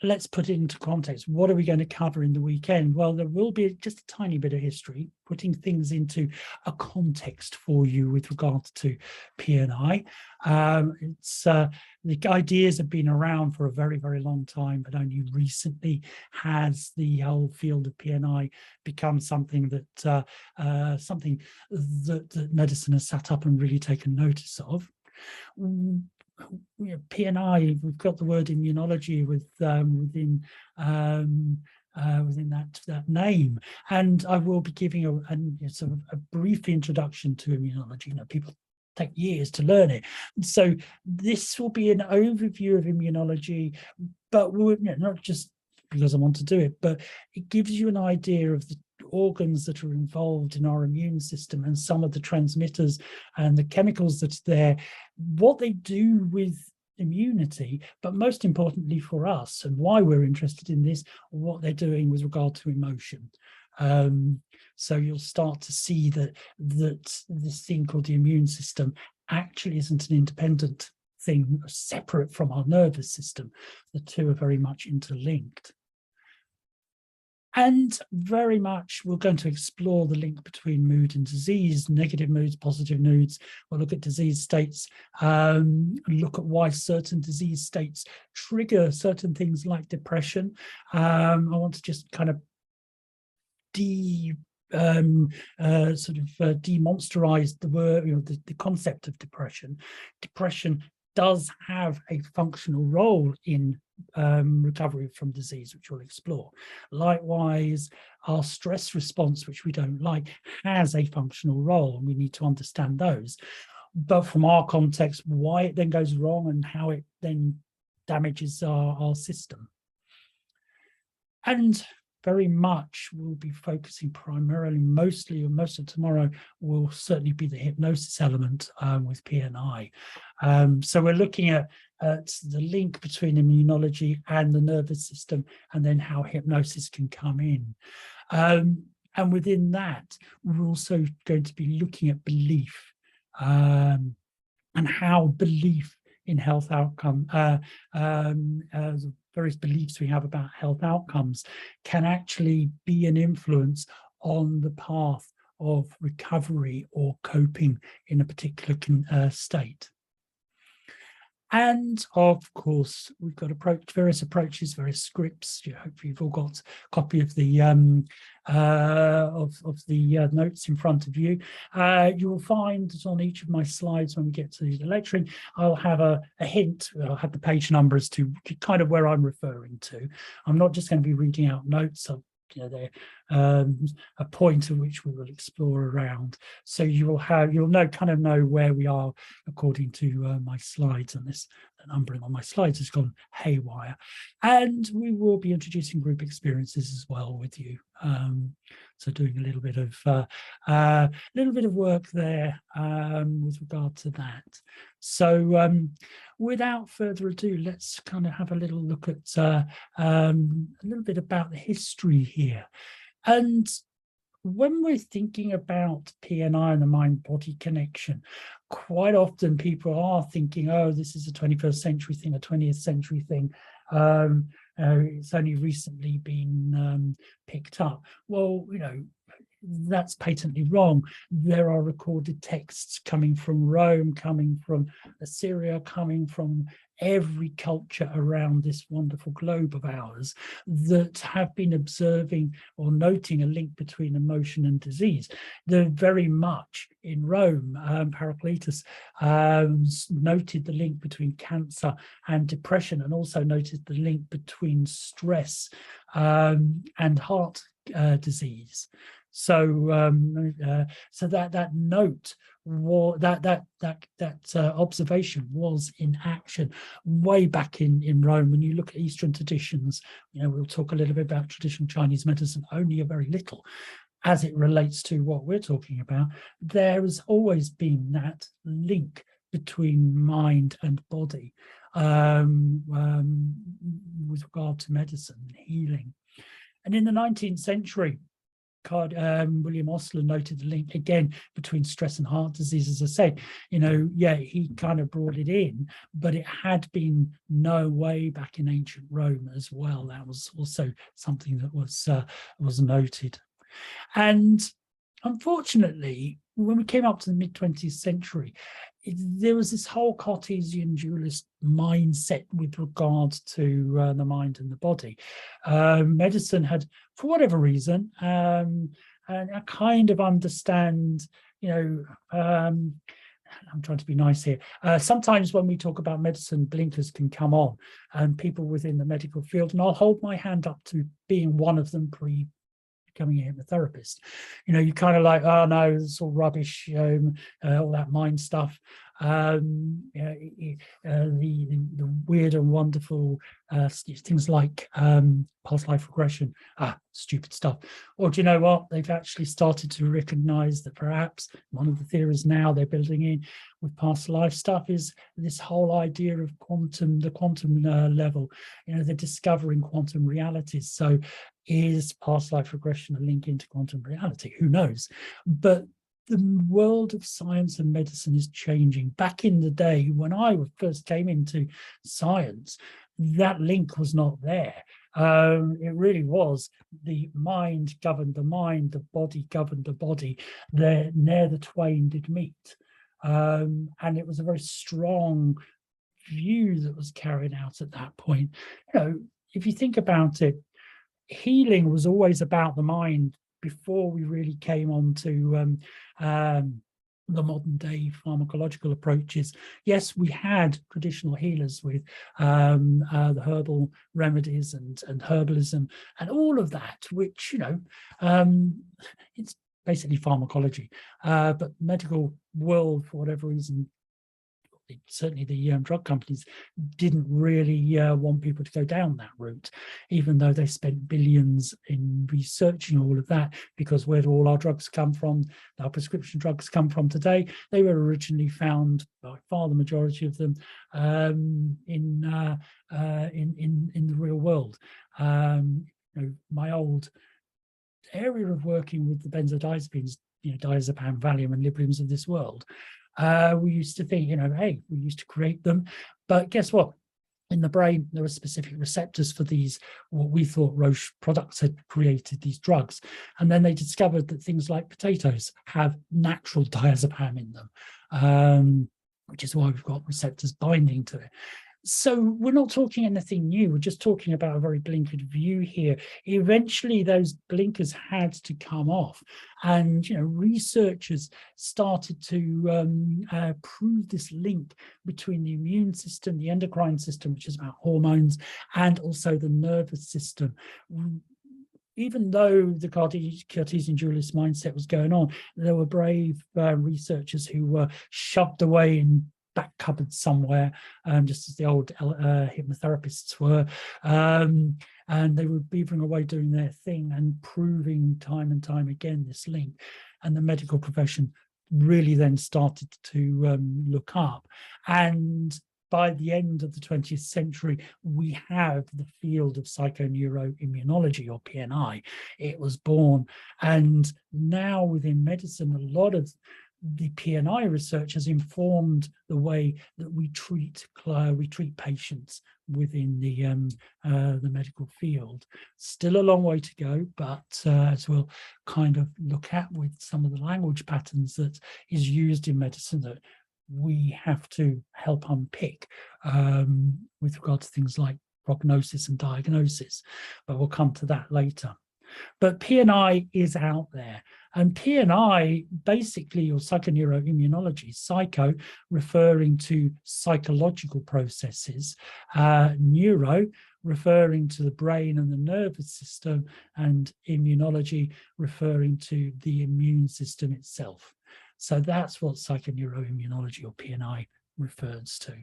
let's put it into context. What are we going to cover in the weekend? Well, there will be just a tiny bit of history, putting things into a context for you with regard to PNI. The ideas have been around for a very, very long time, but only recently has the whole field of PNI become something that that medicine has sat up and really taken notice of. PNI, we've got the word immunology within that name, and I will be giving a sort of a brief introduction to immunology. People take years to learn it, so this will be an overview of immunology, but not just because I want to do it, but it gives you an idea of the organs that are involved in our immune system and some of the transmitters and the chemicals that are there, what they do with immunity, but most importantly for us and why we're interested in this, what they're doing with regard to emotion. So you'll start to see that this thing called the immune system actually isn't an independent thing separate from our nervous system. The two are very much interlinked. And very much we're going to explore the link between mood and disease, negative moods, positive moods. We'll look at disease states, look at why certain disease states trigger certain things like depression. I want to just kind of demonsterize the word, the concept of depression. Depression does have a functional role in recovery from disease, which we'll explore. Likewise, our stress response, which we don't like, has a functional role, and we need to understand those. But from our context, why it then goes wrong and how it then damages our system. And very much we'll be focusing primarily, most of tomorrow will certainly be the hypnosis element with PNI. So we're looking at the link between immunology and the nervous system, and then how hypnosis can come in. And within that, we're also going to be looking at belief and how belief in health outcome, various beliefs we have about health outcomes can actually be an influence on the path of recovery or coping in a particular state. And of course, we've got various approaches, various scripts. Hopefully, you've all got a copy of the notes in front of you. You will find that on each of my slides, when we get to the lecturing, I'll have a hint. I'll have the page number as to kind of where I'm referring to. I'm not just going to be reading out notes. They're a point at which we will explore around, so you'll know where we are according to my slides, and the numbering on my slides has gone haywire. And we will be introducing group experiences as well with you, so doing a little bit of work there with regard to that. So without further ado, let's kind of have a little look at a little bit about the history here. And when we're thinking about PNI and the mind-body connection, quite often people are thinking, oh, this is a 21st century thing, a 20th century thing. It's only recently been picked up. Well, that's patently wrong. There are recorded texts coming from Rome, coming from Assyria, coming from every culture around this wonderful globe of ours that have been observing or noting a link between emotion and disease. They're very much in Rome. Heraclitus noted the link between cancer and depression, and also noted the link between stress and heart disease. So so that note, that observation was in action way back in Rome. When you look at Eastern traditions, we'll talk a little bit about traditional Chinese medicine, only a very little, as it relates to what we're talking about. There has always been that link between mind and body with regard to medicine and healing. And in the 19th century, William Osler noted the link again between stress and heart disease. As I said, you know, yeah, he kind of brought it in, but it had been known way back in ancient Rome as well. That was also something that was noted. And unfortunately, when we came up to the mid-20th century, there was this whole Cartesian dualist mindset with regards to the mind and the body. Medicine had, for whatever reason, and I kind of understand, you know, I'm trying to be nice here. Sometimes when we talk about medicine, blinkers can come on, and people within the medical field, and I'll hold my hand up to being one of them becoming a hypnotherapist. You know, you kind of like, oh no, it's all rubbish, all that mind stuff. The weird and wonderful things like past life regression, stupid stuff. Or do you know what? They've actually started to recognize that perhaps one of the theories now they're building in with past life stuff is this whole idea of the quantum level. You know, they're discovering quantum realities. So is past life regression a link into quantum reality? Who knows? But the world of science and medicine is changing. Back in the day, when I first came into science, that link was not there. It really was the mind governed the mind, the body governed the body. Ne'er the twain did meet. And it was a very strong view that was carried out at that point. You know, if you think about it, healing was always about the mind before we really came on to the modern day pharmacological approaches. Yes, we had traditional healers with the herbal remedies and herbalism and all of that, which, you know, it's basically pharmacology. But medical world, for whatever reason, certainly the drug companies didn't really want people to go down that route, even though they spent billions in researching all of that, because where do all our drugs come from, our prescription drugs come from today? They were originally found, by far the majority of them, in the real world. You know, my old area of working with the benzodiazepines, you know, diazepam, Valium and Libriums of this world, we used to think, you know, hey, we used to create them, but guess what? In the brain, there were specific receptors for these, what we thought Roche products had created, these drugs. And then they discovered that things like potatoes have natural diazepam in them, which is why we've got receptors binding to it. So we're not talking anything new. We're just talking about a very blinkered view here. Eventually, those blinkers had to come off, and you know, researchers started to prove this link between the immune system, the endocrine system, which is about hormones, and also the nervous system. Even though the Cartesian dualist mindset was going on, there were brave researchers who were shoved away in back cupboard somewhere, just as the old hypnotherapists were, and they were beavering away doing their thing and proving time and time again this link. And the medical profession really then started to look up, and by the end of the 20th century, we have the field of psychoneuroimmunology, or PNI. It was born, and now within medicine, a lot of the PNI research has informed the way that we treat patients within the medical field. Still a long way to go, but as we'll kind of look at with some of the language patterns that is used in medicine, that we have to help unpick with regard to things like prognosis and diagnosis, but we'll come to that later. But PNI is out there, and PNI basically, or psychoneuroimmunology, psycho referring to psychological processes, neuro referring to the brain and the nervous system, and immunology referring to the immune system itself. So that's what psychoneuroimmunology, or PNI, refers to.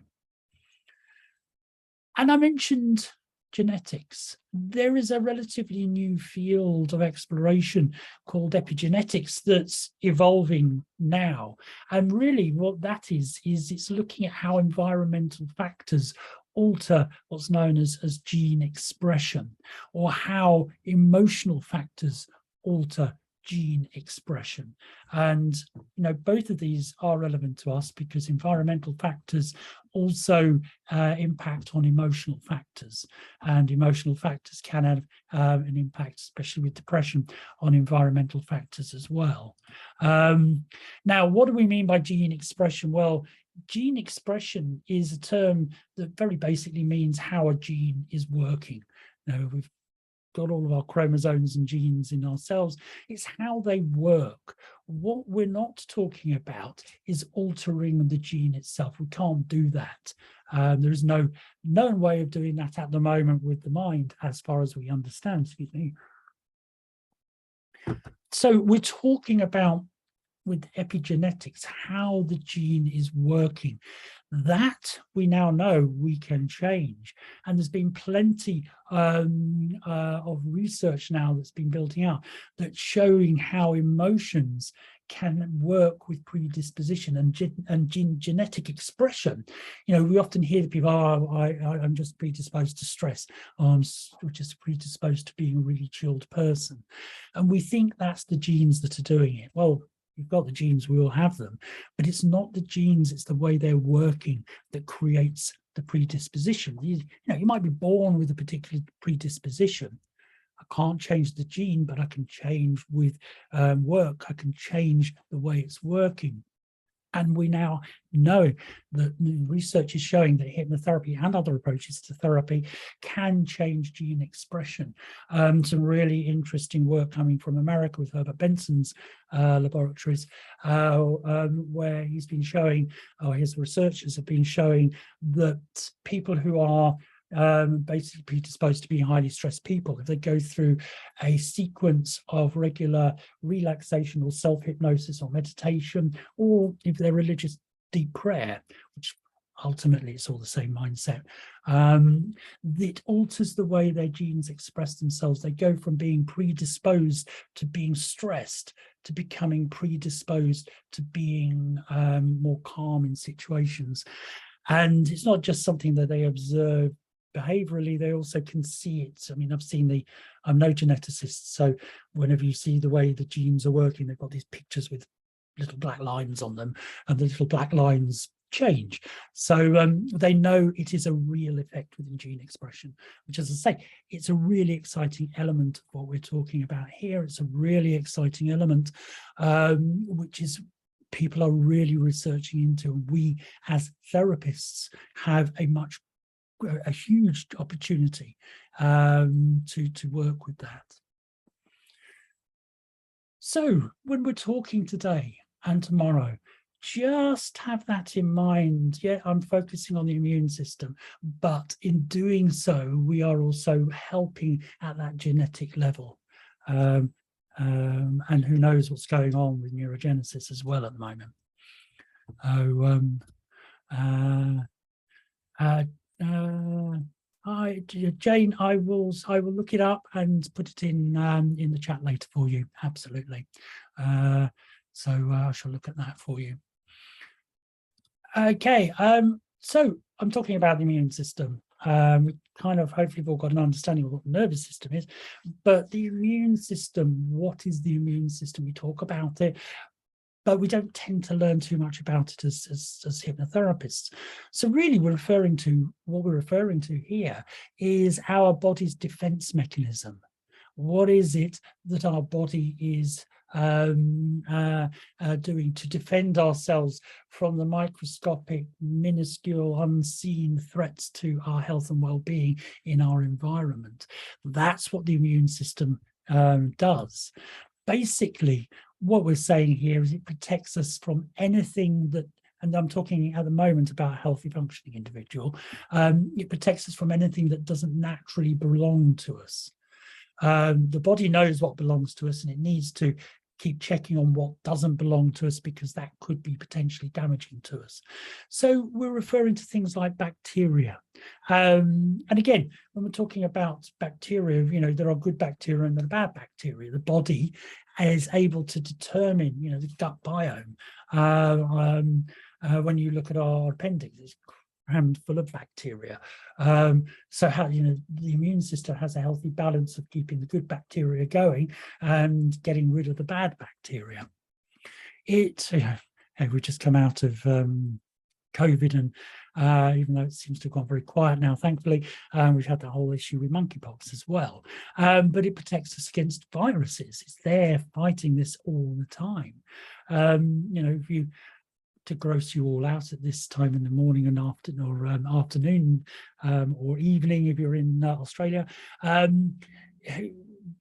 And I mentioned genetics. There is a relatively new field of exploration called epigenetics that's evolving now. And really what that is it's looking at how environmental factors alter what's known as gene expression, or how emotional factors alter gene expression. And both of these are relevant to us because environmental factors also impact on emotional factors, and emotional factors can have an impact, especially with depression, on environmental factors as well. Now, what do we mean by gene expression? Well, gene expression is a term that very basically means how a gene is working. We've got all of our chromosomes and genes in our cells. It's how they work. What we're not talking about is altering the gene itself. We can't do that. There is no known way of doing that at the moment with the mind, as far as we understand. Excuse me. So we're talking about, with epigenetics, how the gene is working. That we now know we can change. And there's been plenty of research now that's been building out that's showing how emotions can work with predisposition and genetic expression. We often hear the people, I'm just predisposed to stress, or I'm just predisposed to being a really chilled person. And we think that's the genes that are doing it. Well, you've got the genes, we all have them, but it's not the genes, it's the way they're working that creates the predisposition. You might be born with a particular predisposition. I can't change the gene, but I can change with work. I can change the way it's working. And we now know that research is showing that hypnotherapy and other approaches to therapy can change gene expression. Some really interesting work coming from America with Herbert Benson's laboratories, where he's been showing, or his researchers have been showing, that people who are basically predisposed to being highly stressed people, if they go through a sequence of regular relaxation or self-hypnosis or meditation, or if they're religious, deep prayer, which ultimately it's all the same mindset, it alters the way their genes express themselves. They go from being predisposed to being stressed to becoming predisposed to being more calm in situations. And it's not just something that they observe behaviorally, they also can see it. I mean, I'm no geneticist, so whenever you see the way the genes are working, they've got these pictures with little black lines on them, and the little black lines change. So they know it is a real effect within gene expression, which, as I say, it's a really exciting element of what we're talking about here. It's a really exciting element, which is people are really researching into. We as therapists have a huge opportunity to work with that. So when we're talking today and tomorrow, just have that in mind. Yeah, I'm focusing on the immune system, but in doing so, we are also helping at that genetic level. And who knows what's going on with neurogenesis as well at the moment. Jane, I will look it up and put it in the chat later for you. Absolutely. So I shall look at that for you. Okay. So I'm talking about the immune system. We kind of hopefully have all got an understanding of what the nervous system is, but the immune system, what is the immune system? We talk about it, but we don't tend to learn too much about it as hypnotherapists. So really what we're referring to here is our body's defense mechanism. What is it that our body is doing to defend ourselves from the microscopic, minuscule, unseen threats to our health and well-being in our environment? That's what the immune system does. Basically, what we're saying here is it protects us from anything that, and I'm talking at the moment about a healthy functioning individual, it protects us from anything that doesn't naturally belong to us. The body knows what belongs to us, and it needs to keep checking on what doesn't belong to us, because that could be potentially damaging to us. So we're referring to things like bacteria. And again, when we're talking about bacteria, there are good bacteria and there are bad bacteria. The body is able to determine, the gut biome. When you look at our appendix, it's crammed full of bacteria. So how, the immune system has a healthy balance of keeping the good bacteria going and getting rid of the bad bacteria. We've just come out of COVID, and even though it seems to have gone very quiet now, thankfully, we've had the whole issue with monkeypox as well. But it protects us against viruses. It's there fighting this all the time. If you to gross you all out at this time in the morning and afternoon or evening if you're in Australia,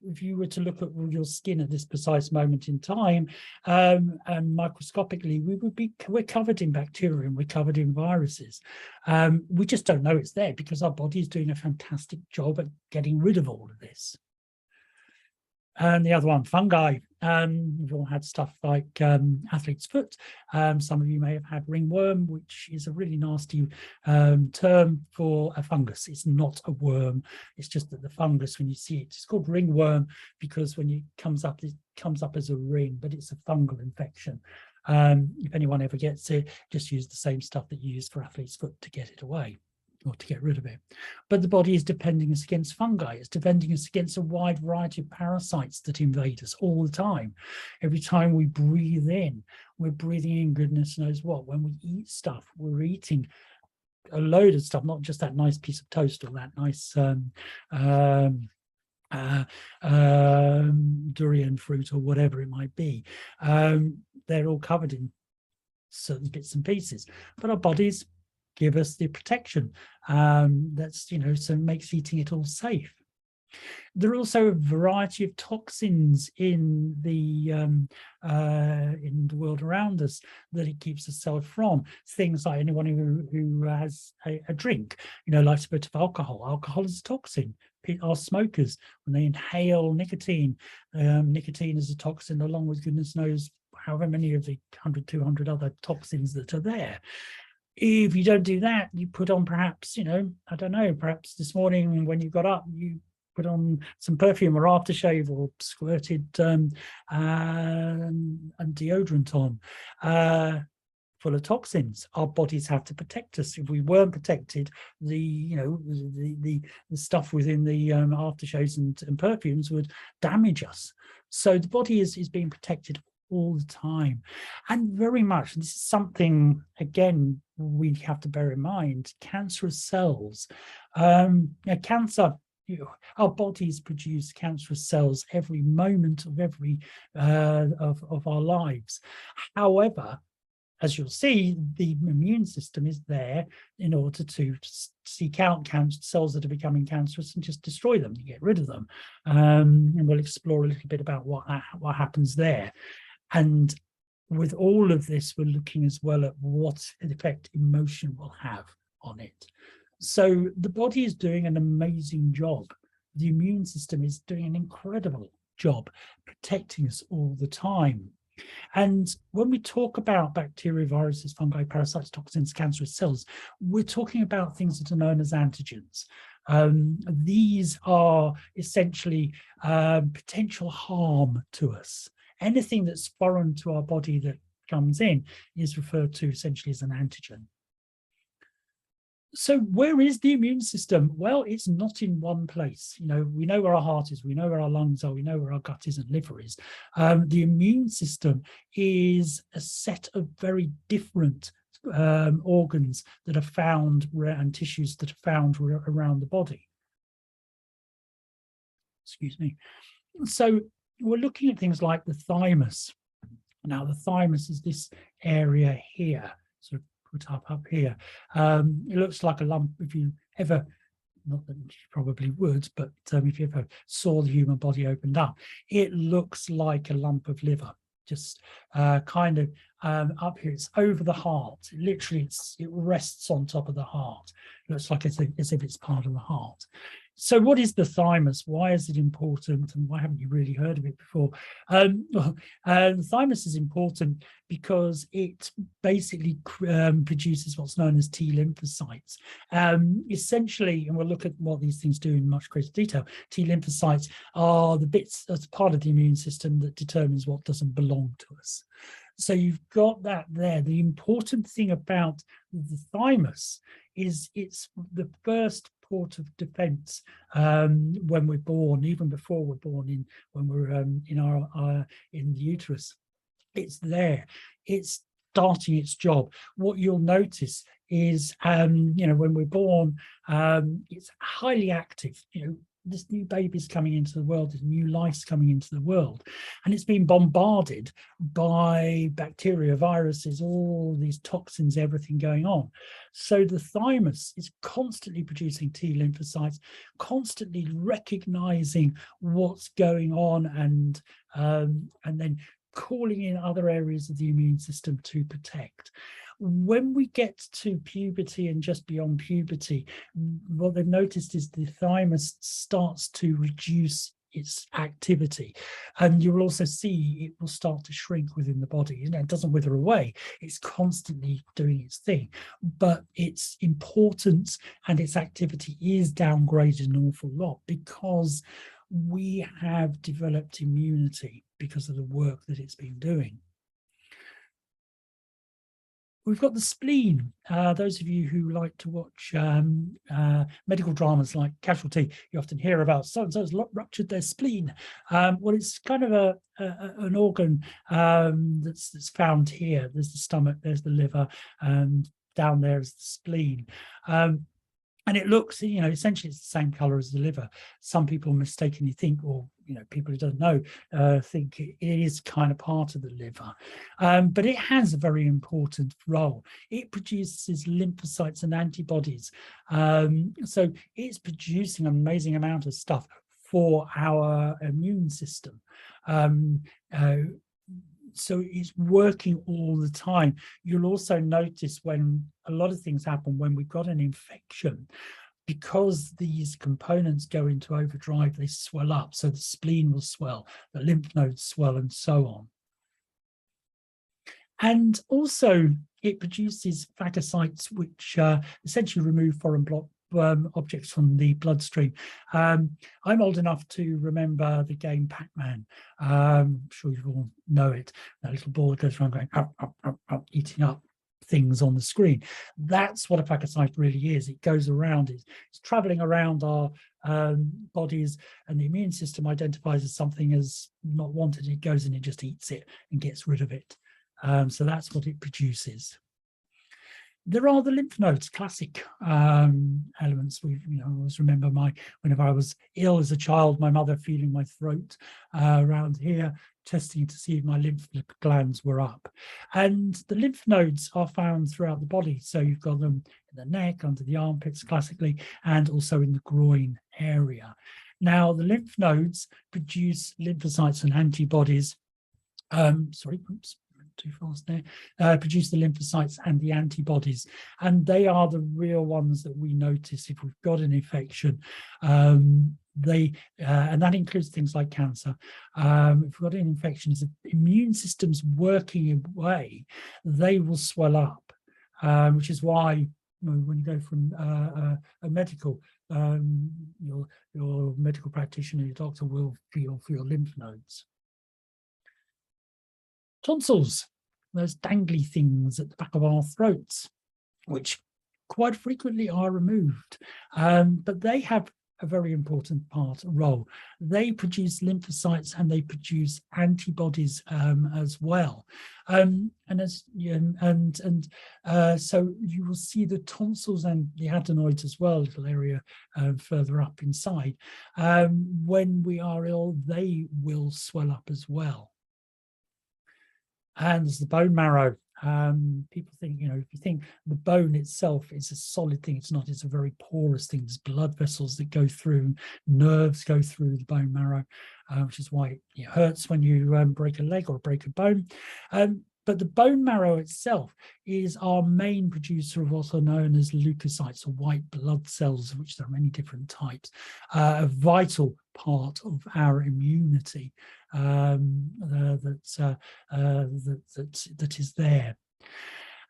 if you were to look at your skin at this precise moment in time, and microscopically, we're covered in bacteria and we're covered in viruses. We just don't know it's there because our body is doing a fantastic job at getting rid of all of this. And the other one, fungi. We've all had stuff like athlete's foot. Some of you may have had ringworm, which is a really nasty term for a fungus. It's not a worm. It's just that the fungus, when you see it, it's called ringworm because when it comes up as a ring, but it's a fungal infection. If anyone ever gets it, just use the same stuff that you use for athlete's foot to get it away, or to get rid of it. But the body is defending us against fungi. It's defending us against a wide variety of parasites that invade us all the time. Every time we breathe in, we're breathing in goodness knows what. When we eat stuff, we're eating a load of stuff, not just that nice piece of toast or that nice durian fruit or whatever it might be. They're all covered in certain bits and pieces, but our bodies give us the protection that's, so makes eating it all safe. There are also a variety of toxins in the world around us that it keeps us safe from. Things like anyone who has a drink, likes a bit of alcohol. Alcohol is a toxin. Our smokers, when they inhale nicotine, nicotine is a toxin along with goodness knows however many of the 100, 200 other toxins that are there. If you don't do that, you put on perhaps, I don't know, perhaps this morning when you got up, you put on some perfume or aftershave or squirted and deodorant on, full of toxins. Our bodies have to protect us. If we weren't protected, the stuff within the aftershaves and perfumes would damage us. So the body is being protected all the time. And very much, this is something, again, we have to bear in mind, cancerous cells. Cancer, our bodies produce cancerous cells every moment of every of our lives. However, as you'll see, the immune system is there in order to seek out cells that are becoming cancerous and just destroy them, to get rid of them. And we'll explore a little bit about what happens there. And with all of this, we're looking as well at what effect emotion will have on it. So the body is doing an amazing job. The immune system is doing an incredible job protecting us all the time. And when we talk about bacteria, viruses, fungi, parasites, toxins, cancerous cells, we're talking about things that are known as antigens. These are essentially potential harm to us. Anything that's foreign to our body that comes in is referred to essentially as an antigen. So where is the immune system? Well, it's not in one place. We know where our heart is, we know where our lungs are, we know where our gut is and liver is. The immune system is a set of very different organs that are found and tissues that are found around the body. Excuse me. So we're looking at things like the thymus. Now, the thymus is this area here, sort of put up here. It looks like a lump. If you ever, not that you probably would, but if you ever saw the human body opened up, it looks like a lump of liver, just kind of up here. It's over the heart. Literally, it rests on top of the heart. It looks like as if it's part of the heart. So what is the thymus? Why is it important? And why haven't you really heard of it before? The thymus is important because it basically produces what's known as T lymphocytes. Essentially, and we'll look at what these things do in much greater detail, T lymphocytes are the bits as part of the immune system that determines what doesn't belong to us. So you've got that there. The important thing about the thymus is it's the first port of defense when we're born, even before we're born, when we're in the uterus. It's there. It's starting its job. What you'll notice is, when we're born, it's highly active. This new baby's coming into the world, this new life's coming into the world, and it's being bombarded by bacteria, viruses, all these toxins, everything going on. So the thymus is constantly producing T lymphocytes, constantly recognizing what's going on, and then calling in other areas of the immune system to protect. When we get to puberty and just beyond puberty, what they've noticed is the thymus starts to reduce its activity, and you will also see it will start to shrink within the body. It doesn't wither away, it's constantly doing its thing, but its importance and its activity is downgraded an awful lot because we have developed immunity because of the work that it's been doing. We've got the spleen. Those of you who like to watch medical dramas like Casualty, you often hear about so-and-so's ruptured their spleen. Well, it's kind of an organ that's found here. There's the stomach, there's the liver, and down there is the spleen. And it looks, essentially it's the same color as the liver. Some people mistakenly think, or people who don't know, think it is kind of part of the liver. But it has a very important role. It produces lymphocytes and antibodies. So it's producing an amazing amount of stuff for our immune system. So it's working all the time. You'll also notice when a lot of things happen when we've got an infection, because these components go into overdrive, they swell up. So the spleen will swell, the lymph nodes swell, and so on. And also it produces phagocytes, which essentially remove foreign objects from the bloodstream. I'm old enough to remember the game Pac-Man. I'm sure you all know it. That little ball goes around going up, up, up, up, eating up things on the screen. That's what a phagocyte really is. It goes around, it's traveling around our bodies, and the immune system identifies as something as not wanted. It goes and it just eats it and gets rid of it. So that's what it produces. There are the lymph nodes, classic elements. I always remember whenever I was ill as a child, my mother feeling my throat around here, testing to see if my lymph glands were up. And the lymph nodes are found throughout the body. So you've got them in the neck, under the armpits classically, and also in the groin area. Now, the lymph nodes produce lymphocytes and antibodies. Too fast there. Produce the lymphocytes and the antibodies, and they are the real ones that we notice if we've got an infection. And that includes things like cancer. If we've got an infection, if the immune system's working away, they will swell up, which is why when you go from a medical, your medical practitioner, your doctor will feel for your lymph nodes. Tonsils, those dangly things at the back of our throats, which quite frequently are removed, but they have a very important role. They produce lymphocytes and they produce antibodies as well. So you will see the tonsils and the adenoids as well, a little area further up inside. When we are ill, they will swell up as well. And there's the bone marrow. People think, if you think the bone itself is a solid thing, it's not. It's a very porous thing. There's blood vessels that go through, nerves go through the bone marrow, which is why it hurts when you break a leg or break a bone. But the bone marrow itself is our main producer of what's known as leukocytes, or white blood cells, of which there are many different types, a vital part of our immunity that is there.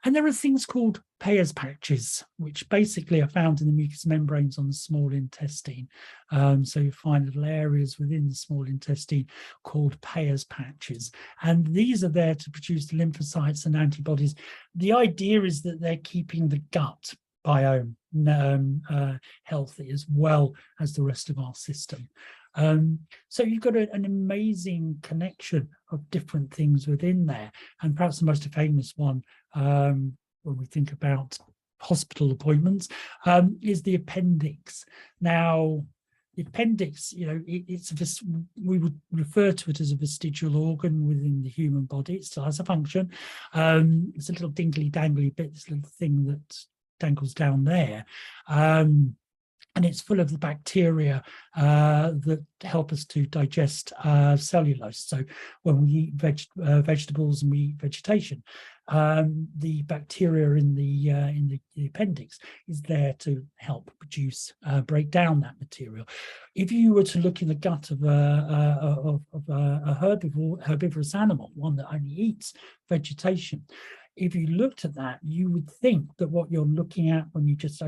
And there are things called Peyer's patches, which basically are found in the mucous membranes on the small intestine. So you find little areas within the small intestine called Peyer's patches. And these are there to produce lymphocytes and antibodies. The idea is that they're keeping the gut biome healthy as well as the rest of our system. So you've got an amazing connection of different things within there. And perhaps the most famous one, when we think about hospital appointments, is the appendix. Now, the appendix, you know, we would refer to it as a vestigial organ within the human body. It still has a function. It's a little dingly dangly bit, this little thing that dangles down there. And it's full of the bacteria that help us to digest cellulose. So when we eat vegetables and we eat vegetation, the bacteria in the appendix is there to help produce, break down that material. If you were to look in the gut of a herbivorous animal, one that only eats vegetation, if you looked at that, you would think that what you're looking at when you just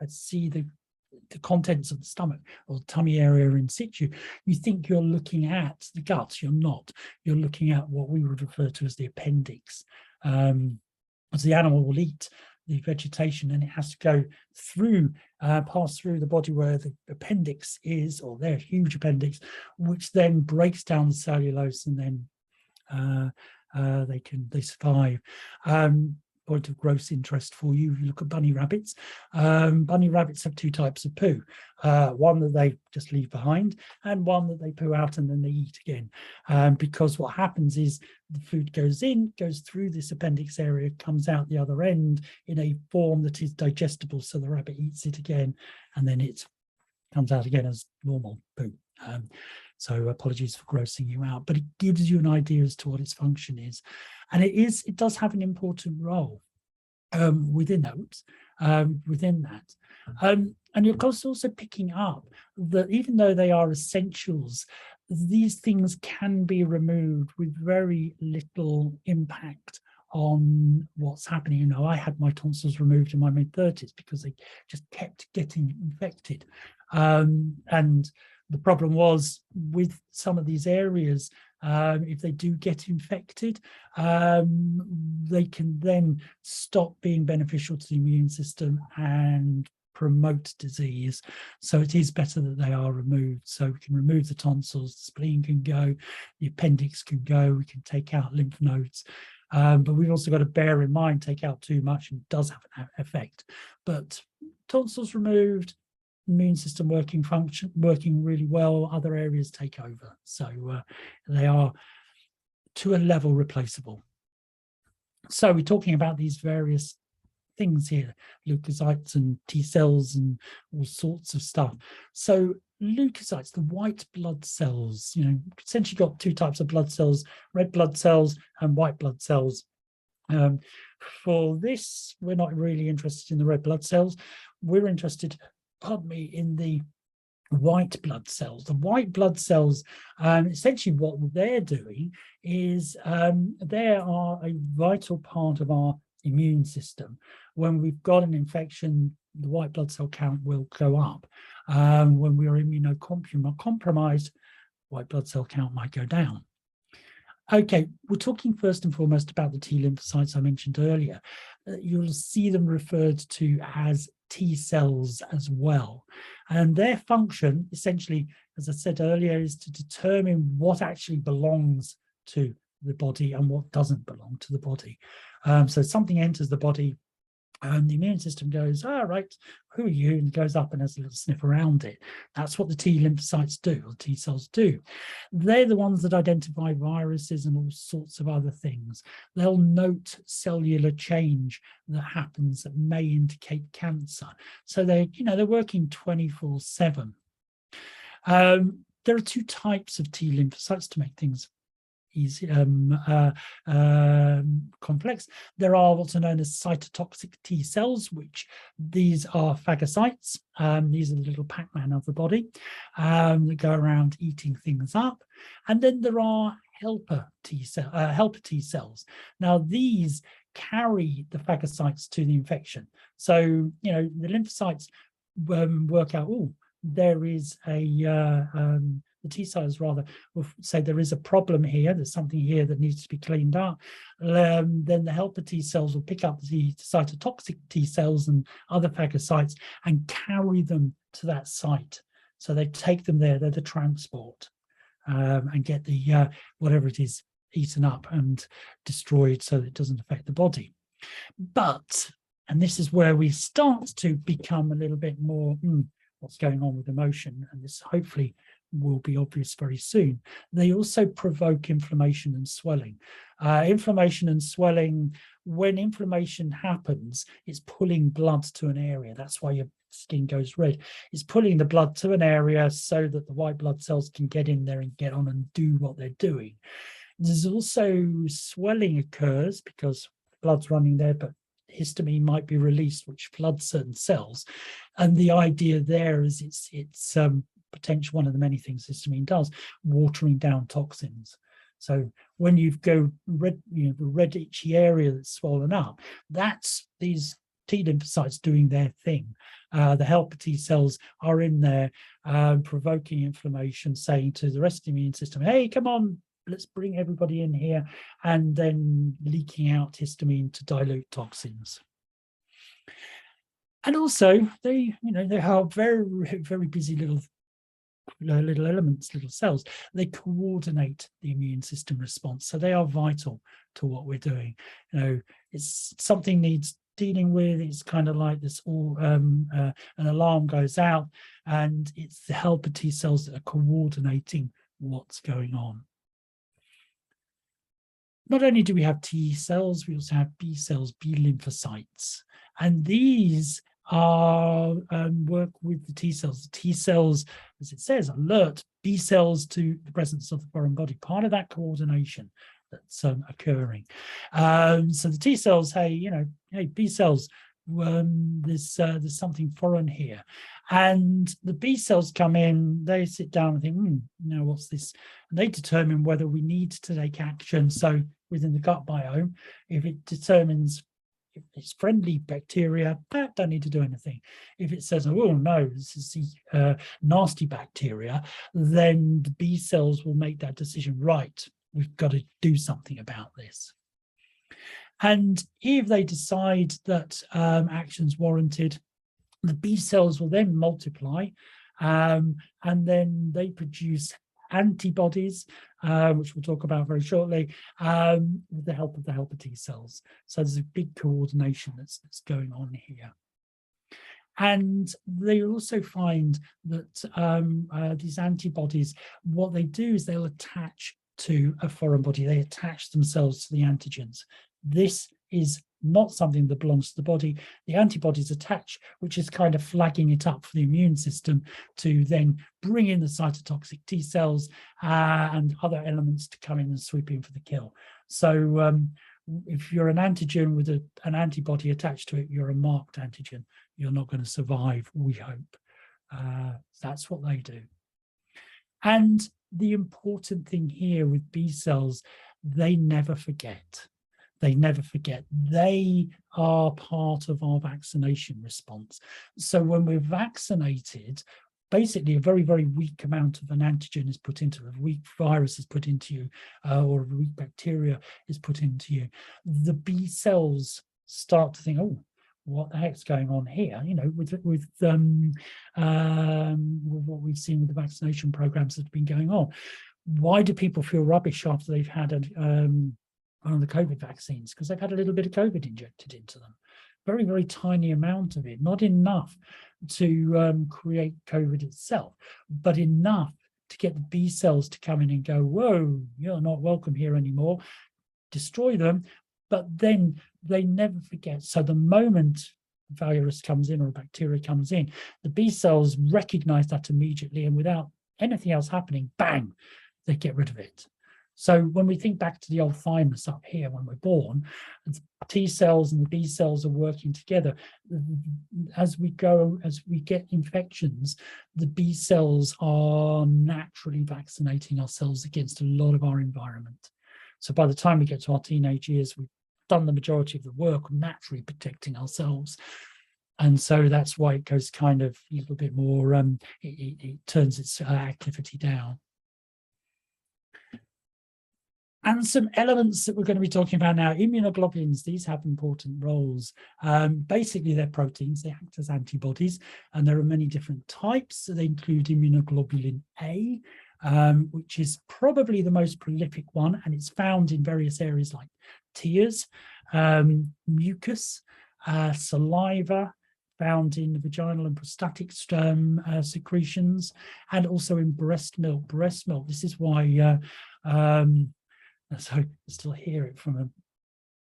see the contents of the stomach or the tummy area in situ, you think you're looking at the gut. You're not. You're looking at what we would refer to as the appendix. As the animal will eat the vegetation, and it has to go through, pass through the body where the appendix is, or their huge appendix, which then breaks down the cellulose, and then they survive. Point of gross interest for you, if you look at bunny rabbits. Bunny rabbits have two types of poo, one that they just leave behind and one that they poo out and then they eat again, because what happens is the food goes in, goes through this appendix area, comes out the other end in a form that is digestible, so the rabbit eats it again and then it comes out again as normal poo. So apologies for grossing you out, but it gives you an idea as to what its function is. And it does have an important role within that. And you're also picking up that even though they are essentials, these things can be removed with very little impact on what's happening. You know, I had my tonsils removed in my mid-30s because they just kept getting infected. And the problem was with some of these areas, if they do get infected, they can then stop being beneficial to the immune system and promote disease. So it is better that they are removed. So we can remove the tonsils, the spleen can go, the appendix can go, we can take out lymph nodes. But we've also got to bear in mind, take out too much and it does have an effect. But tonsils removed, immune system working really well, other areas take over. So they are to a level replaceable. So we're talking about these various things here, leukocytes and T cells and all sorts of stuff. So leukocytes, the white blood cells, you know, essentially got two types of blood cells, red blood cells and white blood cells. For this, we're not really interested in the red blood cells. We're interested, pardon me, in the white blood cells. The white blood cells, essentially what they're doing is they are a vital part of our immune system. When we've got an infection, the white blood cell count will go up. When we are immunocompromised, white blood cell count might go down. Okay, we're talking first and foremost about the T lymphocytes I mentioned earlier. You'll see them referred to as T cells as well. And their function, essentially, as I said earlier, is to determine what actually belongs to the body and what doesn't belong to the body. So something enters the body, and the immune system goes, all right, who are you? And goes up and has a little sniff around it. That's what the T lymphocytes do, or T cells do. They're the ones that identify viruses and all sorts of other things. They'll note cellular change that happens that may indicate cancer. So they're working 24/7. There are two types of T lymphocytes to make things easy, complex. There are what's known as cytotoxic T cells, which these are phagocytes. These are the little Pac-Man of the body that go around eating things up. And then there are helper T cells. Now these carry the phagocytes to the infection. So, you know, the lymphocytes work out, oh, there is the T cells rather will say there is a problem here, there's something here that needs to be cleaned up. Then the helper T cells will pick up the cytotoxic T cells and other phagocytes and carry them to that site. So they take them there, they're the transport, and get the whatever it is eaten up and destroyed so that it doesn't affect the body. But, and this is where we start to become a little bit more, what's going on with emotion, and this hopefully will be obvious very soon. They also provoke inflammation and swelling. Inflammation and swelling, when inflammation happens, it's pulling blood to an area. That's why your skin goes red. It's pulling the blood to an area so that the white blood cells can get in there and get on and do what they're doing. There's also swelling occurs because blood's running there, but histamine might be released, which floods certain cells. And the idea there is it's potential, one of the many things histamine does, watering down toxins. So when you've got red, the red itchy area that's swollen up, that's these T lymphocytes doing their thing. The helper T cells are in there provoking inflammation, saying to the rest of the immune system, hey, come on, let's bring everybody in here, and then leaking out histamine to dilute toxins. And also they are very, very busy little elements, little cells. They coordinate the immune system response, so they are vital to what we're doing. It's something needs dealing with. It's kind of like this, an alarm goes out, and it's the helper T cells that are coordinating what's going on. Not only do we have T cells, we also have B cells, B lymphocytes, and these are work with the T cells. The T cells, as it says, alert B cells to the presence of the foreign body. Part of that coordination that's occurring. So the T cells, hey, hey, B cells, there's something foreign here, and the B cells come in. They sit down and think, what's this? And they determine whether we need to take action. So within the gut biome, if it determines if it's friendly bacteria, don't need to do anything. If it says, oh no, this is the nasty bacteria, then the B cells will make that decision. Right, we've got to do something about this. And if they decide that action's warranted, the B cells will then multiply, and then they produce antibodies, which we'll talk about very shortly, with the help of the helper T cells. So there's a big coordination that's going on here. And they also find that these antibodies, what they do is they'll attach to a foreign body. They attach themselves to the antigens. This is not something that belongs to the body. The antibodies attach, which is kind of flagging it up for the immune system to then bring in the cytotoxic T cells and other elements to come in and sweep in for the kill. So if you're an antigen with an antibody attached to it, you're a marked antigen. You're not going to survive, we hope. That's what they do. And the important thing here with B cells, they never forget. They never forget. They are part of our vaccination response. So when we're vaccinated, basically a very, very weak amount of an antigen is put into it. A weak virus is put into you, or a weak bacteria is put into you. The B cells start to think, oh, what the heck's going on here? With what we've seen with the vaccination programs that have been going on. Why do people feel rubbish after they've had one of the COVID vaccines? Because they've had a little bit of COVID injected into them. Very, very tiny amount of it, not enough to create COVID itself, but enough to get the B cells to come in and go, whoa, you're not welcome here anymore, destroy them. But then they never forget. So the moment a virus comes in or a bacteria comes in, the B cells recognize that immediately, and without anything else happening, bang, they get rid of it. So when we think back to the old thymus up here when we're born, the T cells and the B cells are working together. As we get infections, the B cells are naturally vaccinating ourselves against a lot of our environment. So by the time we get to our teenage years, we've done the majority of the work of naturally protecting ourselves. And so that's why it goes kind of a little bit more, it turns its activity down. And some elements that we're going to be talking about now, immunoglobulins, these have important roles. Basically, they're proteins, they act as antibodies, and there are many different types. So they include immunoglobulin A, which is probably the most prolific one, and it's found in various areas like tears, mucus, saliva, found in the vaginal and prostatic secretions, and also in breast milk. Breast milk, this is why so I still hear it from a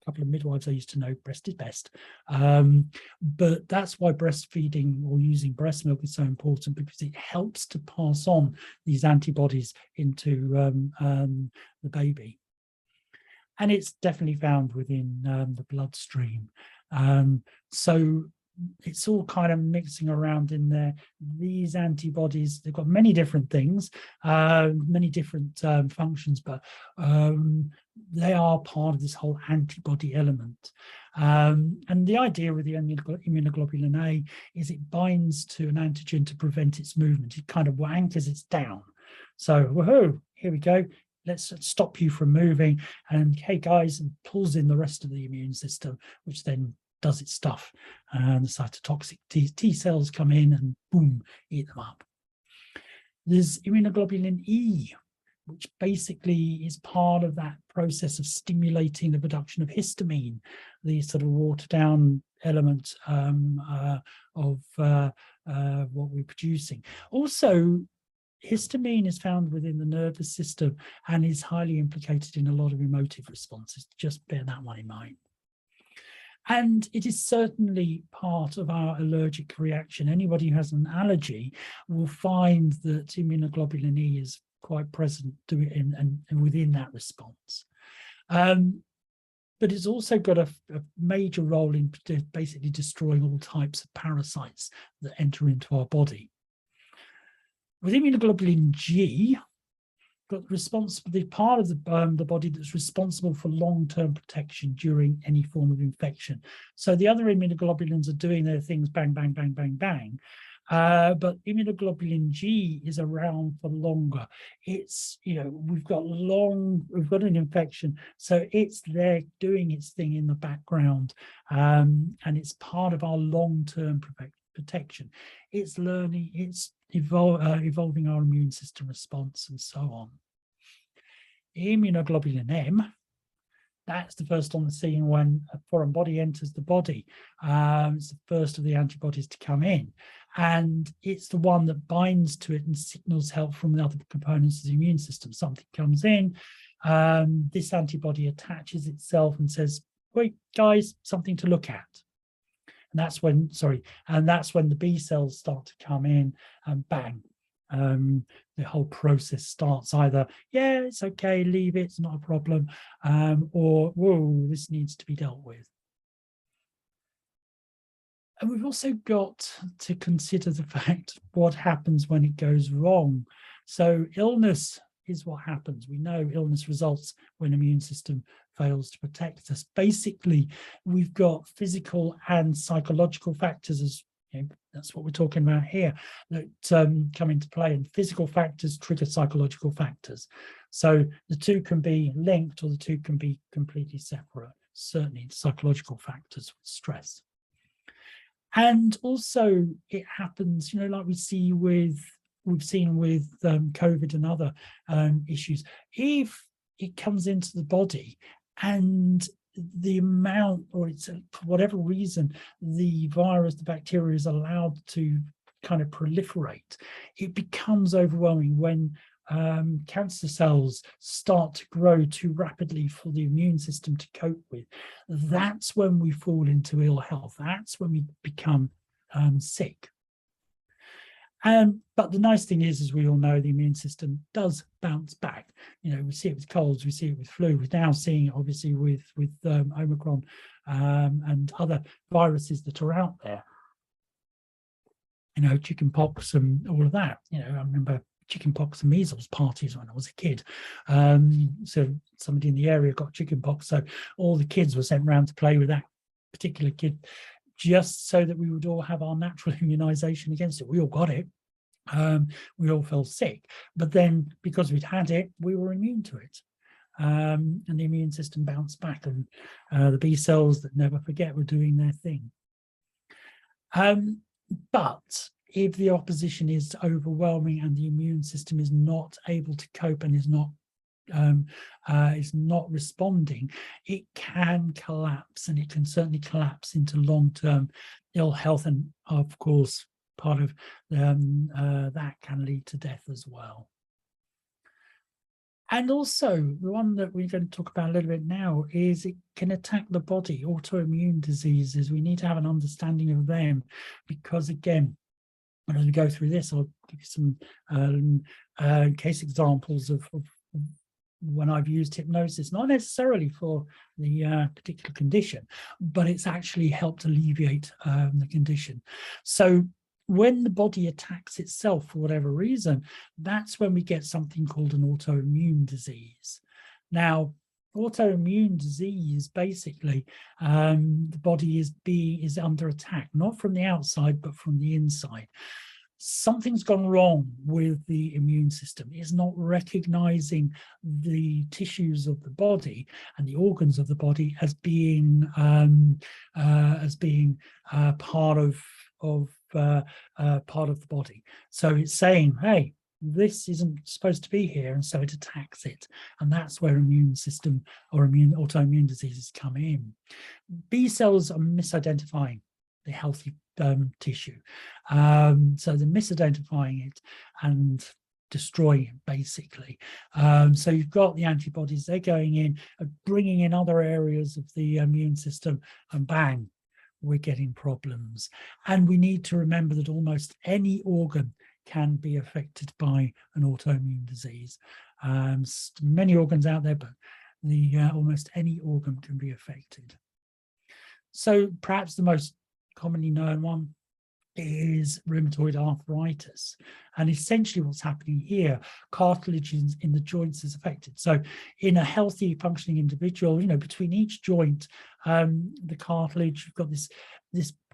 couple of midwives I used to know, breast is best. But that's why breastfeeding or using breast milk is so important, because it helps to pass on these antibodies into the baby. And it's definitely found within the bloodstream. So it's all kind of mixing around in there. These antibodies, they've got many different things, many different functions, but they are part of this whole antibody element. And the idea with the immunoglobulin A is it binds to an antigen to prevent its movement. It kind of anchors it down. So, woohoo, here we go. Let's stop you from moving. And hey, guys, and pulls in the rest of the immune system, which then does its stuff, and the cytotoxic T cells come in and boom, eat them up. There's immunoglobulin E, which basically is part of that process of stimulating the production of histamine, the sort of watered down element of what we're producing. Also, histamine is found within the nervous system and is highly implicated in a lot of emotive responses. Just bear that one in mind. And it is certainly part of our allergic reaction. Anybody who has an allergy will find that immunoglobulin E is quite present and within that response. But it's also got a major role in basically destroying all types of parasites that enter into our body. With immunoglobulin G, got the part of the body that's responsible for long-term protection during any form of infection. So the other immunoglobulins are doing their things, bang, bang, bang, bang, bang. But immunoglobulin G is around for longer. It's, we've got an infection, so it's there doing its thing in the background, and it's part of our long-term protection. It's learning, it's evolving our immune system response and so on. Immunoglobulin M, that's the first on the scene when a foreign body enters the body. It's the first of the antibodies to come in, and it's the one that binds to it and signals help from the other components of the immune system. Something comes in, this antibody attaches itself and says, wait, guys, something to look at. And that's when, the B cells start to come in and bang, the whole process starts. Either, yeah, it's okay, leave it, it's not a problem, or, whoa, this needs to be dealt with. And we've also got to consider the fact what happens when it goes wrong. So illness is what happens. We know illness results when the immune system fails to protect us. Basically, we've got physical and psychological factors, as that's what we're talking about here, that come into play, and physical factors trigger psychological factors. So the two can be linked, or the two can be completely separate. Certainly psychological factors with stress. And also it happens, like we've seen with COVID and other issues. If it comes into the body and the amount, or it's for whatever reason, the virus, the bacteria is allowed to kind of proliferate, it becomes overwhelming when cancer cells start to grow too rapidly for the immune system to cope with. That's when we fall into ill health. That's when we become sick. But the nice thing is, as we all know, the immune system does bounce back. You know, we see it with colds, we see it with flu. We're now seeing it obviously with Omicron and other viruses that are out there. You know, chicken pox and all of that. You know, I remember chicken pox and measles parties when I was a kid. So somebody in the area got chicken pox, so all the kids were sent around to play with that particular kid, just so that we would all have our natural immunization against it. We all got it. We all fell sick, but then because we'd had it, we were immune to it. And the immune system bounced back, and the B cells that never forget were doing their thing. But if the opposition is overwhelming and the immune system is not able to cope and is not responding, it can collapse, and it can certainly collapse into long-term ill health, and of course part of that can lead to death as well. And also, the one that we're going to talk about a little bit now is it can attack the body. Autoimmune diseases, we need to have an understanding of them, because again, when I go through this, I'll give you some case examples of when I've used hypnosis, not necessarily for the particular condition, but it's actually helped alleviate the condition. So when the body attacks itself for whatever reason, that's when we get something called an autoimmune disease. Now, autoimmune disease, basically, the body is under attack, not from the outside, but from the inside. Something's gone wrong with the immune system. It's not recognizing the tissues of the body and the organs of the body as being part of the body. So it's saying, hey, this isn't supposed to be here, and so it attacks it. And that's where immune system or autoimmune diseases come in. B cells are misidentifying the healthy tissue. So they're misidentifying it and destroying it, basically. So you've got the antibodies, they're going in, bringing in other areas of the immune system, and bang, we're getting problems. And we need to remember that almost any organ can be affected by an autoimmune disease. Many organs out there, but almost any organ can be affected. So perhaps the most commonly known one is rheumatoid arthritis. And essentially what's happening here, cartilage in the joints is affected. So in a healthy functioning individual, you know, between each joint, the cartilage, you've got this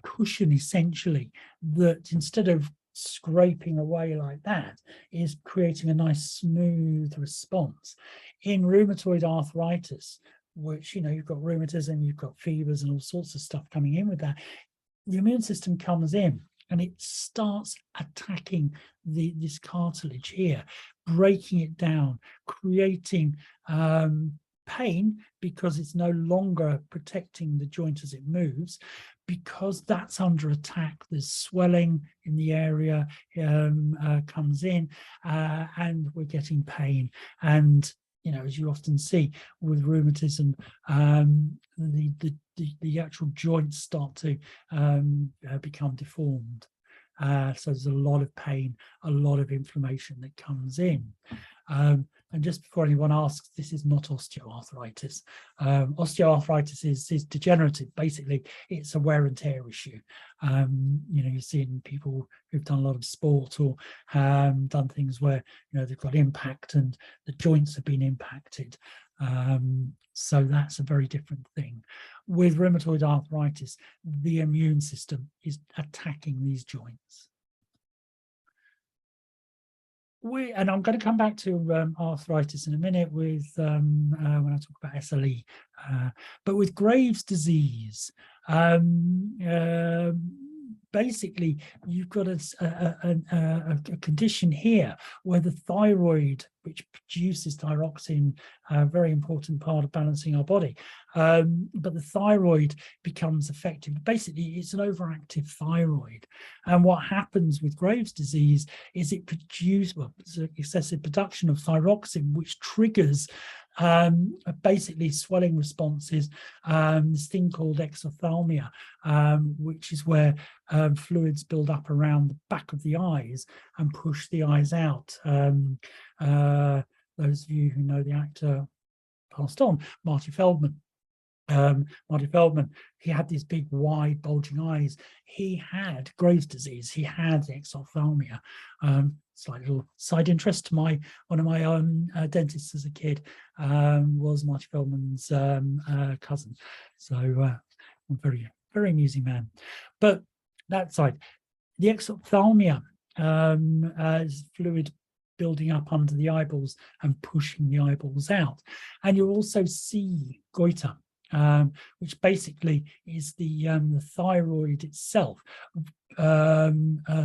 cushion essentially that instead of scraping away like that is creating a nice smooth response. In rheumatoid arthritis, which, you know, you've got rheumatism, you've got fevers and all sorts of stuff coming in with that, the immune system comes in and it starts attacking this cartilage here, breaking it down, creating pain because it's no longer protecting the joint as it moves. Because that's under attack, there's swelling in the area comes in, and we're getting pain. And you know, as you often see with rheumatism, the actual joints start to become deformed. So there's a lot of pain, a lot of inflammation that comes in. And just before anyone asks, this is not osteoarthritis. Osteoarthritis is degenerative. Basically, it's a wear and tear issue. You know, you see in people who've done a lot of sport or done things where, you know, they've got impact and the joints have been impacted. So that's a very different thing. With rheumatoid arthritis, the immune system is attacking these joints. And I'm going to come back to arthritis in a minute with when I talk about SLE, but with Graves' disease, basically you've got a condition here where the thyroid, which produces thyroxine, a very important part of balancing our body, but the thyroid becomes affected. Basically, it's an overactive thyroid. And what happens with Graves' disease is it produces excessive production of thyroxine, which triggers basically swelling responses, this thing called exophthalmia, which is where fluids build up around the back of the eyes and push the eyes out. Those of you who know the actor passed on, Marty Feldman. He had these big, wide, bulging eyes. He had Graves' disease. He had exophthalmia. Slight little side interest. One of my dentists as a kid was Marty Feldman's cousin. So a very, very amusing man. But that side, the exophthalmia is fluid building up under the eyeballs and pushing the eyeballs out. And you'll also see goiter, which basically is the thyroid itself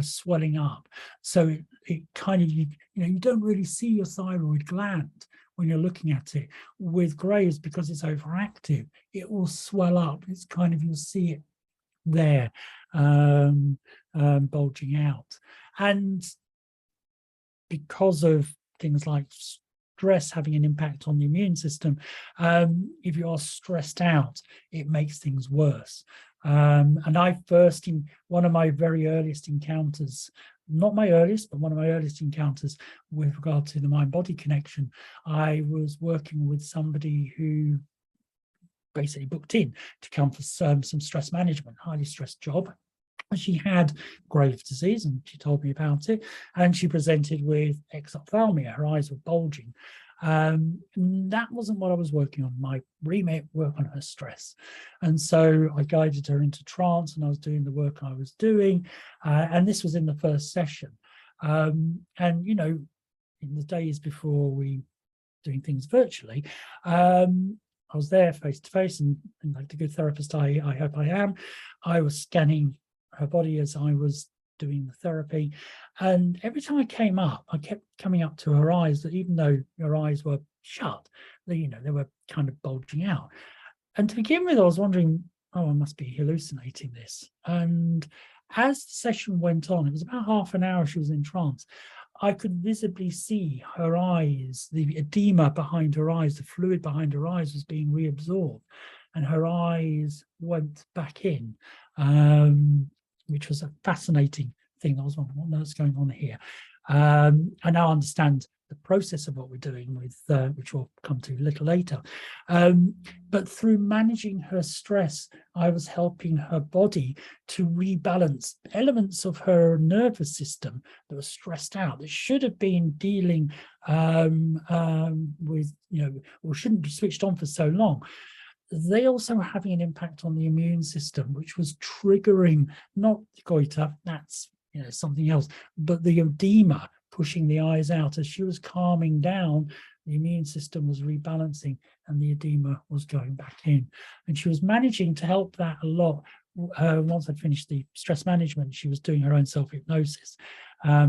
swelling up. So it kind of, you don't really see your thyroid gland when you're looking at it. With Graves', because it's overactive, it will swell up. It's kind of, you'll see it there, bulging out. And because of things like stress having an impact on the immune system, if you are stressed out, it makes things worse. And one of my very earliest encounters, not my earliest, but one of my earliest encounters with regard to the mind-body connection, I was working with somebody who basically booked in to come for some stress management, highly stressed job. She had Graves' disease, and she told me about it, and she presented with exophthalmia. Her eyes were bulging. That wasn't what I was working on. My remit worked on her stress, and so I guided her into trance, and I was doing the work I was doing, and this was in the first session. And in the days before we doing things virtually, I was there face to face, and like the good therapist I hope I am, I was scanning her body as I was doing the therapy, and every time I came up, I kept coming up to her eyes, that even though her eyes were shut, they were kind of bulging out. And to begin with, I was wondering, oh, I must be hallucinating this. And as the session went on, it was about half an hour she was in trance, I could visibly see her eyes, the edema behind her eyes, the fluid behind her eyes was being reabsorbed, and her eyes went back in, which was a fascinating thing. I was wondering, what on earth's going on here? I now understand the process of what we're doing with, which we'll come to a little later. But through managing her stress, I was helping her body to rebalance elements of her nervous system that was stressed out, that should have been dealing with, or shouldn't be switched on for so long. They also were having an impact on the immune system, which was triggering not goiter, that's something else, but the edema pushing the eyes out. As she was calming down, the immune system was rebalancing and the edema was going back in. And she was managing to help that a lot. Once I'd finished the stress management, she was doing her own self-hypnosis.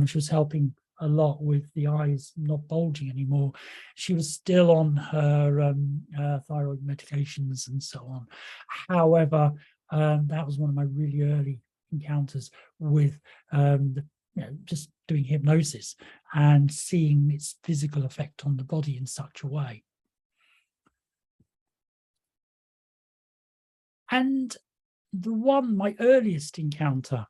She was helping a lot with the eyes not bulging anymore. She was still on her thyroid medications and so on. However, that was one of my really early encounters with just doing hypnosis and seeing its physical effect on the body in such a way. And my earliest encounter,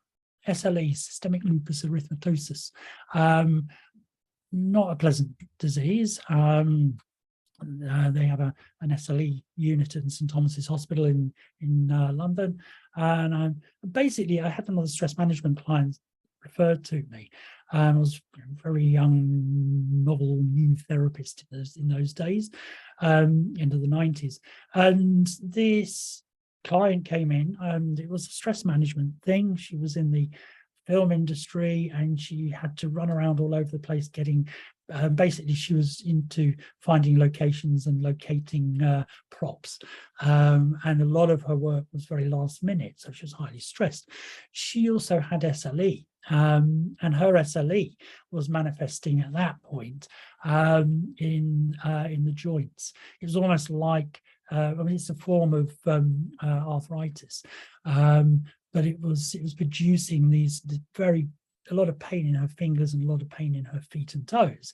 SLE, systemic lupus erythematosus, not a pleasant disease. They have an SLE unit in St Thomas's Hospital in London, and basically I had another stress management client referred to me. I was a very young, novel, new therapist in those days, into the 90s, and this client came in, and it was a stress management thing. She was in the film industry, and she had to run around all over the place getting, basically she was into finding locations and locating props, and a lot of her work was very last minute, so she was highly stressed. She also had SLE, and her SLE was manifesting at that point in the joints. It was almost like, it's a form of arthritis, but it was producing a lot of pain in her fingers and a lot of pain in her feet and toes.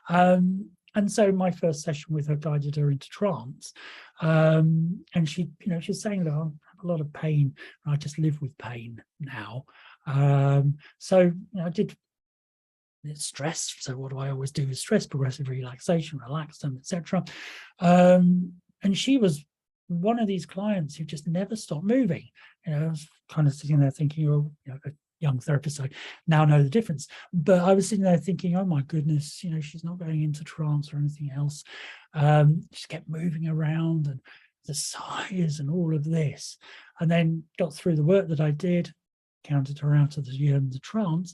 And And so my first session with her guided her into trance. And she, she was saying, look, I have a lot of pain. And I just live with pain now. So I did stress. So what do I always do with stress? Progressive relaxation, relax them, etc. And she was one of these clients who just never stopped moving. I was kind of sitting there thinking, oh, a young therapist, I now know the difference. But I was sitting there thinking, oh my goodness, she's not going into trance or anything else. She kept moving around and the sighs and all of this, and then got through the work that I did, counted her out of the trance,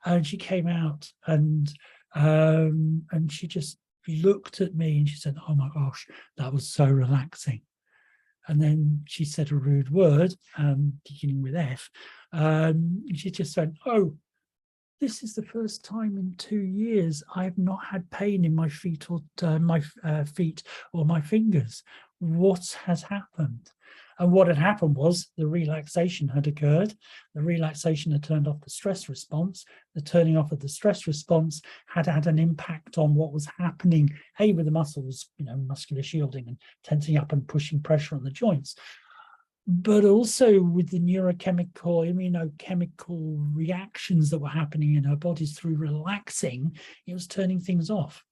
and she came out and she just looked at me and she said, oh my gosh, that was so relaxing. And then she said a rude word, beginning with F. She just said, oh, this is the first time in 2 years I've not had pain in my feet or feet or my fingers. What has happened? And what had happened was the relaxation had occurred. The relaxation had turned off the stress response. The turning off of the stress response had had an impact on what was happening, with the muscles, muscular shielding and tensing up and pushing pressure on the joints, but also with the neurochemical, immunochemical reactions that were happening in her bodies through relaxing. It was turning things off.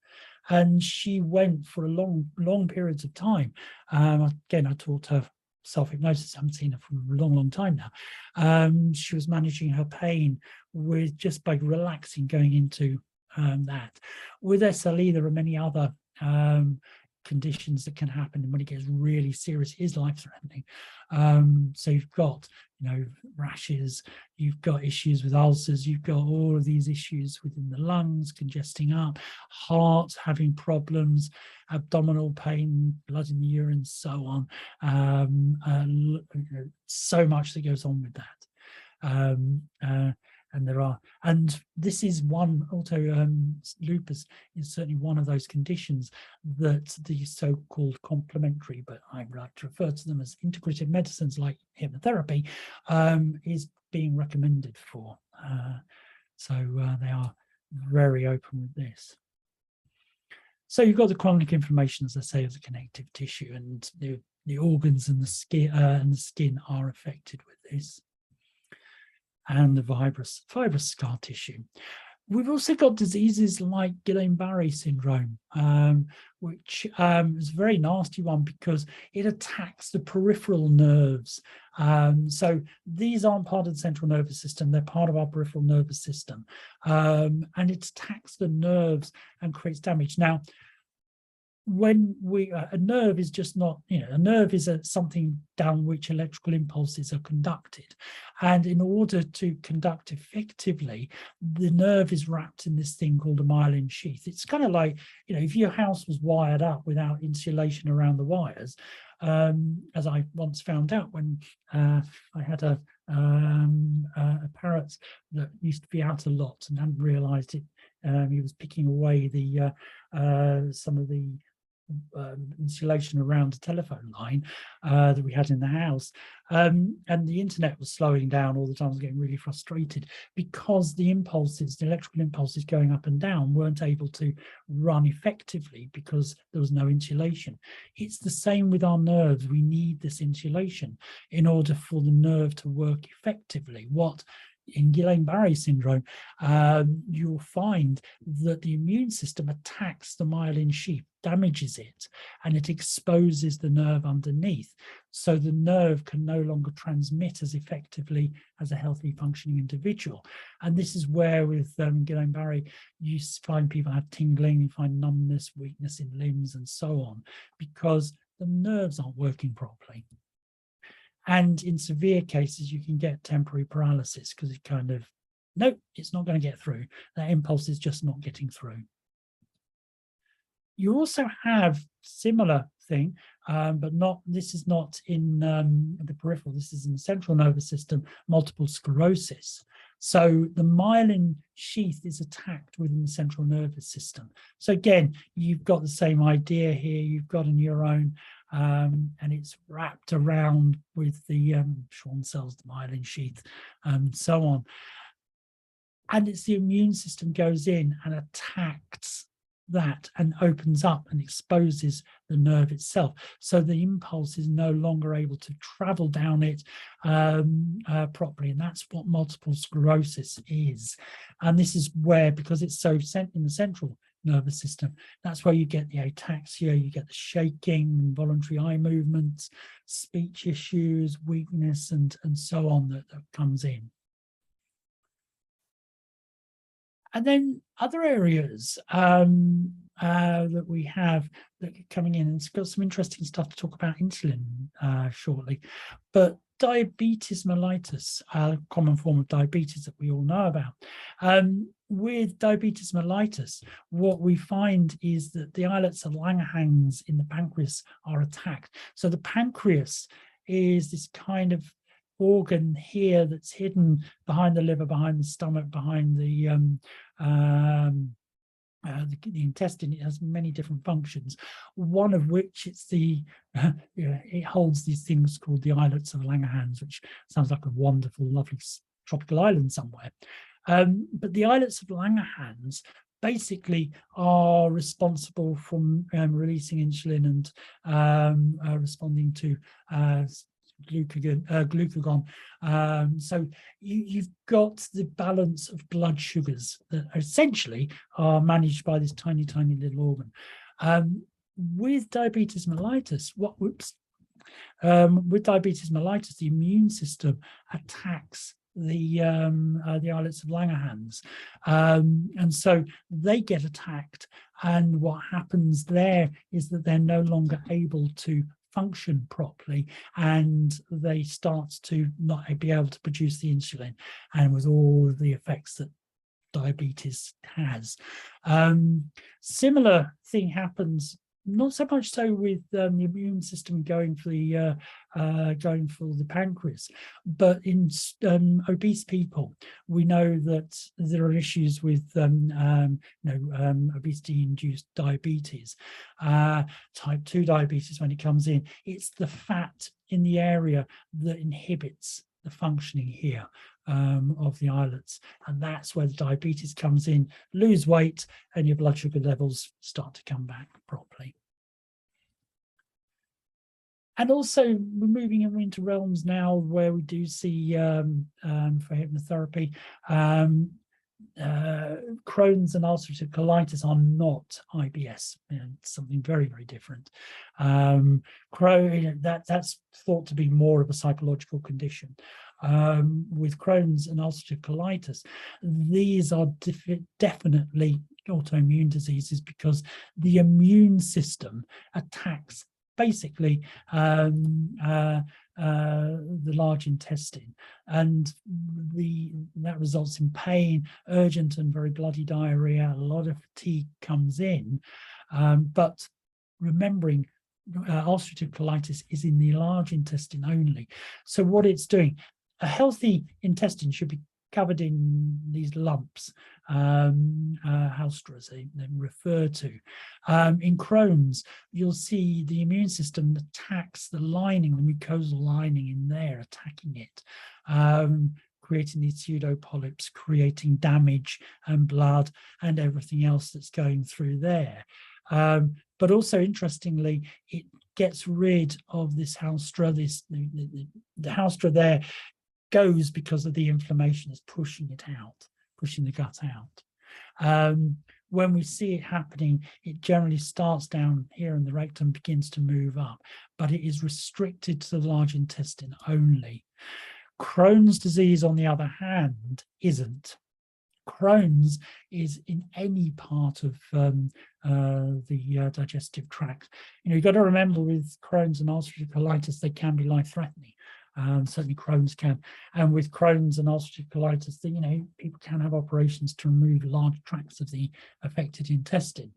And she went for a long periods of time. Again, I taught her self-hypnosis. I haven't seen her for a long time now. She was managing her pain with just by relaxing, going into that. With SLE, there are many other conditions that can happen, and when it gets really serious, it is life-threatening. So you've got rashes, you've got issues with ulcers, you've got all of these issues within the lungs, congesting up, heart having problems, abdominal pain, blood in the urine, so on. So much that goes on with that. And this is one, lupus is certainly one of those conditions that the so-called complementary, but I like to refer to them as integrative medicines like hypnotherapy, is being recommended for. So they are very open with this. So you've got the chronic inflammation, as I say, of the connective tissue, and the organs and the skin are affected with this. And the fibrous scar tissue. We've also got diseases like Guillain-Barré syndrome, which is a very nasty one because it attacks the peripheral nerves. So these aren't part of the central nervous system, they're part of our peripheral nervous system. And it attacks the nerves and creates damage. Now, when a nerve is just not, a nerve is something down which electrical impulses are conducted. And in order to conduct effectively, the nerve is wrapped in this thing called a myelin sheath. It's kind of like, if your house was wired up without insulation around the wires, as I once found out when I had a parrot that used to be out a lot and hadn't realized it. He was picking away the some of the insulation around the telephone line that we had in the house, and the internet was slowing down all the time. I was getting really frustrated because the electrical impulses going up and down weren't able to run effectively because there was no insulation. It's the same with our nerves. We need this insulation in order for the nerve to work effectively. In Guillain-Barré syndrome, you'll find that the immune system attacks the myelin sheath, damages it, and it exposes the nerve underneath. So the nerve can no longer transmit as effectively as a healthy functioning individual. And this is where with Guillain-Barré, you find people have tingling, you find numbness, weakness in limbs, and so on, because the nerves aren't working properly. And in severe cases, you can get temporary paralysis because it kind of, nope, it's not going to get through. That impulse is just not getting through. You also have similar thing, but this is not in the peripheral, this is in the central nervous system, multiple sclerosis. So the myelin sheath is attacked within the central nervous system. So again, you've got the same idea here. You've got a neuron, and it's wrapped around with the Schwann cells, the myelin sheath, so on. And it's the immune system goes in and attacks that and opens up and exposes the nerve itself. So the impulse is no longer able to travel down it properly. And that's what multiple sclerosis is. And this is where, because it's so in the central nervous system, that's where you get the ataxia, you get the shaking, involuntary eye movements, speech issues, weakness, and so on that comes in. And then other areas that we have that are coming in, and it's got some interesting stuff to talk about insulin shortly, but diabetes mellitus, a common form of diabetes that we all know about. With diabetes mellitus, what we find is that the islets of Langerhans in the pancreas are attacked. So the pancreas is this kind of organ here that's hidden behind the liver, behind the stomach, behind the intestine. It has many different functions, one of which it's the it holds these things called the islets of Langerhans, which sounds like a wonderful, lovely tropical island somewhere. But the islets of Langerhans basically are responsible for releasing insulin and responding to glucagon. So you've got the balance of blood sugars that essentially are managed by this tiny little organ. With diabetes mellitus, with diabetes mellitus, the immune system attacks the islets of Langerhans, and so they get attacked, and what happens there is that they're no longer able to function properly, and they start to not be able to produce the insulin, and with all of the effects that diabetes has. Similar thing happens, not so much so with the immune system going for the pancreas, but in obese people, we know that there are issues with obesity-induced diabetes, type 2 diabetes. When it comes in, it's the fat in the area that inhibits the functioning here of the islets, and that's where the diabetes comes in. Lose weight and your blood sugar levels start to come back properly. And also we're moving into realms now where we do see for hypnotherapy, Crohn's and ulcerative colitis are not IBS, it's something very different. That's thought to be more of a psychological condition. With Crohn's and ulcerative colitis, these are definitely autoimmune diseases, because the immune system attacks basically the large intestine, and that results in pain, urgent and very bloody diarrhea. A lot of fatigue comes in, but remembering ulcerative colitis is in the large intestine only. So what it's doing, a healthy intestine should be covered in these lumps, haustra, they refer to. In Crohn's, you'll see the immune system attacks the lining, the mucosal lining in there, attacking it, creating these pseudo polyps, creating damage and blood and everything else that's going through there. But also, interestingly, it gets rid of this haustra. The haustra there goes because of the inflammation is pushing it out, pushing the gut out. When we see it happening, it generally starts down here in the rectum, begins to move up, but it is restricted to the large intestine only. Crohn's disease, on the other hand, isn't. Crohn's is in any part of the digestive tract. You've got to remember, with Crohn's and ulcerative colitis, they can be life-threatening. Certainly Crohn's can, and with Crohn's and ulcerative colitis, people can have operations to remove large tracts of the affected intestine.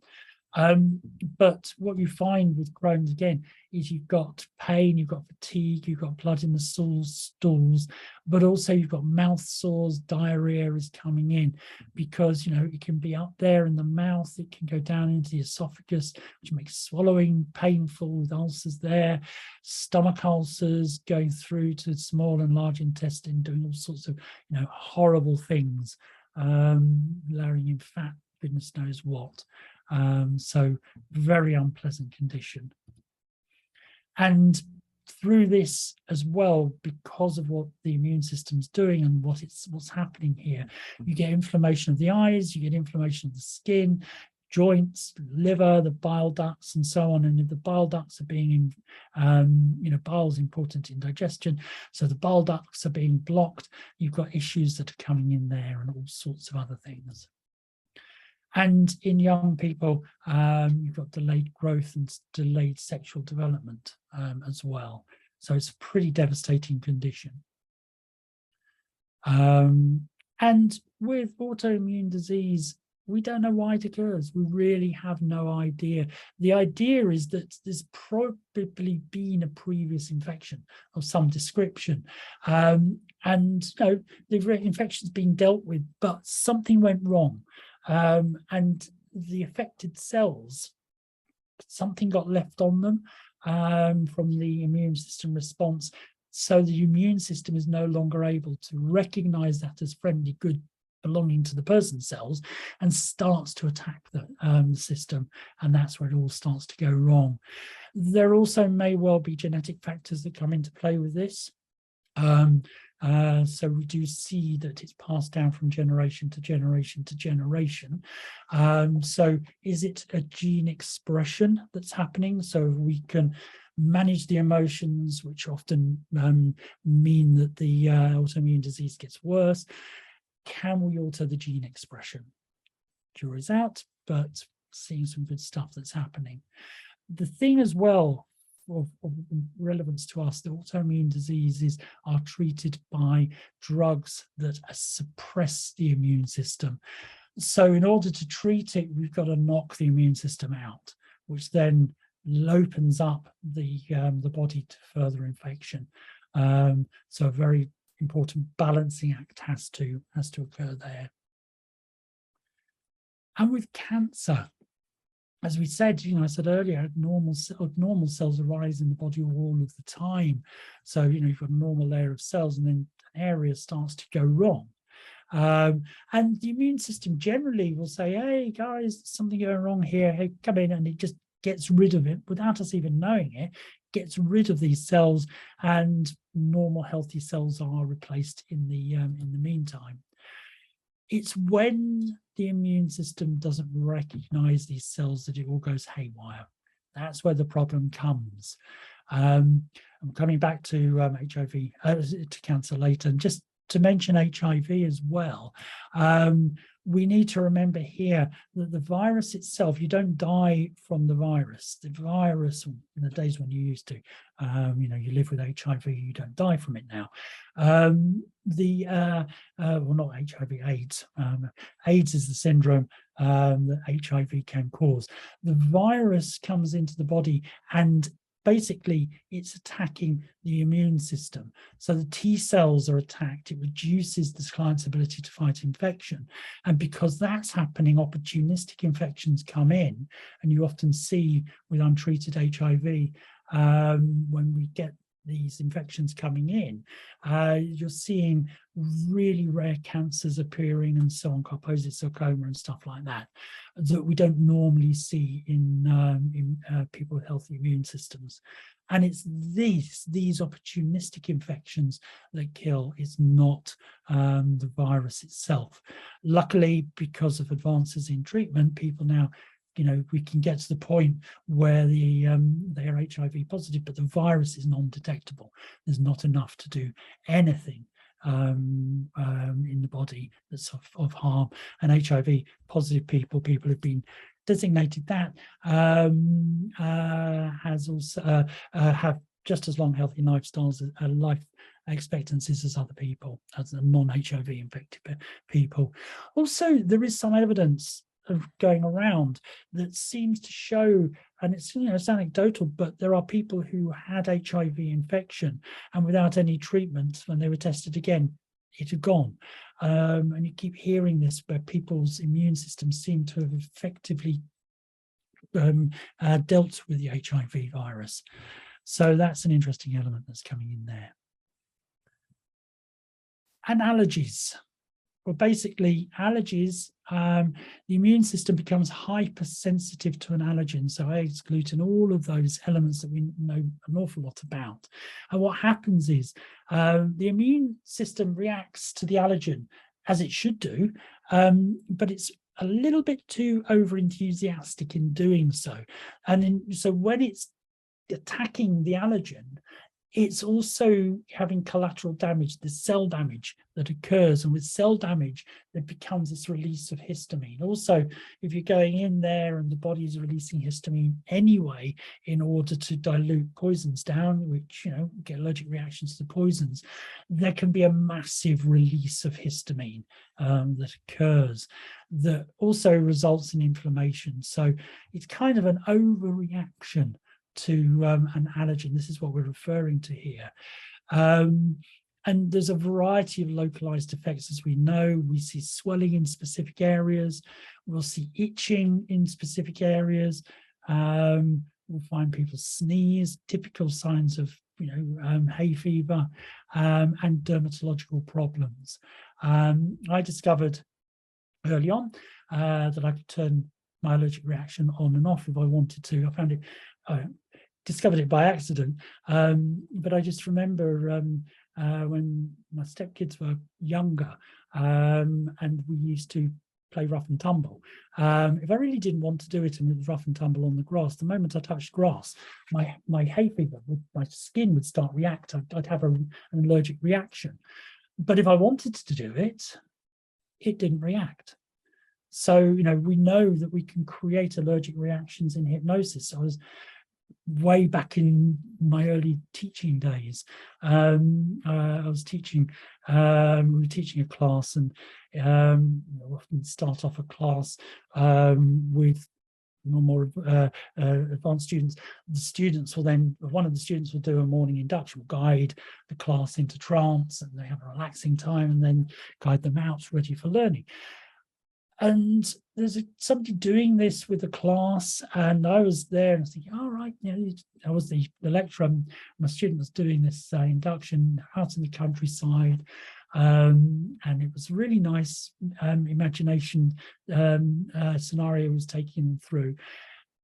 But what you find with Crohn's, again, is you've got pain, you've got fatigue, you've got blood in the stools, but also you've got mouth sores, diarrhea is coming in, because it can be up there in the mouth, it can go down into the esophagus, which makes swallowing painful with ulcers there, stomach ulcers going through to small and large intestine, doing all sorts of horrible things, layering in fat, goodness knows what. So very unpleasant condition. And through this as well, because of what the immune system's doing and what's happening here, you get inflammation of the eyes, you get inflammation of the skin, joints, liver, the bile ducts, and so on. And if the bile ducts are being, bile is important in digestion, so the bile ducts are being blocked, you've got issues that are coming in there and all sorts of other things. And in young people, you've got delayed growth and delayed sexual development as well. So it's a pretty devastating condition. And with autoimmune disease, we don't know why it occurs. We really have no idea. The idea is that there's probably been a previous infection of some description. And the infection's been dealt with, but something went wrong. And the affected cells, something got left on them from the immune system response. So the immune system is no longer able to recognize that as friendly, good, belonging to the person's cells, and starts to attack the system. And that's where it all starts to go wrong. There also may well be genetic factors that come into play with this. So we do see that it's passed down from generation to generation to generation. So is it a gene expression that's happening? So we can manage the emotions, which often mean that the autoimmune disease gets worse. Can we alter the gene expression? Jury's out, but seeing some good stuff that's happening. The thing as well of relevance to us, the autoimmune diseases are treated by drugs that suppress the immune system. So in order to treat it, we've got to knock the immune system out, which then opens up the body to further infection. So a very important balancing act has to occur there. And with cancer, as we said, I said earlier, normal cells arise in the body all of the time. So, you've got a normal layer of cells, and then an area starts to go wrong. And the immune system generally will say, hey, guys, something going wrong here. Hey, come in, and it just gets rid of it without us even knowing it, gets rid of these cells, and normal healthy cells are replaced in the meantime. It's when the immune system doesn't recognize these cells that it all goes haywire. That's where the problem comes. I'm coming back to HIV, to cancer later, and just to mention HIV as well. We need to remember here that the virus itself, you don't die from the virus. The virus, in the days when you used to, you live with HIV, you don't die from it now. Well, not HIV, AIDS. AIDS is the syndrome that HIV can cause. The virus comes into the body, and basically it's attacking the immune system. So the T cells are attacked. It reduces the client's ability to fight infection. And because that's happening, opportunistic infections come in. And you often see with untreated HIV, when we get these infections coming in, you're seeing really rare cancers appearing and so on, Kaposi sarcoma and stuff like that we don't normally see in people with healthy immune systems. And it's these opportunistic infections that kill. It's not the virus itself. Luckily, because of advances in treatment, people now, we can get to the point where they're HIV positive, but the virus is non-detectable. There's not enough to do anything in the body that's of harm. And HIV positive people who've been designated that has also have just as long healthy lifestyles, life expectancies as other people, as the non-HIV infected people. Also, there is some evidence of going around that seems to show, and it's it's anecdotal, but there are people who had HIV infection and without any treatment, when they were tested again, it had gone. And you keep hearing this where people's immune systems seem to have effectively dealt with the HIV virus. So that's an interesting element that's coming in there. And allergies. Well, basically, allergies, the immune system becomes hypersensitive to an allergen. So eggs, gluten, all of those elements that we know an awful lot about. And what happens is the immune system reacts to the allergen as it should do, but it's a little bit too over-enthusiastic in doing so. And so when it's attacking the allergen, it's also having collateral damage, the cell damage that occurs. And with cell damage, there becomes this release of histamine. Also, if you're going in there and the body is releasing histamine anyway in order to dilute poisons down, which, you know, get allergic reactions to poisons, there can be a massive release of histamine that occurs that also results in inflammation. So it's kind of an overreaction to an allergen. This is what we're referring to here. And there's a variety of localized effects, as we know. We see swelling in specific areas. We'll see itching in specific areas. We'll find people sneeze, typical signs of, you know, hay fever, and dermatological problems. I discovered early on that I could turn my allergic reaction on and off if I wanted to. I found it, discovered it by accident, but I just remember when my stepkids were younger, and we used to play rough and tumble. If I really didn't want to do it and it was rough and tumble on the grass, the moment I touched grass, my hay fever, my skin would start react. I'd have an allergic reaction. But if I wanted to do it, it didn't react. So, you know, we know that we can create allergic reactions in hypnosis. So I was way back in my early teaching days. I was teaching, we were teaching a class, and we'll often start off a class with more advanced students. The students will then, one of the students will do a morning induction, will guide the class into trance, and they have a relaxing time and then guide them out ready for learning. And there's somebody doing this with the class, and I was there and I was thinking, all right, you know, I was the lecturer. My student was doing this induction out in the countryside, and it was a really nice imagination scenario was taking them through.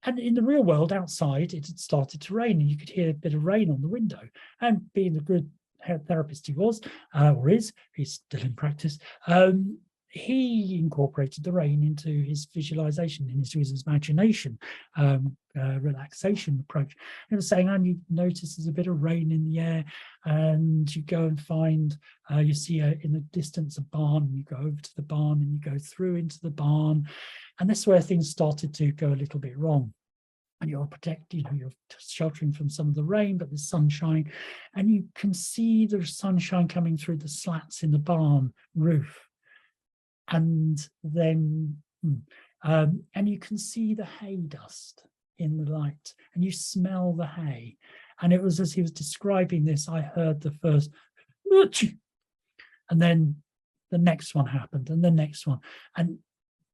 And in the real world outside, it had started to rain, and you could hear a bit of rain on the window. And being the good therapist he was, or is, he's still in practice, he incorporated the rain into his visualization, into his imagination, relaxation approach. He was saying, and you notice there's a bit of rain in the air, and you go and find, you see in the distance a barn, and you go over to the barn, and you go through into the barn. And this is where things started to go a little bit wrong. And you're protected, you know, you're sheltering from some of the rain, but there's sunshine, and you can see the sunshine coming through the slats in the barn roof. And then, and you can see the hay dust in the light, and you smell the hay. And it was as he was describing this, I heard the first, and then the next one happened, and the next one. And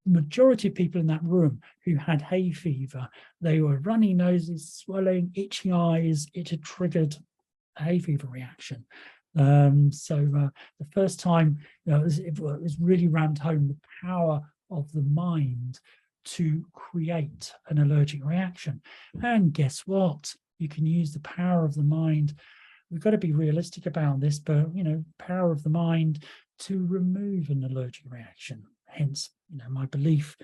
the majority of people in that room who had hay fever, they were runny noses, swelling, itching eyes. It had triggered a hay fever reaction. The first time, you know, it was really rammed home the power of the mind to create an allergic reaction. And guess what? You can use the power of the mind. We've got to be realistic about this, but, you know, power of the mind to remove an allergic reaction. Hence, you know, my belief,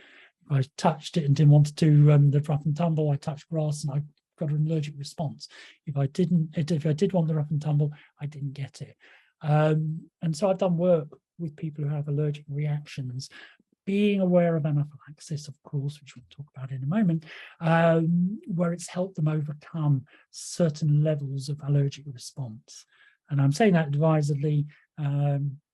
if I touched it and didn't want to do the rough and tumble, I touched grass and I got an allergic response. If I did want the rough and tumble, I didn't get it. And so I've done work with people who have allergic reactions, being aware of anaphylaxis, of course, which we'll talk about in a moment, where it's helped them overcome certain levels of allergic response. And I'm saying that advisedly,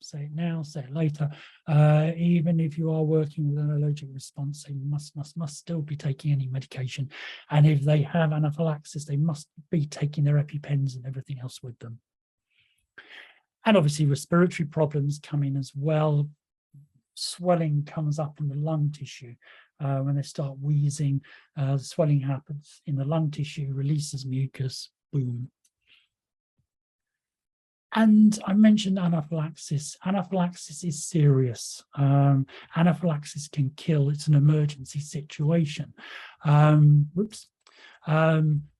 say it now, say it later. Even if you are working with an allergic response, they must still be taking any medication. And if they have anaphylaxis, they must be taking their EpiPens and everything else with them. And obviously respiratory problems come in as well. Swelling comes up in the lung tissue. When they start wheezing, swelling happens in the lung tissue, releases mucus, boom. And I mentioned anaphylaxis. Anaphylaxis is serious. Anaphylaxis can kill. It's an emergency situation.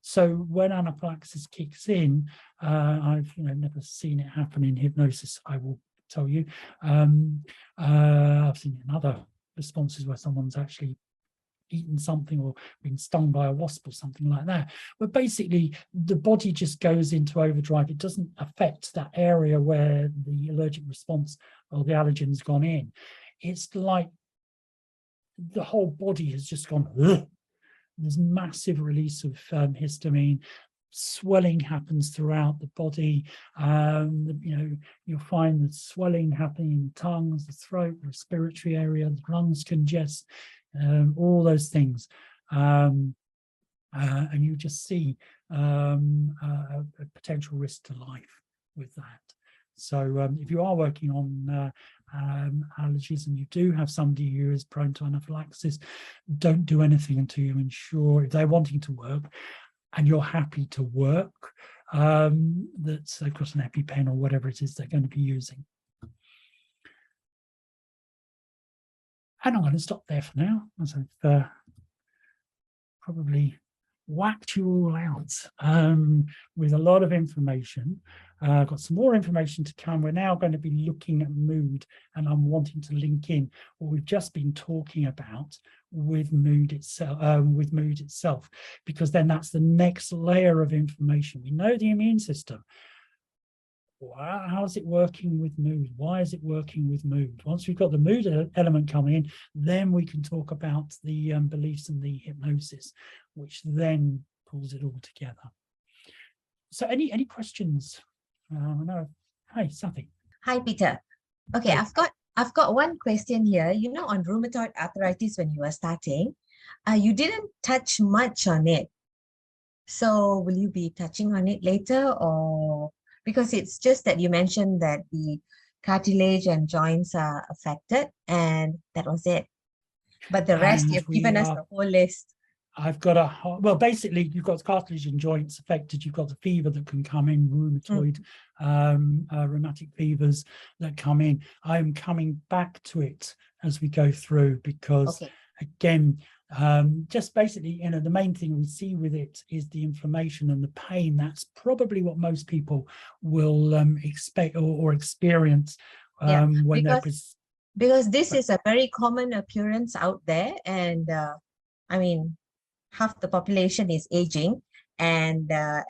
So when anaphylaxis kicks in, I've never seen it happen in hypnosis, I will tell you. I've seen it in other responses where someone's actually eaten something or been stung by a wasp or something like that. But basically, the body just goes into overdrive. It doesn't affect that area where the allergic response or the allergen's gone in. It's like the whole body has just gone, ugh. There's massive release of histamine. Swelling happens throughout the body. You'll find the swelling happening in the tongues, the throat, the respiratory area, the lungs congest, all those things. And you just see a potential risk to life with that. So if you are working on allergies and you do have somebody who is prone to anaphylaxis, don't do anything until you ensure, if they're wanting to work and you're happy to work, that's across an EpiPen or whatever it is they're going to be using. And I'm going to stop there for now, as I've probably whacked you all out with a lot of information. I've got some more information to come. We're now going to be looking at mood, and I'm wanting to link in what we've just been talking about with mood itself, because then that's the next layer of information. We know the immune system. How is it working with mood? Why is it working with mood? Once we've got the mood element coming in, then we can talk about the beliefs and the hypnosis, which then pulls it all together. So any questions? No. Hi, Safi. Hi, Peter. Okay, Hi. I've got one question here. On rheumatoid arthritis, when you were starting, you didn't touch much on it. So will you be touching on it later, or because it's just that you mentioned that the cartilage and joints are affected, and that was it. But the rest, you've given us the whole list. I've got well, basically, you've got cartilage and joints affected. You've got the fever that can come in, rheumatoid, rheumatic fevers that come in. I'm coming back to it as we go through, because again, just basically, the main thing we see with it is the inflammation and the pain. That's probably what most people will expect or experience when because this is a very common occurrence out there, and I mean, half the population is aging, and a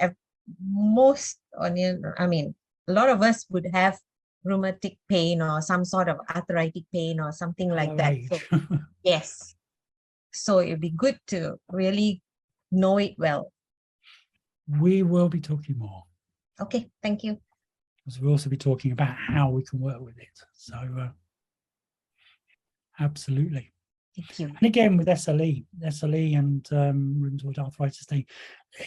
lot of us would have rheumatic pain or some sort of arthritic pain or something like that. So, yes. So it'd be good to really know it well. We will be talking more. Okay, thank you. Because we'll also be talking about how we can work with it. So absolutely. Thank you. And again, with SLE and rheumatoid arthritis,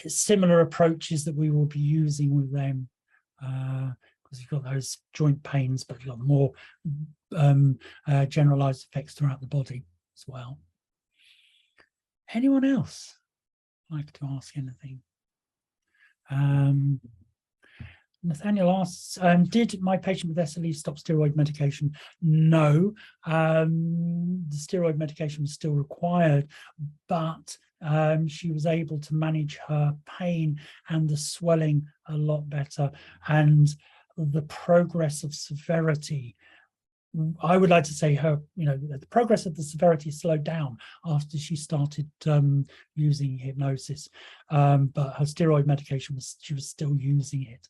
similar approaches that we will be using with them, because you've got those joint pains, but you've got more generalized effects throughout the body as well. Anyone else like to ask anything? Nathaniel asks, did my patient with SLE stop steroid medication? No, the steroid medication was still required, but she was able to manage her pain and the swelling a lot better, and the progress of severity, I would like to say the progress of the severity slowed down after she started using hypnosis, but her steroid medication she was still using it.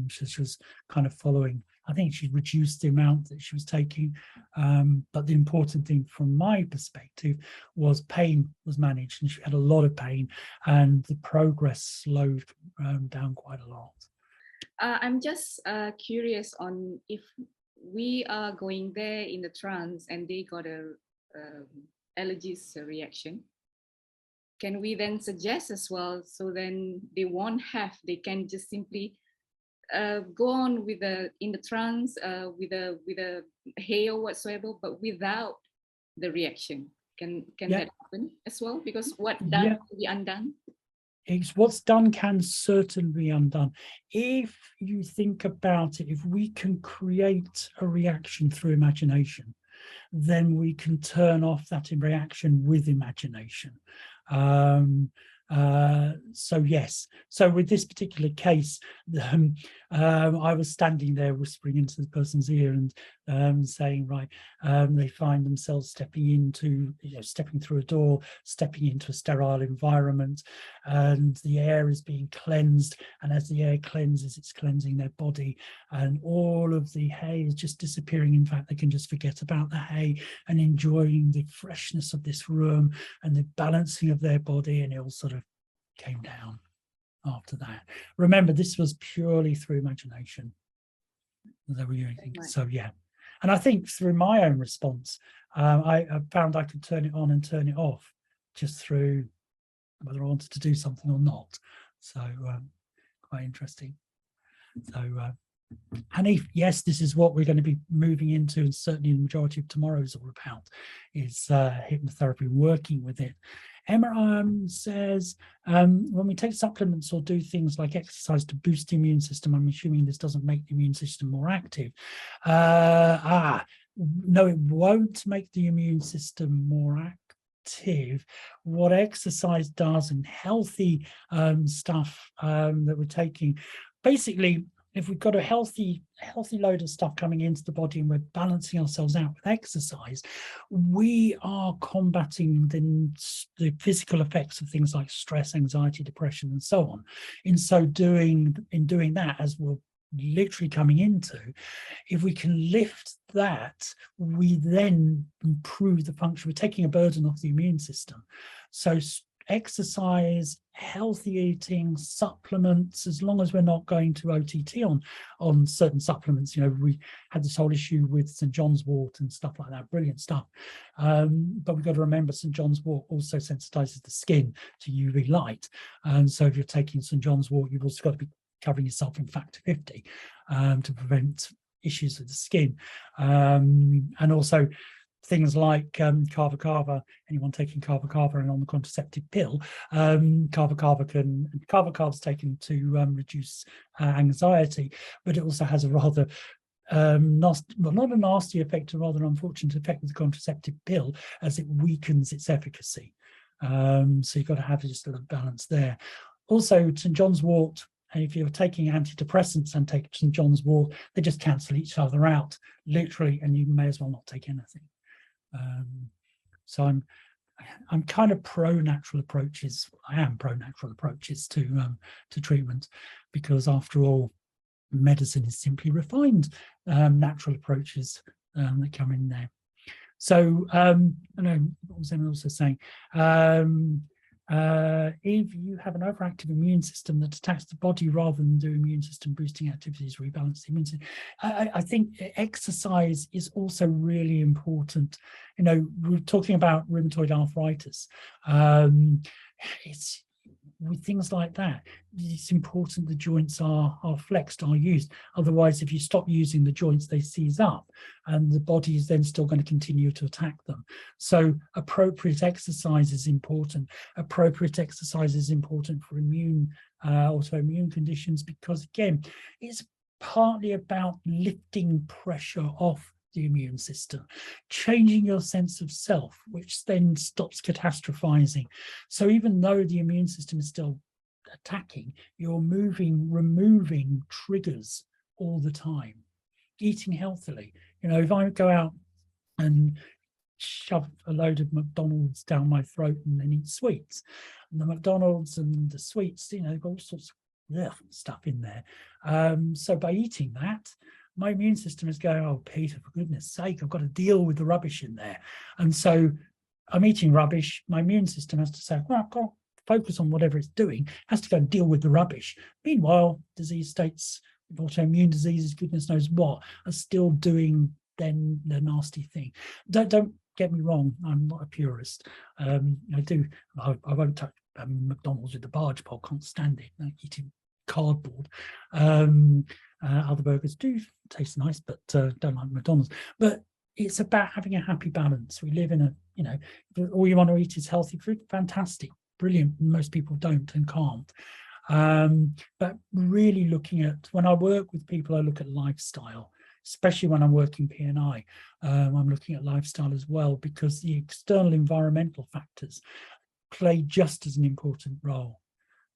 She was kind of following. I think she reduced the amount that she was taking, but the important thing from my perspective was pain was managed, and she had a lot of pain, and the progress slowed down quite a lot. I'm just curious on if we are going there in the trance and they got a allergies reaction. Can we then suggest as well, so then they won't have, they can just simply go on with in the trance with a hay or whatsoever, but without the reaction? Can that happen as well? Because what done will be undone. It's what's done can certainly be undone. If you think about it, if we can create a reaction through imagination, then we can turn off that reaction with imagination. So yes, so with this particular case, I was standing there whispering into the person's ear and saying, right, they find themselves stepping through a door, stepping into a sterile environment, and the air is being cleansed, and as the air cleanses, it's cleansing their body, and all of the hay is just disappearing. In fact, they can just forget about the hay and enjoying the freshness of this room and the balancing of their body, and it all sort of came down after that. Remember, this was purely through imagination. There were anything. So yeah, and I think through my own response, I found I could turn it on and turn it off just through whether I wanted to do something or not. So quite interesting. So Hanif, yes, this is what we're going to be moving into, and certainly the majority of tomorrow's all about is hypnotherapy, working with it. Emma says, when we take supplements or do things like exercise to boost the immune system, I'm assuming this doesn't make the immune system more active. No, it won't make the immune system more active. What exercise does and healthy stuff that we're taking, basically, if we've got a healthy load of stuff coming into the body and we're balancing ourselves out with exercise, we are combating the physical effects of things like stress, anxiety, depression, and so on. In doing that, as we're literally coming into, if we can lift that, we then improve the function. We're taking a burden off the immune system. So exercise, healthy eating, supplements, as long as we're not going to OTT on certain supplements. You know, we had this whole issue with St. John's wort and stuff like that, brilliant stuff. But we've got to remember St. John's wort also sensitizes the skin to UV light. And so if you're taking St. John's wort, you've also got to be covering yourself in factor 50 to prevent issues with the skin. And also things like kava, anyone taking kava and on the contraceptive pill, kava's taken to reduce anxiety, but it also has a rather nasty, well, not a nasty effect, a rather unfortunate effect with the contraceptive pill, as it weakens its efficacy. So you've got to have just a little balance there. Also, St. John's wort, and if you're taking antidepressants and take St. John's wort, they just cancel each other out, literally, and you may as well not take anything. So I'm kind of pro-natural approaches. I am pro-natural approaches to treatment, because after all, medicine is simply refined natural approaches that come in there. So I know what was Emma also saying. If you have an overactive immune system that attacks the body rather than do immune system boosting activities, rebalance the immune system. I think exercise is also really important. You know, we're talking about rheumatoid arthritis. It's with things like that, it's important the joints are flexed, are used. Otherwise, if you stop using the joints, they seize up, and the body is then still going to continue to attack them. So appropriate exercise is important. Appropriate exercise is important for autoimmune conditions, because again, it's partly about lifting pressure off the immune system, changing your sense of self, which then stops catastrophizing. So even though the immune system is still attacking, you're removing triggers all the time. Eating healthily. You know, if I go out and shove a load of McDonald's down my throat and then eat sweets, and the McDonald's and the sweets, you know, they've got all sorts of stuff in there. So by eating that, my immune system is going, oh, Peter, for goodness sake, I've got to deal with the rubbish in there. And so I'm eating rubbish. My immune system has to say, well, I've got to focus on whatever it's doing, has to go and deal with the rubbish. Meanwhile, disease states, autoimmune diseases, goodness knows what, are still doing then the nasty thing. Don't get me wrong, I'm not a purist. I won't touch McDonald's with the barge pole, can't stand it. I'm eating cardboard. Other burgers do taste nice, but don't like McDonald's. But it's about having a happy balance. We live in a, you know, all you want to eat is healthy food, fantastic. brilliant. Most people don't and can't. But really looking at, when I work with people, I look at lifestyle, especially when I'm working PNI. I'm looking at lifestyle as well, because the external environmental factors play just as an important role.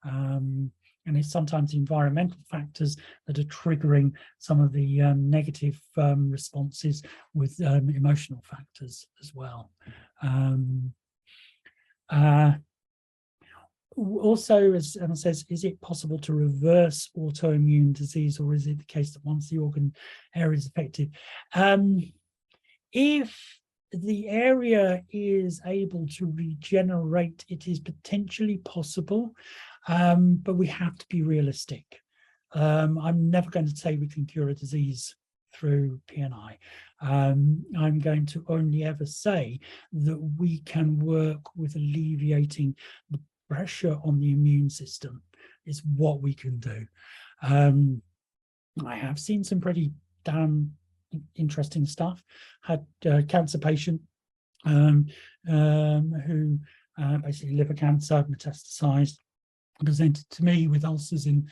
And it's sometimes environmental factors that are triggering some of the negative responses with emotional factors as well. Also, as Emma says, is it possible to reverse autoimmune disease, or is it the case that once the organ area is affected, if the area is able to regenerate, it is potentially possible, but we have to be realistic. I'm never going to say we can cure a disease through PNI. I'm going to only ever say that we can work with alleviating the pressure on the immune system is what we can do. I have seen some pretty damn interesting stuff. Had a cancer patient who basically liver cancer metastasized, presented to me with ulcers in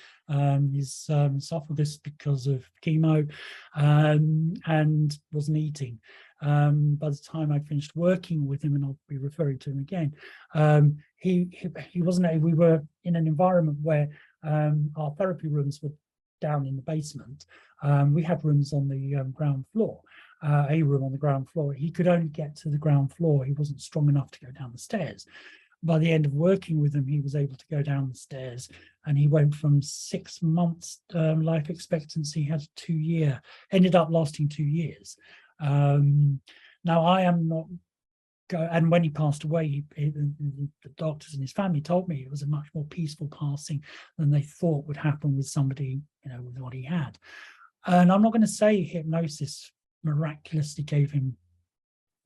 his esophagus because of chemo, and wasn't eating. By the time I finished working with him, and I'll be referring to him again, he wasn't. We were in an environment where our therapy rooms were down in the basement. We had rooms on the ground floor, a room on the ground floor. He could only get to the ground floor. He wasn't strong enough to go down the stairs. By the end of working with him, he was able to go down the stairs, and he went from 6 months life expectancy, had a 2-year, ended up lasting 2 years. Now, I am not, and when he passed away, the doctors and his family told me it was a much more peaceful passing than they thought would happen with somebody, you know, with what he had. And I'm not going to say hypnosis miraculously gave him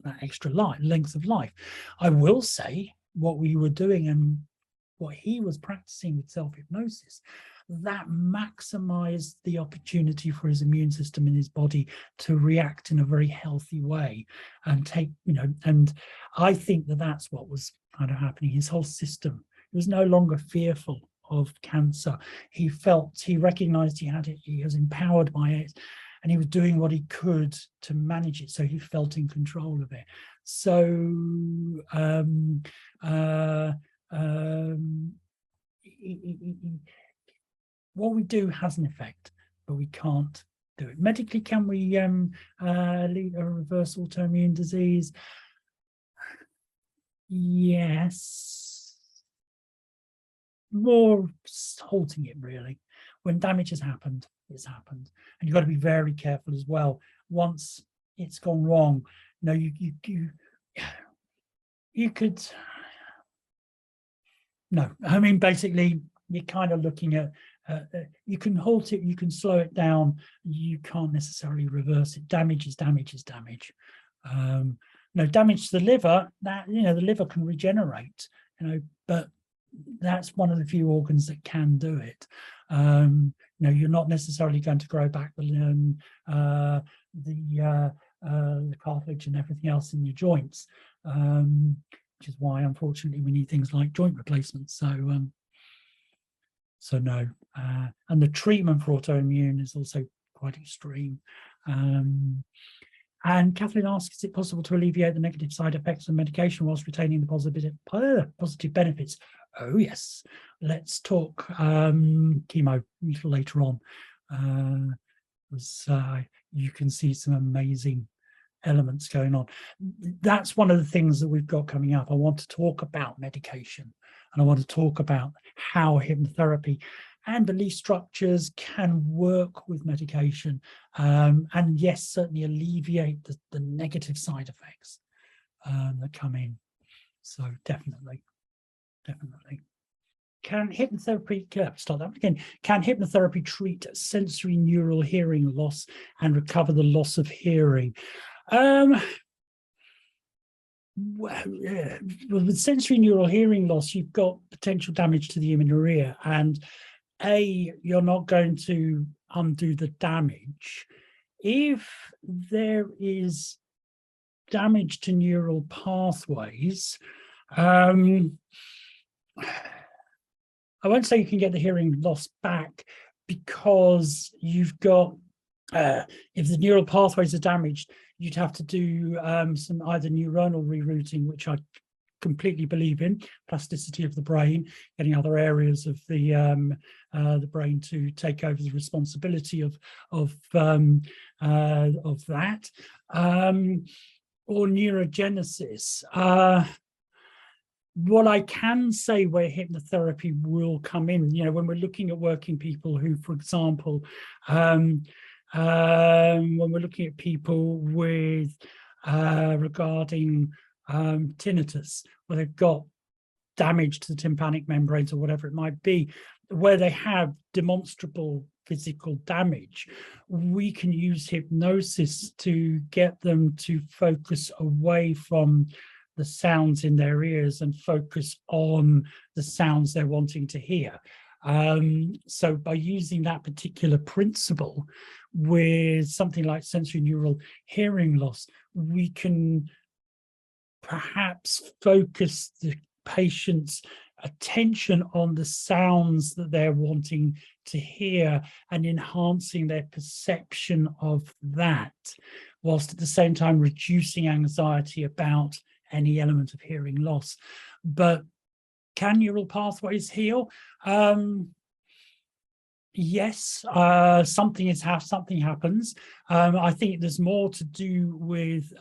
that extra length of life. I will say what we were doing and what he was practicing with self-hypnosis, that maximized the opportunity for his immune system in his body to react in a very healthy way and take, you know, and I think that that's what was kind of happening. His whole system, he was no longer fearful of cancer. He recognized he had it, he was empowered by it, and he was doing what he could to manage it, so he felt in control of it. So what we do has an effect, but we can't do it. Medically, can we reverse autoimmune disease? Yes. More halting it, really. When damage has happened, it's happened. And you've got to be very careful as well. Once it's gone wrong, no, you could, no, I mean, basically, you're kind of looking at, you can halt it, you can slow it down, you can't necessarily reverse it. Damage is damage is damage. No, damage to the liver, that, you know, the liver can regenerate, you know, but that's one of the few organs that can do it. You know, you're not necessarily going to grow back the cartilage and everything else in your joints, which is why, unfortunately, we need things like joint replacements. So no, and the treatment for autoimmune is also quite extreme. And Kathleen asks, is it possible to alleviate the negative side effects of medication whilst retaining the positive benefits? Oh, yes. Let's talk chemo a little later on. You can see some amazing elements going on. That's one of the things that we've got coming up. I want to talk about medication, and I want to talk about how hypnotherapy and belief structures can work with medication, and yes, certainly alleviate the negative side effects that come in. So definitely. Can hypnotherapy, start that again. Can hypnotherapy treat sensory neural hearing loss and recover the loss of hearing? Well, with sensory neural hearing loss, you've got potential damage to the inner ear, and you're not going to undo the damage. If there is damage to neural pathways, I won't say you can get the hearing loss back, because you've got, if the neural pathways are damaged, you'd have to do some either neuronal rerouting, which I completely believe in, plasticity of the brain, getting other areas of the brain to take over the responsibility of that, or neurogenesis. What I can say where hypnotherapy will come in, when we're looking at working people who, for example, when we're looking at people with regarding tinnitus, where they've got damage to the tympanic membranes or whatever it might be, where they have demonstrable physical damage, we can use hypnosis to get them to focus away from the sounds in their ears and focus on the sounds they're wanting to hear. So by using that particular principle with something like sensorineural hearing loss, we can perhaps focus the patient's attention on the sounds that they're wanting to hear and enhancing their perception of that, whilst at the same time reducing anxiety about any element of hearing loss. But can neural pathways heal? Yes, something happens. I think there's more to do with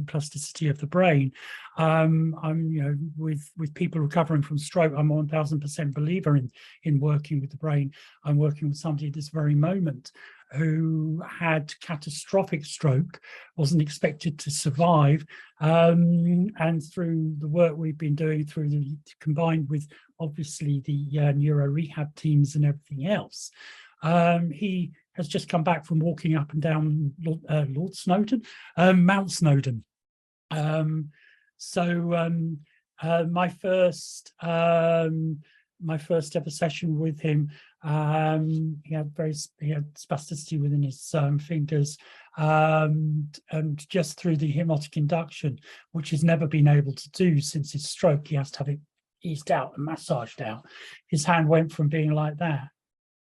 plasticity of the brain. With people recovering from stroke, I'm 1000% believer in working with the brain. I'm working with somebody at this very moment who had catastrophic stroke, wasn't expected to survive, and through the work we've been doing, combined with obviously the neuro rehab teams and everything else, he has just come back from walking up and down Mount Snowdon. My first ever session with him, he had spasticity within his fingers, and just through the hypnotic induction, which he's never been able to do since his stroke, he has to have it eased out and massaged out. His hand went from being like that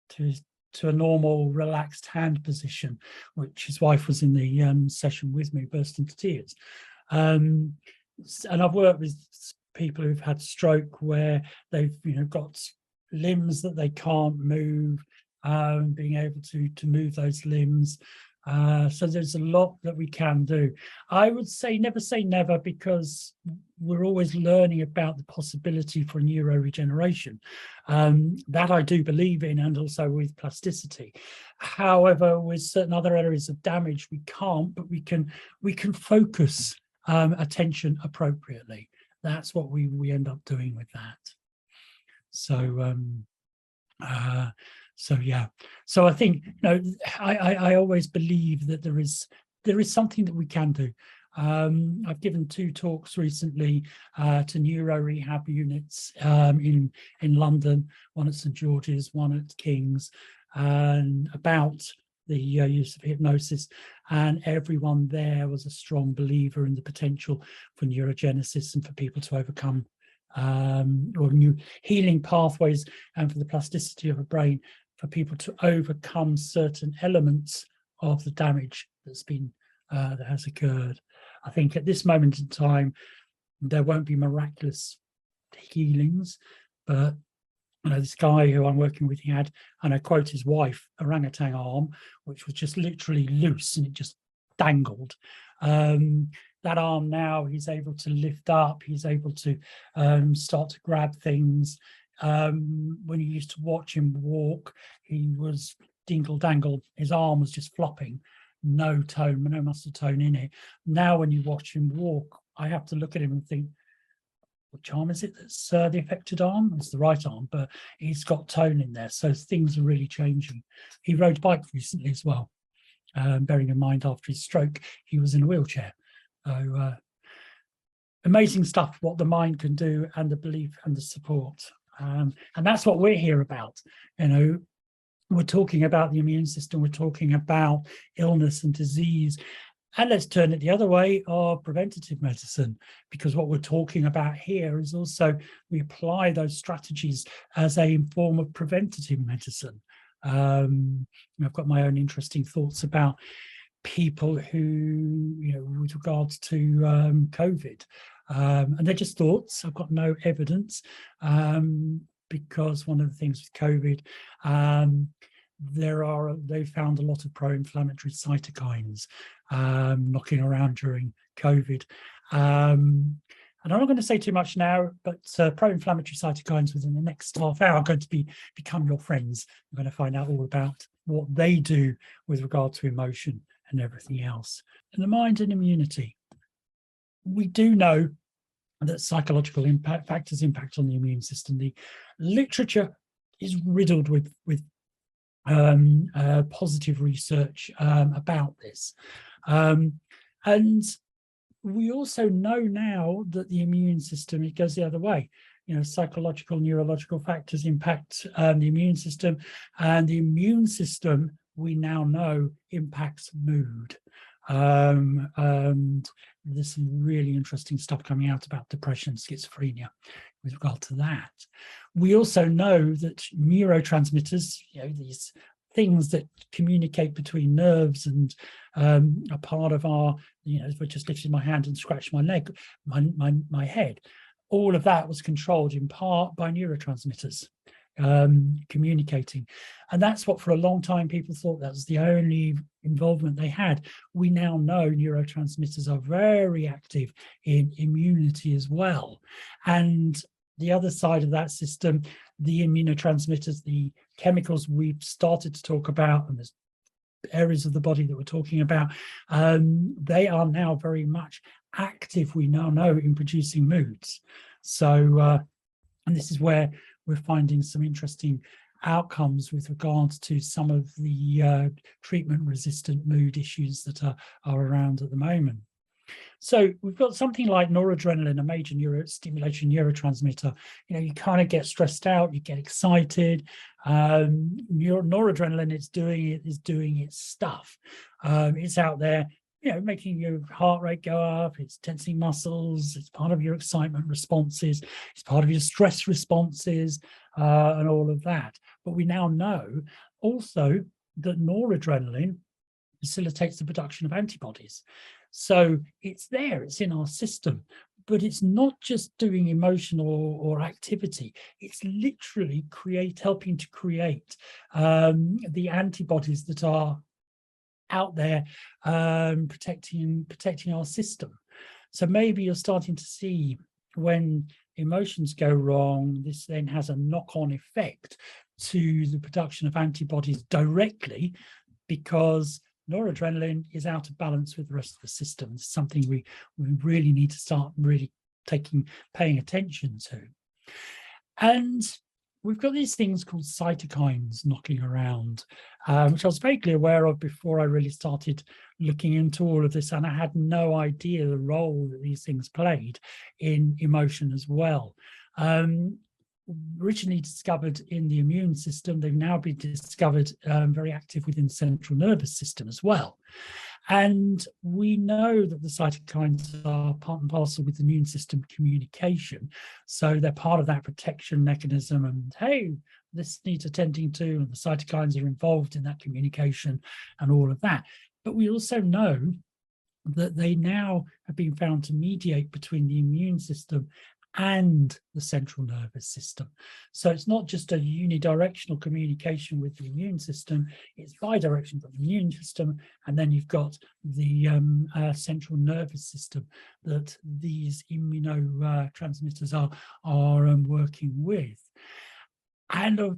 to a normal relaxed hand position, which his wife was in the session with me, burst into tears. And I've worked with people who've had stroke where they've got limbs that they can't move, being able to move those limbs. So there's a lot that we can do. I would say never, because we're always learning about the possibility for neuroregeneration. That I do believe in, and also with plasticity. However, with certain other areas of damage, we can't, but we can focus attention appropriately. That's what we end up doing with that. So yeah. So I think I always believe that there is something that we can do. I've given 2 talks recently to neuro rehab units in London, one at St George's, one at King's, about the use of hypnosis, and everyone there was a strong believer in the potential for neurogenesis and for people to overcome or new healing pathways, and for the plasticity of a brain, for people to overcome certain elements of the damage that's been that has occurred. I think at this moment in time, there won't be miraculous healings, but this guy who I'm working with, he had, and I quote his wife, orangutan arm, which was just literally loose and it just dangled. That arm now he's able to lift up, he's able to start to grab things. When you used to watch him walk, he was dingle dangle, his arm was just flopping, no tone, no muscle tone in it. Now when you watch him walk, I have to look at him and think, which arm is it that's the affected arm? It's the right arm, but he's got tone in there. So things are really changing. He rode a bike recently as well, bearing in mind after his stroke, he was in a wheelchair. So amazing stuff, what the mind can do, and the belief and the support. And that's what we're here about. We're talking about the immune system, we're talking about illness and disease. And let's turn it the other way, of preventative medicine, because what we're talking about here is also we apply those strategies as a form of preventative medicine. I've got my own interesting thoughts about people who, with regards to COVID, and they're just thoughts. I've got no evidence, because one of the things with COVID, they found a lot of pro-inflammatory cytokines knocking around during COVID. And I'm not going to say too much now, but pro-inflammatory cytokines within the next half hour are going to become your friends. You're going to find out all about what they do with regard to emotion and everything else. And the mind and immunity. We do know that psychological factors impact on the immune system. The literature is riddled with positive research about this. And we also know now that the immune system, it goes the other way. Psychological, neurological factors impact the immune system, and the immune system, we now know, impacts mood. And there's some really interesting stuff coming out about depression, schizophrenia with regard to that. We also know that neurotransmitters, these things that communicate between nerves and a part of our, if I just lifted my hand and scratched my leg, my head, all of that was controlled in part by neurotransmitters communicating. And that's what for a long time people thought that was the only involvement they had. We now know neurotransmitters are very active in immunity as well. And the other side of that system, the immunotransmitters, the chemicals we've started to talk about, and there's areas of the body that we're talking about, they are now very much active, we now know, in producing moods. So, and this is where we're finding some interesting outcomes with regards to some of the treatment-resistant mood issues that are around at the moment. So we've got something like noradrenaline, a major neurostimulation neurotransmitter. You kind of get stressed out, you get excited. Noradrenaline is doing its stuff. It's out there, making your heart rate go up. It's tensing muscles. It's part of your excitement responses. It's part of your stress responses, and all of that. But we now know also that noradrenaline facilitates the production of antibodies. So it's there, it's in our system, but it's not just doing emotional or activity. It's literally helping to create the antibodies that are out there protecting our system. So maybe you're starting to see when emotions go wrong, this then has a knock-on effect to the production of antibodies directly, because noradrenaline is out of balance with the rest of the system. It's something we really need to start really paying attention to. And we've got these things called cytokines knocking around, which I was vaguely aware of before I really started looking into all of this, and I had no idea the role that these things played in emotion as well. Originally discovered in the immune system, they've now been discovered very active within the central nervous system as well. And we know that the cytokines are part and parcel with the immune system communication. So they're part of that protection mechanism, and hey, this needs attending to, and the cytokines are involved in that communication and all of that. But we also know that they now have been found to mediate between the immune system and the central nervous system. So it's not just a unidirectional communication with the immune system, it's bi-directional, the immune system, and then you've got the central nervous system that these immunotransmitters are working with. And of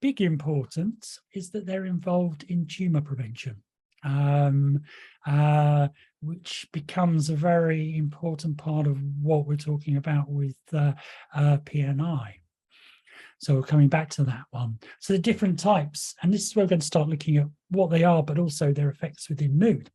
big importance is that they're involved in tumor prevention, which becomes a very important part of what we're talking about with PNI. So we're coming back to that one. So the different types, and this is where we're going to start looking at what they are, but also their effects within mood.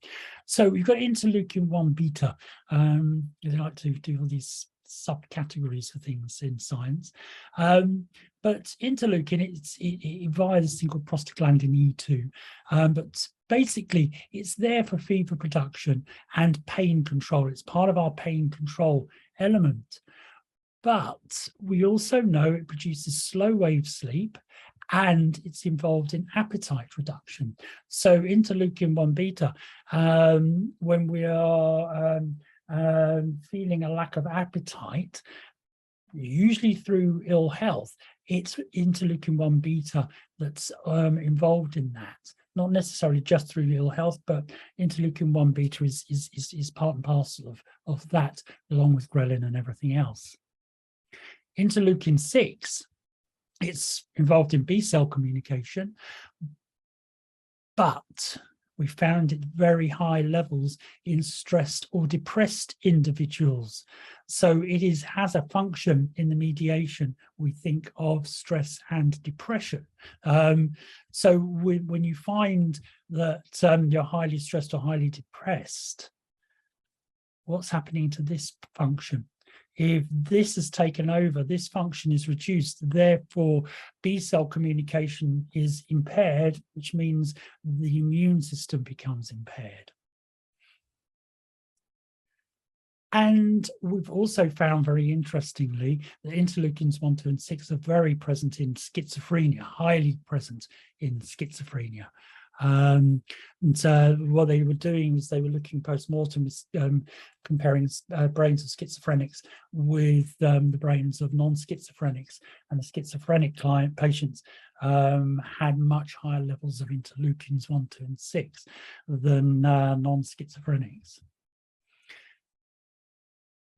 So we've got interleukin-1 beta. They like to do all these subcategories of things in science. But interleukin, it via this thing called prostaglandin E2. But basically, it's there for fever production and pain control. It's part of our pain control element. But we also know it produces slow wave sleep, and it's involved in appetite reduction. So interleukin-1 beta, when we are feeling a lack of appetite, usually through ill health, it's interleukin-1 beta that's involved in that. Not necessarily just through ill health, but interleukin-1 beta is part and parcel of that, along with ghrelin and everything else. Interleukin-6, it's involved in B-cell communication, but we found it very high levels in stressed or depressed individuals. So it has a function in the mediation, we think, of stress and depression. So when you find that you're highly stressed or highly depressed, what's happening to this function? If this is taken over, this function is reduced, therefore B-cell communication is impaired, which means the immune system becomes impaired. And we've also found, very interestingly, that interleukins 1, 2, and 6 are very present in schizophrenia, highly present in schizophrenia. And what they were doing was they were looking post-mortem, comparing brains of schizophrenics with the brains of non-schizophrenics, and the schizophrenic patients had much higher levels of interleukins 1, 2, and 6 than non-schizophrenics.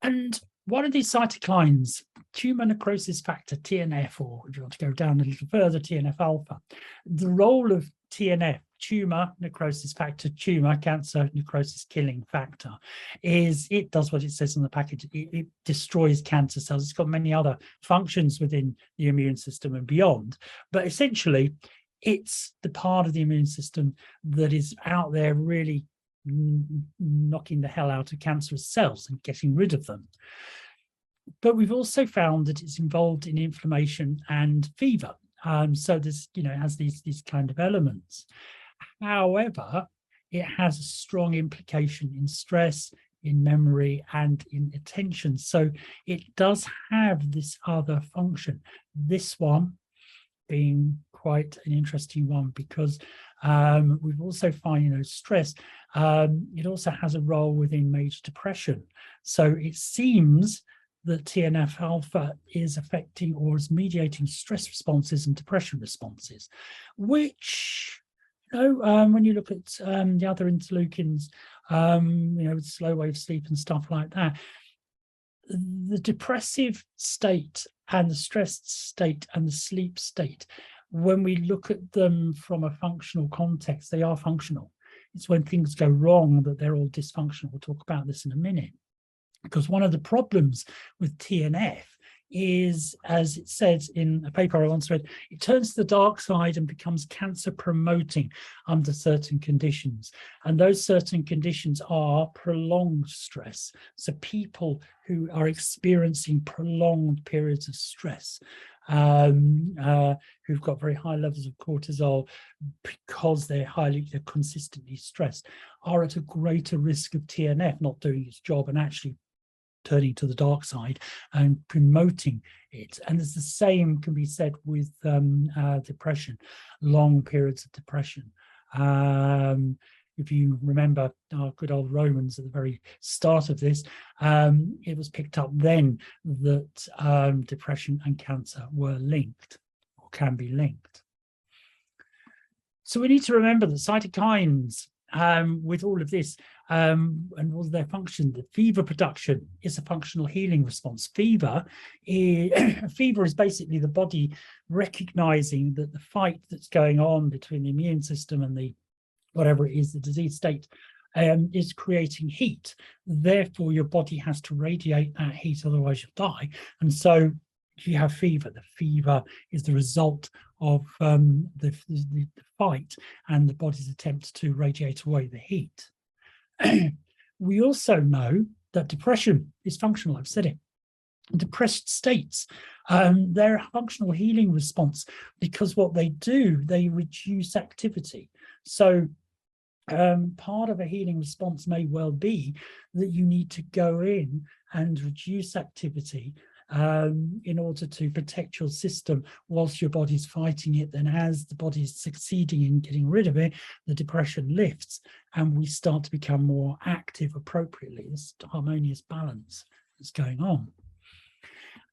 And one of these cytokines, tumor necrosis factor, TNF, or if you want to go down a little further, TNF alpha, the role of TNF, tumor necrosis factor, tumor cancer necrosis killing factor, is it does what it says on the package. It destroys cancer cells. It's got many other functions within the immune system and beyond, but essentially it's the part of the immune system that is out there really knocking the hell out of cancerous cells and getting rid of them. But we've also found that it's involved in inflammation and fever. So this, it has these kind of elements. However, it has a strong implication in stress, in memory, and in attention. So it does have this other function. This one being quite an interesting one, because we've also found, stress, it also has a role within major depression. So it seems that TNF alpha is affecting or is mediating stress responses and depression responses, which, when you look at the other interleukins, with slow wave sleep and stuff like that, the depressive state and the stressed state and the sleep state, when we look at them from a functional context, they are functional. It's when things go wrong that they're all dysfunctional. We'll talk about this in a minute. Because one of the problems with TNF is, as it says in a paper I once read, it turns to the dark side and becomes cancer promoting under certain conditions. And those certain conditions are prolonged stress. So people who are experiencing prolonged periods of stress, who've got very high levels of cortisol because they're consistently stressed, are at a greater risk of TNF not doing its job and actually turning to the dark side and promoting it. And the same can be said with depression, long periods of depression. If you remember our good old Romans at the very start of this, it was picked up then that depression and cancer were linked, or can be linked. So we need to remember that cytokines, with all of this and all their function, the fever production is a functional healing response. Fever is basically the body recognizing that the fight that's going on between the immune system and the whatever it is, the disease state, is creating heat. Therefore, your body has to radiate that heat, otherwise you'll die. And so you have fever. The fever is the result of the fight and the body's attempt to radiate away the heat. We also know that depression is functional. I've said it. Depressed states, they're a functional healing response, because what they do, they reduce activity. So part of a healing response may well be that you need to go in and reduce activity in order to protect your system whilst your body's fighting it. Then as the body's succeeding in getting rid of it, the depression lifts and we start to become more active appropriately. This harmonious balance that's going on.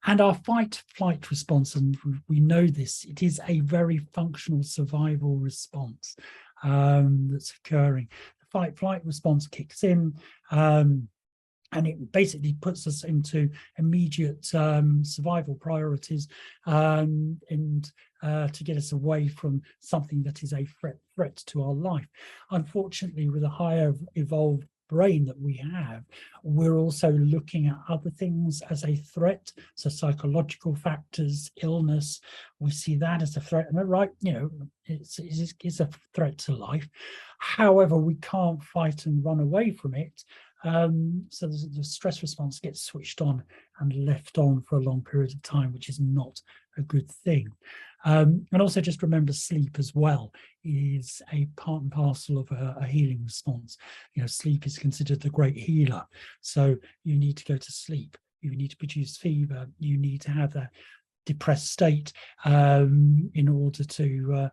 And our fight-flight response, and we know this, it is a very functional survival response that's occurring. The fight-flight response kicks in, and it basically puts us into immediate survival priorities and to get us away from something that is a threat to our life. Unfortunately, with a higher evolved brain that we have, we're also looking at other things as a threat. So psychological factors, illness, we see that as a threat. And right, you know, it's a threat to life. However, we can't fight and run away from it. So the stress response gets switched on and left on for a long period of time, which is not a good thing. And also just remember, sleep as well is a part and parcel of a healing response. You know, sleep is considered the great healer. So you need to go to sleep. You need to produce fever. You need to have that depressed state in order to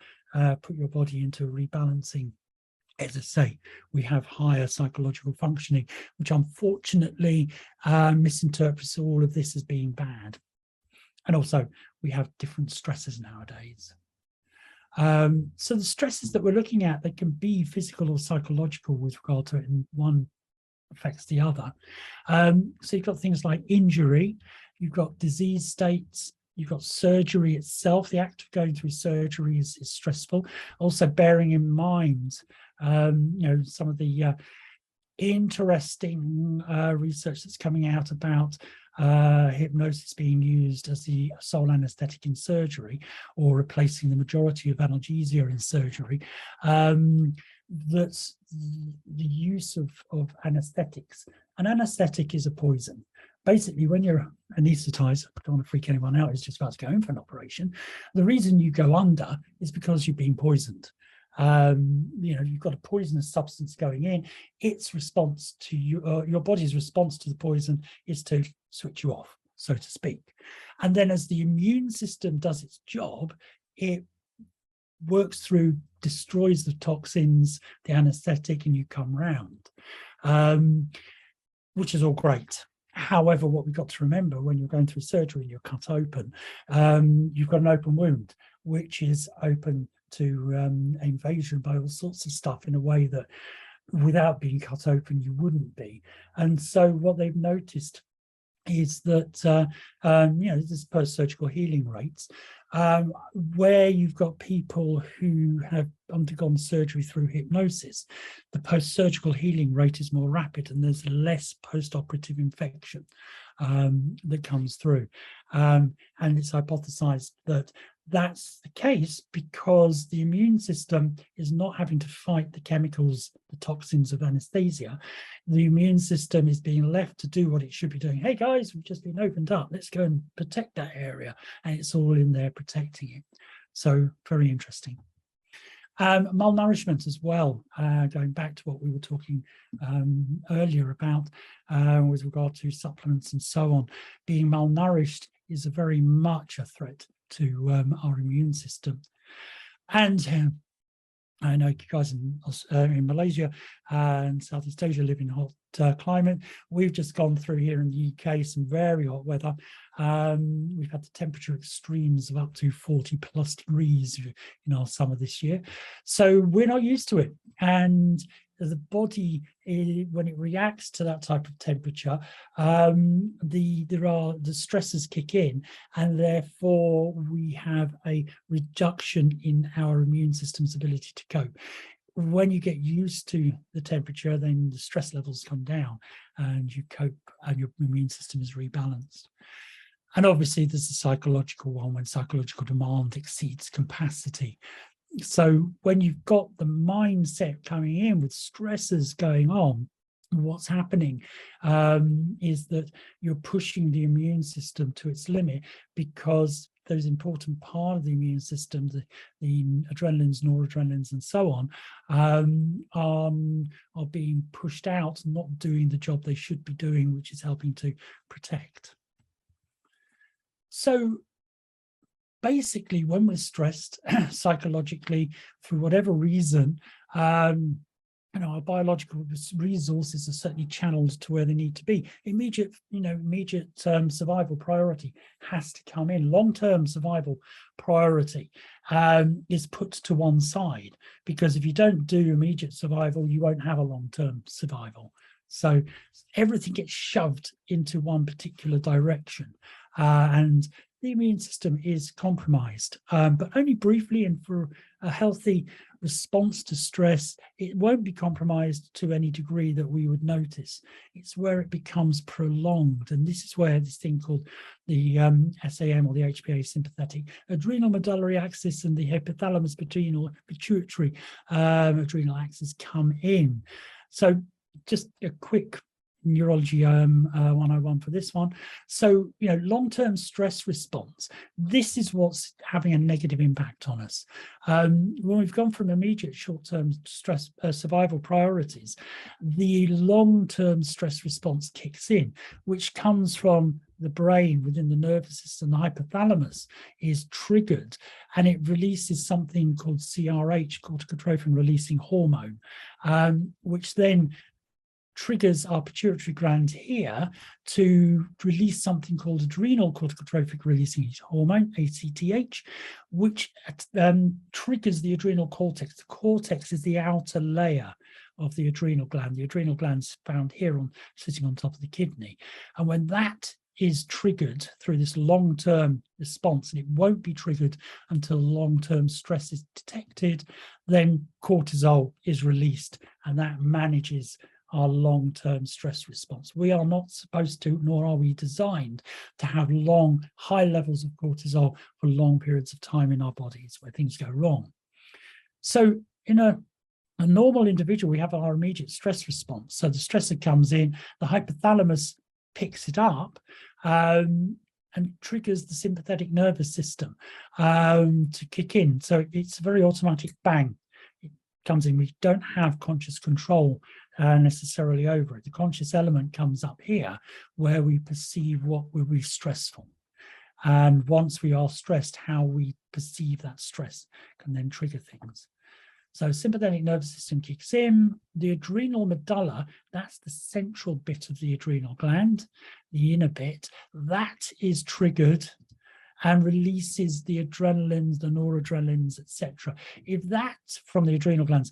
put your body into rebalancing. As I say, we have higher psychological functioning, which unfortunately misinterprets all of this as being bad. And also, we have different stresses nowadays. So the stresses that we're looking at, they can be physical or psychological with regard to it, and one affects the other. So you've got things like injury, you've got disease states, you've got surgery itself. The act of going through surgery is stressful. Also bearing in mind, you know, some of the interesting research that's coming out about hypnosis being used as the sole anesthetic in surgery, or replacing the majority of analgesia in surgery. That's the use of anesthetics. An anesthetic is a poison. Basically, when you're anaesthetized, I don't want to freak anyone out, it's just about to go in for an operation. The reason you go under is because you've been poisoned. You know, you've got a poisonous substance going in. Its response to you, your body's response to the poison is to switch you off, so to speak. And then as the immune system does its job, it works through, destroys the toxins, the anesthetic, and you come round, which is all great. However, what we've got to remember when you're going through surgery and you're cut open, you've got an open wound, which is open to invasion by all sorts of stuff in a way that without being cut open you wouldn't be. And so what they've noticed is that you know, this is post-surgical healing rates, where you've got people who have undergone surgery through hypnosis, the post-surgical healing rate is more rapid and there's less post-operative infection that comes through. And it's hypothesized that that's the case because the immune system is not having to fight the chemicals, the toxins of anesthesia. The immune system is being left to do what it should be doing. Hey guys, we've just been opened up. Let's go and protect that area. And it's all in there protecting it. So very interesting. Malnourishment as well, going back to what we were talking earlier about with regard to supplements and so on. Being malnourished is a very much a threat to our immune system. And I know you guys in Malaysia and Southeast Asia live in hot climate. We've just gone through here in the UK some very hot weather. We've had the temperature extremes of up to 40+ degrees in our summer this year. So we're not used to it. And the body, when it reacts to that type of temperature, the stresses kick in, and therefore we have a reduction in our immune system's ability to cope. When you get used to the temperature, then the stress levels come down and you cope and your immune system is rebalanced. And obviously there's the psychological one, when psychological demand exceeds capacity. So when you've got the mindset coming in with stresses going on, what's happening is that you're pushing the immune system to its limit, because those important part of the immune system, the adrenalines, noradrenalines, and so on, are being pushed out, not doing the job they should be doing, which is helping to protect. So basically, when we're stressed psychologically, for whatever reason, our biological resources are certainly channeled to where they need to be. Immediate survival priority has to come in. Long-term survival priority is put to one side, because if you don't do immediate survival, you won't have a long-term survival. So everything gets shoved into one particular direction, and the immune system is compromised, but only briefly. And for a healthy response to stress, it won't be compromised to any degree that we would notice. It's where it becomes prolonged, and this is where this thing called the SAM, or the HPA sympathetic adrenal medullary axis, and the hypothalamus pituitary adrenal axis come in. So just a quick neurology 101 for this one. So, long-term stress response, this is what's having a negative impact on us. When we've gone from immediate short-term stress survival priorities, the long-term stress response kicks in, which comes from the brain within the nervous system. The hypothalamus is triggered, and it releases something called CRH, corticotrophin releasing hormone, which then triggers our pituitary gland here to release something called adrenal corticotrophic releasing hormone, ACTH, which triggers the adrenal cortex. The cortex is the outer layer of the adrenal gland. The adrenal gland's found here, sitting on top of the kidney. And when that is triggered through this long-term response, and it won't be triggered until long-term stress is detected, then cortisol is released, and that manages our long-term stress response. We are not supposed to, nor are we designed to have high levels of cortisol for long periods of time in our bodies where things go wrong. So in a normal individual, we have our immediate stress response. So the stressor comes in, the hypothalamus picks it up, and triggers the sympathetic nervous system to kick in. So it's a very automatic bang. It comes in. We don't have conscious control necessarily over it. The conscious element comes up here, where we perceive what will be stressful. And once we are stressed, how we perceive that stress can then trigger things. So sympathetic nervous system kicks in. The adrenal medulla, that's the central bit of the adrenal gland, the inner bit, that is triggered and releases the adrenalines, the noradrenalines, etc. If that's from the adrenal glands,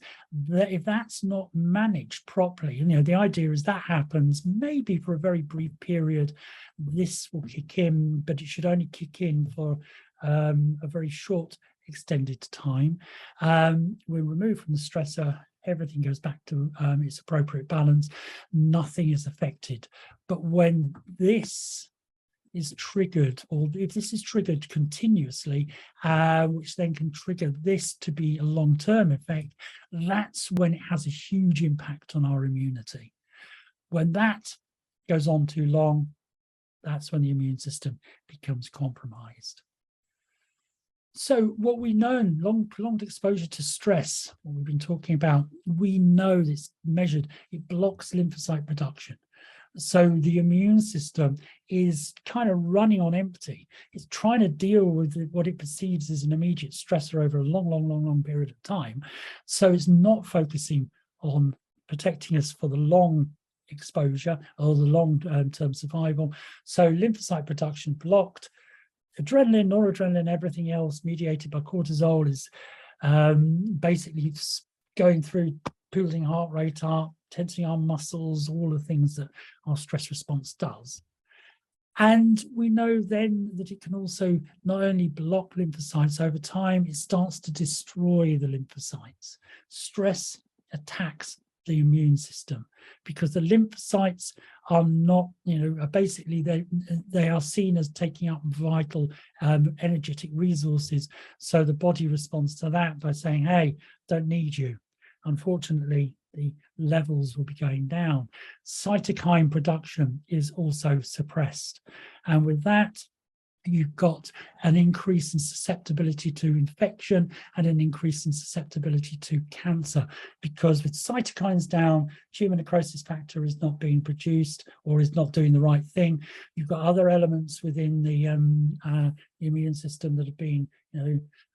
if that's not managed properly, the idea is that happens maybe for a very brief period, this will kick in, but it should only kick in for a very short extended time. We're removed from the stressor, everything goes back to its appropriate balance, nothing is affected. But when this is triggered, or if this is triggered continuously, which then can trigger this to be a long-term effect, that's when it has a huge impact on our immunity. When that goes on too long, that's when the immune system becomes compromised. So what we know in prolonged exposure to stress, what we've been talking about, we know this measured, it blocks lymphocyte production. So the immune system is kind of running on empty. It's trying to deal with what it perceives as an immediate stressor over a long period of time. So it's not focusing on protecting us for the long exposure or the long-term survival. So lymphocyte production blocked. Adrenaline, noradrenaline, everything else mediated by cortisol is basically going through, building heart rate up, tensing our muscles, all the things that our stress response does. And we know then that it can also not only block lymphocytes over time, it starts to destroy the lymphocytes. Stress attacks the immune system because the lymphocytes are not, basically they are seen as taking up vital energetic resources. So the body responds to that by saying, hey, don't need you. Unfortunately, the levels will be going down. Cytokine production is also suppressed. And with that, you've got an increase in susceptibility to infection and an increase in susceptibility to cancer, because with cytokines down, tumor necrosis factor is not being produced or is not doing the right thing. You've got other elements within the immune system that have been,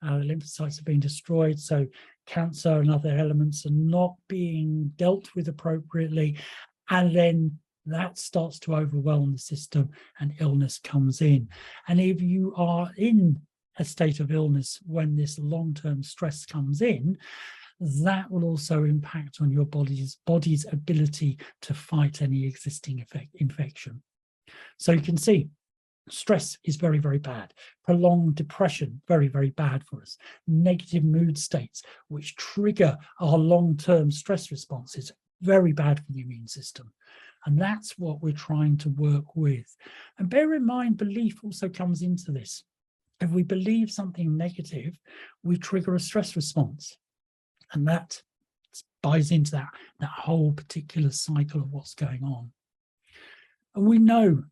lymphocytes have been destroyed, so cancer and other elements are not being dealt with appropriately, and then that starts to overwhelm the system and illness comes in. And if you are in a state of illness when this long-term stress comes in, that will also impact on your body's ability to fight any existing infection. So you can see stress is very, very bad. Prolonged depression, very, very bad for us. Negative mood states, which trigger our long-term stress responses, very bad for the immune system. And that's what we're trying to work with. And bear in mind, belief also comes into this. If we believe something negative, we trigger a stress response. And that buys into that whole particular cycle of what's going on. And we know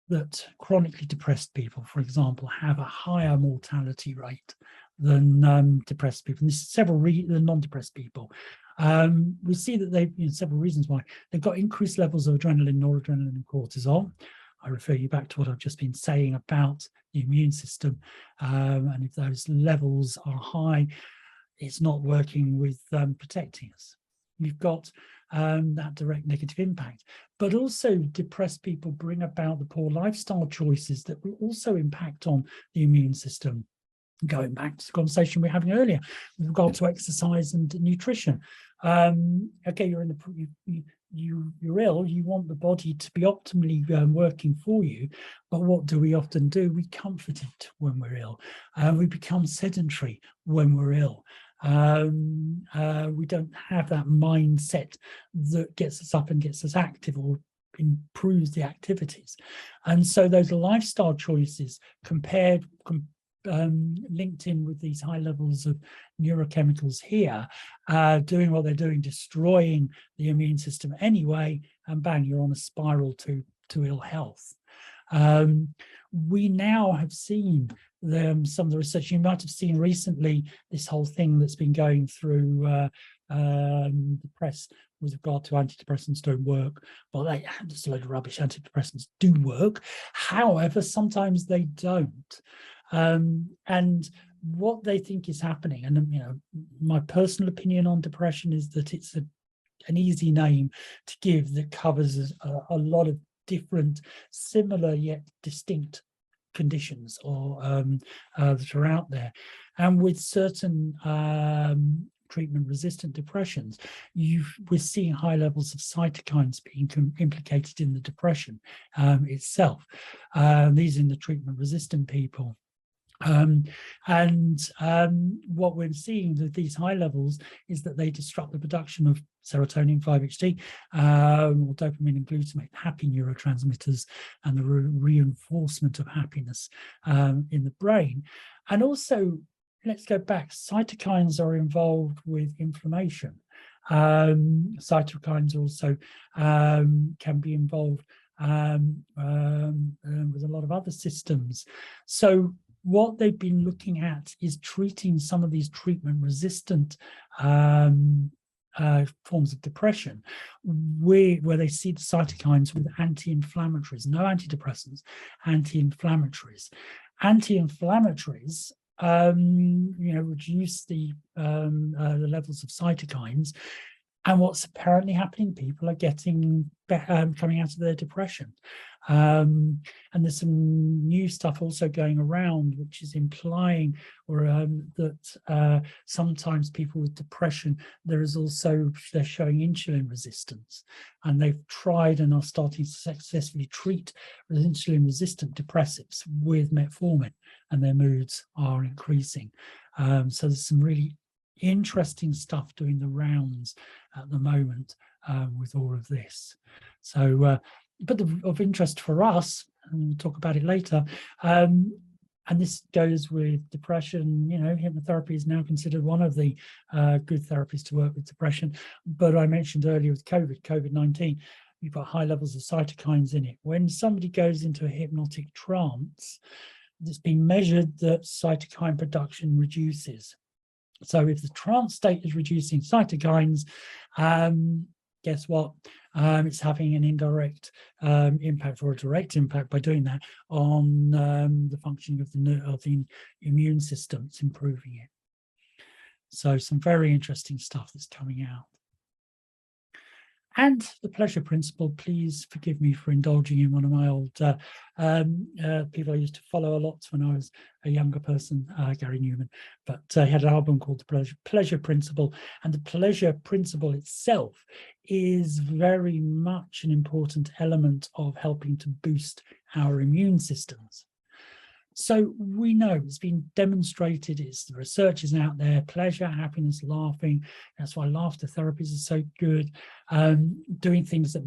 that chronically depressed people, for example, have a higher mortality rate than depressed people. And this is several than non-depressed people. We see that they've, several reasons why. They've got increased levels of adrenaline, noradrenaline, and cortisol. I refer you back to what I've just been saying about the immune system. And if those levels are high, it's not working with protecting us. You've got that direct negative impact. But also depressed people bring about the poor lifestyle choices that will also impact on the immune system. Going back to the conversation we were having earlier with regard to exercise and nutrition. Okay, you're in the you're ill. You want the body to be optimally working for you, but what do we often do? We comfort it when we're ill. We become sedentary when we're ill. We don't have that mindset that gets us up and gets us active or improves the activities, and so those lifestyle choices linked in with these high levels of neurochemicals here, doing what they're doing, destroying the immune system anyway, and bang, you're on a spiral to ill health. We now have seen some of the research. You might have seen recently this whole thing that's been going through the press with regard to antidepressants don't work. Well, just a load of rubbish. Antidepressants do work. However, sometimes they don't. And what they think is happening, and my personal opinion on depression is that it's an easy name to give that covers a lot of different, similar yet distinct conditions or that are out there. And with certain treatment-resistant depressions, we're seeing high levels of cytokines being implicated in the depression itself. These in the treatment-resistant people. What we're seeing with these high levels is that they disrupt the production of serotonin, 5-HT, or dopamine and glutamate, happy neurotransmitters, and the reinforcement of happiness in the brain. And also, let's go back, cytokines are involved with inflammation. Cytokines also can be involved with a lot of other systems. So what they've been looking at is treating some of these treatment-resistant forms of depression, where they see the cytokines with anti-inflammatories, no antidepressants, anti-inflammatories. Anti-inflammatories reduce the levels of cytokines, and what's apparently happening, people are getting coming out of their depression. And there's some new stuff also going around, which is implying that sometimes people with depression, they're showing insulin resistance, and they've tried and are starting to successfully treat insulin resistant depressives with metformin, and their moods are increasing. So there's some really interesting stuff doing the rounds at the moment with all of this. So but of interest for us, and we'll talk about it later, and this goes with depression. Hypnotherapy is now considered one of the good therapies to work with depression. But I mentioned earlier with COVID-19, you've got high levels of cytokines in it. When somebody goes into a hypnotic trance, it's been measured that cytokine production reduces. So if the trance state is reducing cytokines, guess what? It's having an indirect impact or a direct impact by doing that on the functioning of the immune system. It's improving it. So some very interesting stuff that's coming out. And the pleasure principle, please forgive me for indulging in one of my old people I used to follow a lot when I was a younger person, Gary Newman, but he had an album called The Pleasure Principle, and the pleasure principle itself is very much an important element of helping to boost our immune systems. So we know it's been demonstrated, the research is out there, pleasure, happiness, laughing. That's why laughter therapies are so good. Doing things that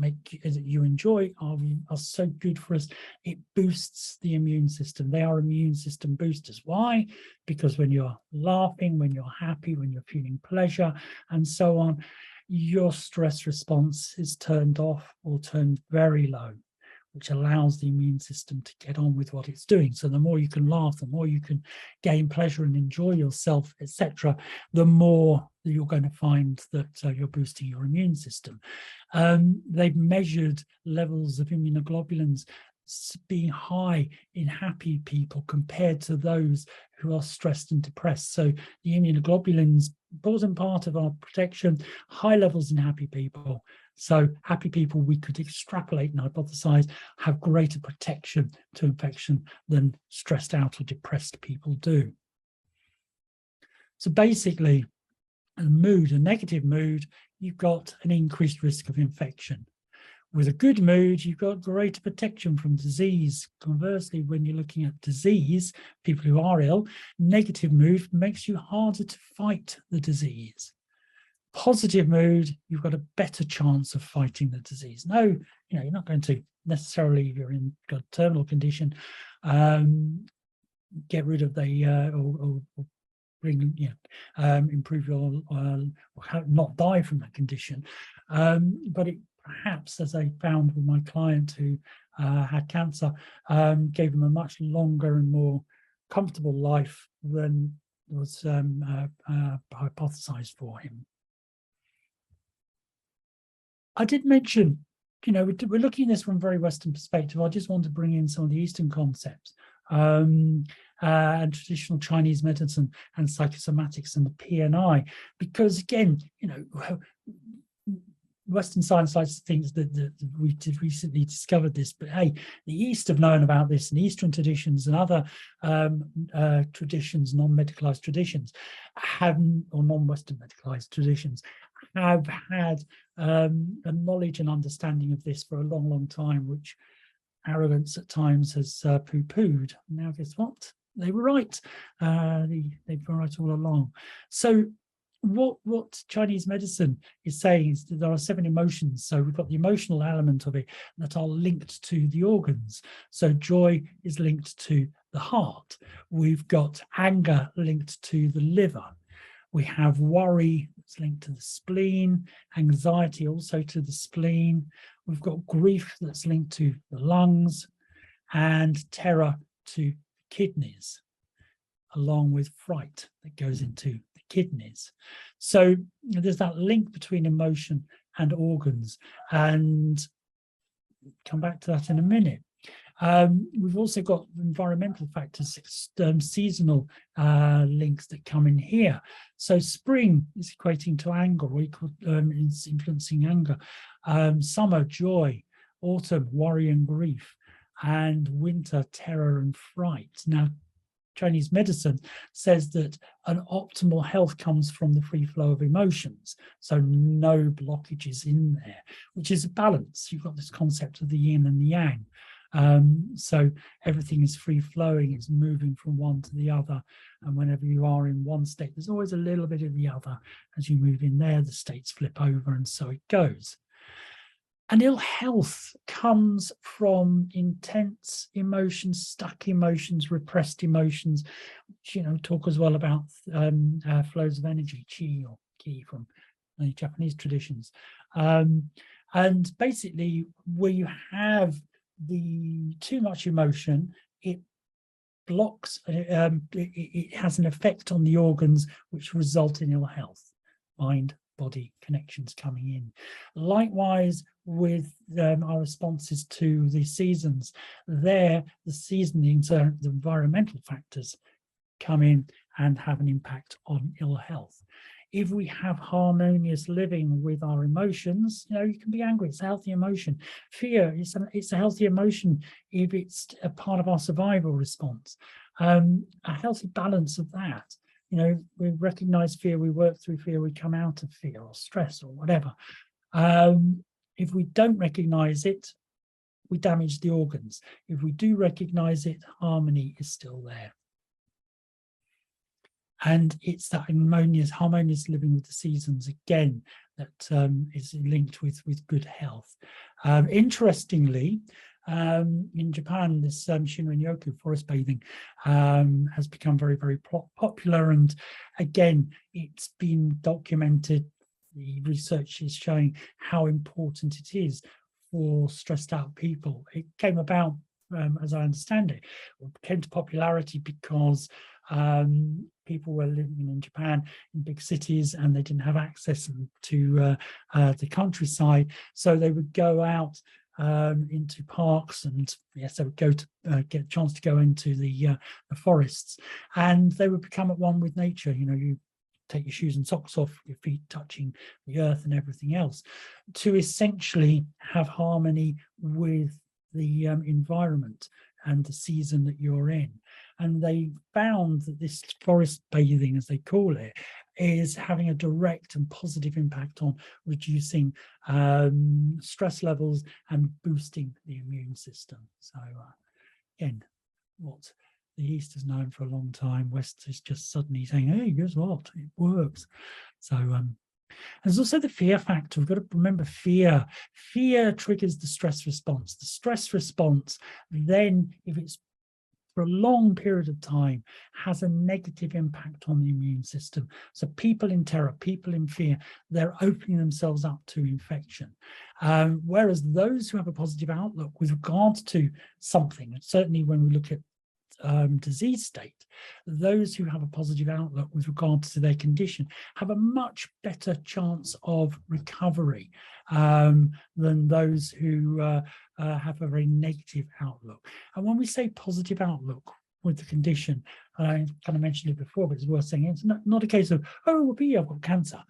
you enjoy are so good for us. It boosts the immune system. They are immune system boosters. Why? Because when you're laughing, when you're happy, when you're feeling pleasure, and so on, your stress response is turned off or turned very low, which allows the immune system to get on with what it's doing. So the more you can laugh, the more you can gain pleasure and enjoy yourself, etc., the more that you're going to find that you're boosting your immune system. They've measured levels of immunoglobulins being high in happy people compared to those who are stressed and depressed. So the immunoglobulins, important part of our protection, high levels in happy people. So happy people, we could extrapolate and hypothesize, have greater protection to infection than stressed out or depressed people do. So basically, a negative mood, you've got an increased risk of infection. With a good mood, you've got greater protection from disease. Conversely, when you're looking at disease, people who are ill, negative mood makes you harder to fight the disease. Positive mood, you've got a better chance of fighting the disease. No, you're not going to necessarily, if you're got a terminal condition, get rid of the or bring, improve your or not die from that condition. But it perhaps, as I found with my client who had cancer, gave them a much longer and more comfortable life than was hypothesized for him. I did mention, we're looking at this from a very Western perspective. I just want to bring in some of the Eastern concepts and traditional Chinese medicine and psychosomatics and the PNI, because again, Western science likes to think that we did recently discovered this, but hey, the East have known about this, and Eastern traditions and other traditions, non-medicalized traditions, or non-Western medicalized traditions, have had a knowledge and understanding of this for a long, long time, which arrogance at times has poo-pooed. Now, guess what? They were right. They've been right all along. So what Chinese medicine is saying is that there are 7 emotions. So we've got the emotional element of it that are linked to the organs. So joy is linked to the heart. We've got anger linked to the liver. We have worry that's linked to the spleen, anxiety also to the spleen. We've got grief that's linked to the lungs, and terror to the kidneys, along with fright that goes into the kidneys. So there's that link between emotion and organs, and come back to that in a minute. We've also got environmental factors, seasonal links that come in here. So spring is equating to anger, or is influencing anger. Summer, joy. Autumn, worry and grief. And winter, terror and fright. Now, Chinese medicine says that an optimal health comes from the free flow of emotions. So no blockages in there, which is a balance. You've got this concept of the yin and the yang. So everything is free flowing, it's moving from one to the other, and whenever you are in one state, there's always a little bit of the other. As you move in there, the states flip over, and so it goes. And ill health comes from intense emotions, stuck emotions, repressed emotions, which, talk as well about flows of energy, qi or ki from the Japanese traditions. And basically, where you have the too much emotion, it blocks, it has an effect on the organs which result in ill health, mind, body connections coming in. Likewise with our responses to the seasons, the seasonings, the environmental factors come in and have an impact on ill health. If we have harmonious living with our emotions, you can be angry, it's a healthy emotion. Fear, it's a healthy emotion if it's a part of our survival response. A healthy balance of that. We recognize fear, we work through fear, we come out of fear or stress or whatever. If we don't recognize it, we damage the organs. If we do recognize it, harmony is still there. And it's that harmonious living with the seasons again that is linked with good health. Interestingly, in Japan, this Shinrin-yoku, forest bathing, has become very, very popular. And again, it's been documented. The research is showing how important it is for stressed out people. It came about, as I understand it, came to popularity because people were living in Japan in big cities and they didn't have access to the countryside, so they would go out into parks, and yes, they would go to get a chance to go into the forests, and they would become at one with nature. You take your shoes and socks off, your feet touching the earth and everything else, to essentially have harmony with the environment and the season that you're in. And they found that this forest bathing, as they call it, is having a direct and positive impact on reducing stress levels and boosting the immune system. So again, what the East has known for a long time, West is just suddenly saying, hey, guess what? It works. So there's also the fear factor. We've got to remember fear. Fear triggers the stress response. The stress response, then, if it's for a long period of time, has a negative impact on the immune system. So people in terror, people in fear, they're opening themselves up to infection. Whereas those who have a positive outlook with regards to something, and certainly when we look at disease state, those who have a positive outlook with regards to their condition have a much better chance of recovery than those who have a very negative outlook. And when we say positive outlook with the condition, I kind of mentioned it before, but it's worth saying, it's not a case of, oh, whoopee, I've got cancer.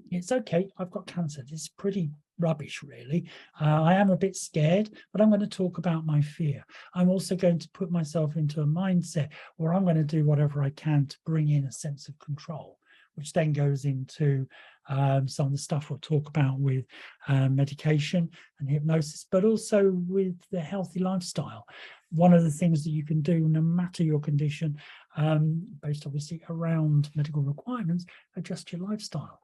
It's okay, I've got cancer. It's pretty rubbish, really. I am a bit scared, but I'm going to talk about my fear. I'm also going to put myself into a mindset where I'm going to do whatever I can to bring in a sense of control, which then goes into some of the stuff we'll talk about with medication and hypnosis, but also with the healthy lifestyle. One of the things that you can do, no matter your condition, based obviously around medical requirements, adjust your lifestyle.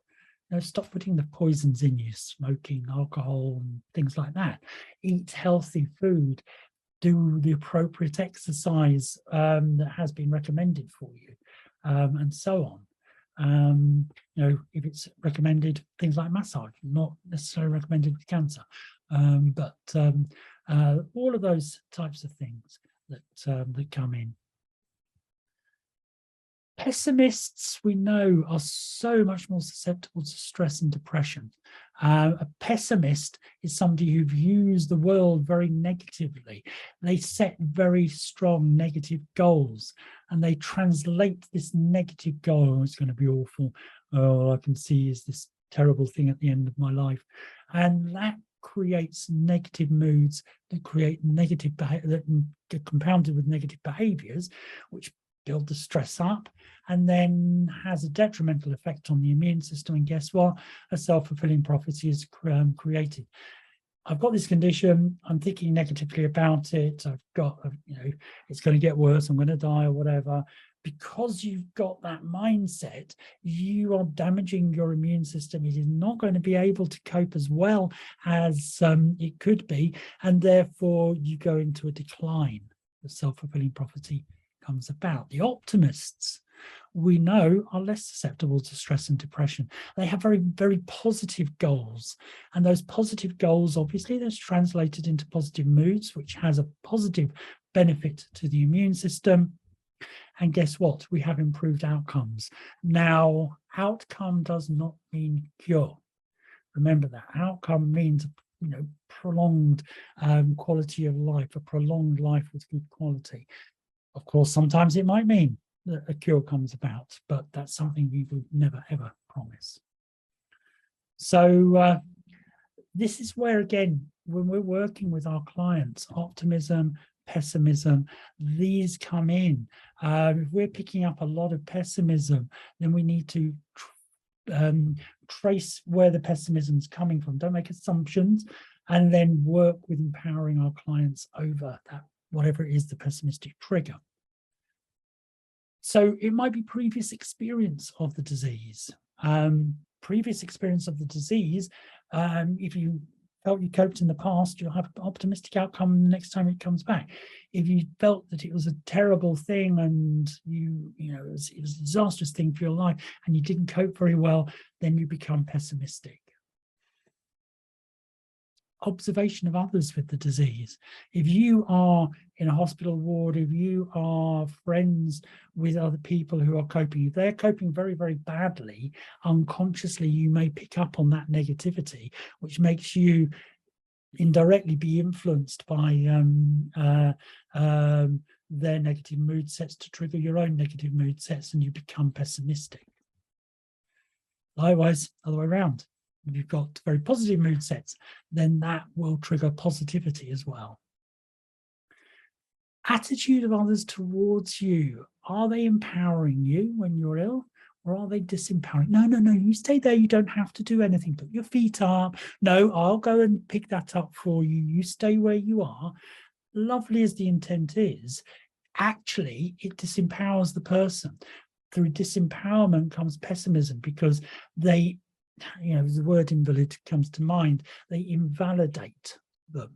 Stop putting the poisons in you, smoking, alcohol, and things like that. Eat healthy food. Do the appropriate exercise that has been recommended for you, and so on. If it's recommended, things like massage, not necessarily recommended with cancer, but all of those types of things that come in. Pessimists, we know, are so much more susceptible to stress and depression. A pessimist is somebody who views the world very negatively. They set very strong negative goals, and they translate this negative goal. Oh, it's going to be awful. All I can see is this terrible thing at the end of my life. And that creates negative moods that create negative behavior, that get compounded with negative behaviors, which build the stress up, and then has a detrimental effect on the immune system. And guess what? A self-fulfilling prophecy is created. I've got this condition, I'm thinking negatively about it, I've got, it's going to get worse, I'm going to die or whatever. Because you've got that mindset, you are damaging your immune system. It is not going to be able to cope as well as it could be, and therefore you go into a decline. The self-fulfilling prophecy comes about. The optimists, we know, are less susceptible to stress and depression. They have very, very positive goals, and those positive goals, obviously, that's translated into positive moods, which has a positive benefit to the immune system. And guess what? We have improved outcomes. Now, outcome does not mean cure. Remember that. Outcome means, prolonged quality of life, a prolonged life with good quality. Of course, sometimes it might mean that a cure comes about, but that's something we would never, ever promise. So this is where, again, when we're working with our clients, optimism, pessimism, these come in. If we're picking up a lot of pessimism, then we need to trace where the pessimism is coming from. Don't make assumptions, and then work with empowering our clients over that, whatever it is, the pessimistic trigger. So it might be previous experience of the disease. Previous experience of the disease, if you felt you coped in the past, you'll have an optimistic outcome the next time it comes back. If you felt that it was a terrible thing and it was a disastrous thing for your life and you didn't cope very well, then you become pessimistic. Observation of others with the disease. If you are in a hospital ward, if you are friends with other people who are coping, if they're coping very, very badly, unconsciously you may pick up on that negativity, which makes you indirectly be influenced by their negative mood sets to trigger your own negative mood sets, and you become pessimistic. Likewise, other way around. If you've got very positive mood sets, then that will trigger positivity as well. Attitude of others towards you. Are they empowering you when you're ill, or are they disempowering? No, you stay there. You don't have to do anything. Put your feet up. No, I'll go and pick that up for you. You stay where you are. Lovely as the intent is, actually, it disempowers the person. Through disempowerment comes pessimism, because they, the word invalid comes to mind, they invalidate them.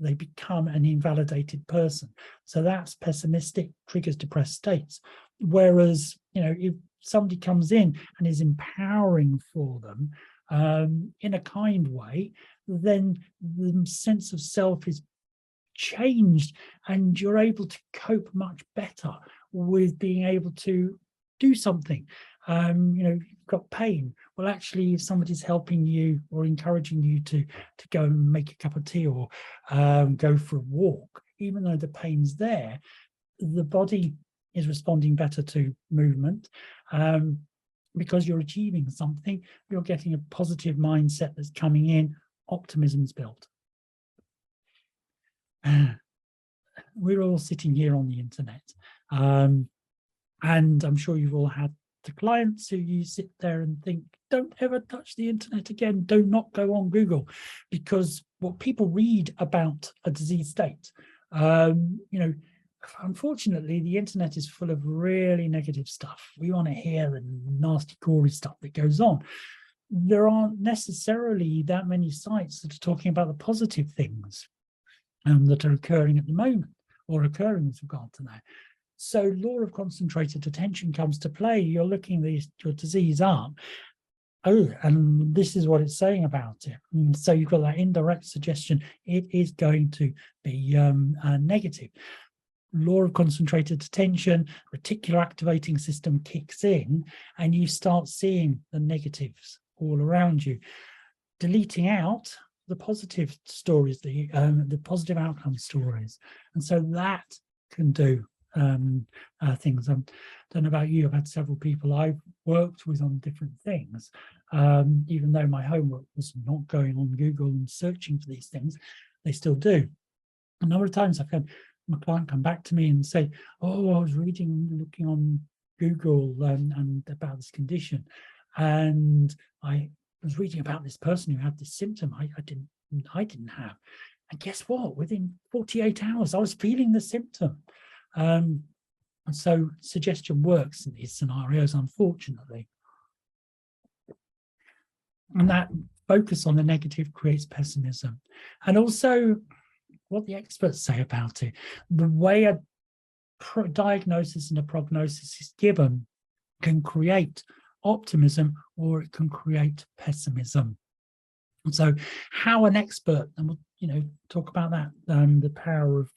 They become an invalidated person. So that's pessimistic, triggers depressed states. Whereas, if somebody comes in and is empowering for them in a kind way, then the sense of self is changed and you're able to cope much better with being able to do something. You've got pain. Well, actually, if somebody's helping you or encouraging you to go and make a cup of tea or go for a walk, even though the pain's there, the body is responding better to movement because you're achieving something. You're getting a positive mindset that's coming in. Optimism's built. We're all sitting here on the internet, and I'm sure you've all had the clients who you sit there and think, don't ever touch the internet again, do not go on Google, because what people read about a disease state, unfortunately, the internet is full of really negative stuff. We want to hear the nasty, gory stuff that goes on. There aren't necessarily that many sites that are talking about the positive things that are occurring at the moment, or occurring with regard to that. So law of concentrated attention comes to play. You're looking your disease up. Oh, and this is what it's saying about it. And so you've got that indirect suggestion. It is going to be negative. Law of concentrated attention, reticular activating system kicks in, and you start seeing the negatives all around you, deleting out the positive stories, the positive outcome stories. And so that can do things. I don't know about you, I've had several people I've worked with on different things, even though my homework was not going on Google and searching for these things, they still do. A number of times I've had my client come back to me and say, oh, I was looking on Google and about this condition, and I was reading about this person who had this symptom I didn't have. And guess what? Within 48 hours, I was feeling the symptom. And so suggestion works in these scenarios, unfortunately. And that focus on the negative creates pessimism. And also what the experts say about it, the way a diagnosis and a prognosis is given can create optimism or it can create pessimism. And so how an expert, and we'll talk about that, the power of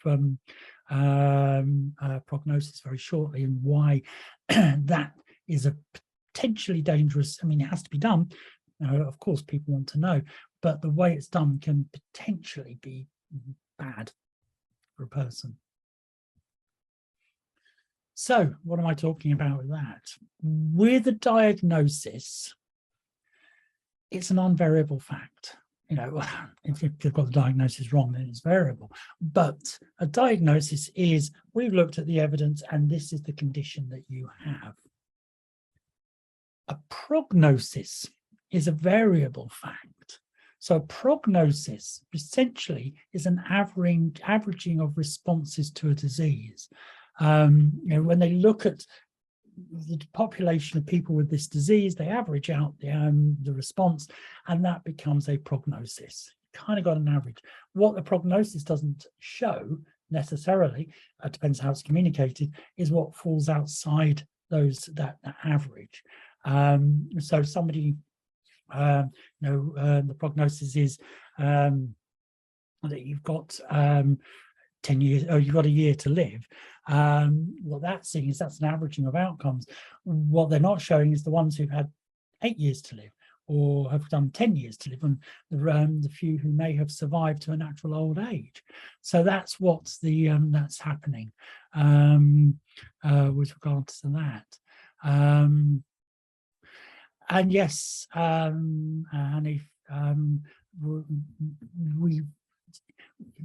prognosis very shortly, and why that is a potentially dangerous. I mean, it has to be done. Of course, people want to know, but the way it's done can potentially be bad for a person. So what am I talking about with that? With a diagnosis, it's an unvariable fact. You know, if you've got the diagnosis wrong, then it's variable. But a diagnosis is, we've looked at the evidence and this is the condition that you have. A prognosis is a variable fact. So a prognosis essentially is an averaging of responses to a disease. You know, when they look at the population of people with this disease, they average out the response, and that becomes a prognosis. Kind of got an average. What the prognosis doesn't show necessarily, it depends how it's communicated, is what falls outside that average. So somebody, the prognosis is that you've got 10 years, oh, you've got a year to live. What that's seeing is that's an averaging of outcomes. What they're not showing is the ones who've had 8 years to live, or have done 10 years to live, and the few who may have survived to a natural old age. So that's what's that's happening with regards to that. And yes, and if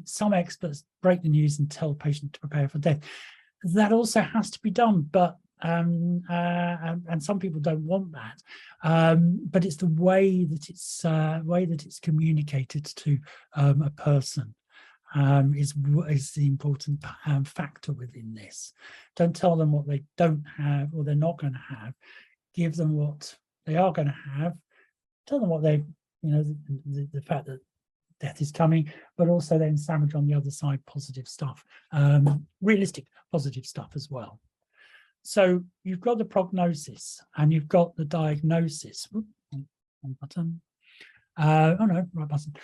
some experts break the news and tell patients to prepare for death. That also has to be done, but and some people don't want that. But it's the way that it's communicated to a person is the important factor within this. Don't tell them what they don't have or they're not going to have. Give them what they are going to have. Tell them what they, the fact that death is coming, but also then sandwich on the other side positive stuff, realistic positive stuff as well. So you've got the prognosis and you've got the diagnosis. Whoop, wrong button. Oh no, right button.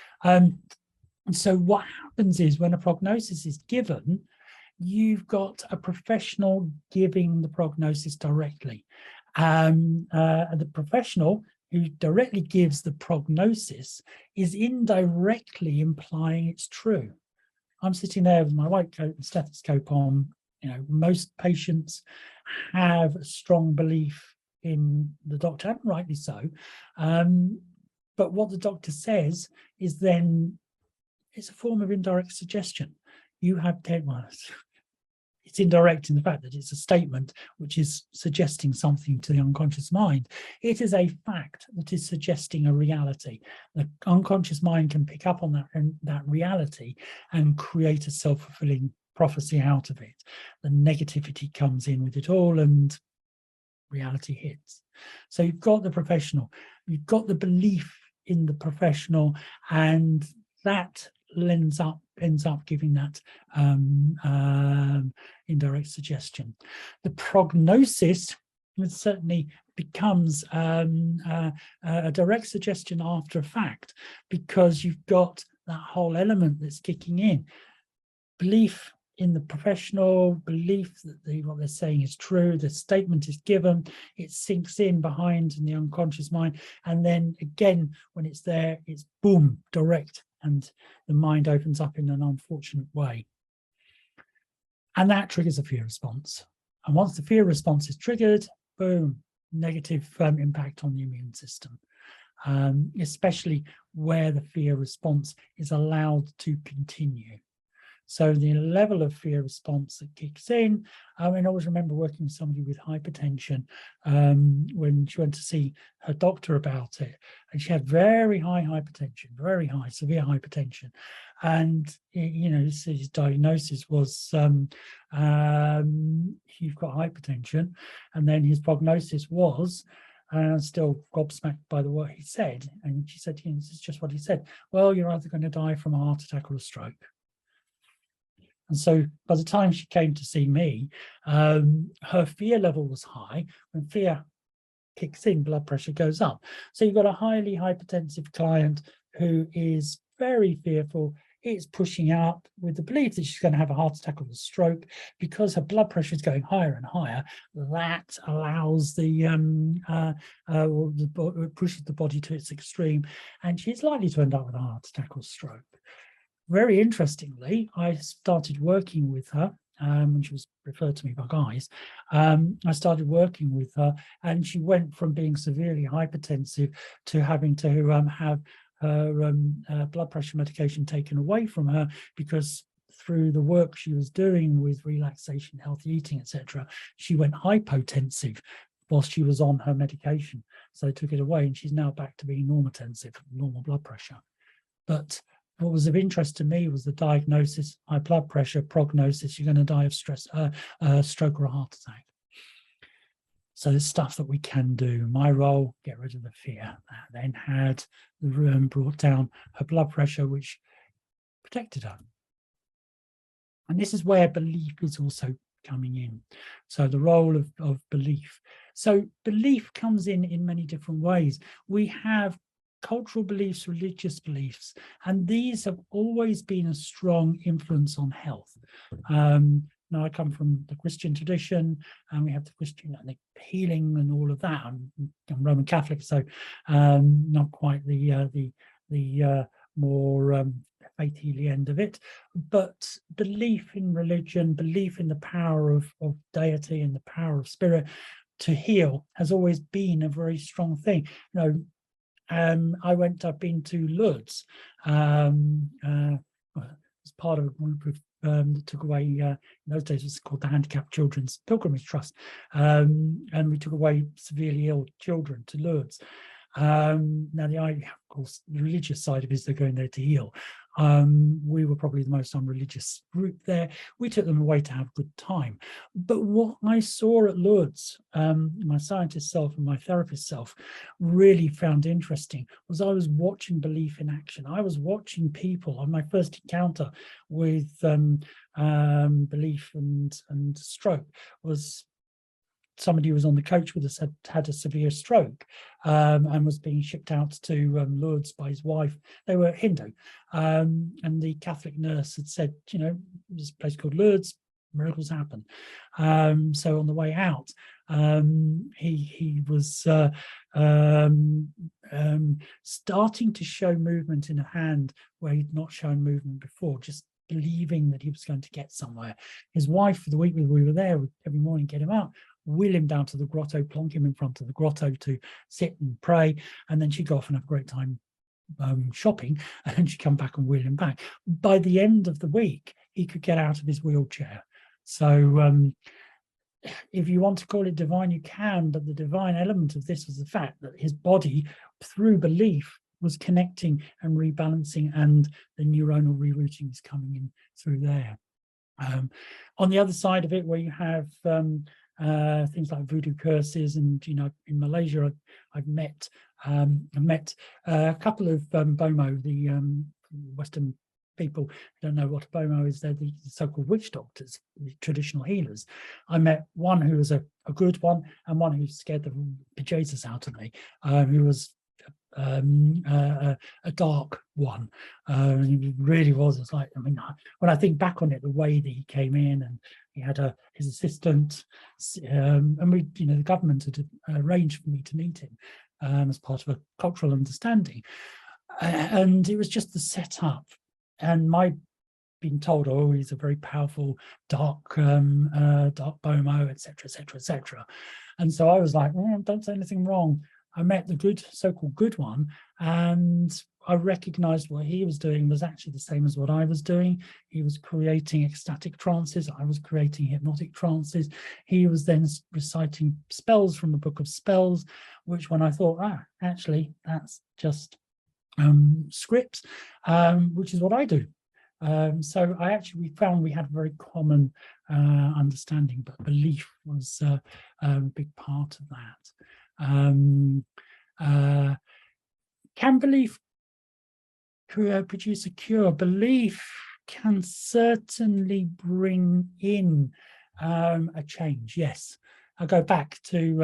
So what happens is when a prognosis is given, you've got a professional giving the prognosis directly. The professional who directly gives the prognosis is indirectly implying it's true. I'm sitting there with my white coat and stethoscope on. Most patients have a strong belief in the doctor, and rightly so. But what the doctor says is then it's a form of indirect suggestion. You have 10 months. It's indirect in the fact that it's a statement which is suggesting something to the unconscious mind. It is a fact that is suggesting a reality. The unconscious mind can pick up on that reality and create a self-fulfilling prophecy out of it. The negativity comes in with it all and reality hits. So you've got the professional, you've got the belief in the professional, and that ends up giving that indirect suggestion. The prognosis certainly becomes a direct suggestion after a fact, because you've got that whole element that's kicking in. Belief in the professional, belief that what they're saying is true, the statement is given, it sinks in behind in the unconscious mind, and then again when it's there, it's boom, direct, and the mind opens up in an unfortunate way. And that triggers a fear response. And once the fear response is triggered, boom, negative impact on the immune system, especially where the fear response is allowed to continue. So the level of fear response that kicks in, I always remember working with somebody with hypertension when she went to see her doctor about it, and she had very high hypertension, very high, severe hypertension. And, his diagnosis was, you've got hypertension. And then his prognosis was, still gobsmacked by what he said. And she said, this is just what he said. Well, you're either going to die from a heart attack or a stroke. And so by the time she came to see me, her fear level was high. When fear kicks in, blood pressure goes up. So you've got a highly hypertensive client who is very fearful. it's pushing up with the belief that she's going to have a heart attack or a stroke because her blood pressure is going higher and higher. That allows pushes the body to its extreme, and she's likely to end up with a heart attack or stroke. Very interestingly, I started working with her when she was referred to me by guys. I started working with her, and she went from being severely hypertensive to having to have her blood pressure medication taken away from her, because through the work she was doing with relaxation, healthy eating, etc., she went hypotensive whilst she was on her medication. So they took it away, and she's now back to being normotensive, normal blood pressure. But what was of interest to me was the diagnosis: high blood pressure, prognosis, you're going to die of stress, stroke or a heart attack. So there's stuff that we can do. My role, get rid of the fear. That then had the room brought down her blood pressure, which protected her. And this is where belief is also coming in. So the role of belief. So belief comes in many different ways. We have cultural beliefs, religious beliefs, and these have always been a strong influence on health. Now I come from the Christian tradition, and we have the Christian and the healing and all of that. I'm Roman Catholic, so not quite the more faith healing end of it, but belief in religion, belief in the power of deity and the power of spirit to heal has always been a very strong thing. You know, I've been to Lourdes as part of a group of that took away, in those days it was called the Handicapped Children's Pilgrimage Trust, and we took away severely ill children to Lourdes. Now of course, the religious side of it is they're going there to heal. We were probably the most unreligious group there. We took them away to have a good time. But what I saw at Lourdes, my scientist self and my therapist self really found interesting, was I was watching belief in action. I was watching people on my first encounter with belief and stroke was somebody who was on the coach with us had a severe stroke and was being shipped out to Lourdes by his wife. They were Hindu, and the Catholic nurse had said, you know, there's a place called Lourdes, miracles happen. So on the way out, he was starting to show movement in a hand where he'd not shown movement before, just believing that he was going to get somewhere. His wife, for the week we were there, would every morning get him out, wheel him down to the grotto, plonk him in front of the grotto to sit and pray, and then she'd go off and have a great time shopping, and then she'd come back and wheel him back. By the end of the week, he could get out of his wheelchair. So if you want to call it divine, you can, but the divine element of this was the fact that his body, through belief, was connecting and rebalancing, and the neuronal rerouting is coming in through there. On the other side of it, where you have things like voodoo curses, and you know, in Malaysia, I've met a couple of BOMO, the Western people who don't know what a BOMO is. They're the so-called witch doctors, the traditional healers. I met one who was a good one, and one who scared the bejesus out of me, who was a dark one. It really was. It's like, I mean, when I think back on it, the way that he came in, and he had his assistant, and we, you know, the government had arranged for me to meet him as part of a cultural understanding, and it was just the setup. And my being told, oh, he's a very powerful dark BOMO, etc., etc., etc. And so I was like, don't say anything wrong. I met the good, so-called good one, and I recognized what he was doing was actually the same as what I was doing. He was creating ecstatic trances. I was creating hypnotic trances. He was then reciting spells from a book of spells, which when I thought, actually, that's just scripts, which is what I do. So we found we had a very common understanding, but belief was a big part of that. Can belief produce a cure? Belief can certainly bring in a change, yes. I'll go back to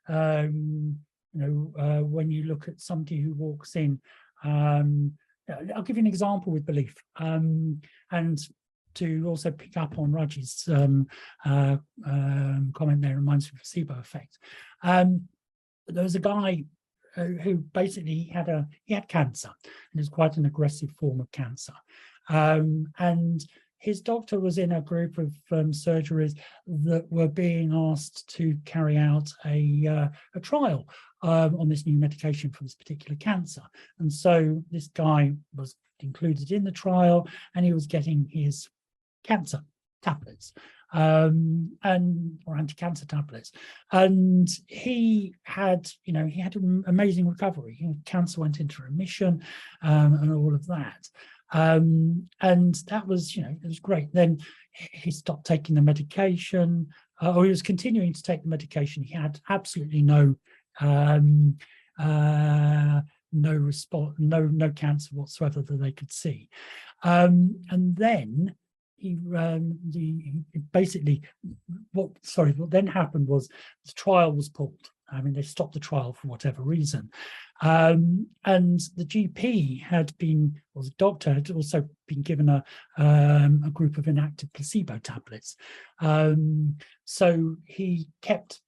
when you look at somebody who walks in I'll give you an example with belief, and to also pick up on Raji's comment there, reminds me of placebo effect. There was a guy who basically he had cancer, and it was quite an aggressive form of cancer, and his doctor was in a group of surgeries that were being asked to carry out a trial on this new medication for this particular cancer. And so this guy was included in the trial, and he was getting his cancer tablets or anti-cancer tablets, and he had an amazing recovery. Cancer went into remission, and all of that. And that was, it was great. Then he stopped taking the medication, or he was continuing to take the medication. He had absolutely no response, no cancer whatsoever that they could see. And then what then happened was the trial was pulled. I mean, they stopped the trial for whatever reason. And the GP the doctor had also been given a group of inactive placebo tablets. So he kept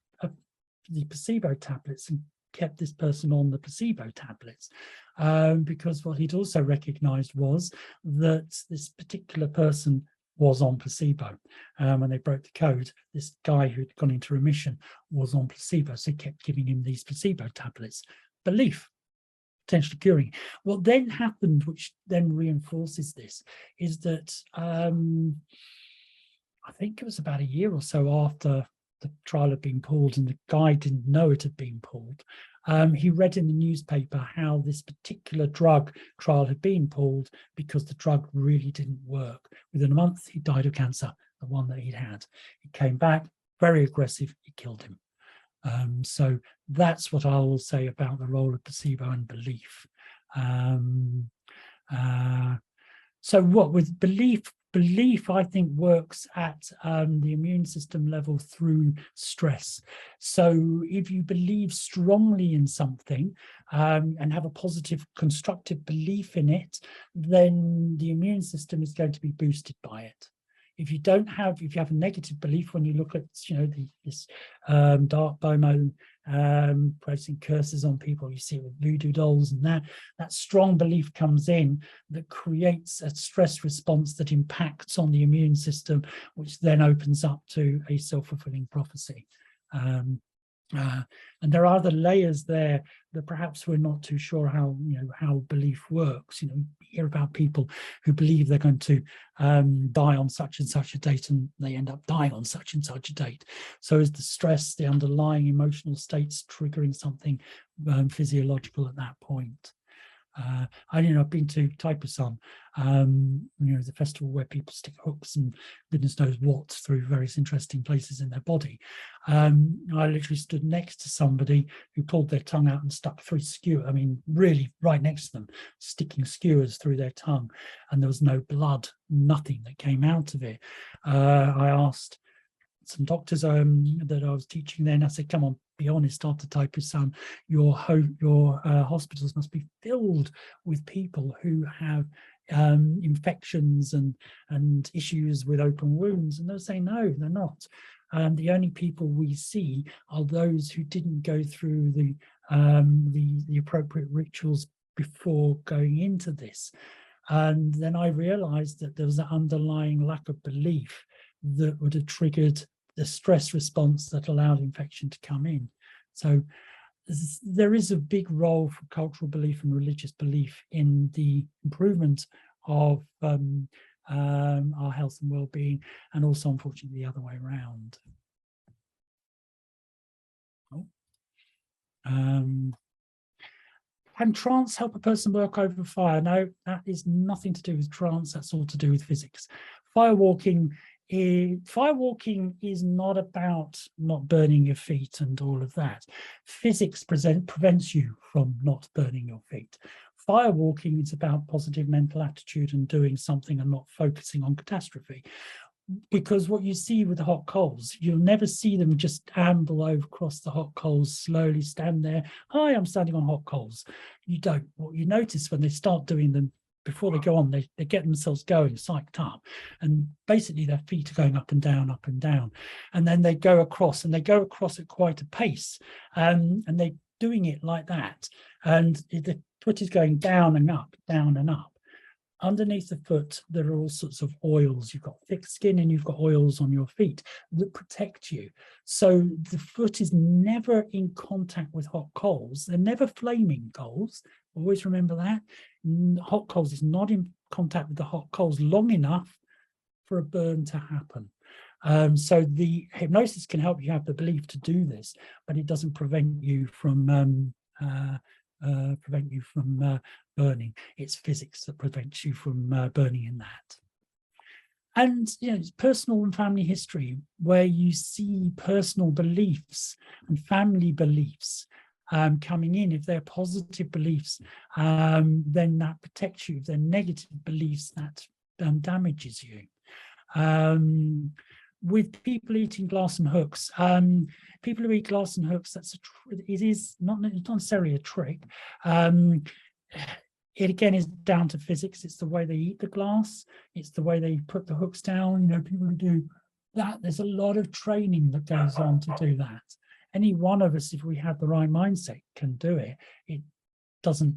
the placebo tablets and kept this person on the placebo tablets, because what he'd also recognized was that this particular person was on placebo. When they broke the code, this guy who'd gone into remission was on placebo, so he kept giving him these placebo tablets. Belief, potentially curing. What then happened, which then reinforces this, is that I think it was about a year or so after the trial had been pulled, and the guy didn't know it had been pulled. He read in the newspaper how this particular drug trial had been pulled because the drug really didn't work. Within a month, he died of cancer, the one that he'd had. He came back, very aggressive, it killed him. So that's what I will say about the role of placebo and belief. So what with belief, I think, works at the immune system level through stress. So if you believe strongly in something and have a positive, constructive belief in it, then the immune system is going to be boosted by it. If you have a negative belief, when you look at this dark BOMO placing curses on people, you see it with voodoo dolls, and that strong belief comes in that creates a stress response that impacts on the immune system, which then opens up to a self-fulfilling prophecy. And there are other layers there that perhaps we're not too sure how belief works. You hear about people who believe they're going to die on such and such a date, and they end up dying on such and such a date. So is the stress, the underlying emotional states, triggering something physiological at that point? I've been to Taipusan, the festival where people stick hooks and goodness knows what through various interesting places in their body. I literally stood next to somebody who pulled their tongue out and stuck 3 skewers, really right next to them, sticking skewers through their tongue, and there was no blood, nothing that came out of it. I asked some doctors that I was teaching then, I said, come on, be honest, after Taipusan, your hospitals must be filled with people who have infections and issues with open wounds. And they'll say, no, they're not. The only people we see are those who didn't go through the appropriate rituals before going into this. And then I realized that there was an underlying lack of belief that would have triggered the stress response that allowed infection to come in. So there is a big role for cultural belief and religious belief in the improvement of our health and well-being, and also, unfortunately, the other way around. Can trance help a person work over fire? No, that is nothing to do with trance. That's all to do with physics. Firewalking is not about not burning your feet and all of that. Physics prevents you from not burning your feet. Firewalking is about positive mental attitude and doing something and not focusing on catastrophe. Because what you see with the hot coals, you'll never see them just amble over across the hot coals, slowly stand there. Hi, I'm standing on hot coals. You don't. What you notice when they start doing them before they go on, they get themselves going, psyched up, and basically their feet are going up and down, and then they go across, and they go across at quite a pace, and they're doing it like that, and the foot is going down and up, down and up. Underneath the foot, there are all sorts of oils. You've got thick skin and you've got oils on your feet that protect you. So the foot is never in contact with hot coals. They're never flaming coals. Always remember that. Hot coals is not in contact with the hot coals long enough for a burn to happen. So the hypnosis can help you have the belief to do this, but it doesn't prevent you from burning. It's physics that prevents you from burning in that. And it's personal and family history, where you see personal beliefs and family beliefs coming in. If they're positive beliefs, then that protects you. If they're negative beliefs, that damages you. With people eating glass and hooks, people who eat glass and hooks, it is not necessarily a trick. It again is down to physics. It's the way they eat the glass. It's the way they put the hooks down. People who do that, there's a lot of training that goes on to do that. Any one of us, if we have the right mindset, can do it. It doesn't,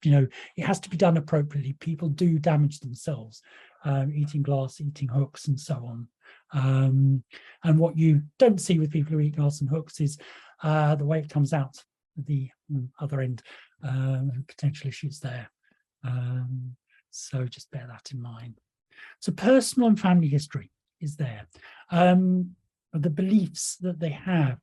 it has to be done appropriately. People do damage themselves, eating glass, eating hooks, and so on. And what you don't see with people who eat glass and hooks is the way it comes out the other end. Potential issues there. So just bear that in mind. So personal and family history is there. The beliefs that they have,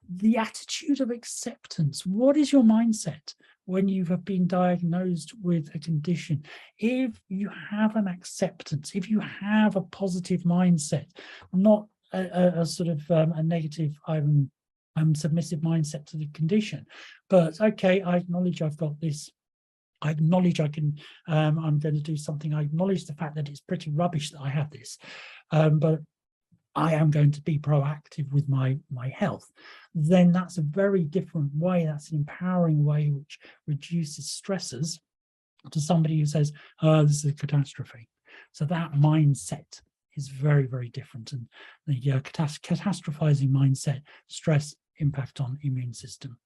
the attitude of acceptance. What is your mindset when you have been diagnosed with a condition? If you have an acceptance, if you have a positive mindset, not a sort of a negative, submissive mindset to the condition, but okay, I acknowledge I've got this. I acknowledge I can, I'm going to do something. I acknowledge the fact that it's pretty rubbish that I have this, but I am going to be proactive with my health. Then that's a very different way. That's an empowering way, which reduces stresses, to somebody who says, this is a catastrophe. So that mindset is very, very different. And the catastrophizing mindset, stress, impact on immune system.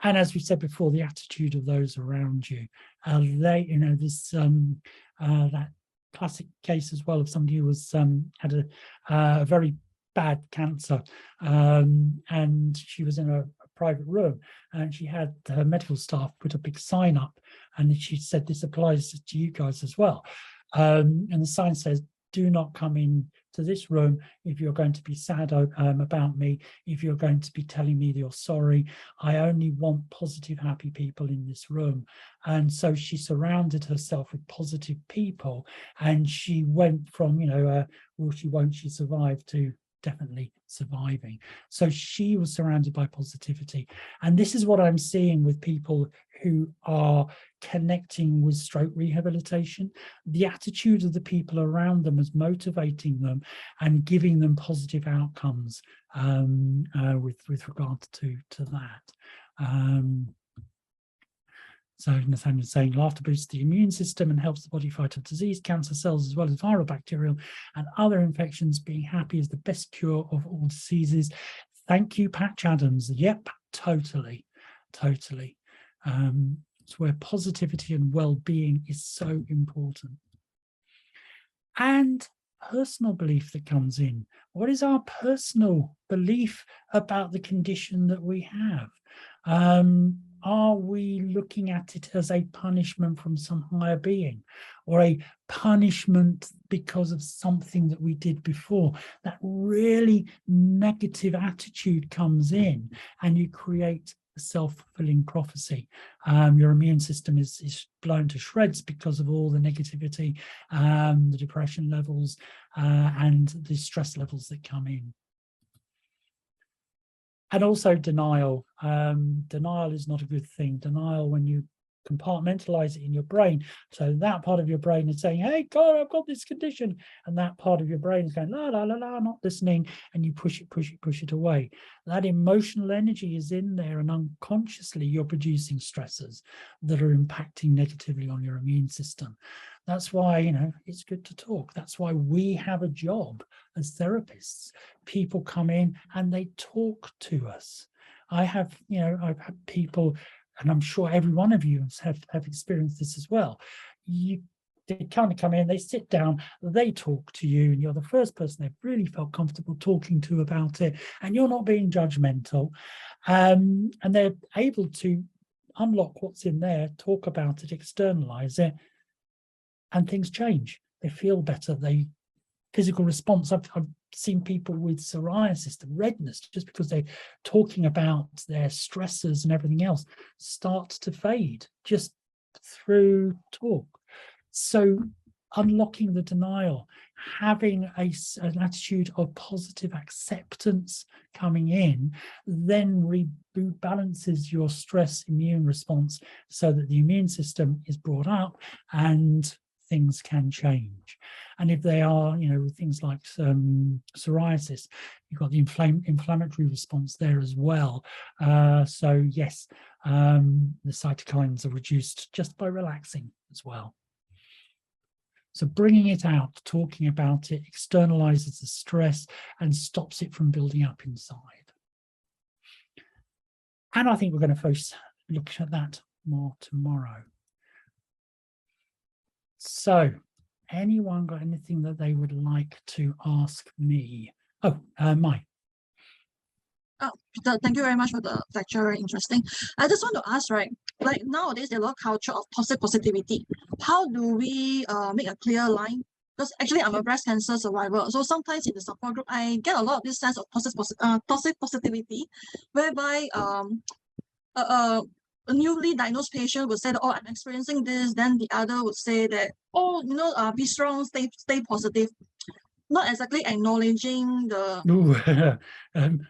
And as we said before, the attitude of those around you, that classic case as well of somebody who was had a very bad cancer, and she was in a private room, and she had her medical staff put a big sign up, and she said, this applies to you guys as well. And the sign says, do not come in to this room if you're going to be sad about me, if you're going to be telling me that you're sorry. I only want positive, happy people in this room. And so she surrounded herself with positive people, and she went from, will she, won't she survive, to definitely surviving. So she was surrounded by positivity. And this is what I'm seeing with people who are connecting with stroke rehabilitation. The attitude of the people around them is motivating them and giving them positive outcomes with regard to that. So Nathaniel is saying, laughter boosts the immune system and helps the body fight off disease, cancer cells, as well as viral, bacterial, and other infections. Being happy is the best cure of all diseases. Thank you, Patch Adams. Yep, totally. It's where positivity and well-being is so important. And personal belief that comes in. What is our personal belief about the condition that we have? Are we looking at it as a punishment from some higher being, or a punishment because of something that we did before? That really negative attitude comes in, and you create a self-fulfilling prophecy. Your immune system is blown to shreds because of all the negativity, the depression levels, and the stress levels that come in. And also denial. Denial is not a good thing. Denial, when you compartmentalize it in your brain. So that part of your brain is saying, hey, God, I've got this condition. And that part of your brain is going, la, la, la, la, not listening. And you push it away. That emotional energy is in there, and unconsciously you're producing stressors that are impacting negatively on your immune system. That's why, you know, it's good to talk. That's why we have a job as therapists. People come in and they talk to us. I've had people, and I'm sure every one of you have experienced this as well. They kind of come in, they sit down, they talk to you, and you're the first person they've really felt comfortable talking to about it, and you're not being judgmental. And they're able to unlock what's in there, talk about it, externalize it, and things change. They feel better. Physical response. I've seen people with psoriasis, the redness, just because they're talking about their stressors and everything else, start to fade just through talk. So unlocking the denial, having an attitude of positive acceptance coming in, then balances your stress immune response so that the immune system is brought up and things can change. And if they are, you know, things like psoriasis, you've got the inflammatory response there as well. So yes, the cytokines are reduced just by relaxing as well. So bringing it out, talking about it, externalizes the stress and stops it from building up inside. And I think we're going to look at that more tomorrow. So, anyone got anything that they would like to ask me? Oh, Mai. Oh, Peter, thank you very much for the lecture. Very interesting. I just want to ask, right? Like nowadays, there's a lot of culture of toxic positivity. How do we make a clear line? Because actually, I'm a breast cancer survivor. So sometimes in the support group, I get a lot of this sense of toxic positivity, whereby a newly diagnosed patient would say that, oh, I'm experiencing this. Then the other would say that, oh, you know, be strong, stay positive. Not exactly acknowledging the... Ooh,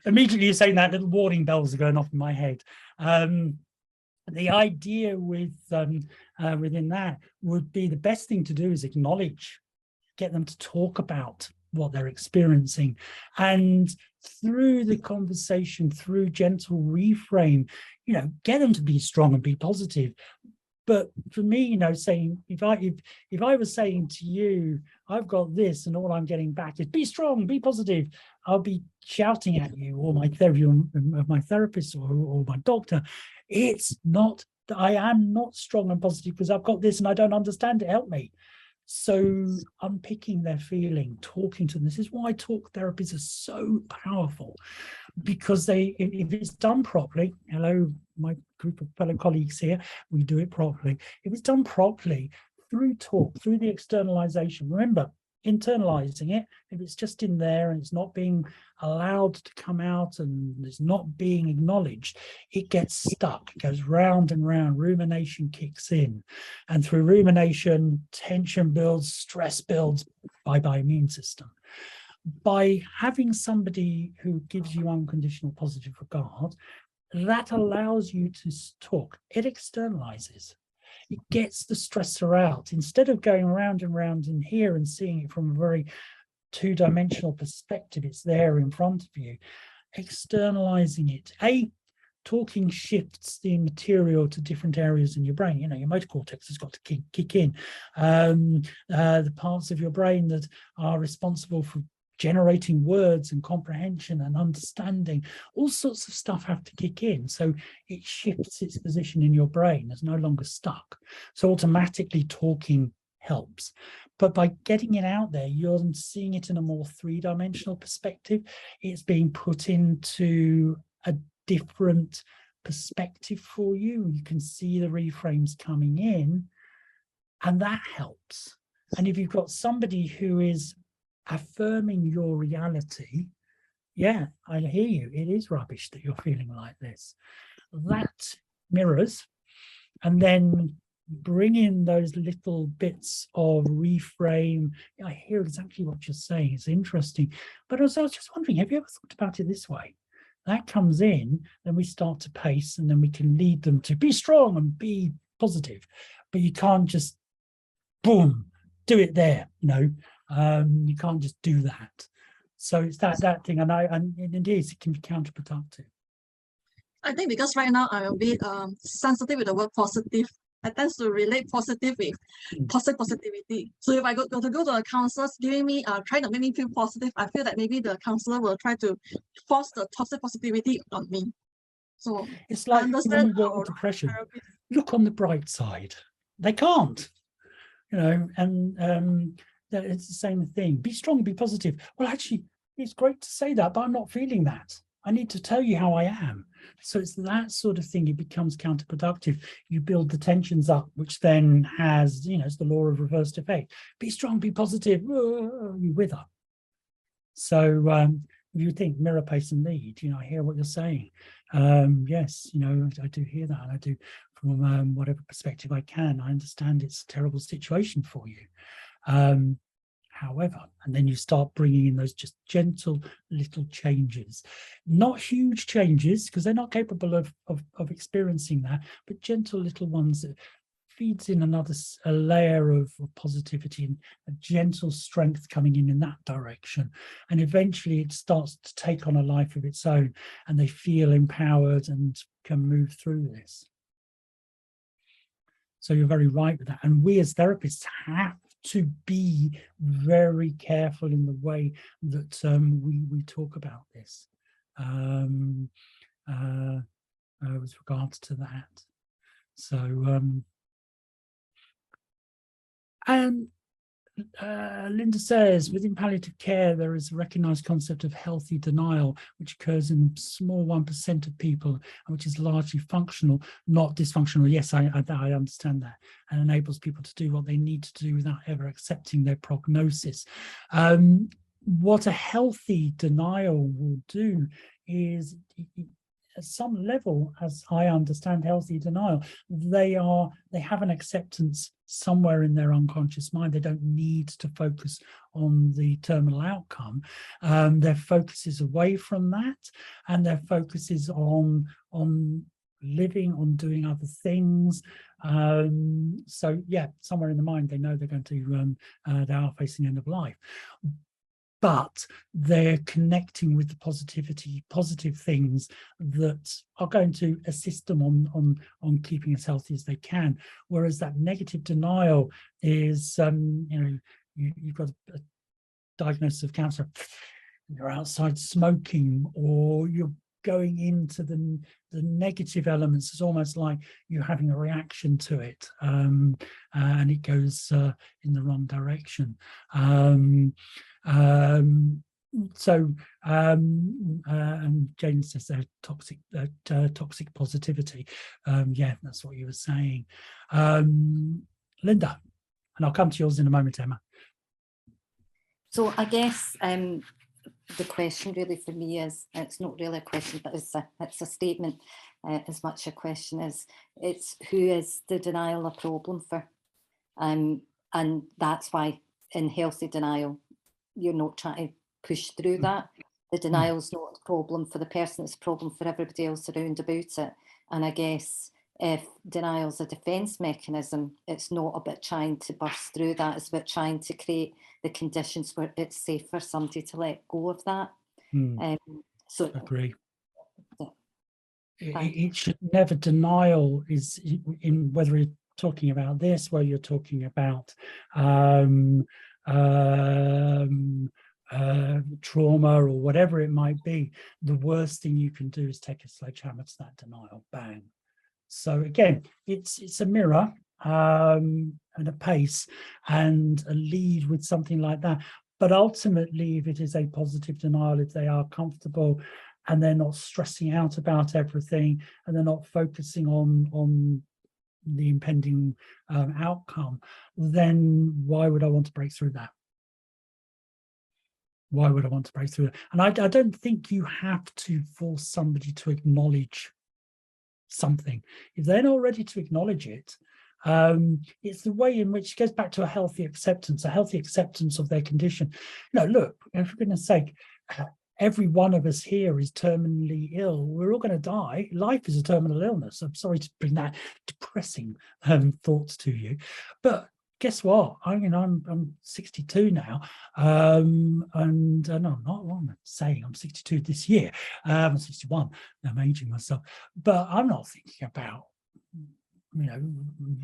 immediately you're saying that, little warning bells are going off in my head. The idea within that would be the best thing to do is acknowledge, get them to talk about what they're experiencing, and through the conversation, through gentle reframe, you know, get them to be strong and be positive. But for me, you know, saying if I was saying to you, I've got this, and all I'm getting back is be strong, be positive, I'll be shouting at you, or my therapist, or my doctor. It's not. I am not strong and positive because I've got this and I don't understand it. Help me. So unpicking their feeling, talking to them. This is why talk therapies are so powerful, because if it's done properly, hello, my group of fellow colleagues here, we do it properly. If it's done properly through talk, through the externalization, remember, internalizing it, if it's just in there and it's not being allowed to come out and it's not being acknowledged, it gets stuck, it goes round and round, rumination kicks in, and through rumination, tension builds, stress builds, bye-bye immune system. By having somebody who gives you unconditional positive regard, that allows you to talk. It externalizes. It gets the stressor out. Instead of going round and round in here and seeing it from a very two-dimensional perspective, it's there in front of you. Externalizing it. Talking shifts the material to different areas in your brain. You know, your motor cortex has got to kick in. The parts of your brain that are responsible for generating words and comprehension and understanding, all sorts of stuff have to kick in. So it shifts its position in your brain. It's no longer stuck. So automatically talking helps. But by getting it out there, you're seeing it in a more three-dimensional perspective. It's being put into a different perspective for you. You can see the reframes coming in, and that helps. And if you've got somebody who is affirming your reality, yeah, I hear you, it is rubbish that you're feeling like this, that mirrors, and then bring in those little bits of reframe. I hear exactly what you're saying, it's interesting. But I was just wondering, have you ever thought about it this way? That comes in, then we start to pace, and then we can lead them to be strong and be positive, but you can't just boom, do it there, you know. You can't just do that. So it's that thing, and indeed it can be counterproductive. I think because right now I'm a bit sensitive with the word positive. I tend to relate positive with positivity. So if I go to a counselor giving me trying to make me feel positive, I feel that maybe the counselor will try to force the toxic positivity on me. So it's like when we work our with depression, therapists. look on the bright side. They can't, you know, and that it's the same thing. Be strong, be positive. Well, actually, it's great to say that, but I'm not feeling that. I need to tell you how I am. So it's that sort of thing. It becomes counterproductive. You build the tensions up, which then has, you know, it's the law of reversed effect. Be strong, be positive. You wither. So if you think mirror, pace, and lead, you know, I hear what you're saying. Yes, you know, I do hear that, and I do from whatever perspective I can. I understand it's a terrible situation for you. However, and then you start bringing in those just gentle little changes, not huge changes, because they're not capable of experiencing that, but gentle little ones that feeds in a layer of positivity and a gentle strength coming in that direction. And eventually it starts to take on a life of its own, and they feel empowered and can move through this. So you're very right with that. And we as therapists have to be very careful in the way that we talk about this with regards to that. So Linda says, within palliative care, there is a recognized concept of healthy denial, which occurs in a small 1% of people, and which is largely functional, not dysfunctional. Yes, I understand that, and enables people to do what they need to do without ever accepting their prognosis. What a healthy denial will do is, at some level, as I understand healthy denial, they have an acceptance somewhere in their unconscious mind. They don't need to focus on the terminal outcome. Their focus is away from that, and their focus is on living, on doing other things. So yeah, somewhere in the mind, they know they're going to they are facing the end of life. But they're connecting with the positive things that are going to assist them on keeping as healthy as they can. Whereas that negative denial is, you know, you've got a diagnosis of cancer, you're outside smoking, or you're going into the negative elements. It's almost like you're having a reaction to it, and it goes in the wrong direction. And Jane says they're toxic positivity. Yeah, that's what you were saying. Linda, and I'll come to yours in a moment, Emma. So I guess the question really for me is, it's not really a question, but it's a statement as much a question as it's who is the denial a problem for? And that's why in healthy denial, you're not trying to push through that. The denial is not a problem for the person, it's a problem for everybody else around about it. And I guess if denial is a defence mechanism, it's not about trying to burst through that, it's about trying to create the conditions where it's safe for somebody to let go of that. So agree. It should never, denial is in, whether you're talking about this, where you're talking about trauma or whatever it might be, the worst thing you can do is take a sledgehammer to that denial, bang. So again, it's a mirror and a pace and a lead with something like that. But ultimately, if it is a positive denial, if they are comfortable and they're not stressing out about everything and they're not focusing on the impending outcome, then why would I want to break through that? Why would I want to break through it? And I don't think you have to force somebody to acknowledge something. If they're not ready to acknowledge it, it's the way in which it goes back to a healthy acceptance of their condition. You know, look, for goodness sake, every one of us here is terminally ill. We're all going to die. Life is a terminal illness. I'm sorry to bring that depressing thoughts to you, but guess what? I mean, I'm 62 now, and no, not what I'm saying. I'm 62 this year. I'm 61. I'm aging myself, but I'm not thinking about, you know,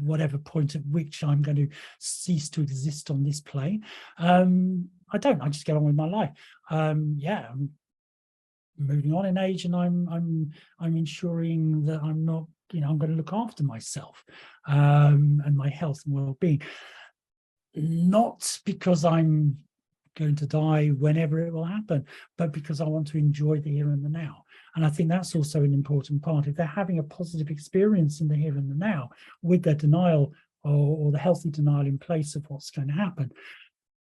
whatever point at which I'm going to cease to exist on this plane. I don't. I just get on with my life. Yeah, I'm moving on in age, and I'm ensuring that I'm not, you know, I'm going to look after myself and my health and well-being. Not because I'm going to die whenever it will happen, but because I want to enjoy the here and the now. And I think that's also an important part. If they're having a positive experience in the here and the now with their denial or the healthy denial in place of what's going to happen,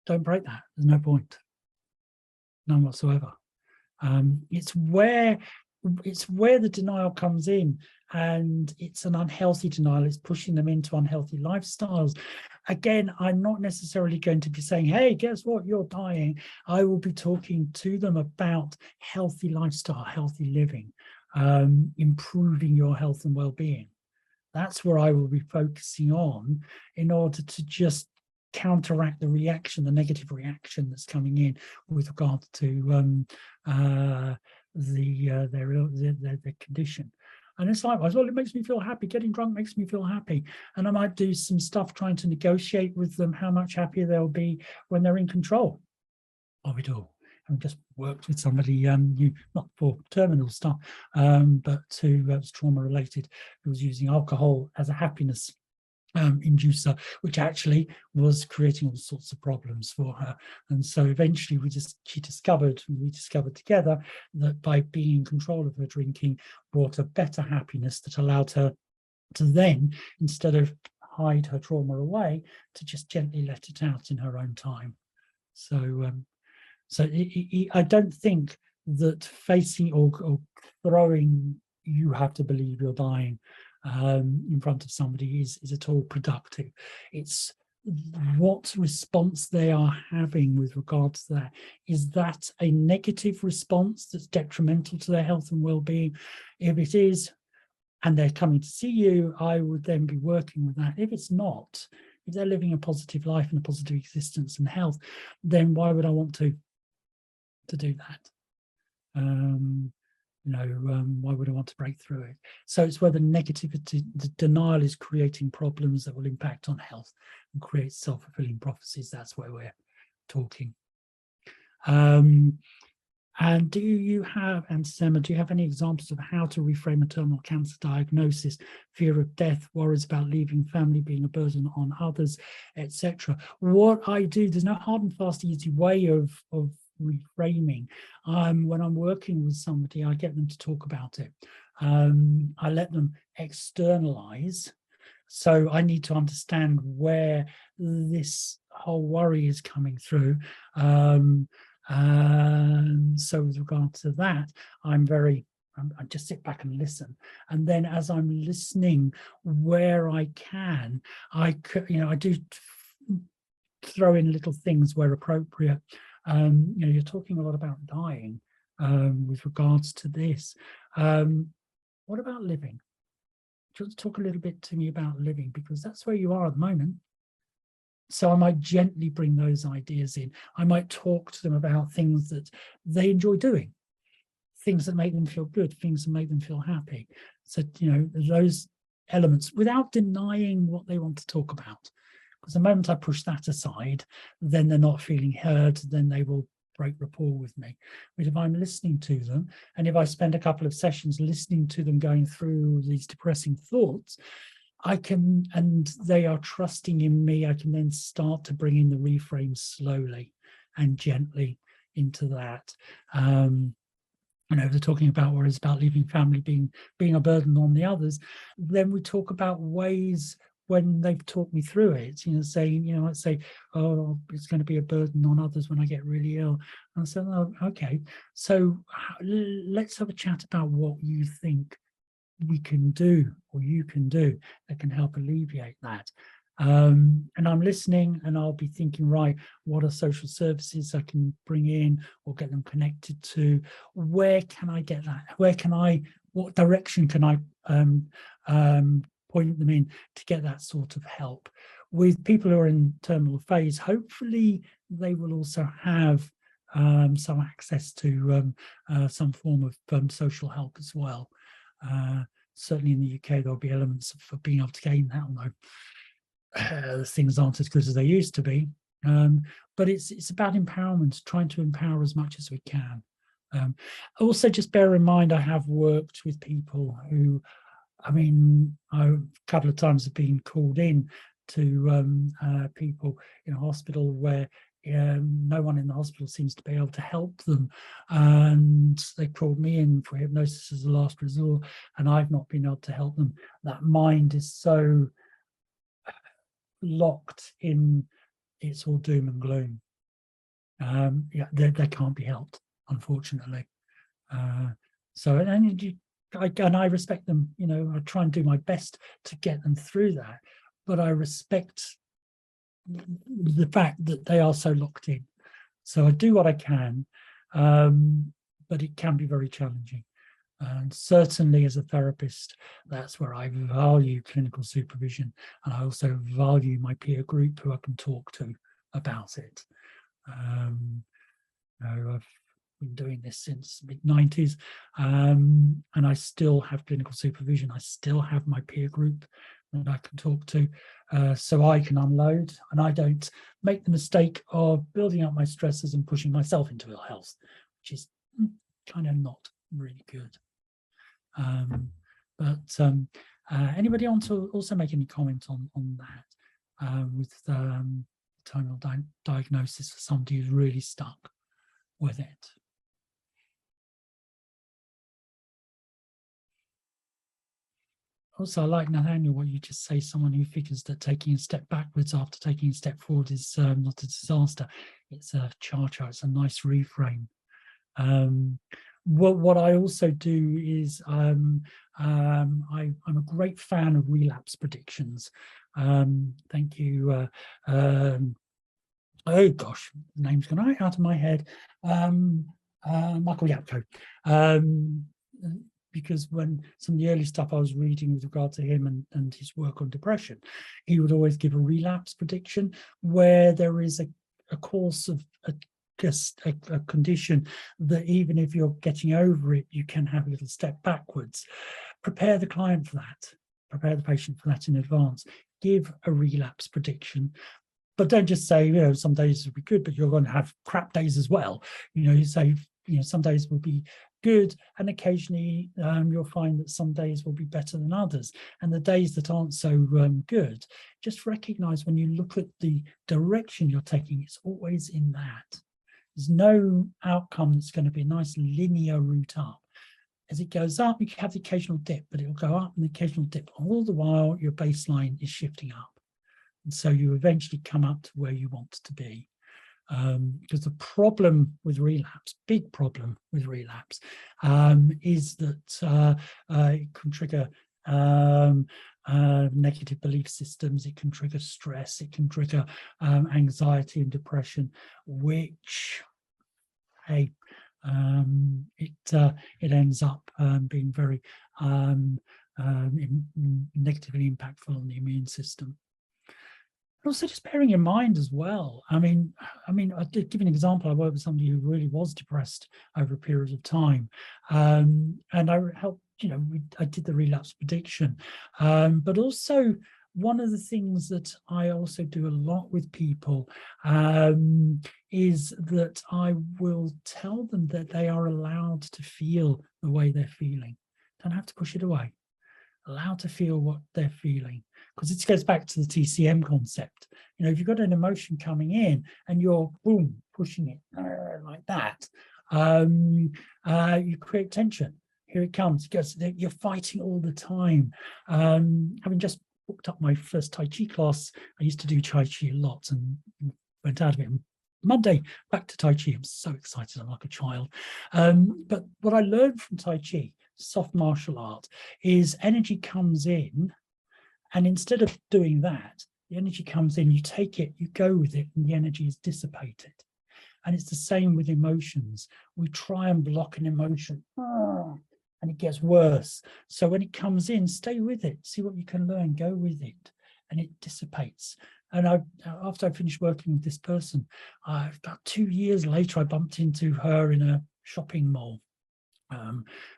don't break that. There's no point, none whatsoever. It's where the denial comes in, and it's an unhealthy denial. It's pushing them into unhealthy lifestyles. Again, I'm not necessarily going to be saying, hey, guess what, you're dying. I will be talking to them about healthy lifestyle, healthy living, improving your health and well-being. That's where I will be focusing on in order to just counteract the reaction, the negative reaction that's coming in with regard to their condition. And it's likewise, well, it makes me feel happy. Getting drunk makes me feel happy. And I might do some stuff trying to negotiate with them how much happier they'll be when they're in control of it all. I've just worked with somebody, not for terminal stuff, but who was trauma related, who was using alcohol as a happiness inducer, which actually was creating all sorts of problems for her. And so eventually we discovered together that by being in control of her drinking brought a better happiness that allowed her to then, instead of hide her trauma away, to just gently let it out in her own time. So I don't think that facing or throwing "you have to believe you're dying" in front of somebody is at all productive. It's what response they are having with regard to that. Is that a negative response that's detrimental to their health and well-being? If it is, and they're coming to see you, I would then be working with that. If it's not, if they're living a positive life and a positive existence and health, then why would I want to do that? Why would I want to break through it? So it's where the negativity, the denial is creating problems that will impact on health and create self-fulfilling prophecies. That's where we're talking. And do you have, and Emma, do you have any examples of how to reframe a terminal cancer diagnosis, fear of death, worries about leaving family, being a burden on others, etc.? What I do, there's no hard and fast easy way of reframing. When I'm working with somebody, I get them to talk about it. I let them externalize. So I need to understand where this whole worry is coming through. So with regard to that, I just sit back and listen. And then as I'm listening, where I can, I do throw in little things where appropriate. You're talking a lot about dying with regards to this. What about living? Just talk a little bit to me about living, because that's where you are at the moment. So I might gently bring those ideas in. I might talk to them about things that they enjoy doing, things that make them feel good, things that make them feel happy. So, those elements without denying what they want to talk about. Because the moment I push that aside, then they're not feeling heard, then they will break rapport with me. But if I'm listening to them, and if I spend a couple of sessions listening to them going through these depressing thoughts, I can, and they are trusting in me, I can then start to bring in the reframe slowly and gently into that. They're talking about worries about leaving family, being a burden on the others. Then we talk about ways when they've talked me through it, saying, I'd say, oh, it's going to be a burden on others when I get really ill. And I said, oh, okay, so let's have a chat about what you think we can do, or you can do, that can help alleviate that. And I'm listening, and I'll be thinking, right, what are social services I can bring in or get them connected to? Where can I get that? What direction can I point them in to get that sort of help? With people who are in terminal phase, hopefully they will also have some access to some form of social help as well. Certainly in the UK, there'll be elements of being able to gain that, although things aren't as good as they used to be. But it's about empowerment, trying to empower as much as we can. Also, just bear in mind, I have worked with people who, I mean, a couple of times have been called in to people in a hospital where no one in the hospital seems to be able to help them, and they called me in for hypnosis as a last resort, and I've not been able to help them. That mind is so locked in, it's all doom and gloom. Yeah, they can't be helped, unfortunately. So, and I respect them. You know, I try and do my best to get them through that, but I respect the fact that they are so locked in. So I do what I can, but it can be very challenging. And certainly as a therapist, that's where I value clinical supervision, and I also value my peer group who I can talk to about it. You know, I've been doing this since the mid-90s, and I still have clinical supervision. I still have my peer group that I can talk to, so I can unload, and I don't make the mistake of building up my stresses and pushing myself into ill health, which is kind of not really good. Anybody want to also make any comment on that with terminal diagnosis for somebody who's really stuck with it? Also, I like, Nathaniel, what you just say, someone who figures that taking a step backwards after taking a step forward is not a disaster. It's a cha-cha, it's a nice reframe. What I also do is I'm a great fan of relapse predictions. Thank you. Oh gosh, the name's gone right out of my head. Michael Yapko. Because when some of the early stuff I was reading with regard to him and his work on depression, he would always give a relapse prediction where there is a course of a condition that even if you're getting over it, you can have a little step backwards. Prepare the client for that. Prepare the patient for that in advance. Give a relapse prediction. But don't just say, you know, some days will be good, but you're going to have crap days as well. You know, you say, you know, some days will be good, and occasionally you'll find that some days will be better than others. And the days that aren't so good, just recognize when you look at the direction you're taking, it's always in that. There's no outcome that's going to be a nice linear route up. As it goes up, you can have the occasional dip, but it will go up and the occasional dip. All the while, your baseline is shifting up. And so you eventually come up to where you want to be. Because the problem with relapse, big problem with relapse, is that it can trigger negative belief systems, it can trigger stress, it can trigger anxiety and depression, which, hey, it ends up being very negatively impactful on the immune system. Also, just bearing in mind as well, I mean, I did give an example. I worked with somebody who really was depressed over a period of time, and I helped, you know, I did the relapse prediction, but also one of the things that I also do a lot with people is that I will tell them that they are allowed to feel the way they're feeling. Don't have to push it away. Allowed to feel what they're feeling, because it goes back to the TCM concept. You know, if you've got an emotion coming in and you're boom pushing it like that, you create tension. Here it comes. Because you're fighting all the time. Having just booked up my first Tai Chi class, I used to do Tai Chi a lot and went out of it. Monday back to Tai Chi. I'm so excited. I'm like a child. But what I learned from Tai Chi, soft martial art, is energy comes in, and instead of doing that, The energy comes in, you take it, you go with it, and the energy is dissipated. And it's the same with emotions. We try and block an emotion, and it gets worse. So when it comes in, stay with it, see what you can learn, go with it, and it dissipates. And after I finished working with this person, about 2 years later, I bumped into her in a shopping mall.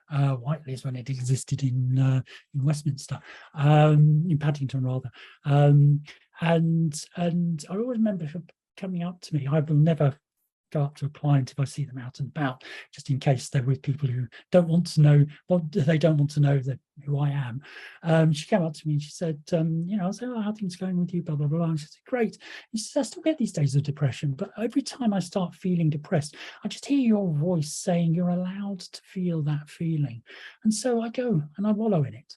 Whiteley's, when it existed in Westminster, in Paddington rather, and I always remember her coming up to me. I will never go up to a client if I see them out and about, just in case they're with people who don't want to know, they don't want to know who I am. She came up to me and she said, I said, how are things going with you, blah, blah, blah. And she said, great. And she said, I still get these days of depression, but every time I start feeling depressed, I just hear your voice saying you're allowed to feel that feeling. And so I go and I wallow in it.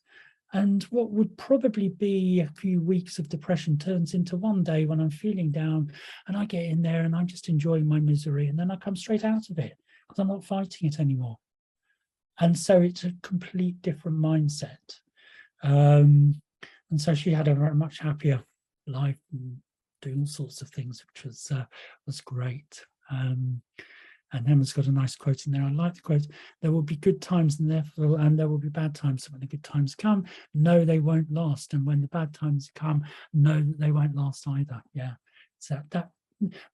And what would probably be a few weeks of depression turns into one day when I'm feeling down and I get in there and I'm just enjoying my misery, and then I come straight out of it because I'm not fighting it anymore. And so it's a complete different mindset. And so she had a very much happier life and doing all sorts of things, which was great. And Emma's got a nice quote in there. I like the quote. There will be good times and there will be bad times. So when the good times come, no, they won't last. And when the bad times come, no, they won't last either. Yeah. So that.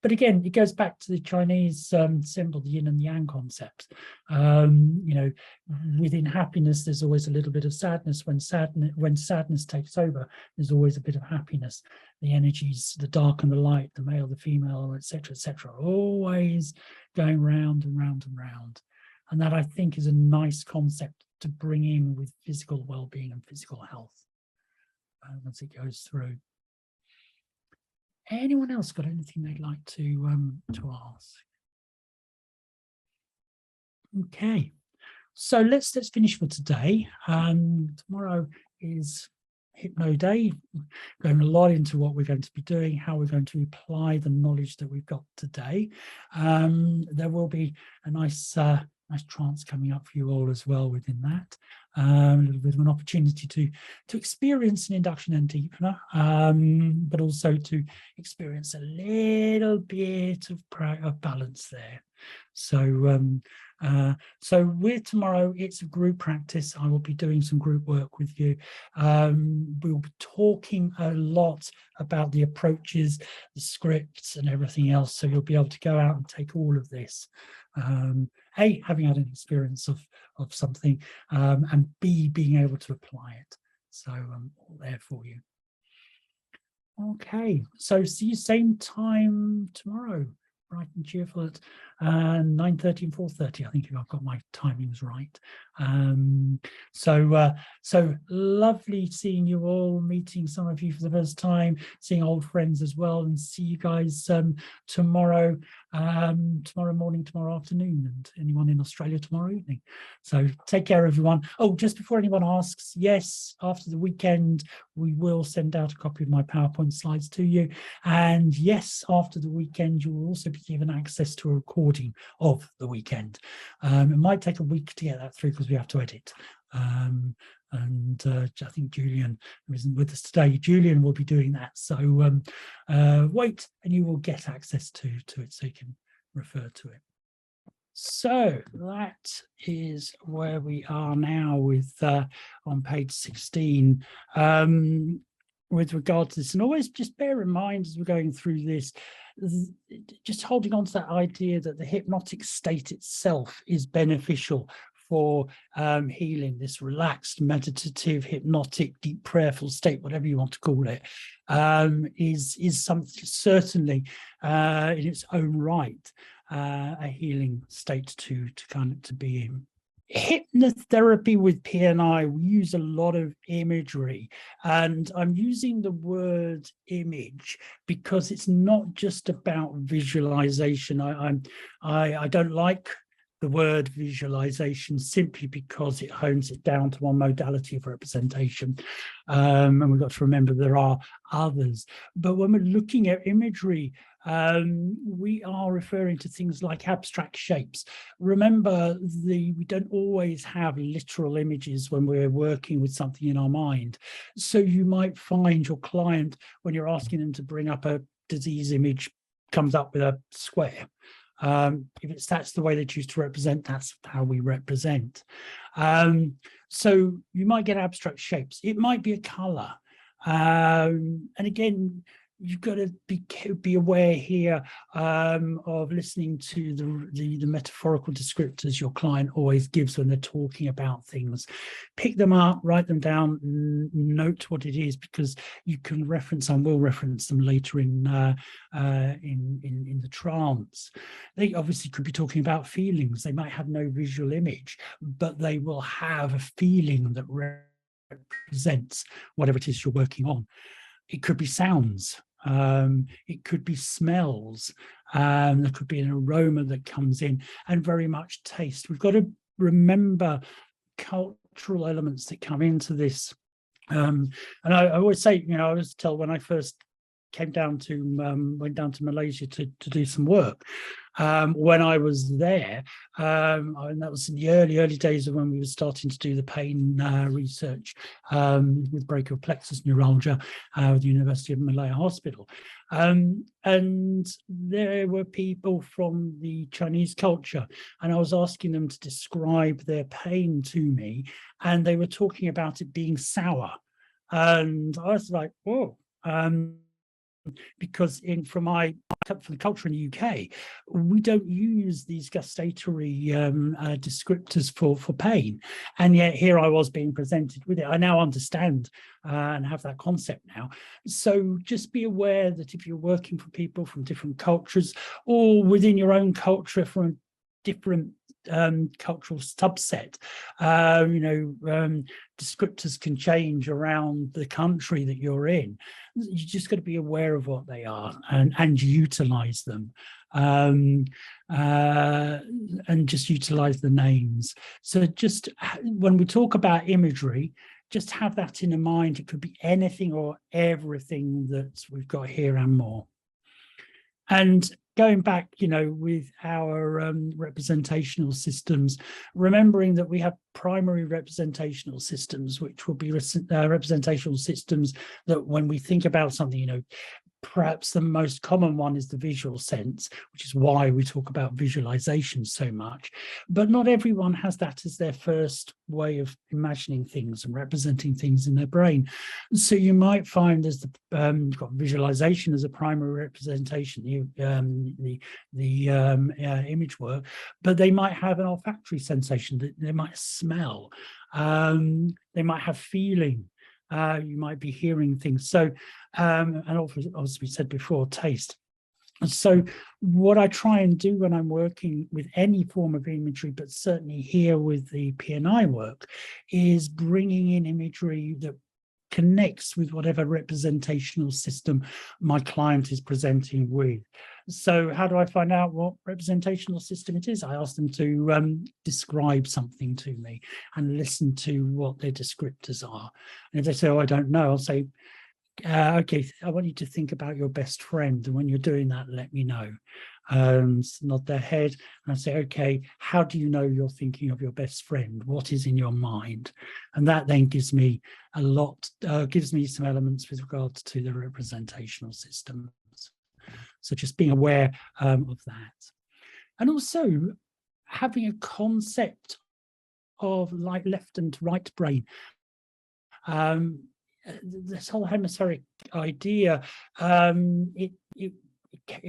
But again, it goes back to the Chinese symbol, the yin and yang concept. Within happiness, there's always a little bit of sadness. When sadness takes over, there's always a bit of happiness. The energies, the dark and the light, the male, the female, etc., always going round and round and round. And that, I think, is a nice concept to bring in with physical well-being and physical health as it goes through. Anyone else got anything they'd like to ask? Okay, so let's finish for today. Tomorrow is Hypno Day, going a lot into what we're going to be doing, how we're going to apply the knowledge that we've got today. There will be a nice trance coming up for you all as well within that. A little bit of an opportunity to experience an induction and deepener, but also to experience a little bit of balance there. So with tomorrow, it's a group practice. I will be doing some group work with you. We'll be talking a lot about the approaches, the scripts and everything else. So you'll be able to go out and take all of this. A, having had an experience of something, and B, being able to apply it. So all there for you. Okay, so see you same time tomorrow, bright and cheerful at 9:30 and 4:30. I think I've got my timings right. So lovely seeing you all, meeting some of you for the first time, seeing old friends as well, and see you guys tomorrow morning, tomorrow afternoon, and anyone in Australia tomorrow evening. So take care, everyone. Oh, just before anyone asks, yes, after the weekend, we will send out a copy of my PowerPoint slides to you. And yes, after the weekend, you will also be given access to a recording of the weekend. It might take a week to get that through because we have to edit. I think Julian, who isn't with us today, Julian will be doing that. So wait, and you will get access to it so you can refer to it. So that is where we are now with on page 16. With regard to this, and always just bear in mind as we're going through this, just holding on to that idea that the hypnotic state itself is beneficial for healing, this relaxed, meditative, hypnotic, deep prayerful state, whatever you want to call it, is something certainly in its own right a healing state to be in. Hypnotherapy with PNI, we use a lot of imagery, and I'm using the word image because it's not just about visualization. I don't like the word visualization simply because it hones it down to one modality of representation. And we've got to remember there are others. But when we're looking at imagery, we are referring to things like abstract shapes. Remember, we don't always have literal images when we're working with something in our mind. So you might find your client, when you're asking them to bring up a disease image, comes up with a square. If that's the way they choose to represent, that's how we represent. So you might get abstract shapes. It might be a color. And again, you've got to be aware here of listening to the metaphorical descriptors your client always gives when they're talking about things. Pick them up, write them down, note what it is, because you can reference and will reference them later in the trance. They obviously could be talking about feelings. They might have no visual image, but they will have a feeling that represents whatever it is you're working on. It could be sounds, it could be smells, there could be an aroma that comes in, and very much taste. We've got to remember cultural elements that come into this. And I always say, I always tell when I first went down to Malaysia to do some work. When I was there, and that was in the early days of when we were starting to do the pain research with brachial plexus neuralgia with the University of Malaya Hospital. And there were people from the Chinese culture, and I was asking them to describe their pain to me, and they were talking about it being sour. And I was like, whoa. Because from the culture in the UK, we don't use these gustatory descriptors for pain, and yet here I was being presented with it. I now understand and have that concept now. So just be aware that if you're working for people from different cultures, or within your own culture from a different cultural subset, descriptors can change around the country that you're in. You just got to be aware of what they are and utilize them, and just utilize the names. So just when we talk about imagery, just have that in mind. It could be anything or everything that we've got here and more. And going back, with our representational systems, remembering that we have primary representational systems, which will be representational systems that when we think about something, perhaps the most common one is the visual sense, which is why we talk about visualization so much. But not everyone has that as their first way of imagining things and representing things in their brain. So you might find there's you've got visualization as a primary representation, the image work, but they might have an olfactory sensation, that they might smell, they might have feeling. You might be hearing things. So, and obviously we said before, taste. So what I try and do when I'm working with any form of imagery, but certainly here with the P&I work, is bringing in imagery that connects with whatever representational system my client is presenting with. So how do I find out what representational system it is? I ask them to describe something to me and listen to what their descriptors are. And if they say, oh, I don't know, I'll say, okay, I want you to think about your best friend. And when you're doing that, let me know. Nod their head and I say, okay, how do you know you're thinking of your best friend? What is in your mind? And that then gives me gives me some elements with regards to the representational systems. So just being aware of that. And also having a concept of like left and right brain. This whole hemispheric idea, it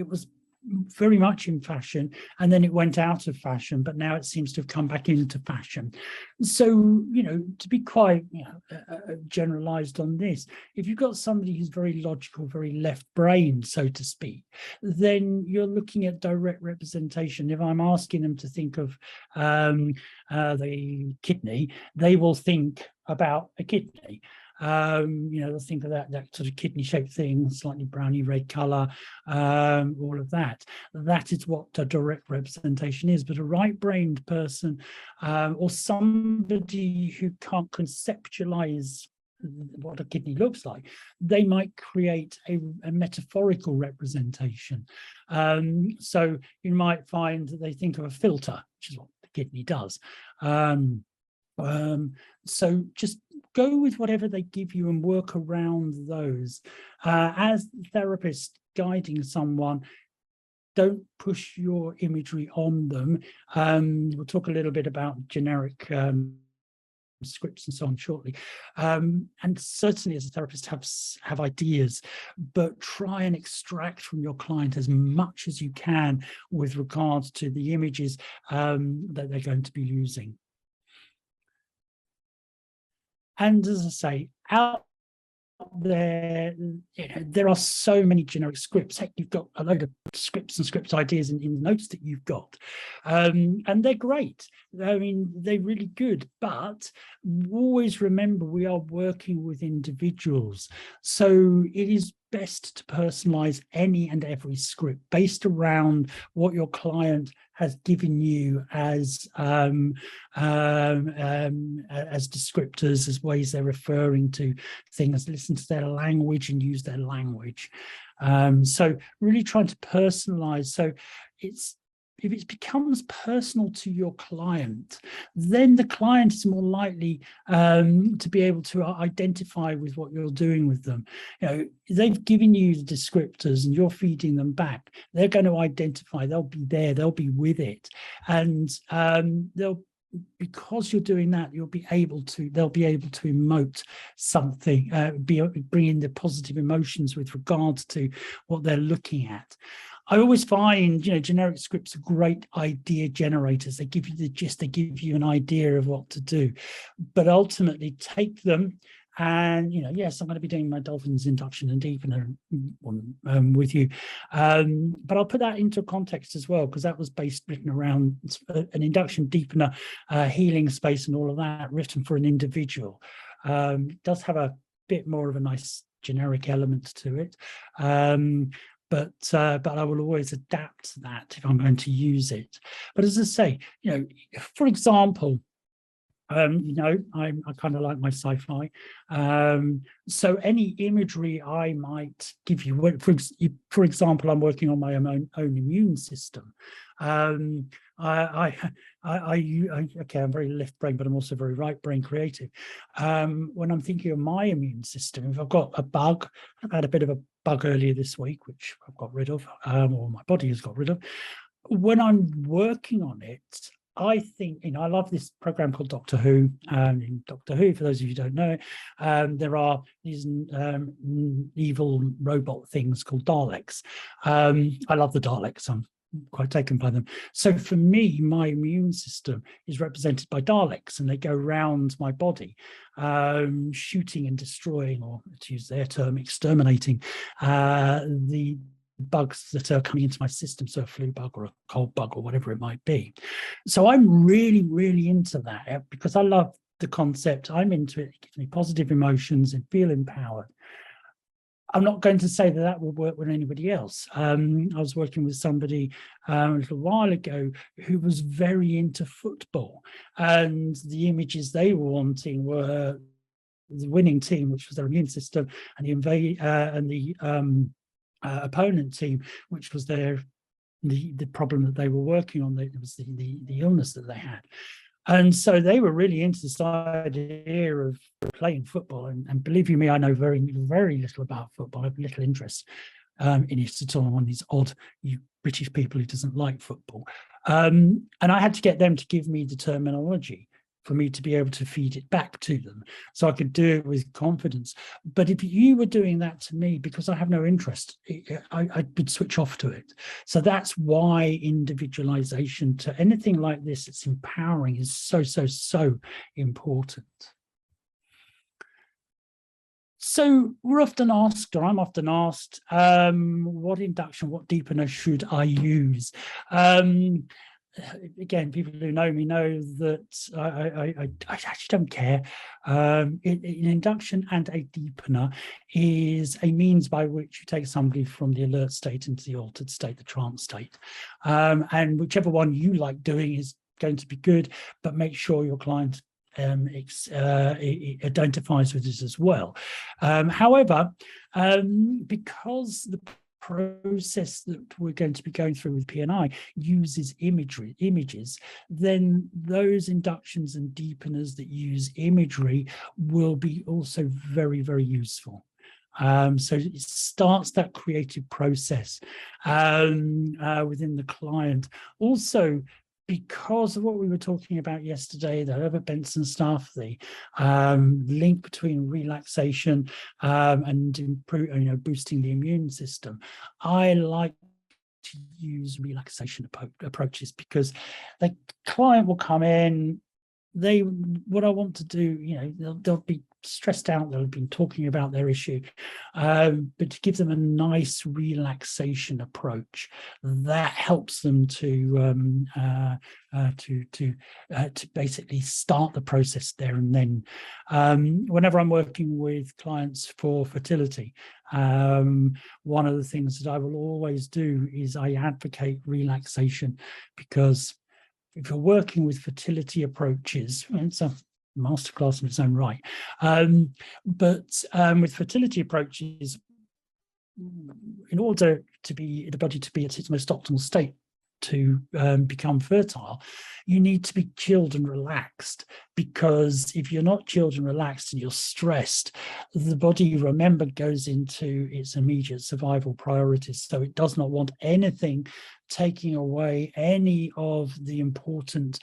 was very much in fashion, and then it went out of fashion, but now it seems to have come back into fashion. So, to be quite generalized on this, if you've got somebody who's very logical, very left-brained, so to speak, then you're looking at direct representation. If I'm asking them to think of the kidney, they will think about a kidney. You know, think of that sort of kidney-shaped thing, slightly browny red color, all of that. That is what a direct representation is. But a right-brained person or somebody who can't conceptualize what a kidney looks like, they might create a metaphorical representation. So you might find that they think of a filter, which is what the kidney does. So just go with whatever they give you and work around those. As therapists guiding someone, don't push your imagery on them. We'll talk a little bit about generic scripts and so on shortly, and certainly as a therapist have ideas, but try and extract from your client as much as you can with regards to the images that they're going to be using. And as I say, out there, you know, there are so many generic scripts. Heck, you've got a load of scripts and script ideas in the notes that you've got, and they're great. I mean, they're really good, but always remember we are working with individuals, so it is best to personalize any and every script based around what your client has given you as descriptors, as ways they're referring to things. Listen to their language and use their language. So really trying to personalize. So if it becomes personal to your client, then the client is more likely to be able to identify with what you're doing with them. You know, they've given you the descriptors and you're feeding them back. They're going to identify, they'll be there, they'll be with it. And because you're doing that, they'll be able to emote something, bring in the positive emotions with regards to what they're looking at. I always find, you know, generic scripts are great idea generators. They give you the gist, they give you an idea of what to do, but ultimately take them and, you know, yes, I'm going to be doing my dolphins induction and deepener with you, but I'll put that into context as well, because that was written around an induction deepener, healing space and all of that, written for an individual. It does have a bit more of a nice generic element to it. But I will always adapt that if I'm going to use it. But as I say, you know, for example, you know, I kind of like my sci-fi. So any imagery I might give you, for example, I'm working on my own immune system. Okay, I'm very left brain, but I'm also very right brain creative. When I'm thinking of my immune system, if I've got a bug, I've had a bit of a bug earlier this week, which I've got rid of, or my body has got rid of. When I'm working on it, I think, you know, I love this program called Doctor Who. In Doctor Who, for those of you who don't know, there are these evil robot things called Daleks. I love the Daleks. I'm quite taken by them. So for me, my immune system is represented by Daleks, and they go around my body, shooting and destroying, or to use their term, exterminating the bugs that are coming into my system, so a flu bug or a cold bug or whatever it might be. So I'm really, really into that because I love the concept. I'm into it. It gives me positive emotions and feel empowered. I'm not going to say that that will work with anybody else. I was working with somebody a little while ago who was very into football, and the images they were wanting were the winning team, which was their immune system, and the opponent team, which was the problem that they were working on. It was the illness that they had. And so they were really into this idea of playing football. And believe you me, I know very, very little about football. I have little interest in it at all. I'm one of these odd British people who doesn't like football. And I had to get them to give me the terminology for me to be able to feed it back to them, so I could do it with confidence. But if you were doing that to me, because I have no interest, I would switch off to it. So that's why individualization to anything like this, it's empowering, is so, so, so important. So we're often asked, or I'm often asked, what induction, what deepener should I use? again, people who know me know that I actually don't care. An induction and a deepener is a means by which you take somebody from the alert state into the altered state, the trance state. And whichever one you like doing is going to be good, but make sure your client identifies with this as well. However, because the process that we're going to be going through with PNI uses images, then those inductions and deepeners that use imagery will be also very, very useful. So it starts that creative process within the client. Also, because of what we were talking about yesterday, the Herbert Benson stuff, the link between relaxation and boosting the immune system, I like to use relaxation approaches, because the client will come in, what I want to do, they'll be stressed out, they'll have been talking about their issue, but to give them a nice relaxation approach that helps them to basically start the process there and then. Whenever I'm working with clients for fertility, one of the things that I will always do is I advocate relaxation, because if you're working with fertility approaches, it's a masterclass in its own right, but with fertility approaches, in order to be the body to be at its most optimal state to become fertile, you need to be chilled and relaxed, because if you're not chilled and relaxed and you're stressed, the body, remember, goes into its immediate survival priorities. So it does not want anything taking away any of the important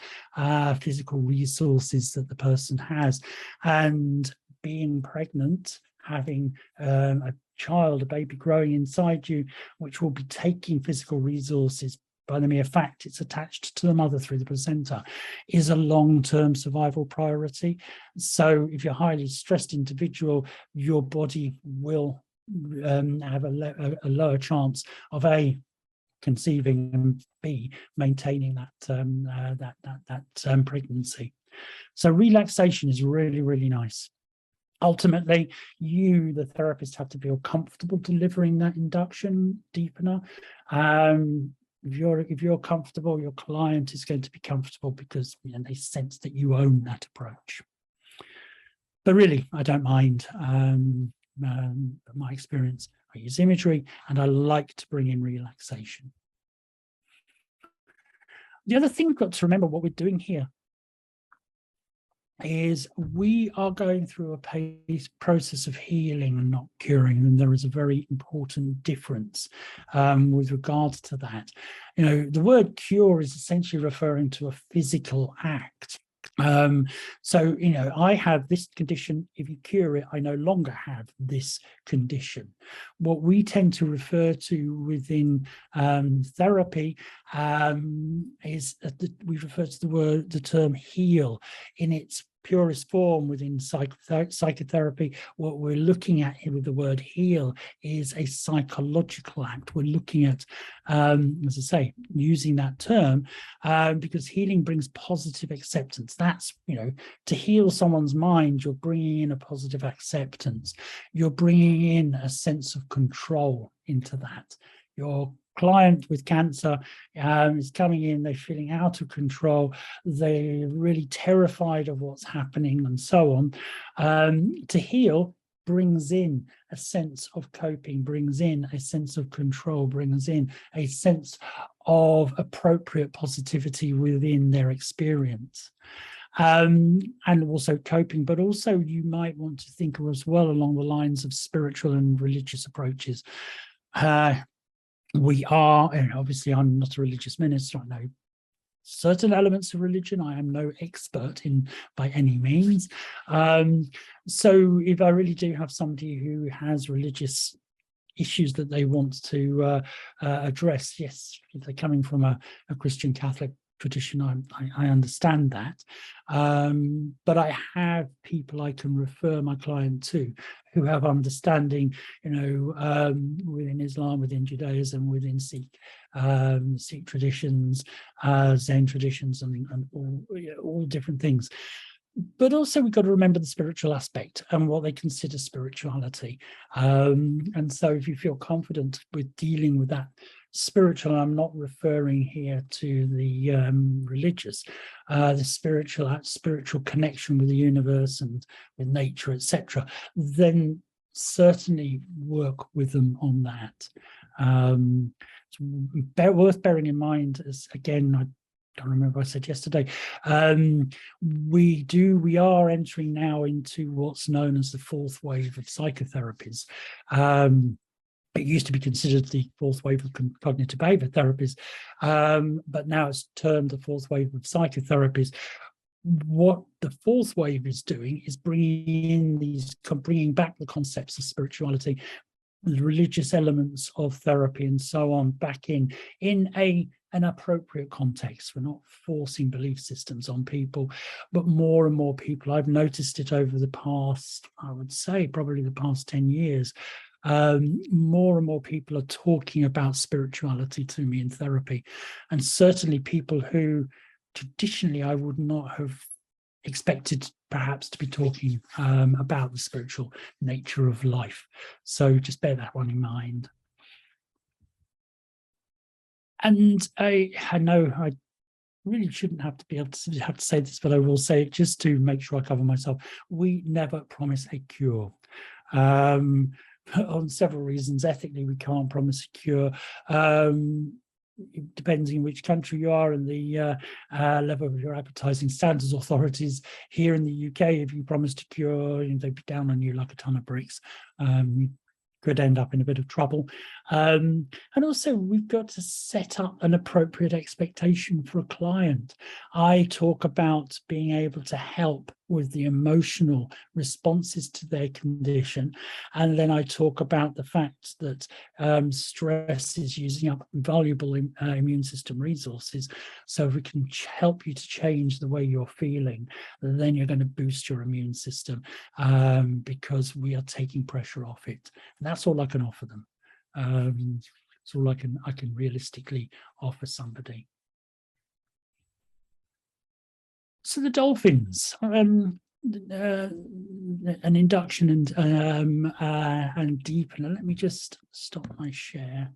physical resources that the person has. And being pregnant, having a child, a baby growing inside you, which will be taking physical resources by the mere fact it's attached to the mother through the placenta, is a long-term survival priority. So if you're a highly stressed individual, your body will have a lower chance of A, conceiving, and B, maintaining that pregnancy. So relaxation is really, really nice. Ultimately, you, the therapist, have to feel comfortable delivering that induction deepener. If you're comfortable, your client is going to be comfortable, because they sense that you own that approach. But really, I don't mind. My experience, I use imagery, and I like to bring in relaxation. The other thing we've got to remember, what we're doing here is we are going through a process of healing and not curing, and there is a very important difference with regards to that. The word cure is essentially referring to a physical act. So I have this condition. If you cure it, I no longer have this condition. What we tend to refer to within therapy is we refer to the term heal in its purest form within psychotherapy. What we're looking at here with the word heal is a psychological act. We're looking at, as I say, using that term because healing brings positive acceptance. That's, to heal someone's mind, you're bringing in a positive acceptance. You're bringing in a sense of control into that. Your client with cancer is coming in, they're feeling out of control, they're really terrified of what's happening and so on. To heal brings in a sense of coping, brings in a sense of control, brings in a sense of appropriate positivity within their experience. And also coping, but also you might want to think as well along the lines of spiritual and religious approaches. We are, and obviously I'm not a religious minister, I know certain elements of religion, I am no expert in by any means. So if I really do have somebody who has religious issues that they want to address, yes, if they're coming from a Christian Catholic tradition. I understand that, but I have people I can refer my client to who have understanding, within Islam, within Judaism, within Sikh traditions, Zen traditions, and all different things. But also we've got to remember the spiritual aspect and what they consider spirituality. And so if you feel confident with dealing with that spiritual, I'm not referring here to the religious, the spiritual connection with the universe and with nature, etc., then certainly work with them on that. It's worth bearing in mind, as again, I don't remember what I said yesterday, we are entering now into what's known as the fourth wave of psychotherapies. It used to be considered the fourth wave of cognitive behavior therapies, but now it's termed the fourth wave of psychotherapies. What the fourth wave is doing is bringing back the concepts of spirituality, the religious elements of therapy and so on back in an appropriate context. We're not forcing belief systems on people, but more and more people, I've noticed it over the past, I would say probably the past 10 years, more and more people are talking about spirituality to me in therapy. And certainly people who traditionally I would not have expected perhaps to be talking about the spiritual nature of life. So just bear that one in mind. And I know I really shouldn't have to be able to have to say this, but I will say it just to make sure I cover myself. We never promise a cure. On several reasons, ethically, we can't promise a cure. It depends in which country you are and the level of your advertising standards authorities. Here in the UK, if you promised a cure, they'd be down on you like a ton of bricks. You could end up in a bit of trouble. And also, we've got to set up an appropriate expectation for a client. I talk about being able to help with the emotional responses to their condition. And then I talk about the fact that stress is using up valuable immune system resources. So if we can help you to change the way you're feeling, then you're going to boost your immune system because we are taking pressure off it. And that's all I can offer them. It's all I can realistically offer somebody. So the dolphins, an induction and deepen. Let me just stop my share,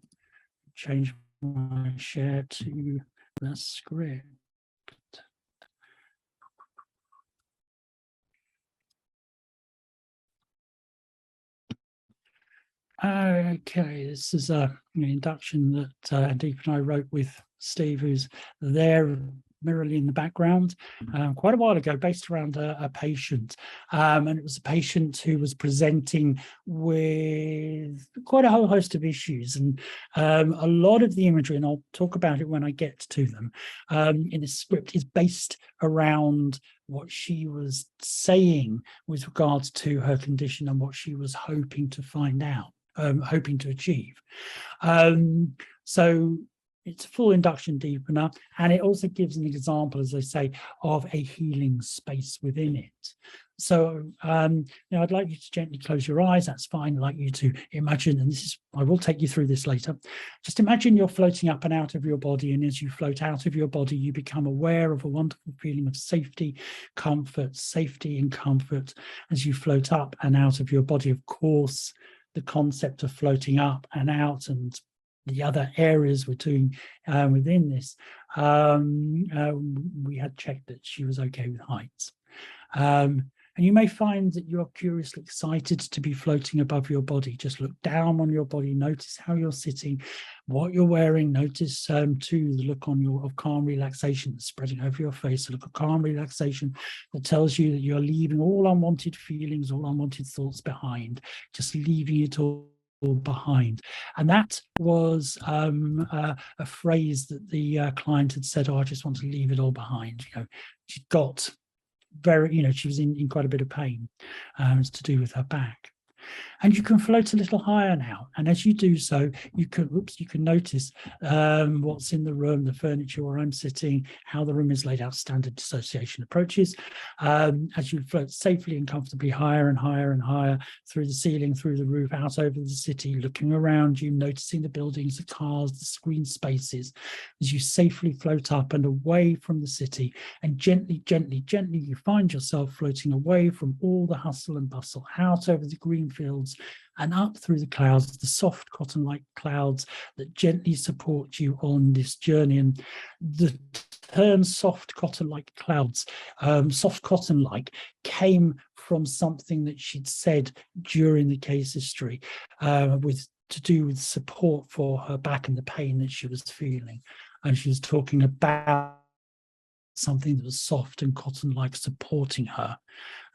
change my share to the script. Okay, this is an induction that Deep and I wrote with Steve, who's there mirrorly in the background, quite a while ago, based around a patient. And it was a patient who was presenting with quite a whole host of issues. And a lot of the imagery, and I'll talk about it when I get to them, in the script is based around what she was saying with regards to her condition and what she was hoping to find out, hoping to achieve. So it's a full induction deepener, and it also gives an example, as I say, of a healing space within it. So I'd like you to gently close your eyes. That's fine. I'd like you to imagine, and I will take you through this later. Just imagine you're floating up and out of your body, and as you float out of your body, you become aware of a wonderful feeling of safety and comfort as you float up and out of your body. Of course, the concept of floating up and out and the other areas we're doing within this, we had checked that she was okay with heights. And you may find that you're curiously excited to be floating above your body. Just look down on your body, notice how you're sitting, what you're wearing. Notice too the look of calm relaxation that's spreading over your face, a look of calm relaxation that tells you that you're leaving all unwanted feelings, all unwanted thoughts behind, just leaving it all behind. And that was a phrase that the client had said, "Oh, I just want to leave it all behind." She got she was in quite a bit of pain. It's to do with her back. And you can float a little higher now. And as you do so, you can notice what's in the room, the furniture where I'm sitting, how the room is laid out, standard dissociation approaches. As you float safely and comfortably higher and higher and higher through the ceiling, through the roof, out over the city, looking around you, noticing the buildings, the cars, the screen spaces, as you safely float up and away from the city, and gently, gently, gently, you find yourself floating away from all the hustle and bustle, out over the green fields and up through the clouds, the soft cotton-like clouds that gently support you on this journey. And the term soft cotton-like clouds, soft cotton-like, came from something that she'd said during the case history to do with support for her back and the pain that she was feeling. And she was talking about something that was soft and cotton-like supporting her.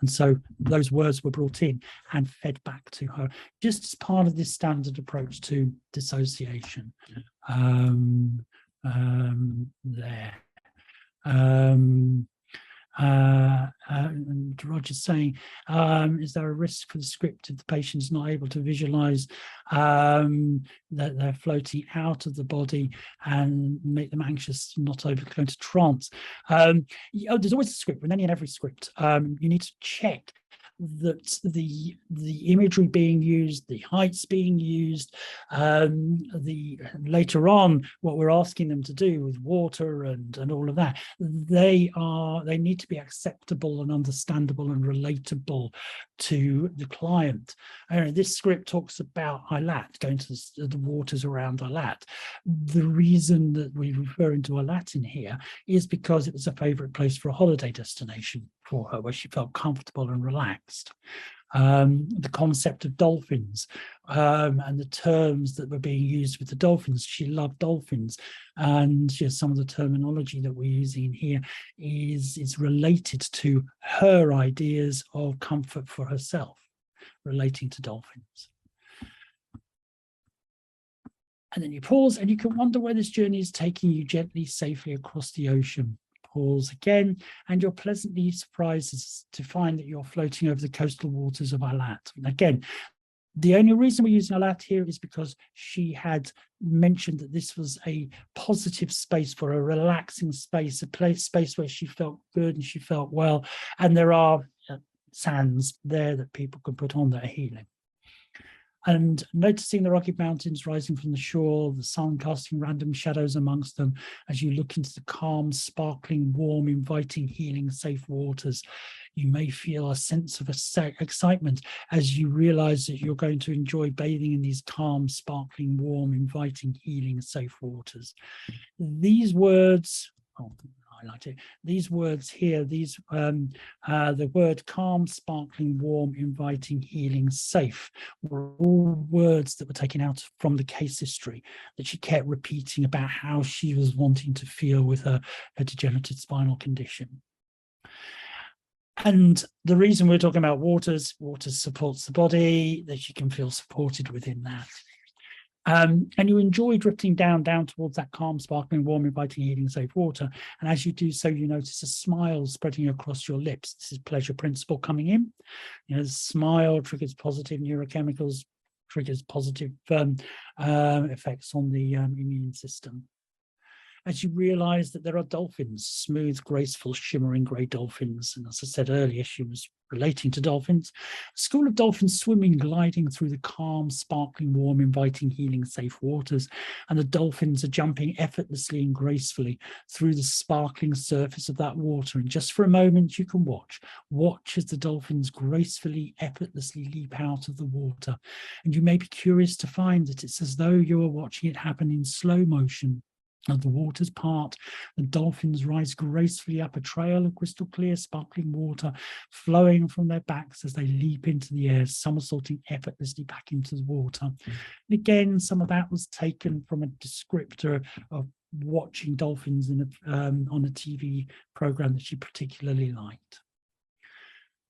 And so those words were brought in and fed back to her, just as part of this standard approach to dissociation. There. And Roger's saying, is there a risk for the script if the patient is not able to visualize that they're floating out of the body and make them anxious, not able to go into trance? There's always a script, with any and every script. You need to check that the imagery being used, the heights being used, later on what we're asking them to do with water and all of that, they need to be acceptable and understandable and relatable to the client. This script talks about Eilat, going to the waters around Eilat. The reason that we're referring to Eilat in here is because it was a favorite place for a holiday destination for her, where she felt comfortable and relaxed. The concept of dolphins and the terms that were being used with the dolphins. She loved dolphins, and some of the terminology that we're using here is related to her ideas of comfort for herself, relating to dolphins. And then you pause, and you can wonder where this journey is taking you gently, safely across the ocean. Pause again, and you're pleasantly surprised to find that you're floating over the coastal waters of Eilat. And again, the only reason we're using Eilat here is because she had mentioned that this was a positive space for a relaxing space, a space where she felt good and she felt well. And there are sands there that people can put on that are healing. And noticing the rugged mountains rising from the shore, the sun casting random shadows amongst them, as you look into the calm, sparkling, warm, inviting, healing, safe waters, you may feel a sense of excitement as you realize that you're going to enjoy bathing in these calm, sparkling, warm, inviting, healing, safe waters. These words, these words here, the word calm, sparkling, warm, inviting, healing, safe, were all words that were taken out from the case history that she kept repeating about how she was wanting to feel with her degenerative spinal condition. And the reason we're talking about waters supports the body, that you can feel supported within that. And you enjoy drifting down towards that calm, sparkling, warm, inviting, healing, safe water. And as you do so, you notice a smile spreading across your lips. This is pleasure principle coming in. The smile triggers positive neurochemicals, triggers positive effects on the immune system. As you realize that there are dolphins, smooth, graceful, shimmering grey dolphins. And as I said earlier, she was relating to dolphins. A school of dolphins swimming, gliding through the calm, sparkling, warm, inviting, healing, safe waters. And the dolphins are jumping effortlessly and gracefully through the sparkling surface of that water. And just for a moment, you can watch as the dolphins gracefully, effortlessly leap out of the water. And you may be curious to find that it's as though you are watching it happen in slow motion. As the waters part, the dolphins rise gracefully up a trail of crystal clear, sparkling water flowing from their backs as they leap into the air, somersaulting effortlessly back into the water. And again, some of that was taken from a descriptor of watching dolphins in on a TV program that she particularly liked.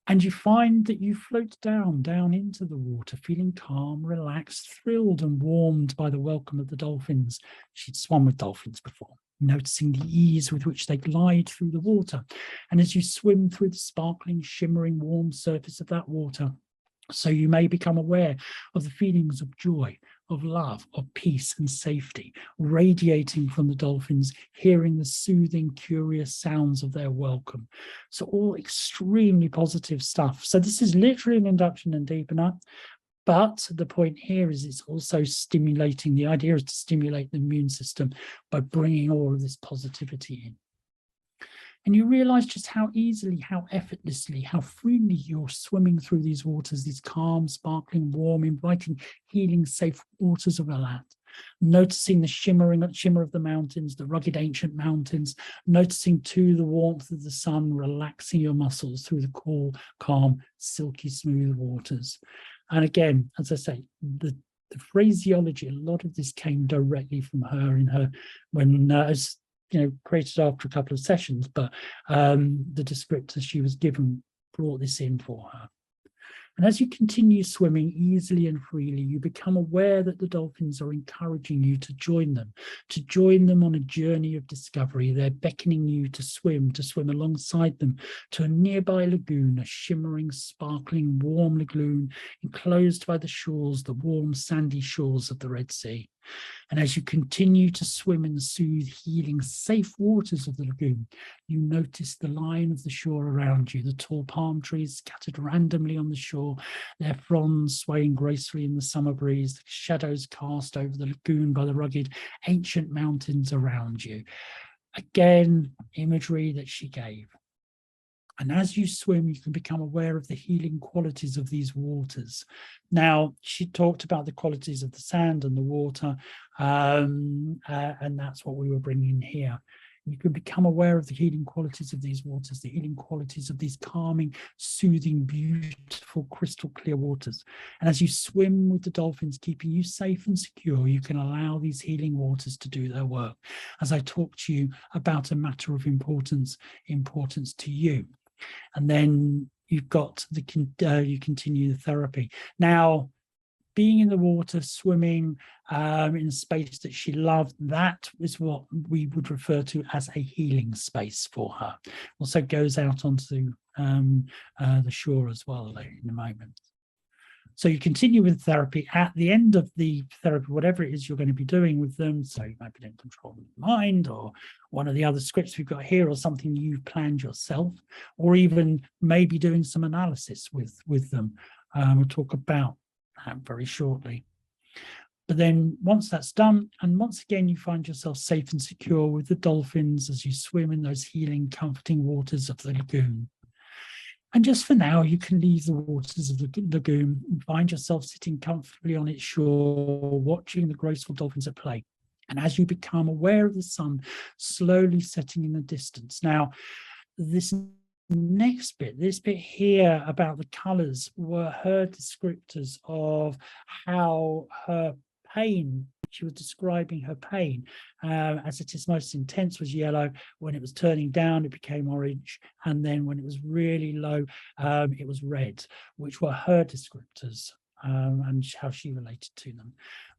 And you find that you float down into the water, feeling calm, relaxed, thrilled and warmed by the welcome of the dolphins. She'd swum with dolphins before, noticing the ease with which they glide through the water. And as you swim through the sparkling, shimmering, warm surface of that water, So you may become aware of the feelings of joy, of love, of peace and safety, radiating from the dolphins, hearing the soothing, curious sounds of their welcome. So all extremely positive stuff. So this is literally an induction and deepener. But the point here is it's also stimulating, the idea is to stimulate the immune system by bringing all of this positivity in. And you realize just how easily, how effortlessly, how freely you're swimming through these waters, these calm, sparkling, warm, inviting, healing, safe waters of the land. Noticing the shimmer of the mountains, the rugged ancient mountains, noticing too the warmth of the sun, relaxing your muscles through the cool, calm, silky smooth waters. And again, as I say, the phraseology, a lot of this came directly from her in her, when as created after a couple of sessions, but the descriptors she was given brought this in for her. And as you continue swimming easily and freely, you become aware that the dolphins are encouraging you to join them on a journey of discovery. They're beckoning you to swim alongside them to a nearby lagoon, a shimmering, sparkling, warm lagoon enclosed by the shores, the warm, sandy shores of the Red Sea. And as you continue to swim in the soothe, healing, safe waters of the lagoon, you notice the line of the shore around you, the tall palm trees scattered randomly on the shore, their fronds swaying gracefully in the summer breeze, the shadows cast over the lagoon by the rugged ancient mountains around you. Again, imagery that she gave. And as you swim, you can become aware of the healing qualities of these waters. Now, she talked about the qualities of the sand and the water, and that's what we were bringing here. You can become aware of the healing qualities of these waters, the healing qualities of these calming, soothing, beautiful, crystal clear waters. And as you swim with the dolphins, keeping you safe and secure, you can allow these healing waters to do their work. As I talk to you about a matter of importance to you. And then you've got you continue the therapy. Now, being in the water, swimming in a space that she loved, that is what we would refer to as a healing space for her. Also goes out onto the shore as well in a moment. So you continue with therapy. At the end of the therapy, whatever it is you're going to be doing with them, so you might be doing control of the mind or one of the other scripts we've got here, or something you've planned yourself, or even maybe doing some analysis with them. We'll talk about that very shortly. But then once that's done, and once again, you find yourself safe and secure with the dolphins as you swim in those healing, comforting waters of the lagoon. And just for now, you can leave the waters of the lagoon and find yourself sitting comfortably on its shore, watching the graceful dolphins at play. And as you become aware of the sun slowly setting in the distance. Now, this next bit, this bit here about the colors, were her descriptors of how her pain, she was describing her pain as it is most intense was yellow. When it was turning down, it became orange. And then when it was really low, it was red, which were her descriptors and how she related to them.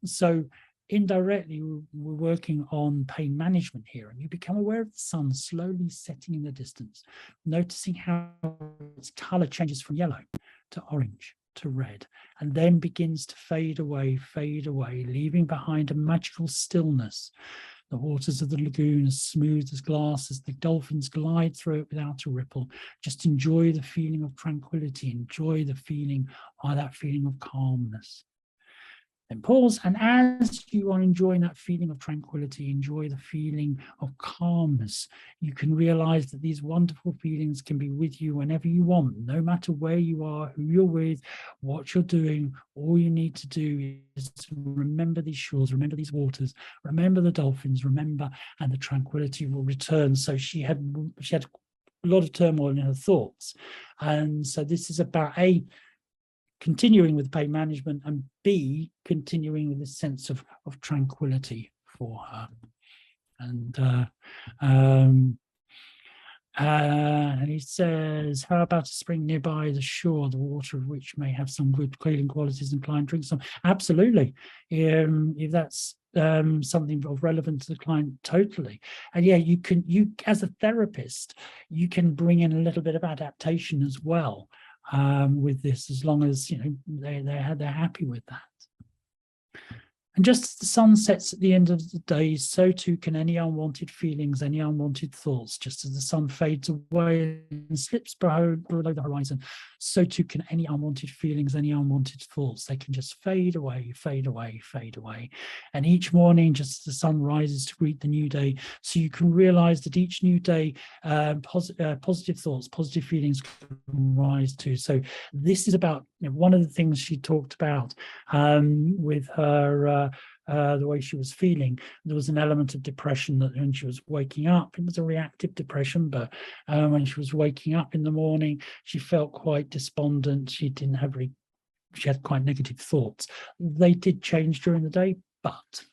So indirectly, we're working on pain management here, and you become aware of the sun slowly setting in the distance, noticing how its color changes from yellow to orange to red, and then begins to fade away, leaving behind a magical stillness. The waters of the lagoon as smooth as glass as the dolphins glide through it without a ripple. Just enjoy the feeling of tranquility, enjoy the feeling, that feeling of calmness. Then pause, and as you are enjoying that feeling of tranquility, enjoy the feeling of calmness, you can realize that these wonderful feelings can be with you whenever you want, no matter where you are, who you're with, what you're doing. All you need to do is to remember these shores, remember these waters, remember the dolphins, remember, and the tranquility will return. So she had a lot of turmoil in her thoughts. And so this is about continuing with pain management, and B, continuing with this sense of tranquility for her. And he says, how about a spring nearby the shore, the water of which may have some good healing qualities, and client drink some? Absolutely. If that's something of relevance to the client, totally. And yeah, you as a therapist, you can bring in a little bit of adaptation as well. with this, as long as they're happy with that. And just as the sun sets at the end of the day, so too can any unwanted feelings, any unwanted thoughts. Just as the sun fades away and slips below the horizon, so too can any unwanted feelings, any unwanted thoughts. They can just fade away, fade away, fade away. And each morning, just as the sun rises to greet the new day, so you can realize that each new day, positive thoughts, positive feelings can rise too. So this is about, one of the things she talked about with her the way she was feeling. There was an element of depression that when she was waking up, it was a reactive depression, but when she was waking up in the morning, she felt quite despondent. She had quite negative thoughts. They did change during the day, but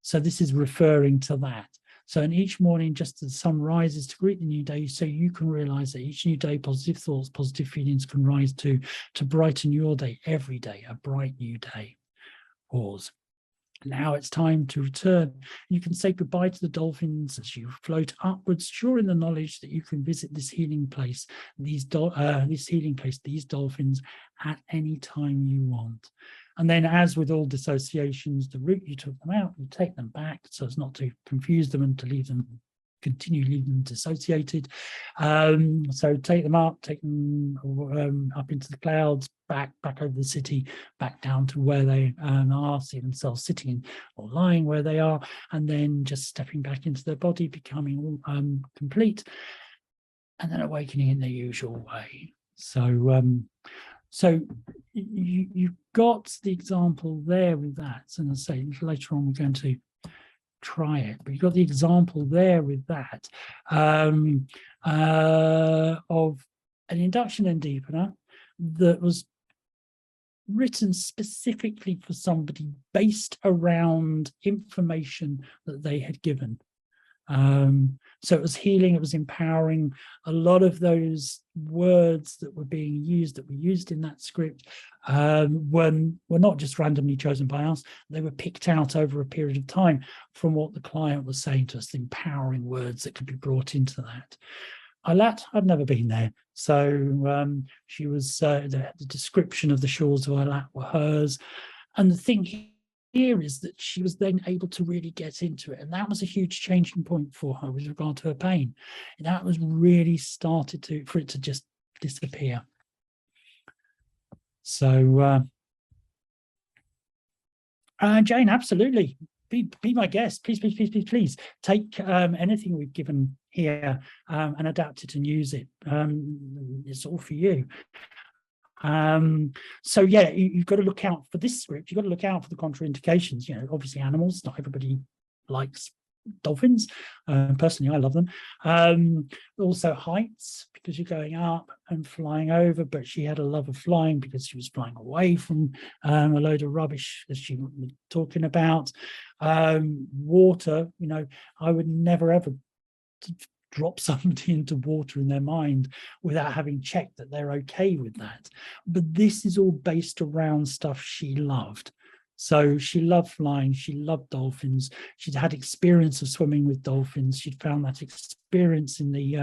so this is referring to that. So in each morning, just as the sun rises to greet the new day, so you can realize that each new day, positive thoughts, positive feelings can rise to brighten your day every day, a bright new day. Pause. Now it's time to return. You can say goodbye to the dolphins as you float upwards, sure in the knowledge that you can visit this healing place, these dolphins at any time you want. And then, as with all dissociations, the route you took them out, you take them back so as not to confuse them and to continue leaving them dissociated. So take them up up into the clouds, back over the city, back down to where they are, see themselves sitting or lying where they are, and then just stepping back into their body, becoming complete, and then awakening in the usual way. So you've got the example there with that, and as I say, later on we're going to try it, but you've got the example there with that of an induction and deepener that was written specifically for somebody based around information that they had given. So it was healing, it was empowering. A lot of those words that were being used, that were used in that script, were not just randomly chosen by us. They were picked out over a period of time from what the client was saying to us, the empowering words that could be brought into that. Eilat, I've never been there. So she was, the description of the shores of Eilat were hers. And the thing here is that she was then able to really get into it, and that was a huge changing point for her with regard to her pain. And that was really started for it to just disappear. So Jane, absolutely, be my guest, please take anything we've given here and adapt it and use it. It's all for you. So yeah, you've got to look out for this script. You've got to look out for the contraindications. Obviously animals, not everybody likes dolphins. Personally, I love them. Also heights, because you're going up and flying over, but she had a love of flying because she was flying away from a load of rubbish, as she was talking about. Water, I would never ever drop somebody into water in their mind without having checked that they're okay with that. But this is all based around stuff she loved. So she loved flying, she loved dolphins, she'd had experience of swimming with dolphins, she'd found that experience in the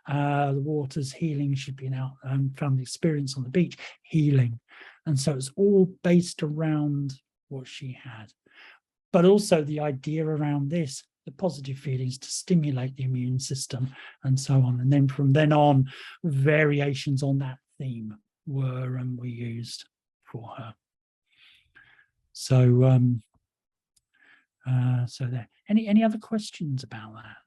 waters healing, she'd been out and found the experience on the beach healing. And so it's all based around what she had. But also the idea around this, the positive feelings to stimulate the immune system and so on. And then from then on, variations on that theme were used for her. So so there. Any other questions about that?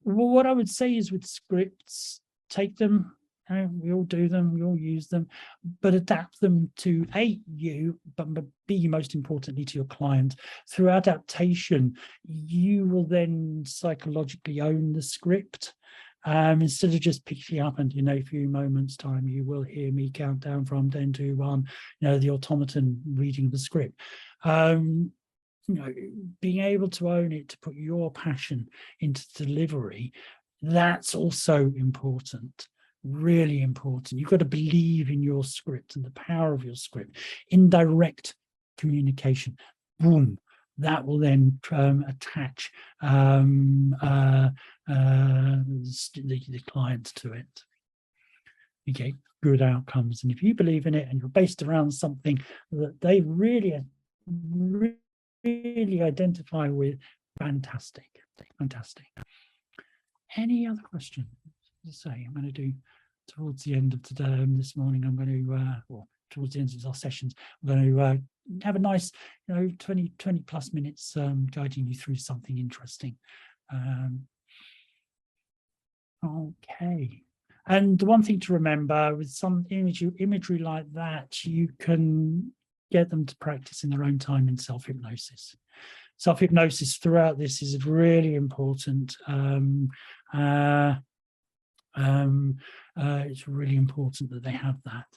Well, what I would say is with scripts, take them. We all do them, we all use them, but adapt them to you, but B, most importantly, to your client. Through adaptation, you will then psychologically own the script. Instead of just picking up and in a few moments time you will hear me count down from 10 to 1, the automaton reading the script. Being able to own it, to put your passion into delivery, that's also important. Really important. You've got to believe in your script and the power of your script. Indirect communication, boom, that will then attach the client to it. you get good outcomes. And if you believe in it and you're based around something that they really identify with, fantastic. Any other questions? As I say, I'm going to do towards the end of today, this morning, I'm going to, well, towards the end of our sessions, I'm going to have a nice, 20 plus minutes guiding you through something interesting. Okay. And the one thing to remember with some imagery like that, you can get them to practice in their own time in self-hypnosis. Self-hypnosis throughout this is really important. It's really important that they have that.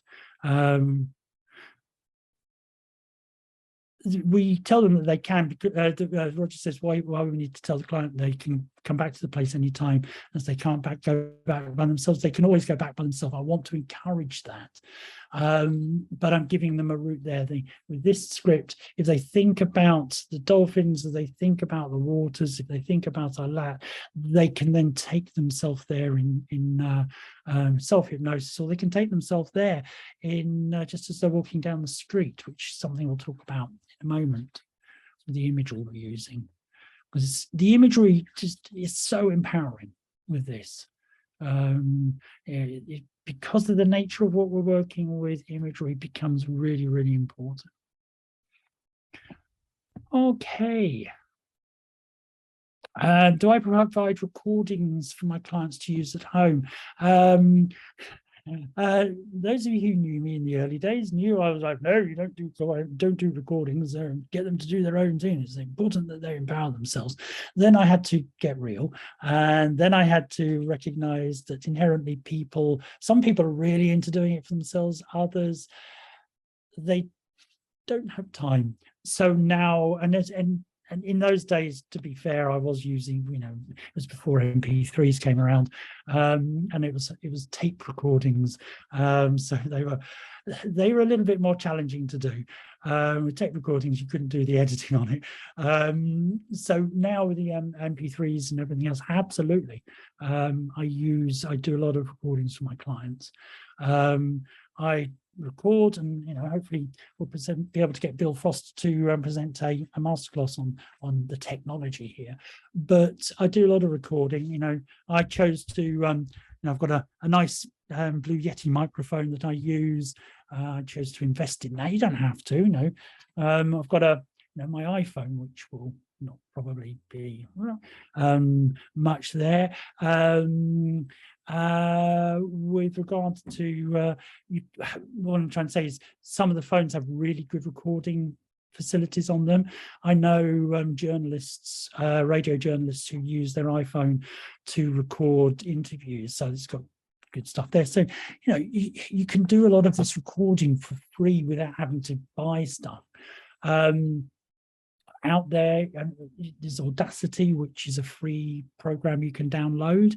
We tell them that they can, Roger says, why we need to tell the client they can come back to the place anytime, as they can't go back by themselves. They can always go back by themselves. I want to encourage that. But I'm giving them a route there. With this script, if they think about the dolphins, if they think about the waters, if they think about our lat, they can then take themselves there in self-hypnosis, or they can take themselves there in just as they're walking down the street, which is something we'll talk about in a moment with the imagery we're using, because the imagery just is so empowering with this. Because of the nature of what we're working with, imagery becomes really, really important. Okay. Do I provide recordings for my clients to use at home? Those of you who knew me in the early days knew I was like, no, you don't do recordings. Get them to do their own thing. It's important that they empower themselves. Then I had to get real, and then I had to recognize that inherently some people are really into doing it for themselves. Others, they don't have time. So now, and in those days, to be fair, I was using, it was before MP3s came around, and it was tape recordings. So they were a little bit more challenging to do. With tape recordings, you couldn't do the editing on it. So now with the MP3s and everything else, absolutely. I do a lot of recordings for my clients. I record, and hopefully we'll be able to get Bill Frost to present a masterclass on the technology here. But I do a lot of recording. I chose to I've got a nice Blue Yeti microphone that I use. I chose to invest in that. You don't have to. I've got my iPhone, which will not probably be much there. With regard to what I'm trying to say is some of the phones have really good recording facilities on them. I know journalists, radio journalists, who use their iPhone to record interviews, so it's got good stuff there. So you can do a lot of this recording for free without having to buy stuff. Out there, there's Audacity, which is a free program you can download.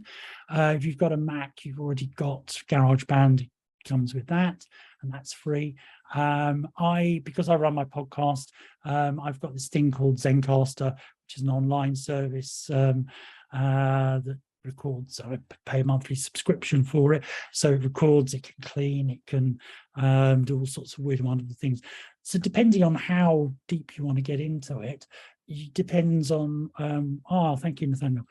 If you've got a Mac, you've already got GarageBand. It comes with that, and that's free. Because I run my podcast, I've got this thing called Zencaster, which is an online service that records. I pay a monthly subscription for it, so it records, it can clean, it can do all sorts of weird and wonderful things. So depending on how deep you want to get into it, depends on thank you, Nathaniel.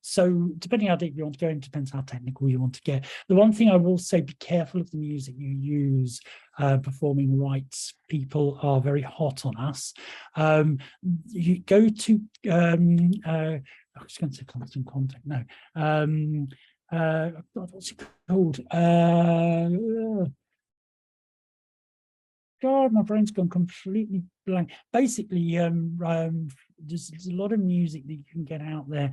So depending how deep you want to go in, depends how technical you want to get. The one thing I will say, be careful of the music you use. Performing rights people are very hot on us. You go to I was going to say Constant Contact, no. What's it called? God, my brain's gone completely blank. Basically, there's a lot of music that you can get out there.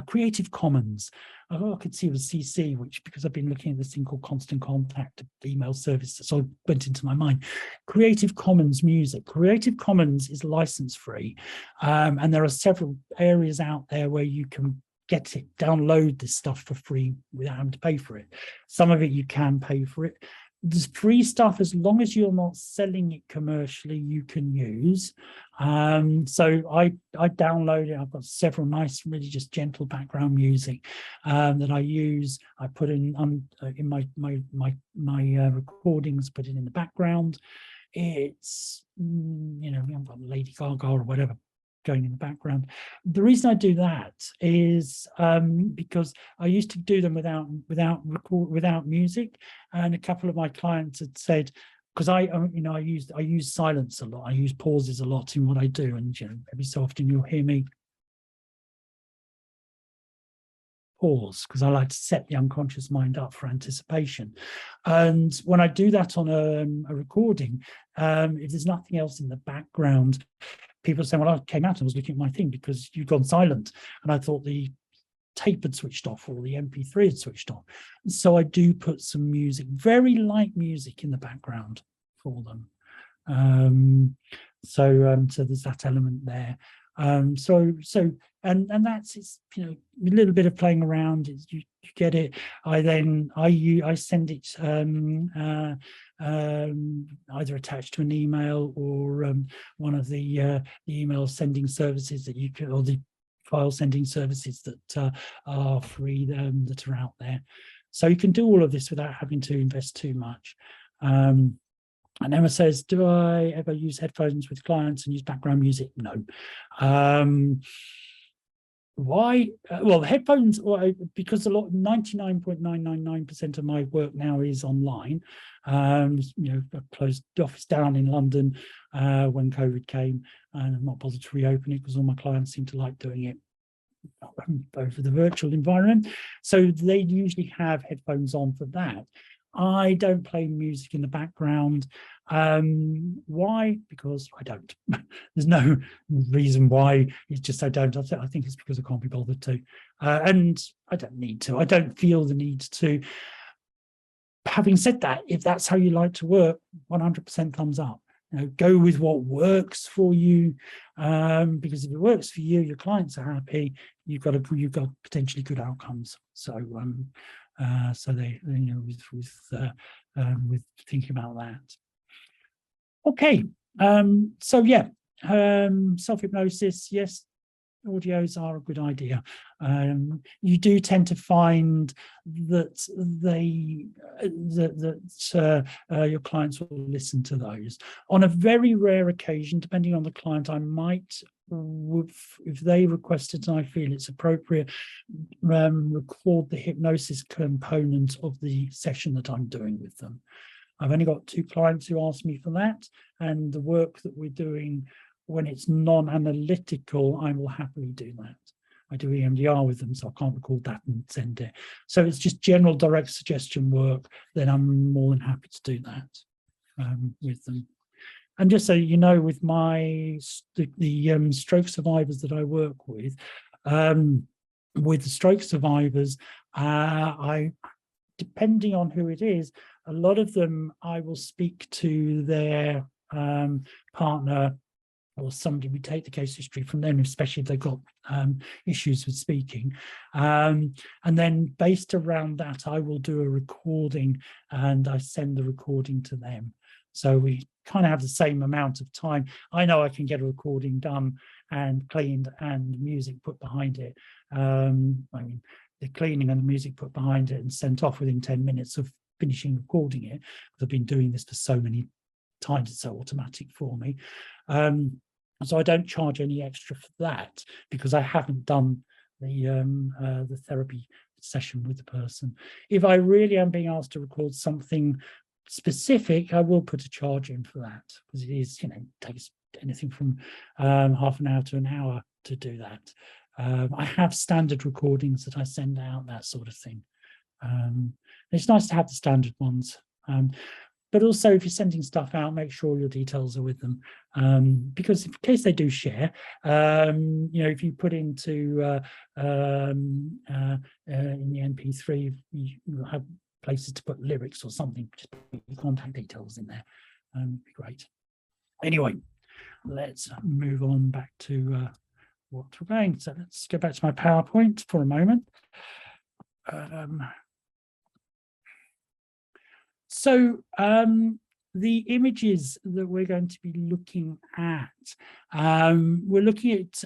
Creative Commons. I could see it was CC, which, because I've been looking at this thing called Constant Contact, email service, so it went into my mind. Creative Commons music. Creative Commons is license free, and there are several areas out there where you can download this stuff for free without having to pay for it. Some of it you can pay for it, there's free stuff, as long as you're not selling it commercially, you can use. So I downloaded, I've got several nice, really just gentle background music that I use. I put in my recordings, put it in the background. It's, you know, I've got Lady Gaga or whatever going in the background. The reason I do that is because I used to do them without music, and a couple of my clients had said, because I use silence a lot, I use pauses a lot in what I do, and you know, every so often you'll hear me pause because I like to set the unconscious mind up for anticipation. And when I do that on a recording, if there's nothing else in the background, people say, well, I came out and was looking at my thing because you'd gone silent. And I thought the tape had switched off or the MP3 had switched off. And so I do put some music, very light music in the background for them. So there's that element there. And that's, it's, you know, a little bit of playing around, you get it. I send it either attached to an email or one of the email sending services that you can, or the file sending services that are free, that are out there. So you can do all of this without having to invest too much. And Emma says, do I ever use headphones with clients and use background music? No. Why? Well, headphones, because 99.999% of my work now is online. You know, I closed the office down in London when COVID came, and I'm not bothered to reopen it because all my clients seem to like doing it over the virtual environment. So they usually have headphones on for that. I don't play music in the background. Why? Because I don't. There's no reason why. It's just I don't. I think it's because I can't be bothered to. And I don't need to. I don't feel the need to. Having said that, if that's how you like to work, 100% thumbs up. You know, go with what works for you, because if it works for you, your clients are happy. You've got potentially good outcomes. So so they, you know, with thinking about that. Okay, so yeah, self-hypnosis, yes, audios are a good idea. You do tend to find that your clients will listen to those. On a very rare occasion, depending on the client, I might, if they requested and I feel it's appropriate, record the hypnosis component of the session that I'm doing with them. I've only got 2 clients who asked me for that, and the work that we're doing, when it's non-analytical, I will happily do that. I do EMDR with them, so I can't record that and send it. So it's just general direct suggestion work, then I'm more than happy to do that with them. And just so you know, with the stroke survivors that I work with the stroke survivors, depending on who it is, a lot of them I will speak to their partner or somebody. We take the case history from them, especially if they've got issues with speaking. And then based around that, I will do a recording and I send the recording to them. So we kind of have the same amount of time. I know I can get a recording done and cleaned and music put behind it. I mean, the cleaning and the music put behind it and sent off within 10 minutes of finishing recording it. I've been doing this for so many times, it's so automatic for me. So I don't charge any extra for that because I haven't done the therapy session with the person. If I really am being asked to record something specific, I will put a charge in for that, because it is, you know, takes anything from half an hour to an hour to do that. I have standard recordings that I send out, that sort of thing. It's nice to have the standard ones. But also, if you're sending stuff out, make sure your details are with them, because in case they do share, you know, if you put into in the MP3, you'll have places to put lyrics or something, just put your contact details in there. Be great. Anyway, let's move on back to what we're going. So let's go back to my PowerPoint for a moment. So the images that we're going to be looking at, we're looking at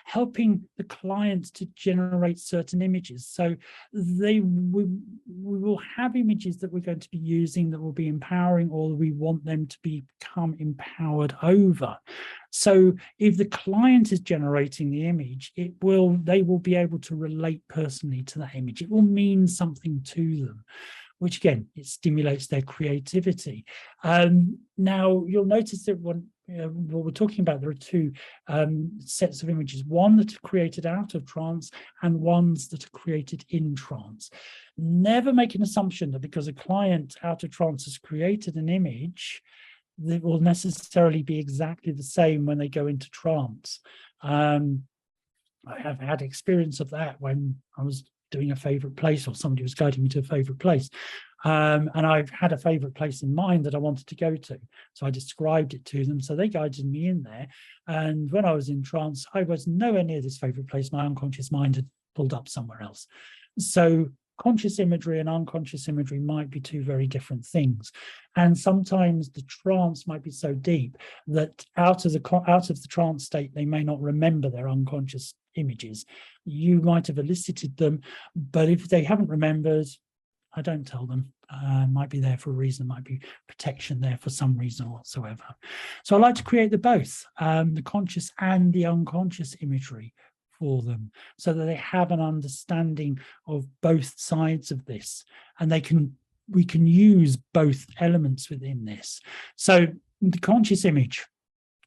helping the clients to generate certain images. So we will have images that we're going to be using that will be empowering, or we want them to become empowered over. So if the client is generating the image, they will be able to relate personally to that image. It will mean something to them, which again, it stimulates their creativity. Now, you'll notice that when what we're talking about, there are two sets of images, one that are created out of trance and ones that are created in trance. Never make an assumption that because a client out of trance has created an image, that will necessarily be exactly the same when they go into trance. I have had experience of that when I was doing a favorite place, or somebody was guiding me to a favorite place. And I've had a favorite place in mind that I wanted to go to. So I described it to them. So they guided me in there. And when I was in trance, I was nowhere near this favorite place. My unconscious mind had pulled up somewhere else. So conscious imagery and unconscious imagery might be two very different things. And sometimes the trance might be so deep that out of the trance state, they may not remember their unconscious images. You might have elicited them, but if they haven't remembered, I don't tell them. Might be there for a reason, might be protection there for some reason whatsoever. So I like to create both the conscious and the unconscious imagery for them, so that they have an understanding of both sides of this, and we can use both elements within this. So the conscious image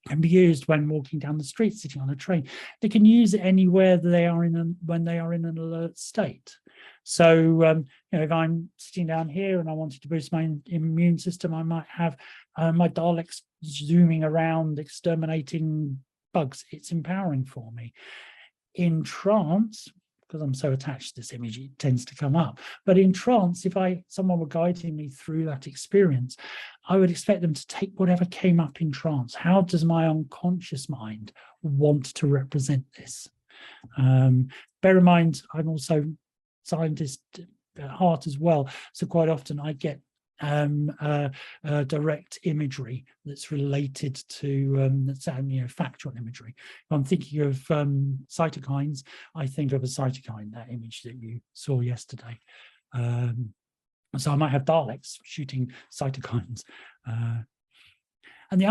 can be used when walking down the street, sitting on a train. They can use it anywhere they are when they are in an alert state. So if I'm sitting down here and I wanted to boost my immune system, I might have my Daleks zooming around, exterminating bugs. It's empowering for me. In trance, because I'm so attached to this image, it tends to come up. But in trance, if someone were guiding me through that experience, I would expect them to take whatever came up in trance. How does my unconscious mind want to represent this? Bear in mind, I'm also a scientist at heart as well. So quite often I get direct imagery that's related to that's factual imagery. If I'm thinking of cytokines, I think of a cytokine, that image that you saw yesterday. So I might have Daleks shooting cytokines. And the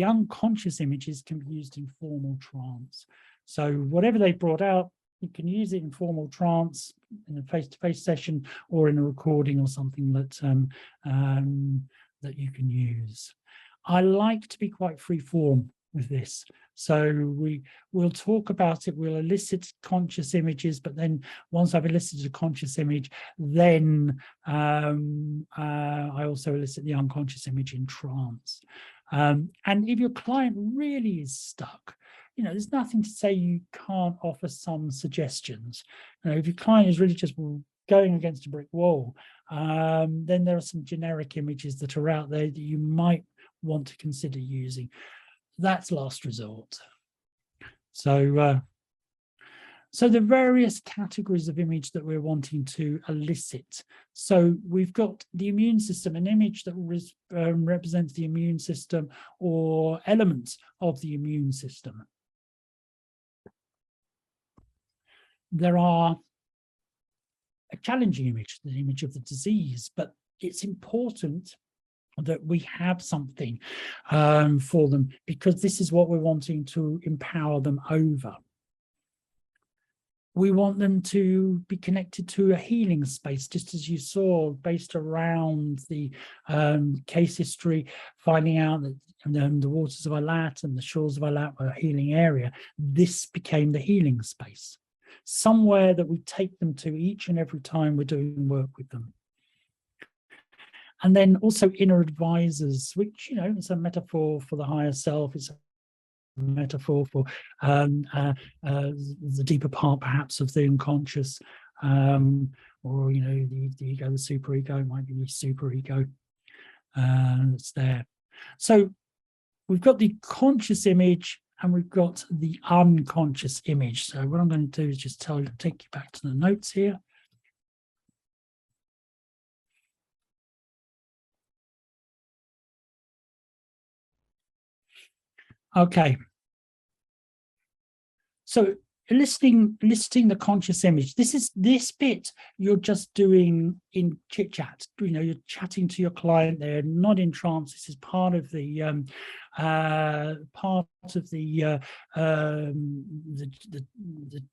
unconscious images can be used in formal trance. So whatever they brought out, you can use it in formal trance, in a face-to-face session, or in a recording or something that that you can use. I like to be quite free form with this. So we'll talk about it, we'll elicit conscious images, but then once I've elicited a conscious image, then I also elicit the unconscious image in trance. And if your client really is stuck, there's nothing to say you can't offer some suggestions. If your client is really just going against a brick wall, then there are some generic images that are out there that you might want to consider using. That's last resort. So the various categories of image that we're wanting to elicit. So we've got the immune system, an image that represents the immune system or elements of the immune system. There are a challenging image, the image of the disease, but it's important that we have something for them, because this is what we're wanting to empower them over. We want them to be connected to a healing space, just as you saw, based around the case history, finding out that the waters of Alat and the shores of Alat were a healing area. This became the healing space, somewhere that we take them to each and every time we're doing work with them. And then also inner advisors, which, is a metaphor for the higher self. It's a metaphor for the deeper part, perhaps, of the unconscious, or, the ego, the superego, might be the superego that's there. So we've got the conscious image and we've got the unconscious image. So what I'm going to do is just take you back to the notes here. Okay. So listing the conscious image. This bit you're just doing in chit chat. You know, you're chatting to your client. They're not in trance. This is part of the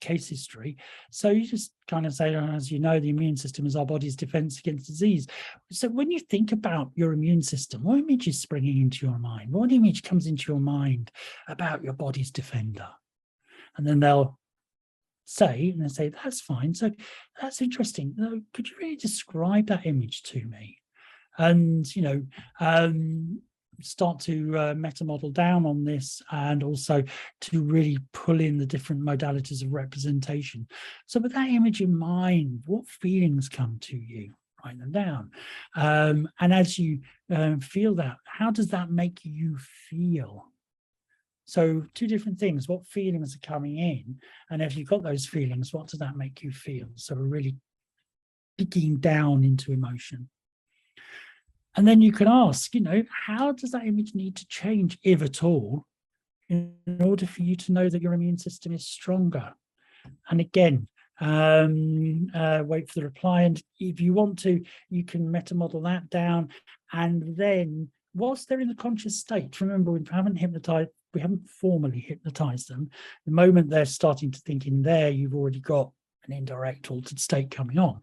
case history. So you just kind of say, as you know, the immune system is our body's defense against disease. So when you think about your immune system, what image is springing into your mind? What image comes into your mind about your body's defender? And then they'll say, that's fine. So that's interesting. Could you really describe that image to me? And, you know, start to meta model down on this, and also to really pull in the different modalities of representation. So with that image in mind, what feelings come to you? Write them down. And as you feel that, how does that make you feel? So two different things, what feelings are coming in, and if you've got those feelings, what does that make you feel? So we're really digging down into emotion. And then you can ask, you know, how does that image need to change, if at all, in order for you to know that your immune system is stronger? And again, wait for the reply. And if you want to, you can meta model that down. And then whilst they're in the conscious state, remember, we haven't formally hypnotized them. The moment they're starting to think in there, you've already got an indirect altered state coming on.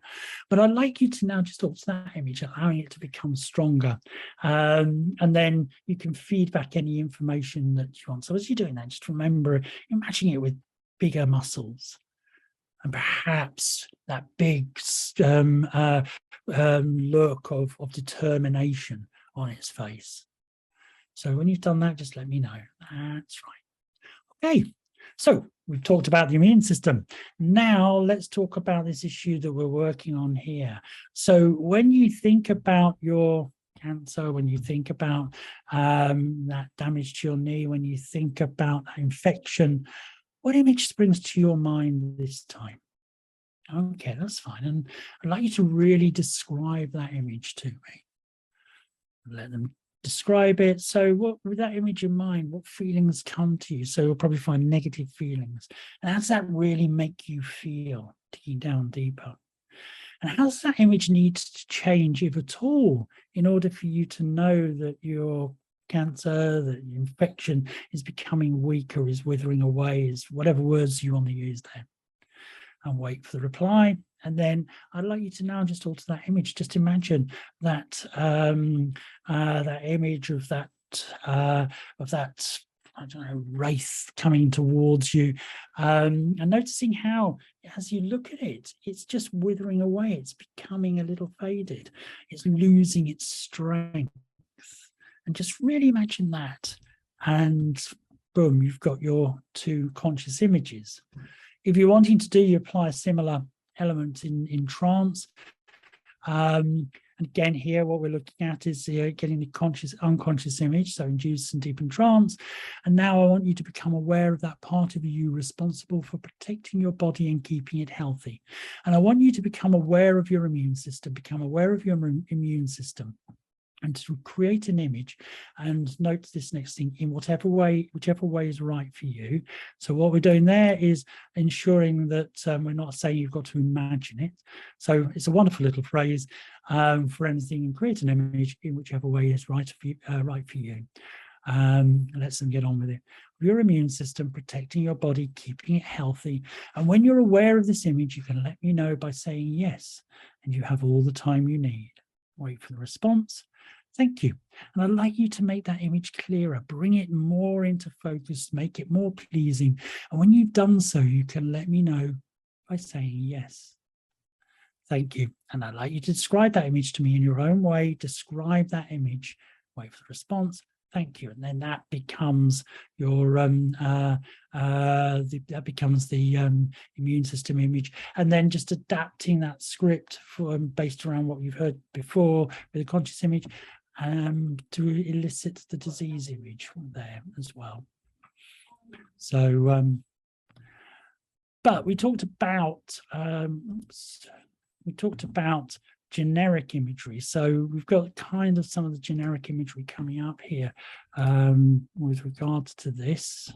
But I'd like you to now just alter that image, allowing it to become stronger. And then you can feed back any information that you want. So as you're doing that, just remember imagining it with bigger muscles, and perhaps that big look of determination on its face. So when you've done that, just let me know. That's right. Okay, so we've talked about the immune system. Now let's talk about this issue that we're working on here. So when you think about your cancer, when you think about that damage to your knee, when you think about that infection, what image springs to your mind this time? Okay, that's fine. And I'd like you to really describe that image to me. Let them describe it. So what, with that image in mind, what feelings come to you? So you'll probably find negative feelings. And how does that really make you feel, digging down deeper? And how does that image need to change, if at all, in order for you to know that your cancer, that the infection is becoming weaker, is withering away, is whatever words you want to use there? And wait for the reply. And then I'd like you to now just alter that image. Just imagine that that image of that I don't know, wraith coming towards you, and noticing how, as you look at it, it's just withering away. It's becoming a little faded. It's losing its strength. And just really imagine that. And boom, you've got your two conscious images. If you're wanting to do, you apply a similar element in trance. And again, here, what we're looking at is getting the conscious, unconscious image, so induced and deepened trance. And now I want you to become aware of that part of you responsible for protecting your body and keeping it healthy. And I want you to become aware of your immune system, become aware of your immune system, and to create an image. And note this next thing, in whichever way is right for you. So what we're doing there is ensuring that we're not saying you've got to imagine it. So it's a wonderful little phrase for anything, and create an image in whichever way is right for you. Let's them get on with it. Your immune system, protecting your body, keeping it healthy. And when you're aware of this image, you can let me know by saying yes, and you have all the time you need. Wait for the response. Thank you. And I'd like you to make that image clearer, bring it more into focus, make it more pleasing. And when you've done so, you can let me know by saying yes. Thank you. And I'd like you to describe that image to me in your own way. Describe that image. Wait for the response. Thank you. And then that becomes your that becomes the immune system image. And then just adapting that script based around what you've heard before with a conscious image, to elicit the disease image from there as well. So, but we talked about generic imagery. So we've got kind of some of the generic imagery coming up here with regards to this.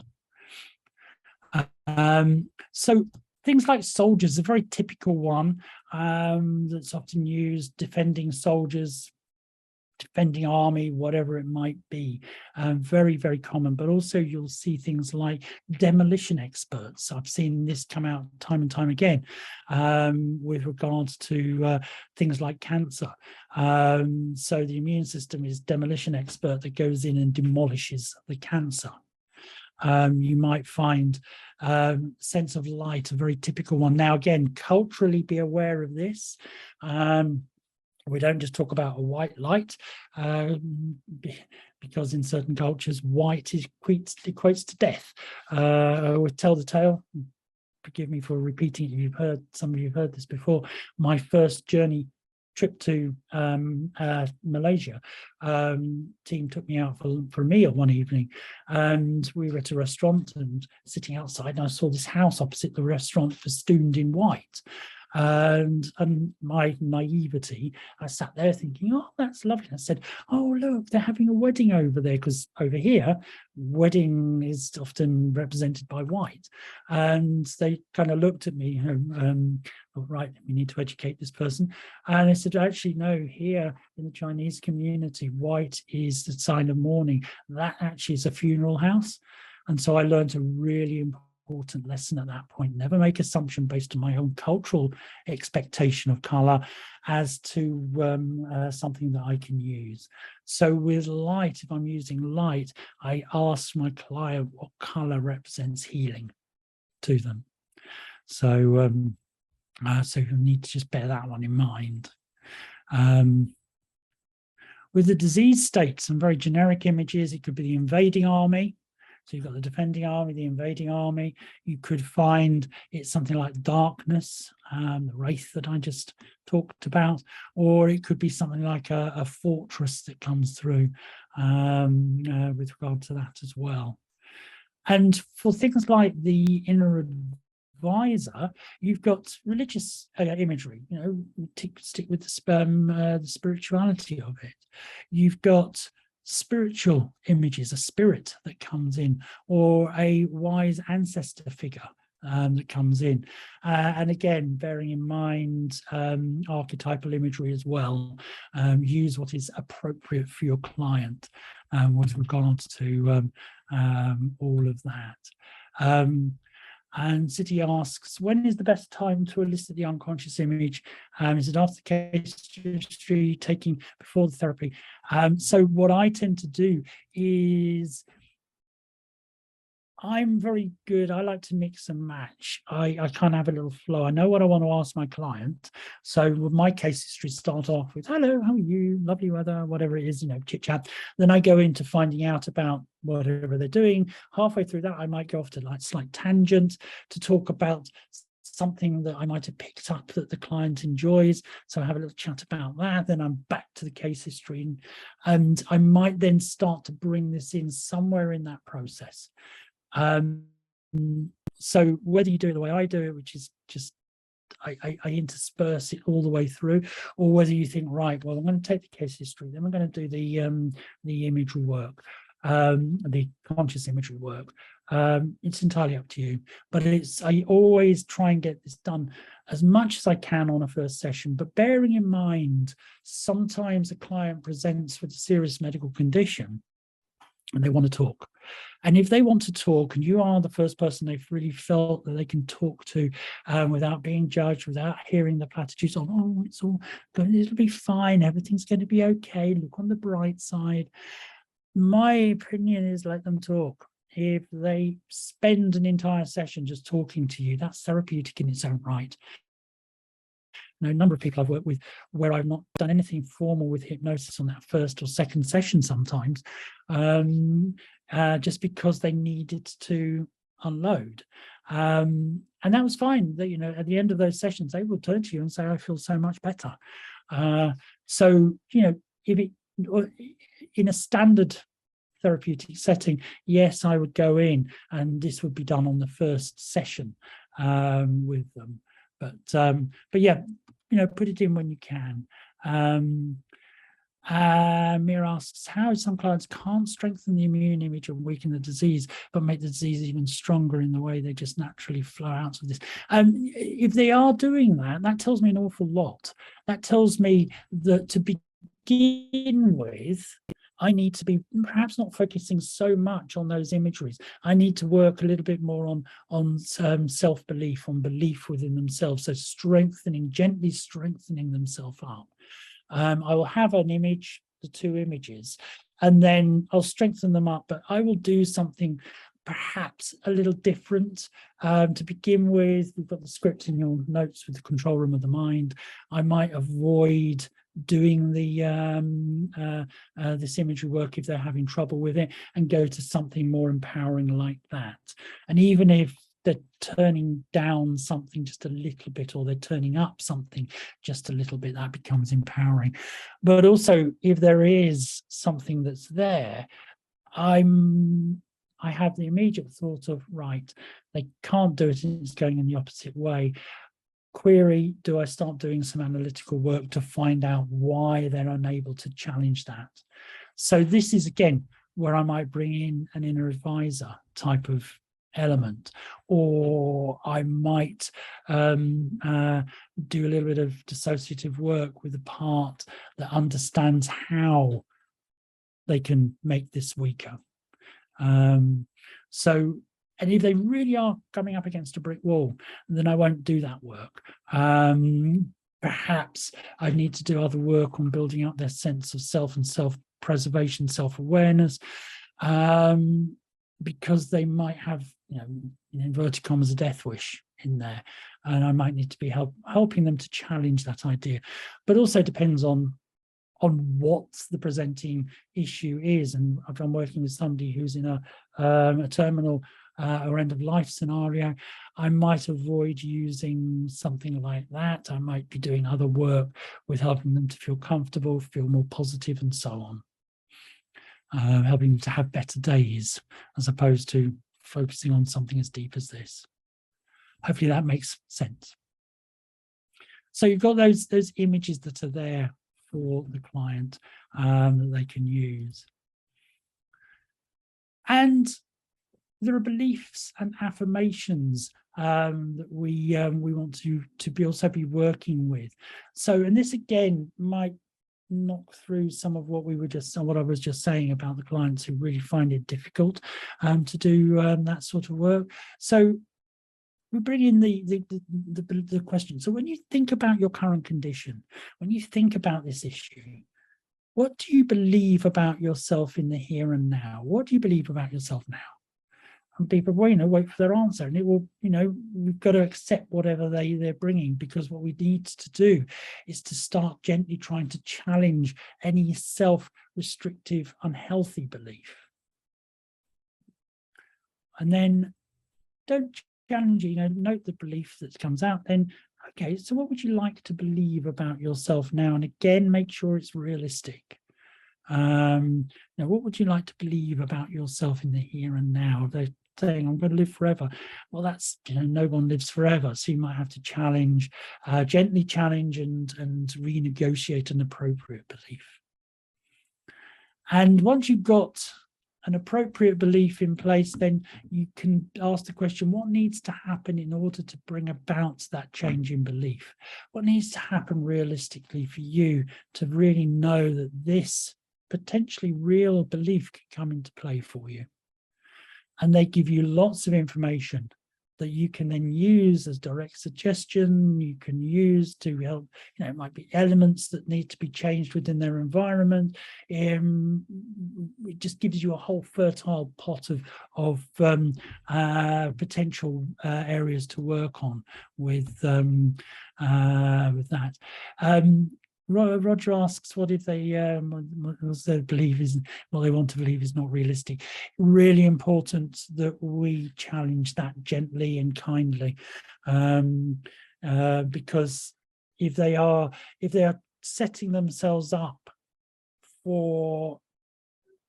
So things like soldiers, a very typical one that's often used, defending soldiers, defending army, whatever it might be. Very, very common. But also you'll see things like demolition experts. I've seen this come out time and time again with regards to things like cancer. So the immune system is demolition expert that goes in and demolishes the cancer. You might find sense of light, a very typical one. Now, again, culturally be aware of this. We don't just talk about a white light, because in certain cultures, white equates to death. Or tell the tale. Forgive me for repeating it. Some of you have heard this before. My first trip to Malaysia, team took me out for a meal one evening, and we were at a restaurant and sitting outside, and I saw this house opposite the restaurant festooned in white. And my naivety, I sat there thinking, oh, that's lovely. I said, oh, look, they're having a wedding over there, because over here, wedding is often represented by white. And they kind of looked at me, thought, right, we need to educate this person. And I said, actually, no, here in the Chinese community, white is the sign of mourning. That actually is a funeral house. And so I learned a really important lesson at that point. Never make assumption based on my own cultural expectation of color as to something that I can use. So with light, if I'm using light, I ask my client what color represents healing to them. So so you need to just bear that one in mind. With the disease states, some very generic images. It could be the invading army. So you've got the defending army, the invading army. You could find it's something like darkness, the wraith that I just talked about, or it could be something like a fortress that comes through with regard to that as well. And for things like the inner advisor, you've got religious imagery, you know, stick with the spirituality of it. You've got spiritual images, a spirit that comes in, or a wise ancestor figure that comes in. And again, bearing in mind archetypal imagery as well. Use what is appropriate for your client with regard to all of that. And City asks, when is the best time to elicit the unconscious image? Is it after the case history, taking before the therapy? So what I tend to do is, I'm very good. I like to mix and match. I kind of have a little flow. I know what I want to ask my client. So with my case history, start off with, hello, how are you? Lovely weather, whatever it is, you know, chit chat. Then I go into finding out about whatever they're doing. Halfway through that, I might go off to like slight tangent to talk about something that I might have picked up that the client enjoys. So I have a little chat about that. Then I'm back to the case history, and I might then start to bring this in somewhere in that process. So whether you do it the way I do it, which is just I intersperse it all the way through, or whether you think, right, well, I'm going to take the case history, then we're going to do the imagery work, the conscious imagery work. It's entirely up to you, but I always try and get this done as much as I can on a first session, but bearing in mind, sometimes a client presents with a serious medical condition and they want to talk. And if they want to talk, and you are the first person they've really felt that they can talk to without being judged, without hearing the platitudes of, oh, it's all good, it'll be fine, everything's going to be okay, look on the bright side. My opinion is let them talk. If they spend an entire session just talking to you, that's therapeutic in its own right. A number of people I've worked with where I've not done anything formal with hypnosis on that first or second session sometimes, just because they needed to unload. And that was fine. That, you know, at the end of those sessions, they will turn to you and say, I feel so much better. So, you know, if it in a standard therapeutic setting, yes, I would go in and this would be done on the first session with them. But yeah, put it in when you can. Mira asks, how some clients can't strengthen the immune image and weaken the disease, but make the disease even stronger in the way they just naturally flow out of this. If they are doing that, that tells me an awful lot. That tells me that to begin with, I need to be perhaps not focusing so much on those imageries. I need to work a little bit more on self-belief, on belief within themselves. So gently strengthening themselves up. I will have an image, the two images, and then I'll strengthen them up, but I will do something perhaps a little different. To begin with, we've got the script in your notes with the control room of the mind. I might avoid doing the this imagery work if they're having trouble with it, and go to something more empowering like that. And even if they're turning down something just a little bit, or they're turning up something just a little bit, that becomes empowering. But also, if there is something that's there, I have the immediate thought of, right, they can't do it, it's going in the opposite way. Query, do I start doing some analytical work to find out why they're unable to challenge that? So this is, again, where I might bring in an inner advisor type of element, or I might do a little bit of dissociative work with the part that understands how they can make this weaker. And if they really are coming up against a brick wall, then I won't do that work. Perhaps I need to do other work on building up their sense of self and self-preservation, self-awareness, because they might have, in inverted commas, a death wish in there, and I might need to be helping them to challenge that idea. But also depends on what the presenting issue is. And if I'm working with somebody who's in a terminal or end of life scenario, I might avoid using something like that. I might be doing other work with helping them to feel comfortable, feel more positive, and so on. Helping them to have better days, as opposed to focusing on something as deep as this. Hopefully that makes sense. So you've got those images that are there for the client that they can use. And there are beliefs and affirmations that we want to be also be working with. So, and this again might knock through some of what I was just saying about the clients who really find it difficult to do that sort of work. So we bring in the question. So when you think about your current condition, when you think about this issue, what do you believe about yourself in the here and now? What do you believe about yourself now? And people, wait for their answer, and it will, we've got to accept whatever they're bringing, because what we need to do is to start gently trying to challenge any self-restrictive, unhealthy belief. And then don't challenge it, note the belief that comes out. Then, okay, so what would you like to believe about yourself now? And again, make sure it's realistic. What would you like to believe about yourself in the here and now? They're saying, I'm going to live forever. Well, that's, no one lives forever. So you might have to challenge, gently challenge and renegotiate an appropriate belief. And once you've got an appropriate belief in place, then you can ask the question, what needs to happen in order to bring about that change in belief? What needs to happen realistically for you to really know that this potentially real belief could come into play for you? And they give you lots of information that you can then use as direct suggestion. You can use to help, it might be elements that need to be changed within their environment. It just gives you a whole fertile pot of potential areas to work on with that. Roger asks, what if they believe is what they want to believe is not realistic? Really important that we challenge that gently and kindly, because if they are setting themselves up for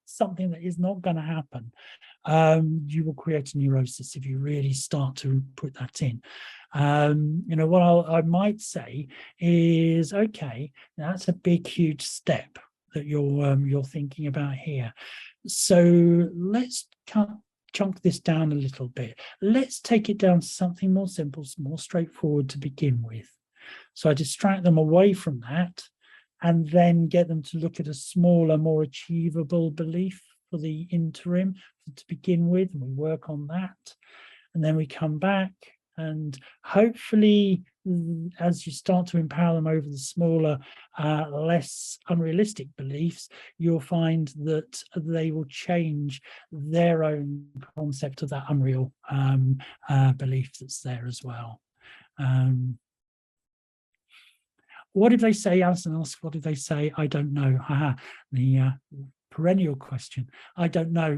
something that is not going to happen, you will create a neurosis if you really start to put that in. You know, what I might say is, okay, that's a big, huge step that you're thinking about here. So let's chunk this down a little bit. Let's take it down to something more simple, more straightforward to begin with. So I distract them away from that and then get them to look at a smaller, more achievable belief for the interim to begin with, and we work on that. And then we come back, and hopefully as you start to empower them over the smaller, less unrealistic beliefs, you'll find that they will change their own concept of that unreal belief that's there as well. What if they say, Alison asks, what if they say, I don't know? The perennial question, I don't know,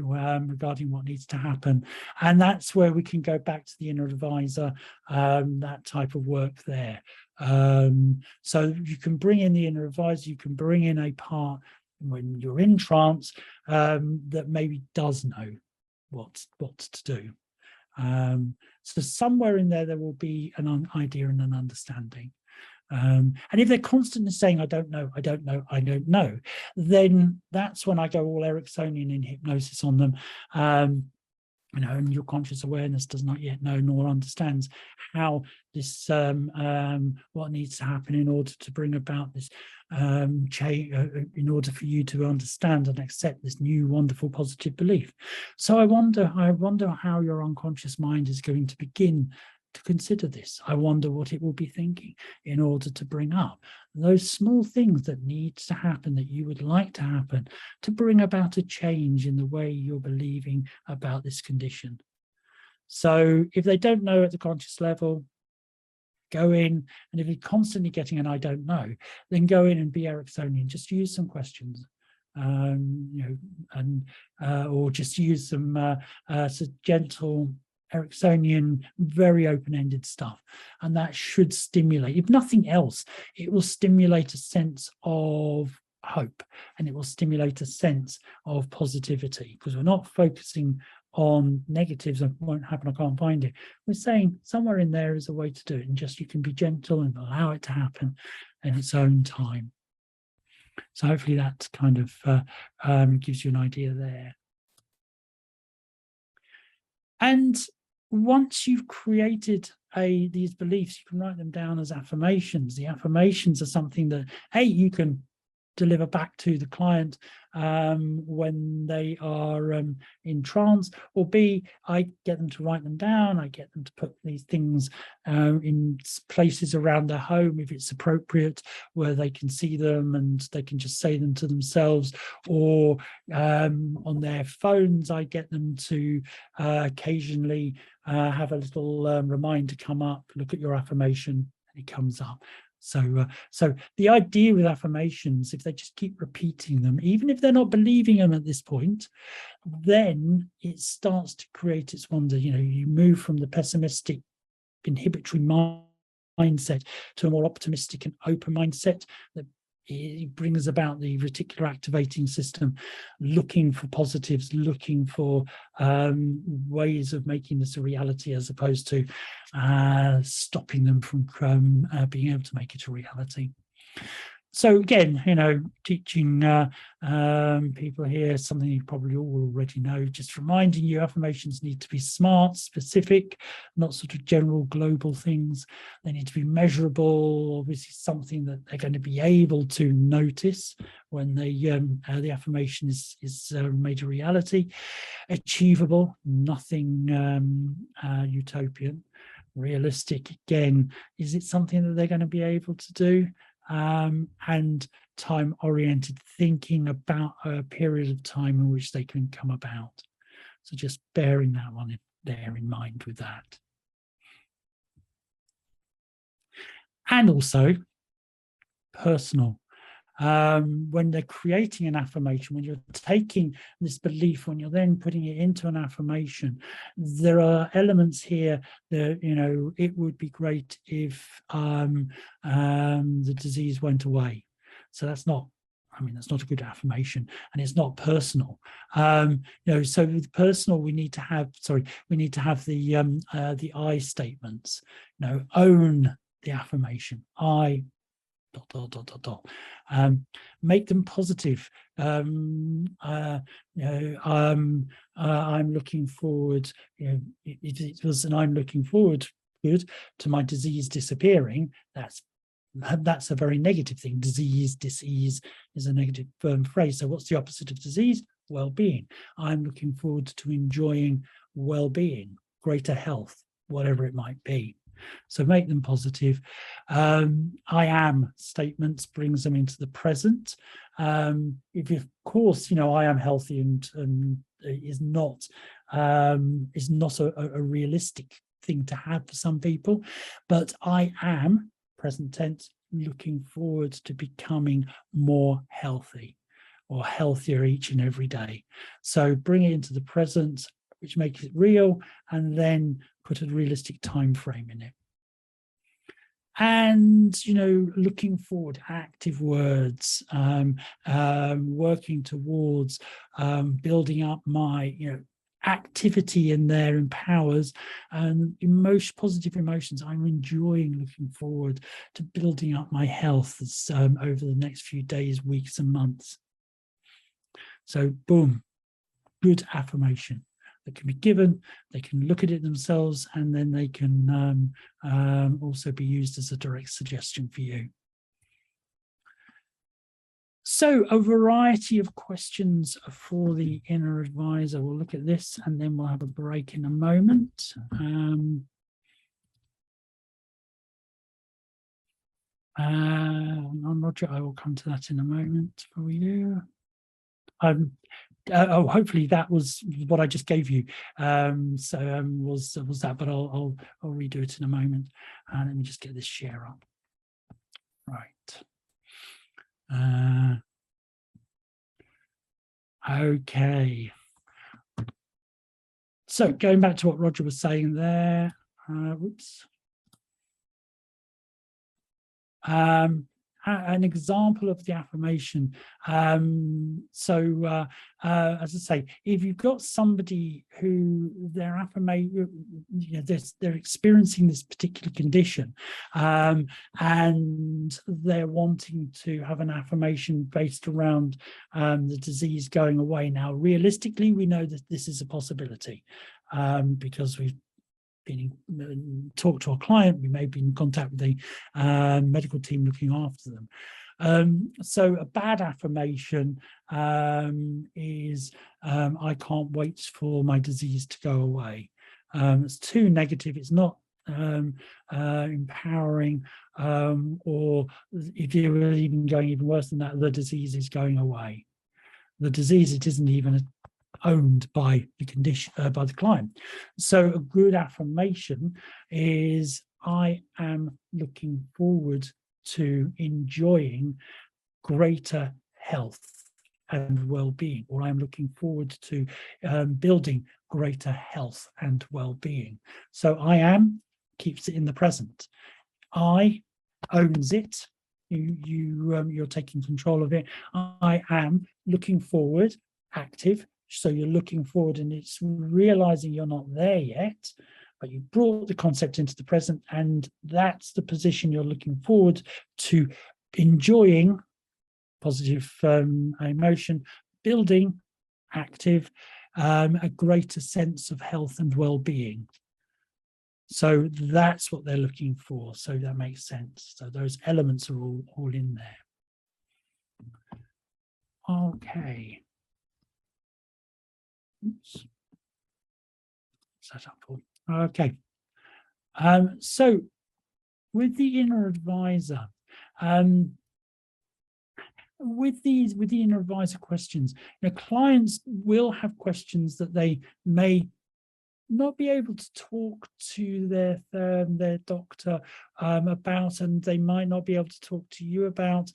regarding what needs to happen. And that's where we can go back to the inner advisor, that type of work there. So you can bring in the inner advisor, you can bring in a part when you're in trance that maybe does know what to do. So somewhere in there will be an idea and an understanding. And if they're constantly saying, I don't know, I don't know, I don't know, then that's when I go all Ericksonian in hypnosis on them. You know, and your conscious awareness does not yet know nor understands how this, what needs to happen in order to bring about this change, in order for you to understand and accept this new, wonderful, positive belief. So I wonder how your unconscious mind is going to begin to consider this. I wonder what it will be thinking in order to bring up those small things that need to happen, that you would like to happen, to bring about a change in the way you're believing about this condition. So if they don't know at the conscious level, go in, and if you're constantly getting an I don't know, then go in and be Ericksonian. Just use some questions. You know, and or just use some gentle Ericksonian, very open-ended stuff, and that should stimulate, if nothing else, it will stimulate a sense of hope, and it will stimulate a sense of positivity, because we're not focusing on negatives. It won't happen, I can't find it. We're saying somewhere in there is a way to do it, and just you can be gentle and allow it to happen in its own time. So hopefully that kind of gives you an idea there. And once you've created these beliefs, you can write them down as affirmations. The affirmations are something that, A, you can deliver back to the client when they are in trance, or B, I get them to write them down. I get them to put these things in places around their home, if it's appropriate, where they can see them and they can just say them to themselves, or on their phones. I get them to occasionally have a little reminder come up, look at your affirmation, and it comes up. So the idea with affirmations, if they just keep repeating them, even if they're not believing them at this point, then it starts to create its wonder. You know, you move from the pessimistic, inhibitory mindset to a more optimistic and open mindset that it brings about the reticular activating system, looking for positives, looking for ways of making this a reality, as opposed to stopping them from being able to make it a reality. So again, you know, teaching people here something you probably all already know, just reminding you affirmations need to be smart, specific, not sort of general global things. They need to be measurable, obviously something that they're going to be able to notice when they the affirmation is made a reality. Achievable, nothing utopian. Realistic, again, is it something that they're going to be able to do? And time-oriented, thinking about a period of time in which they can come about. So just bearing that one there in mind with that. And also personal. When they're creating an affirmation, when you're taking this belief, when you're then putting it into an affirmation, there are elements here that, you know, it would be great if the disease went away. So that's not I mean, that's not a good affirmation, and it's not personal. You know, so with personal, we need to have, the I statements. You know, own the affirmation. I ... make them positive. I'm looking forward. You know, it was, and I'm looking forward good to my disease disappearing. That's a very negative thing. Disease is a negative phrase. So what's the opposite of disease? Well-being. I'm looking forward to enjoying well-being, greater health, whatever it might be. So make them positive. I am statements brings them into the present. If of course, you know, I am healthy and is not a realistic thing to have for some people, but I am, present tense, looking forward to becoming more healthy or healthier each and every day. So bring it into the present, which makes it real, and then put a realistic time frame in it. And, you know, looking forward, active words, working towards building up my, you know, activity in there empowers, and positive emotions. I'm enjoying looking forward to building up my health over the next few days, weeks and months. So boom, good affirmation that can be given. They can look at it themselves, and then they can also be used as a direct suggestion for you. So a variety of questions for the inner advisor. We'll look at this and then we'll have a break in a moment. I'm not sure. I will come to that in a moment for you. Hopefully that was what I just gave you. Was that? But I'll redo it in a moment. Let me just get this share up. Right. Okay. So going back to what Roger was saying there. Whoops. An example of the affirmation. As I say, if you've got somebody who their affirmation, you know, they're experiencing this particular condition, and they're wanting to have an affirmation based around the disease going away. Now, realistically, we know that this is a possibility because we've talk to our client, we may be in contact with the medical team looking after them. So a bad affirmation is I can't wait for my disease to go away. It's too negative. It's not empowering, or if you're even going even worse than that, the disease is going away. The disease, it isn't even owned by the condition, by the client. So a good affirmation is I am looking forward to enjoying greater health and well-being, or I'm looking forward to building greater health and well-being. So I am keeps it in the present. I owns it. You're taking control of it. I am looking forward, active. So you're looking forward, and it's realizing you're not there yet, but you brought the concept into the present, and that's the position you're looking forward to enjoying, positive emotion, building, active, a greater sense of health and well-being. So that's what they're looking for. So that makes sense. So those elements are all in there. Okay. Oops. Set up for. Okay. So with the inner advisor, with the inner advisor questions, you know, clients will have questions that they may not be able to talk to their doctor about, and they might not be able to talk to you about,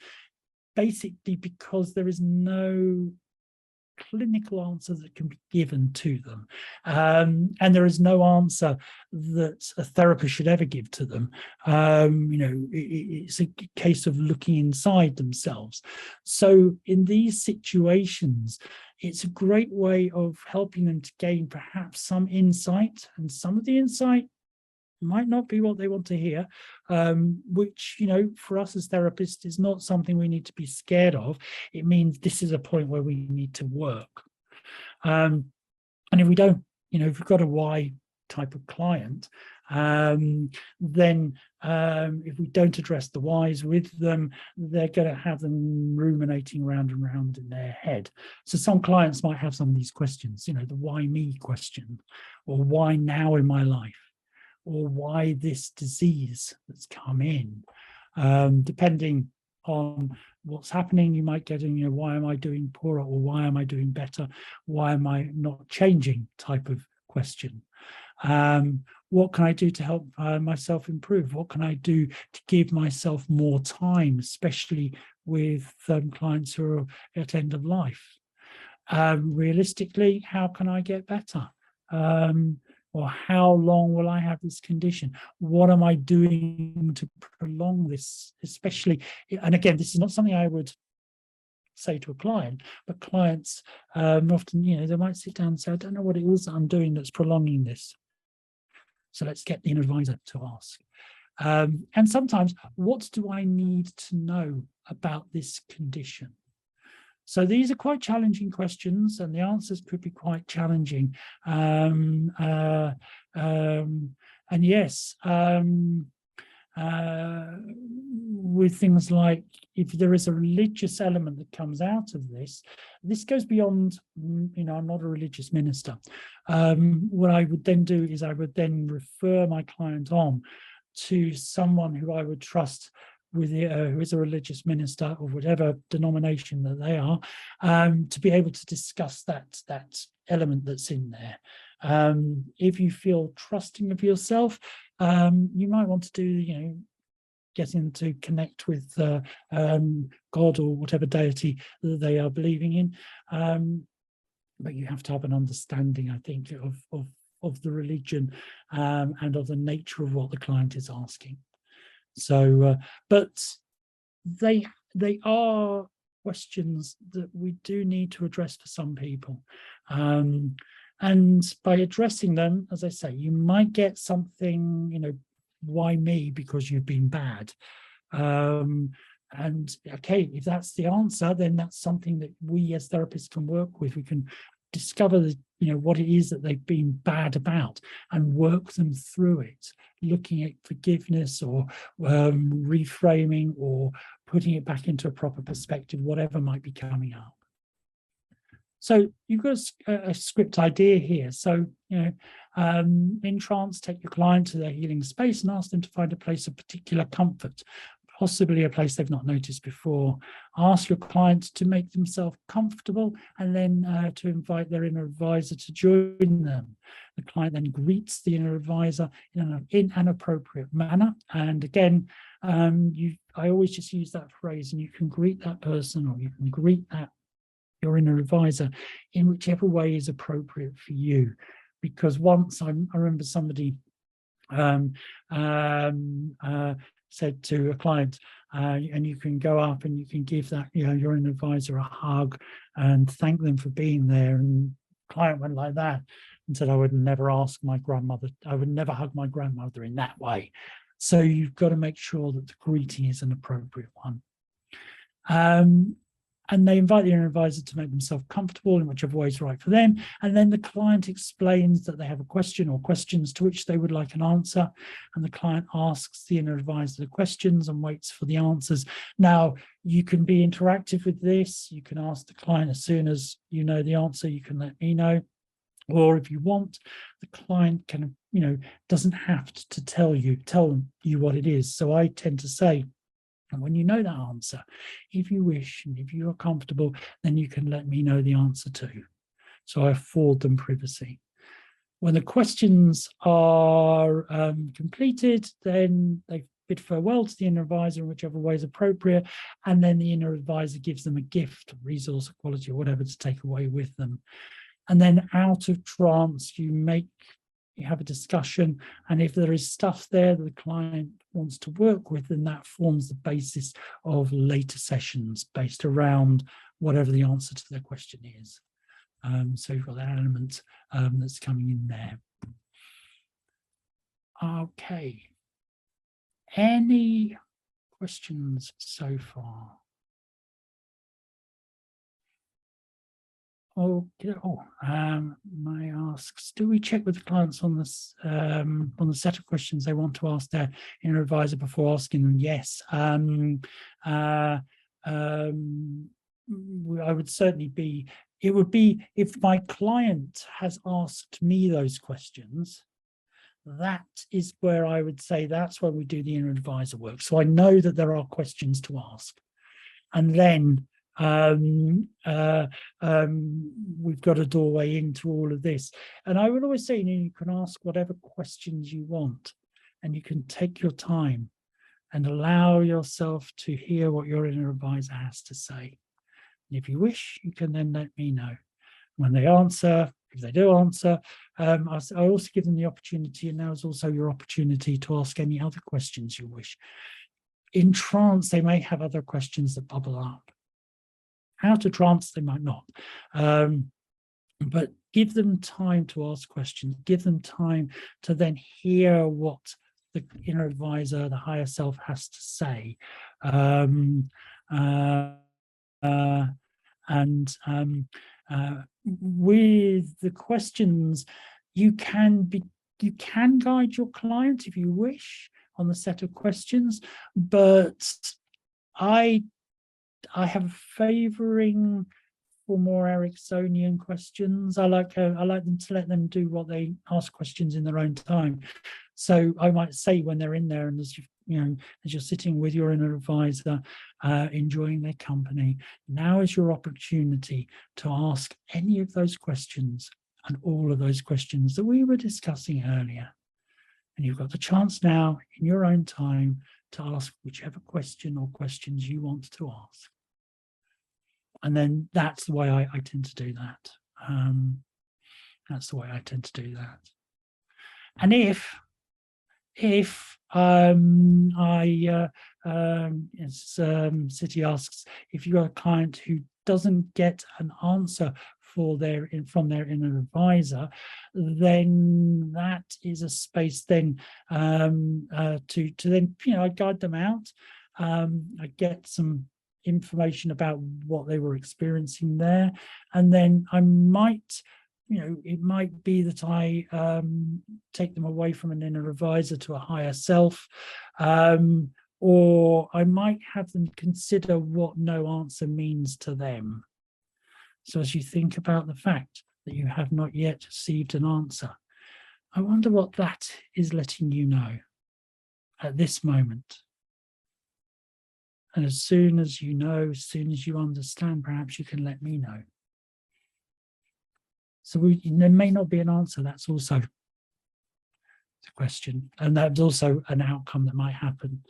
basically because there is no clinical answer that can be given to them. And there is no answer that a therapist should ever give to them. It's a case of looking inside themselves. So in these situations, it's a great way of helping them to gain perhaps some insight, and some of the insight might not be what they want to hear, which, for us as therapists is not something we need to be scared of. It means this is a point where we need to work. And if we don't, if we've got a why type of client, then if we don't address the whys with them, they're going to have them ruminating round and round in their head. So some clients might have some of these questions, the why me question, or why now in my life, or why this disease that's come in. Depending on what's happening, you might get in, why am I doing poorer, or why am I doing better? Why am I not changing type of question. What can I do to help myself improve? What can I do to give myself more time, especially with clients who are at end of life? Realistically, how can I get better? Or how long will I have this condition? What am I doing to prolong this, especially? And again, this is not something I would say to a client, but clients often, they might sit down and say, I don't know what it is that I'm doing that's prolonging this. So let's get the inner advisor to ask. And sometimes, what do I need to know about this condition? So these are quite challenging questions, and the answers could be quite challenging. And yes, with things like, if there is a religious element that comes out of this goes beyond, I'm not a religious minister. What I would then do is I would then refer my client on to someone who I would trust, with who is a religious minister of whatever denomination that they are, to be able to discuss that element that's in there. If you feel trusting of yourself, you might want to do, getting to connect with God or whatever deity that they are believing in. But you have to have an understanding, I think, of the religion and of the nature of what the client is asking. So, but they are questions that we do need to address for some people. And by addressing them, as I say, you might get something, why me? Because you've been bad. And okay, if that's the answer, then that's something that we as therapists can work with. We can discover what it is that they've been bad about and work them through it, looking at forgiveness or reframing or putting it back into a proper perspective, whatever might be coming up. So you've got a script idea here. So, in trance, take your client to their healing space and ask them to find a place of particular comfort, possibly a place they've not noticed before. Ask your client to make themselves comfortable, and then to invite their inner advisor to join them. The client then greets the inner advisor in an appropriate manner. And again, I always just use that phrase, and you can greet that person, or you can greet your inner advisor in whichever way is appropriate for you. Because once I remember somebody said to a client, and you can go up and you can give that, your inner advisor a hug and thank them for being there. And the client went like that and said, I would never ask my grandmother, I would never hug my grandmother in that way. So you've got to make sure that the greeting is an appropriate one. And they invite the inner advisor to make themselves comfortable in whichever way is right for them. And then the client explains that they have a question or questions to which they would like an answer. And the client asks the inner advisor the questions and waits for the answers. Now, you can be interactive with this. You can ask the client as soon as you know the answer, you can let me know. Or if you want, the client can, doesn't have to tell you what it is. So I tend to say, and when you know that answer, if you wish and if you are comfortable, then you can let me know the answer too. So I afford them privacy. When the questions are completed, then they've bid farewell to the inner advisor in whichever way is appropriate, and then the inner advisor gives them a gift, resource, quality, or whatever to take away with them. And then out of trance, you have a discussion, and if there is stuff there that the client wants to work with, then that forms the basis of later sessions based around whatever the answer to their question is. So you've got that element that's coming in there. Okay. Any questions so far? Okay. May I ask, do we check with the clients on this on the set of questions they want to ask their inner advisor before asking them? Yes. I would certainly be. It would be if my client has asked me those questions. That is where I would say that's when we do the inner advisor work. So I know that there are questions to ask, and then we've got a doorway into all of this. And I would always say, you can ask whatever questions you want, and you can take your time and allow yourself to hear what your inner advisor has to say. And if you wish, you can then let me know when they answer. If they do answer, I also give them the opportunity, and now is also your opportunity to ask any other questions you wish. In trance, they may have other questions that bubble up. Out of trance, they might not. But give them time to ask questions. Give them time to then hear what the inner advisor, the higher self, has to say. With the questions, you can guide your client if you wish on the set of questions, but I have a favoring for more Ericksonian questions. I like them to let them do what they ask questions in their own time. So I might say when they're in there, and as you're sitting with your inner advisor, enjoying their company, now is your opportunity to ask any of those questions and all of those questions that we were discussing earlier. And you've got the chance now in your own time to ask whichever question or questions you want to ask. And then that's the way I tend to do that. That's the way I tend to do that. And if City asks, if you've got a client who doesn't get an answer from their inner advisor, then that is a space then to then I guide them out. I get some information about what they were experiencing there, and then I might, it might be that I take them away from an inner advisor to a higher self, or I might have them consider what no answer means to them. So as you think about the fact that you have not yet received an answer, I wonder what that is letting you know at this moment. And as soon as you know, as soon as you understand, perhaps you can let me know. So there may not be an answer. That's also the question. And that's also an outcome that might happen.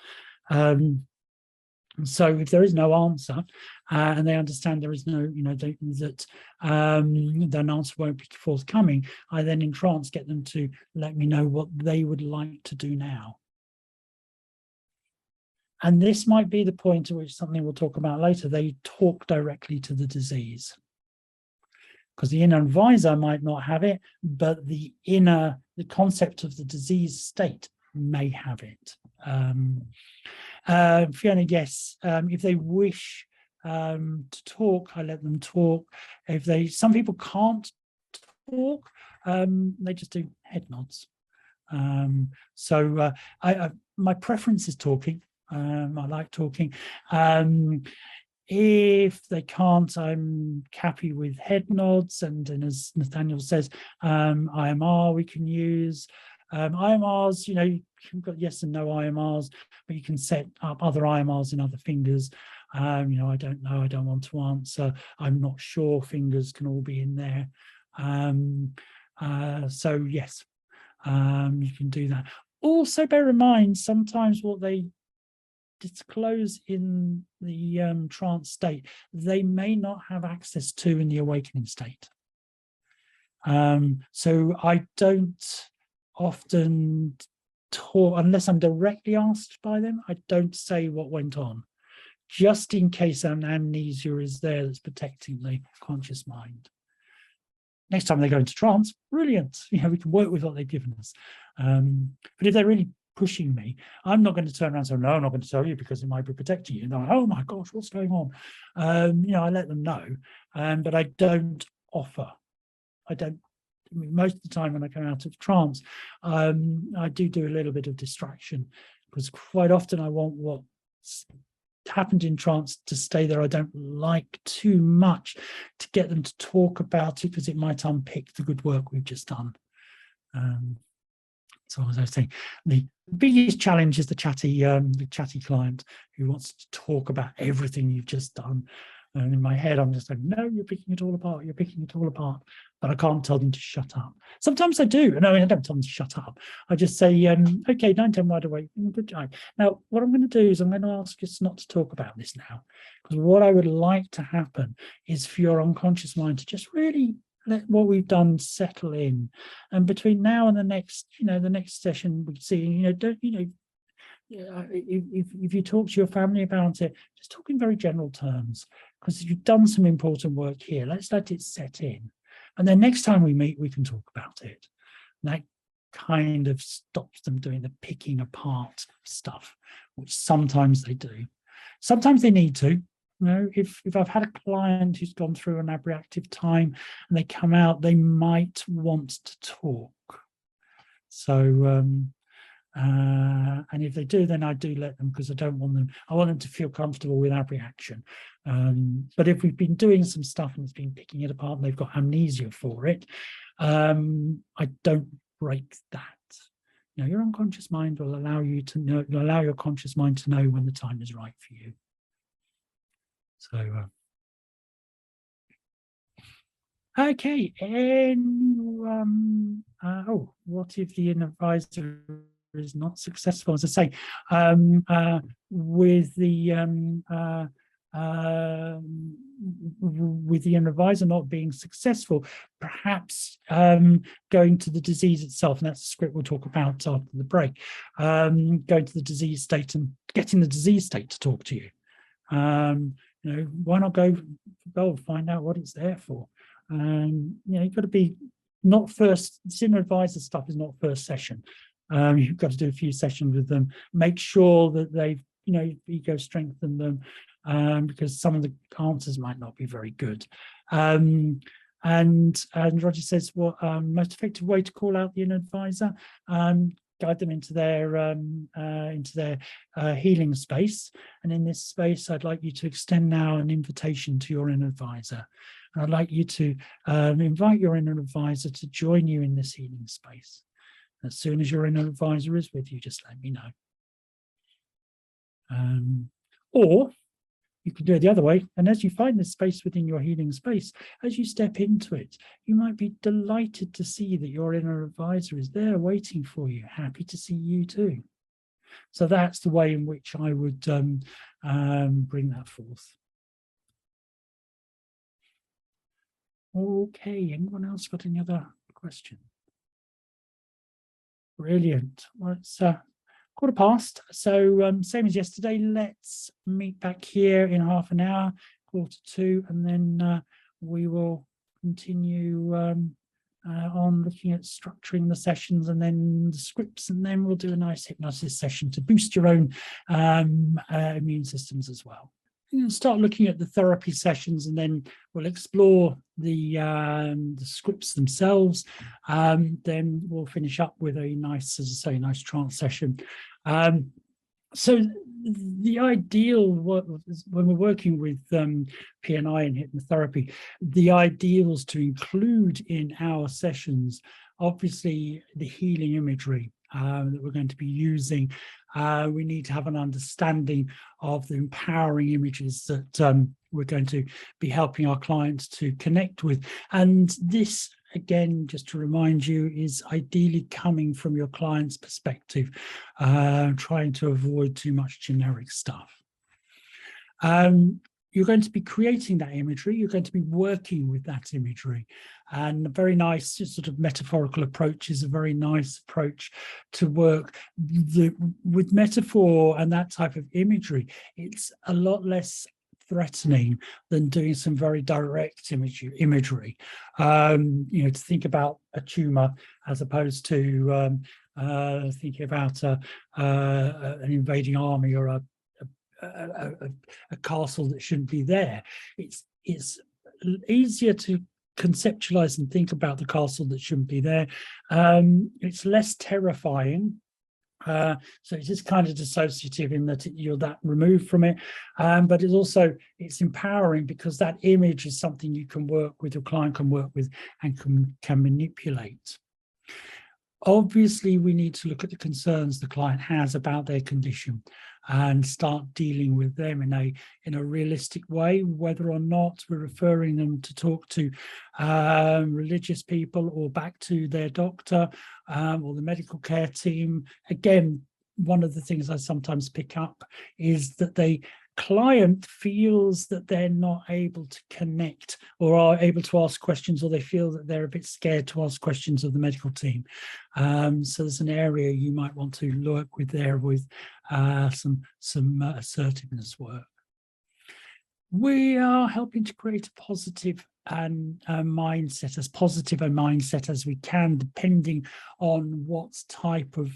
So if there is no answer, and they understand there is no, that an answer won't be forthcoming, I then in trance get them to let me know what they would like to do now. And this might be the point at which something we'll talk about later. They talk directly to the disease. Because the inner advisor might not have it, but the concept of the disease state may have it. Fiona, yes, if they wish to talk, I let them talk. Some people can't talk, they just do head nods. My preference is talking. I like talking. If they can't, I'm happy with head nods, and as Nathaniel says, IMR we can use. IMRs, you've got yes and no IMRs, but you can set up other IMRs in other fingers. I don't know, I don't want to answer, I'm not sure, fingers can all be in there. So yes, you can do that. Also bear in mind, sometimes what they disclose in the trance state, they may not have access to in the awakening state. So I don't often talk, unless I'm directly asked by them, I don't say what went on, just in case an amnesia is there that's protecting the conscious mind. Next time they go into trance, brilliant. We can work with what they've given us. But if they're really pushing me, I'm not going to turn around and say, no, I'm not going to tell you because it might be protecting you. And they're like, oh my gosh, what's going on? I let them know, but I don't offer. Most of the time when I come out of trance, I do a little bit of distraction, because quite often I want what's happened in trance to stay there. I don't like too much to get them to talk about it, because it might unpick the good work we've just done. So as I was saying, the biggest challenge is the chatty client who wants to talk about everything you've just done. And in my head, I'm just like, no, you're picking it all apart. You're picking it all apart. But I can't tell them to shut up. Sometimes I do. No, I don't tell them to shut up. I just say, okay, 9, 10, wide awake. Good job. Now, what I'm going to do is I'm going to ask you not to talk about this now. Because what I would like to happen is for your unconscious mind to just really let what we've done settle in. And between now and the next session, we see, if you talk to your family about it, just talk in very general terms, because you've done some important work here. Let's let it set in. And then next time we meet, we can talk about it. And that kind of stops them doing the picking apart stuff, which sometimes they do. Sometimes they need to. If I've had a client who's gone through an abreactive time and they come out, they might want to talk. So, and if they do, then I do let them, because I want them to feel comfortable with abreaction. But if we've been doing some stuff and it's been picking it apart and they've got amnesia for it, I don't break that. Your unconscious mind will allow you to know, allow your conscious mind to know when the time is right for you. So, okay, what if the advisor is not successful? As I say, with the advisor not being successful, perhaps going to the disease itself, and that's a script we'll talk about after the break, going to the disease state and getting the disease state to talk to you. Why not go find out what it's there for? You've got to be not first. Senior advisor stuff is not first session. You've got to do a few sessions with them, make sure that they've ego strengthened them, because some of the answers might not be very good. And Roger says, what most effective way to call out the inner advisor? Guide them into their healing space. And in this space, I'd like you to extend now an invitation to your inner advisor. And I'd like you to invite your inner advisor to join you in this healing space. As soon as your inner advisor is with you, just let me know. Or you can do it the other way. And as you find this space within your healing space, as you step into it, you might be delighted to see that your inner advisor is there waiting for you, happy to see you too. So that's the way in which I would bring that forth. Okay, anyone else got any other question? Brilliant. Well, it's 1:15, so same as yesterday, let's meet back here in half an hour, 1:45, and then we will continue on looking at structuring the sessions and then the scripts, and then we'll do a nice hypnosis session to boost your own immune systems as well. We'll start looking at the therapy sessions, and then we'll explore the scripts themselves. Then we'll finish up with a nice, as I say, nice trance session. So the ideal, when we're working with PNI and hypnotherapy, the ideals to include in our sessions, obviously the healing imagery that we're going to be using. We need to have an understanding of the empowering images that we're going to be helping our clients to connect with. And this again, just to remind you, is ideally coming from your client's perspective, trying to avoid too much generic stuff. You're going to be creating that imagery, you're going to be working with that imagery. And a very nice sort of metaphorical approach is a very nice approach to work with metaphor and that type of imagery. It's a lot less threatening than doing some very direct imagery. You know, to think about a tumor as opposed to thinking about an invading army or a castle that shouldn't be there. It's easier to conceptualize and think about the castle that shouldn't be there. It's less terrifying. So it's just kind of dissociative in that you're that removed from it, but it's empowering because that image is something you can work with, your client can work with, and can manipulate. Obviously, we need to look at the concerns the client has about their condition and start dealing with them in a realistic way, whether or not we're referring them to talk to religious people or back to their doctor or the medical care team. Again, one of the things I sometimes pick up is that the client feels that they're not able to connect or are able to ask questions, or they feel that they're a bit scared to ask questions of the medical team. So there's an area you might want to work with there with some assertiveness work. We are helping to create a positive and mindset, as positive a mindset as we can, depending on what type of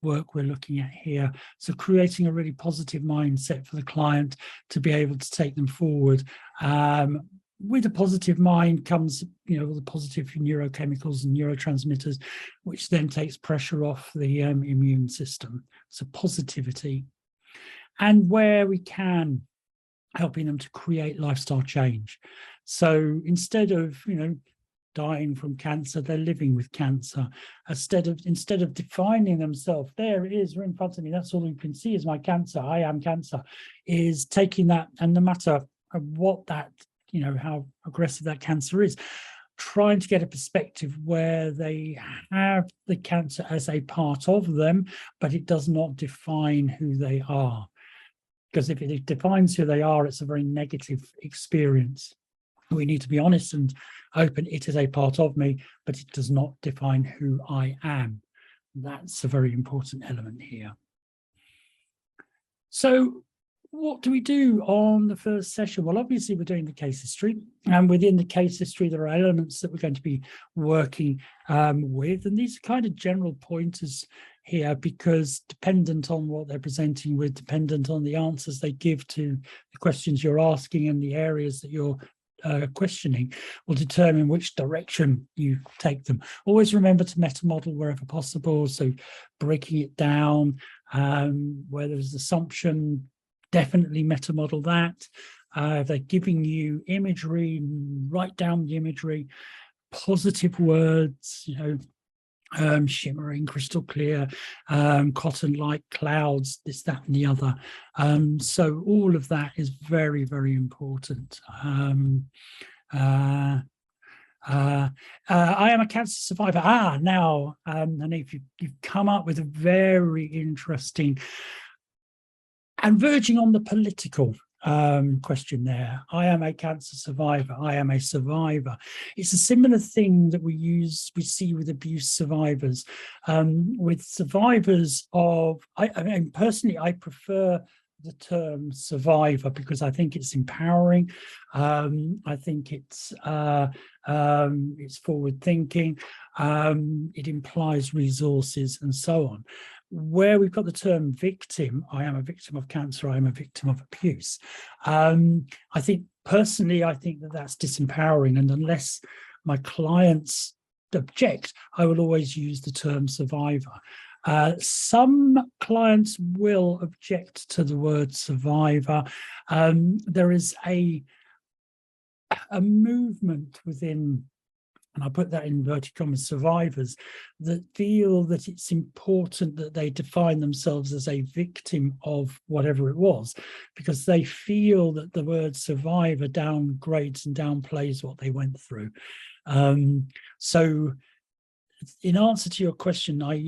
work we're looking at here. So creating a really positive mindset for the client to be able to take them forward. With a positive mind comes, you know, the positive neurochemicals and neurotransmitters, which then takes pressure off the immune system. So positivity. And where we can, helping them to create lifestyle change. So instead of, you know, dying from cancer, they're living with cancer. Instead of defining themselves, there it is, right in front of me, that's all you can see is my cancer, I am cancer, is taking that, and no matter what that, you know, how aggressive that cancer is, trying to get a perspective where they have the cancer as a part of them, but it does not define who they are. Because if it defines who they are, it's a very negative experience. We need to be honest and open. It is a part of me, but it does not define who I am. That's a very important element here. So what do we do on the first session? Well, obviously we're doing the case history, and within the case history, there are elements that we're going to be working with, and these are kind of general pointers here, because dependent on what they're presenting with, dependent on the answers they give to the questions you're asking and the areas that you're questioning, will determine which direction you take them. Always remember to meta model wherever possible, so breaking it down, where there's assumption, definitely meta model that. If they're giving you imagery, write down the imagery, positive words, you know, shimmering, crystal clear, cotton-like clouds, this, that, and the other. So all of that is very, very important. I am a cancer survivor. Now, and if you've come up with a very interesting and verging on the political question there. I am a cancer survivor. I am a survivor. It's a similar thing that we see with abuse survivors. With survivors of, I mean, personally, I prefer the term survivor because I think it's empowering. I think it's forward thinking. It implies resources and so on. Where we've got the term victim, I am a victim of cancer, I am a victim of abuse. I think personally, I think that that's disempowering, and unless my clients object, I will always use the term survivor. Some clients will object to the word survivor. There is a movement within, and I put that in inverted commas, survivors, that feel that it's important that they define themselves as a victim of whatever it was, because they feel that the word survivor downgrades and downplays what they went through. So in answer to your question, I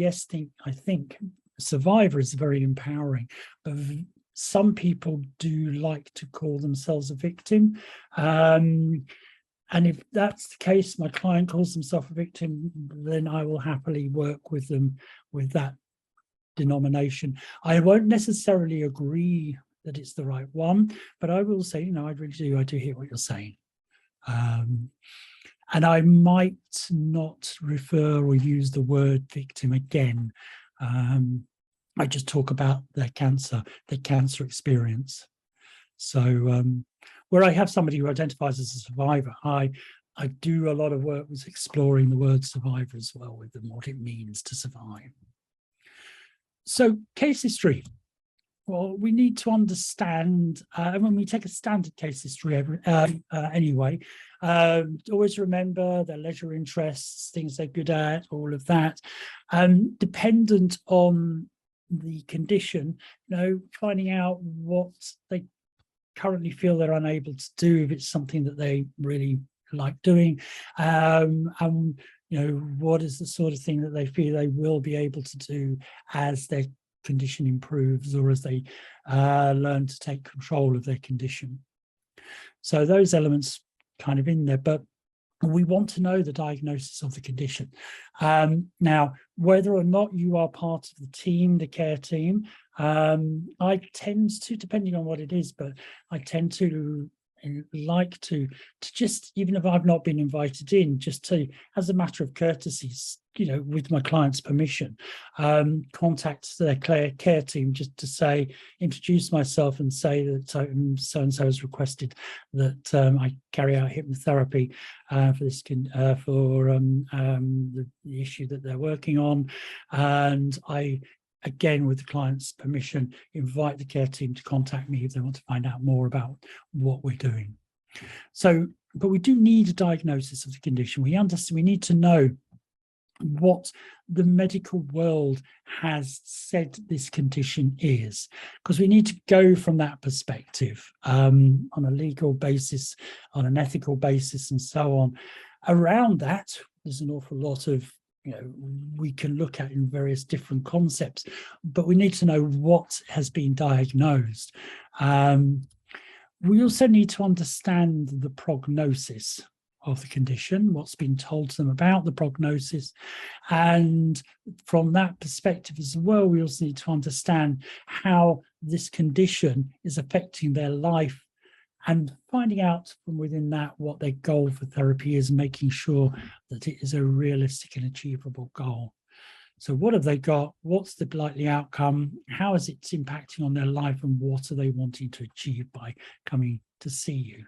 think survivor is very empowering, but some people do like to call themselves a victim. And if that's the case, my client calls himself a victim, then I will happily work with them with that denomination. I won't necessarily agree that it's the right one, but I will say, I do hear what you're saying. And I might not refer or use the word victim again. I just talk about their cancer experience. So where I have somebody who identifies as a survivor, I do a lot of work with exploring the word survivor as well with them, what it means to survive. So case history. Well, we need to understand, when we take a standard case history anyway, always remember their leisure interests, things they're good at, all of that. Dependent on the condition, finding out what they currently feel they're unable to do, if it's something that they really like doing, and what is the sort of thing that they feel they will be able to do as their condition improves, or as they learn to take control of their condition. So those elements kind of in there, but we want to know the diagnosis of the condition. Now, whether or not you are part of the team, the care team, I tend to, depending on what it is, but I tend to like to just, even if I've not been invited in, just to, as a matter of courtesy, with my client's permission, contact their care team just to say, introduce myself and say that so-and-so has requested that I carry out hypnotherapy for this the issue that they're working on, and I, again, with the client's permission, invite the care team to contact me if they want to find out more about what we're doing. So, but we do need a diagnosis of the condition. We need to know what the medical world has said this condition is, because we need to go from that perspective, on a legal basis, on an ethical basis, and so on. Around that, there's an awful lot of we can look at in various different concepts, but we need to know what has been diagnosed. We also need to understand the prognosis of the condition, what's been told to them about the prognosis. And from that perspective as well, we also need to understand how this condition is affecting their life, and finding out from within that what their goal for therapy is, making sure that it is a realistic and achievable goal. So what have they got? What's the likely outcome? How is it impacting on their life? And what are they wanting to achieve by coming to see you?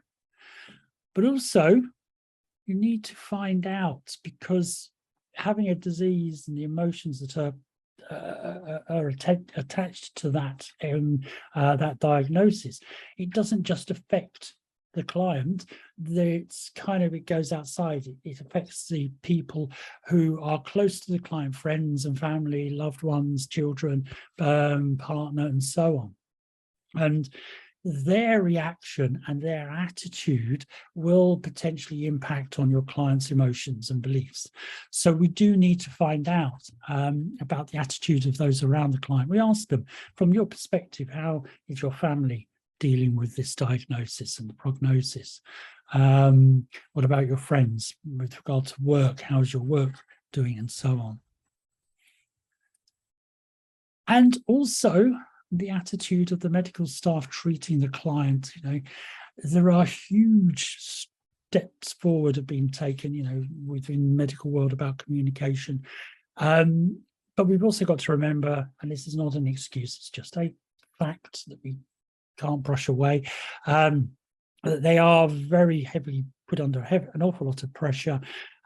But also, you need to find out, because having a disease and the emotions that are attached to that that diagnosis, it doesn't just affect the client. It goes outside. It affects the people who are close to the client, friends and family, loved ones, children, partner, and so on. And their reaction and their attitude will potentially impact on your client's emotions and beliefs. So we do need to find out about the attitude of those around the client. We ask them, from your perspective, how is your family dealing with this diagnosis and the prognosis? What about your friends with regard to work? How's your work doing, and so on? And also the attitude of the medical staff treating the client. There are huge steps forward have been taken, within the medical world about communication. But we've also got to remember, and this is not an excuse, it's just a fact that we can't brush away, that they are very heavily put under an awful lot of pressure,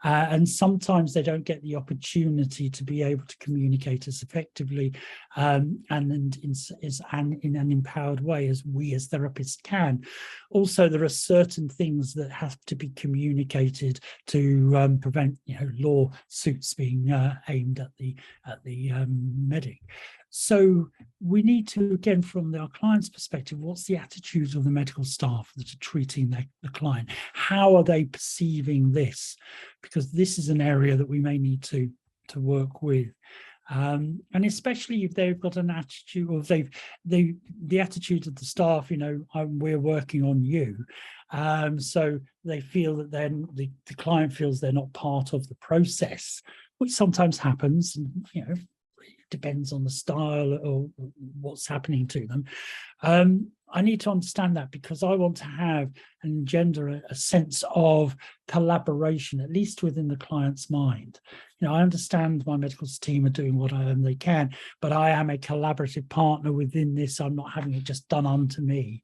and sometimes they don't get the opportunity to be able to communicate as effectively and in an empowered way as we as therapists can. Also, there are certain things that have to be communicated to prevent lawsuits being aimed at the medic. So we need to, again, from our client's perspective, what's the attitude of the medical staff that are treating the client? how are they perceiving this? Because this is an area that we may need to work with. And especially if they've got an attitude, or if the attitude of the staff, you know, we're working on you. So they feel that then the client feels they're not part of the process, which sometimes happens, and, you know, it depends on the style or what's happening to them. I need to understand that, because I want to have and engender a sense of collaboration, at least within the client's mind. You know, I understand my medical team are doing what they can, but I am a collaborative partner within this. I'm not having it just done unto me.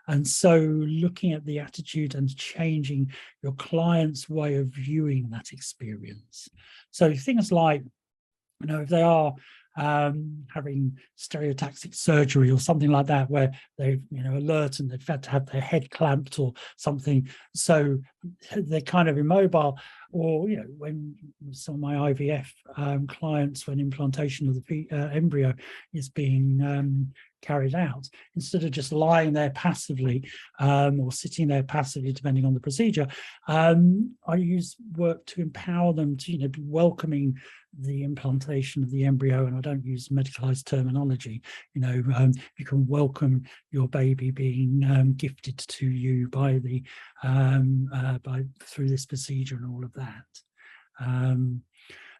And so looking at the attitude and changing your client's way of viewing that experience. So things like, you know, if they are having stereotactic surgery or something like that, where they've, you know, alert and they've had to have their head clamped or something, so they're kind of immobile. Or, you know, when some of my IVF clients, when implantation of the embryo is being carried out, instead of just lying there passively or sitting there passively, depending on the procedure, I use work to empower them to, you know, be welcoming the implantation of the embryo. And I don't use medicalized terminology. You know, you can welcome your baby being gifted to you by the through this procedure and all of that.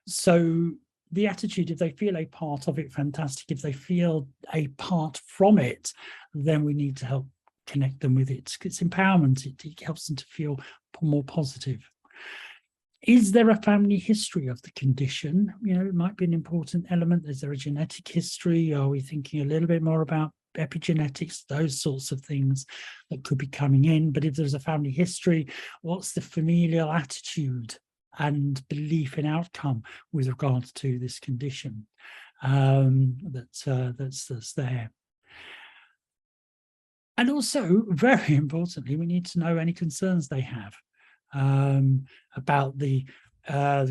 So the attitude, if they feel a part of it, fantastic. If they feel a part from it, then we need to help connect them with it. It's empowerment. It helps them to feel more positive. Is there a family history of the condition? You know, it might be an important element. Is there a genetic history? Are we thinking a little bit more about epigenetics, those sorts of things that could be coming in? But if there's a family history, what's the familial attitude and belief in outcome with regards to this condition that's there? And also, very importantly, we need to know any concerns they have about the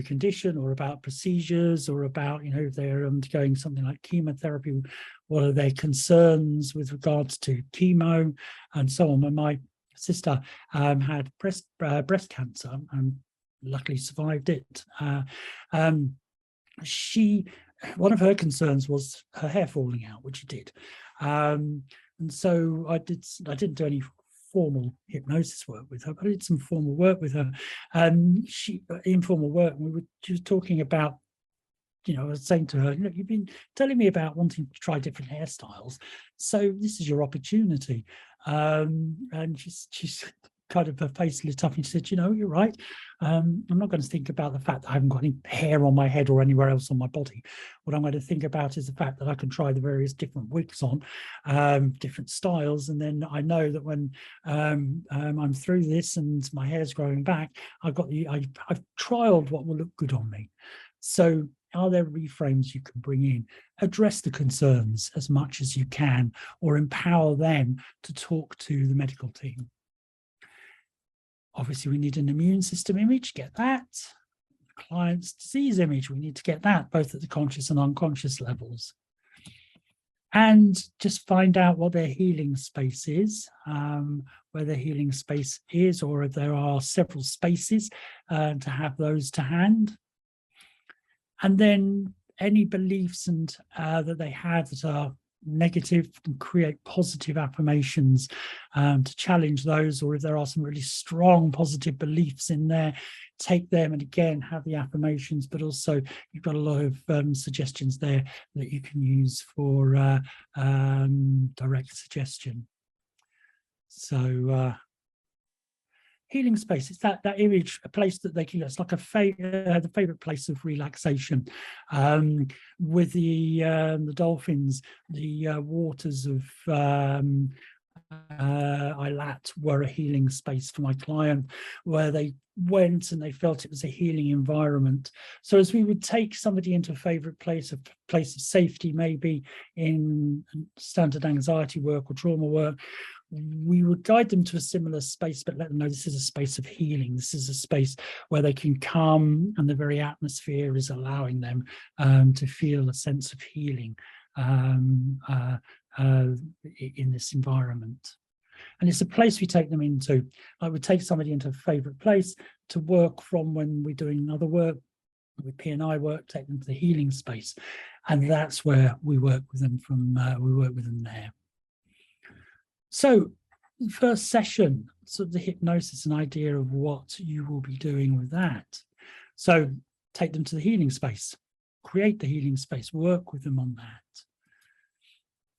condition, or about procedures, or about, you know, if they're undergoing something like chemotherapy, what are their concerns with regards to chemo and so on. When my sister had breast cancer and luckily survived it, one of her concerns was her hair falling out, which it did, and so I didn't do any formal hypnosis work with her, but I did some formal work with her. Informal work, and she was talking about, you know, I was saying to her, look, you've been telling me about wanting to try different hairstyles, so this is your opportunity. And she's kind of, her face lit up, and she said, you know, you're right. I'm not going to think about the fact that I haven't got any hair on my head or anywhere else on my body. What I'm going to think about is the fact that I can try the various different wigs on, different styles, and then I know that when I'm through this and my hair's growing back, I've trialed what will look good on me. So are there reframes you can bring in? Address the concerns as much as you can, or empower them to talk to the medical team. Obviously, we need an immune system image, get that. Client's disease image, we need to get that, both at the conscious and unconscious levels. And just find out what their healing space is, where their healing space is, or if there are several spaces, to have those to hand. And then any beliefs and that they have that are negative, and create positive affirmations to challenge those, or if there are some really strong positive beliefs in there, take them and again have the affirmations, but also you've got a lot of suggestions there that you can use for direct suggestion. So healing space, it's that image, a place that they can, it's like the favorite place of relaxation. With the dolphins, the waters of Eilat were a healing space for my client, where they went and they felt it was a healing environment. So as we would take somebody into a favorite place of safety, maybe in standard anxiety work or trauma work, we would guide them to a similar space, but let them know this is a space of healing. This is a space where they can come, and the very atmosphere is allowing them to feel a sense of healing in this environment. And it's a place we take them into. I would take somebody into a favorite place to work from when we're doing other work, with P&I work, take them to the healing space. And that's where we work with them from, we work with them there. So the first session, sort of the hypnosis, an idea of what you will be doing with that. So take them to the healing space, create the healing space, work with them on that.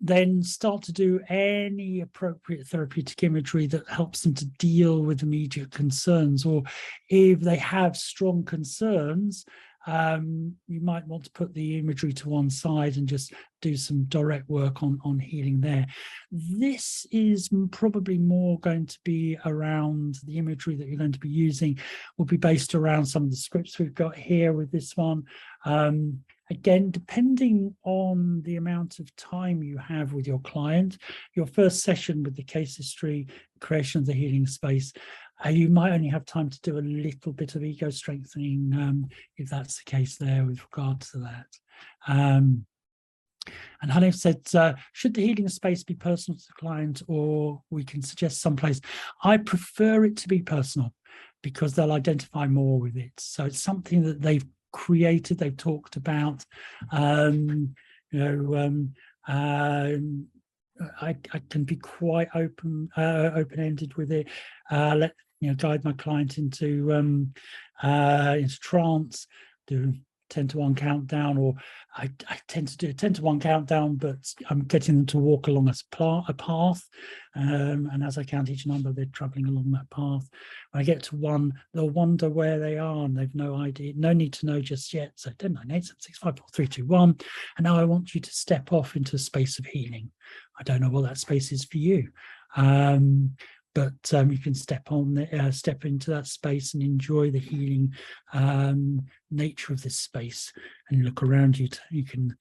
Then start to do any appropriate therapeutic imagery that helps them to deal with immediate concerns, or if they have strong concerns, you might want to put the imagery to one side and just do some direct work on healing there. This is probably more going to be around the imagery that you're going to be using will be based around some of the scripts we've got here with this one. Again, depending on the amount of time you have with your client, your first session with the case history, creation of the healing space, you might only have time to do a little bit of ego strengthening, if that's the case there with regard to that. And Hanif said, should the healing space be personal to the client, or we can suggest someplace? I prefer it to be personal because they'll identify more with it. So it's something that they've created, they've talked about. I can be quite open-ended with it. Guide my client into trance, do 10 to 1 countdown, or I tend to do a 10 to 1 countdown, but I'm getting them to walk along a path, and as I count each number, they're traveling along that path. When I get to 1, they'll wonder where they are, and they've no idea, no need to know just yet. So 10, 9, 8, 7, 6, 5, 4, 3, 2, 1, and now I want you to step off into a space of healing. I don't know what that space is for you. But you can step into that space and enjoy the healing nature of this space, and look around you. You can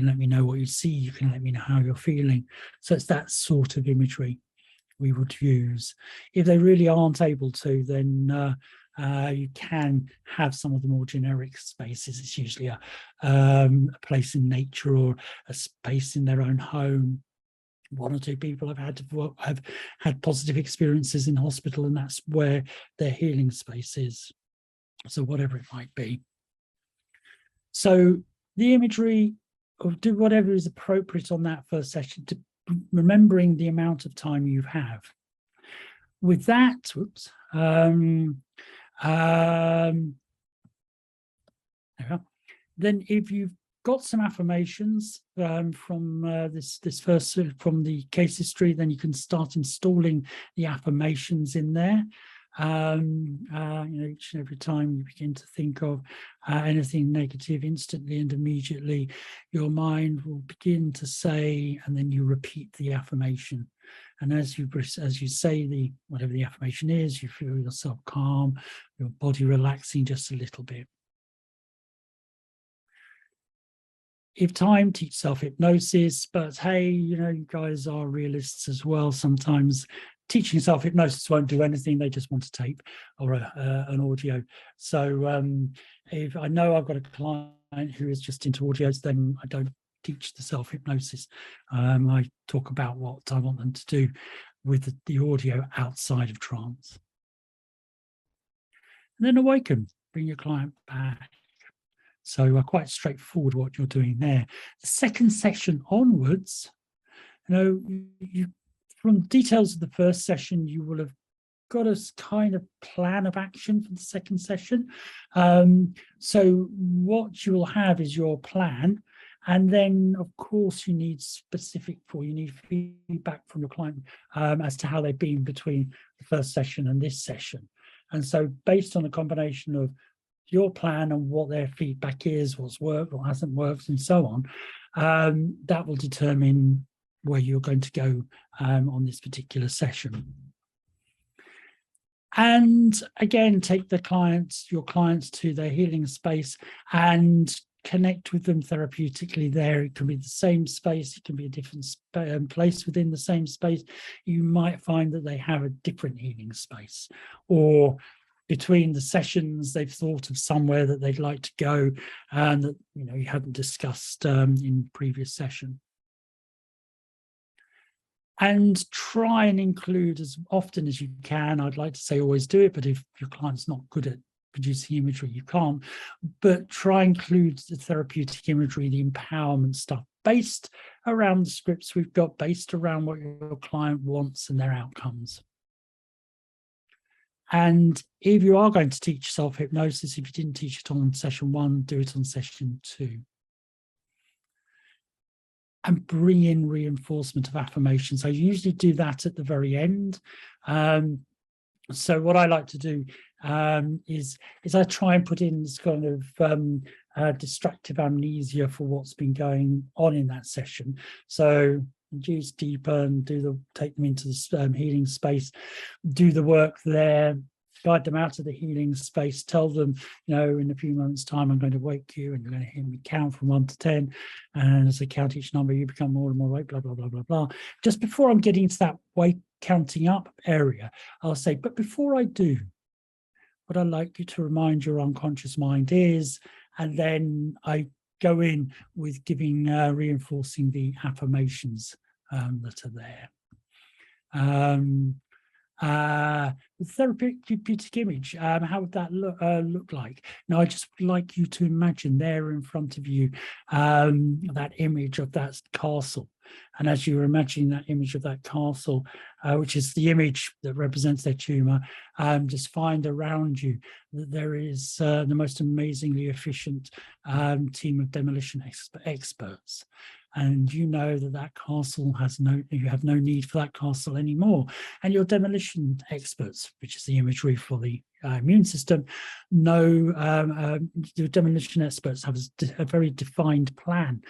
let me know what you see. You can let me know how you're feeling. So it's that sort of imagery we would use. If they really aren't able to, then you can have some of the more generic spaces. It's usually a place in nature or a space in their own home. 1 or 2 people have had positive experiences in hospital, and that's where their healing space is. So whatever it might be. So the imagery, or do whatever is appropriate on that first session, to remembering the amount of time you have. With that, then if you've got some affirmations from the case history, then you can start installing the affirmations in there. Each and every time you begin to think of anything negative, instantly and immediately your mind will begin to say, and then you repeat the affirmation. And as you say whatever the affirmation is, you feel yourself calm, your body relaxing just a little bit. If time, teach self-hypnosis, but hey, you guys are realists as well. Sometimes teaching self-hypnosis won't do anything. They just want a tape or an audio. So if I know I've got a client who is just into audios, then I don't teach the self-hypnosis. I talk about what I want them to do with the audio outside of trance. And then awaken, bring your client back. So quite straightforward what you're doing there. The second session onwards, from details of the first session, you will have got a kind of plan of action for the second session. So what you will have is your plan. And then, of course, you need feedback from your client as to how they've been between the first session and this session. And so based on a combination of your plan and what their feedback is, what's worked, what hasn't worked, and so on, that will determine where you're going to go on this particular session. And again, take your clients to their healing space and connect with them therapeutically there. It can be the same space, it can be a different place within the same space. You might find that they have a different healing space, or between the sessions, they've thought of somewhere that they'd like to go and that you hadn't discussed in previous session. And try and include as often as you can. I'd like to say always do it, but if your client's not good at producing imagery, you can't. But try and include the therapeutic imagery, the empowerment stuff, based around the scripts we've got, based around what your client wants and their outcomes. And if you are going to teach self-hypnosis, if you didn't teach it on session 1, do it on session 2. And bring in reinforcement of affirmations. I usually do that at the very end. So what I like to do is I try and put in this kind of distractive amnesia for what's been going on in that session. So induce, deepen, take them into the healing space, do the work there, guide them out of the healing space, tell them, you know, in a few moments' time, I'm going to wake you and you're going to hear me count from 1 to 10. And as I count each number, you become more and more awake, blah, blah, blah, blah, blah. Just before I'm getting to that wake counting up area, I'll say, but before I do, what I'd like you to remind your unconscious mind is, and then I go in with giving, reinforcing the affirmations that are there. The therapeutic image, how would that look like? Now, I just would like you to imagine there in front of you that image of that castle. And as you're imagining that image of that castle, which is the image that represents their tumor, just find around you that there is the most amazingly efficient team of demolition experts. And you know that castle you have no need for that castle anymore. And your demolition experts, which is the imagery for the immune system, the demolition experts have a very defined plan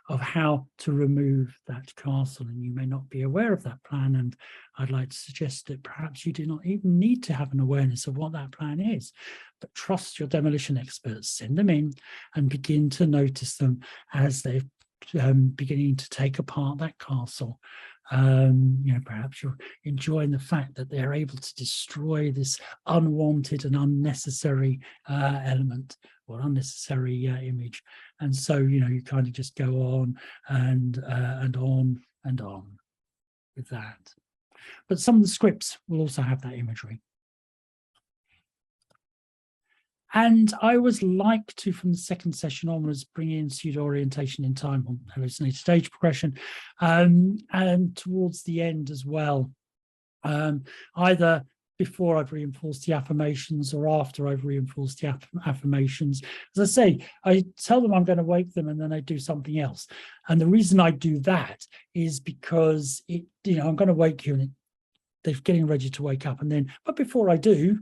of how to remove that castle, and you may not be aware of that plan. And I'd like to suggest that perhaps you do not even need to have an awareness of what that plan is, but trust your demolition experts, send them in and begin to notice them as they're beginning to take apart that castle. You know, perhaps you're enjoying the fact that they're able to destroy this unwanted and unnecessary element or unnecessary image. And so, you know, you kind of just go on and on and on with that. But some of the scripts will also have that imagery. And I always like to, from the second session onwards, bring in pseudo-orientation in time on hallucinated stage progression, and towards the end as well, either before I've reinforced the affirmations or after I've reinforced the affirmations. As I say, I tell them I'm going to wake them and then I do something else. And the reason I do that is because I'm going to wake you and they're getting ready to wake up. And then, but before I do,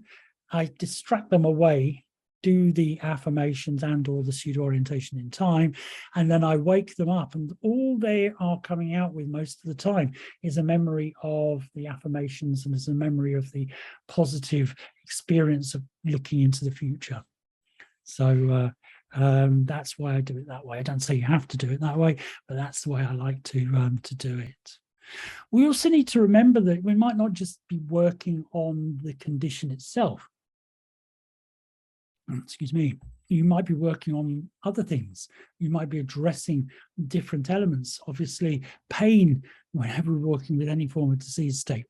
I distract them away, do the affirmations and or the pseudo orientation in time, and then I wake them up, and all they are coming out with most of the time is a memory of the affirmations and is a memory of the positive experience of looking into the future. So that's why I do it that way. I don't say you have to do it that way, but that's the way I like to do it. We also need to remember that we might not just be working on the condition itself. Excuse me, you might be working on other things. You might be addressing different elements. Obviously, pain, whenever we're working with any form of disease state,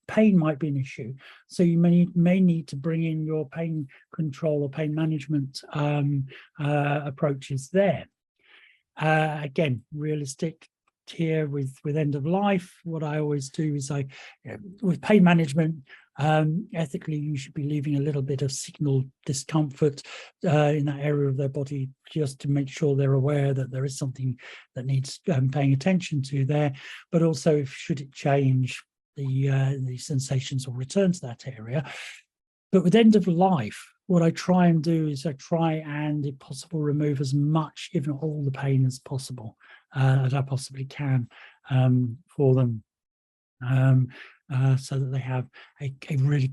pain might be an issue. So you may need to bring in your pain control or pain management approaches there. Again, realistic here with end of life. What I always do is with pain management, ethically, you should be leaving a little bit of signal discomfort in that area of their body, just to make sure they're aware that there is something that needs paying attention to there. But also, if should it change, the sensations will return to that area. But with end of life, what I try and do is I try and, if possible, remove as much, if not all, the pain as possible, as I possibly can for them. So that they have a really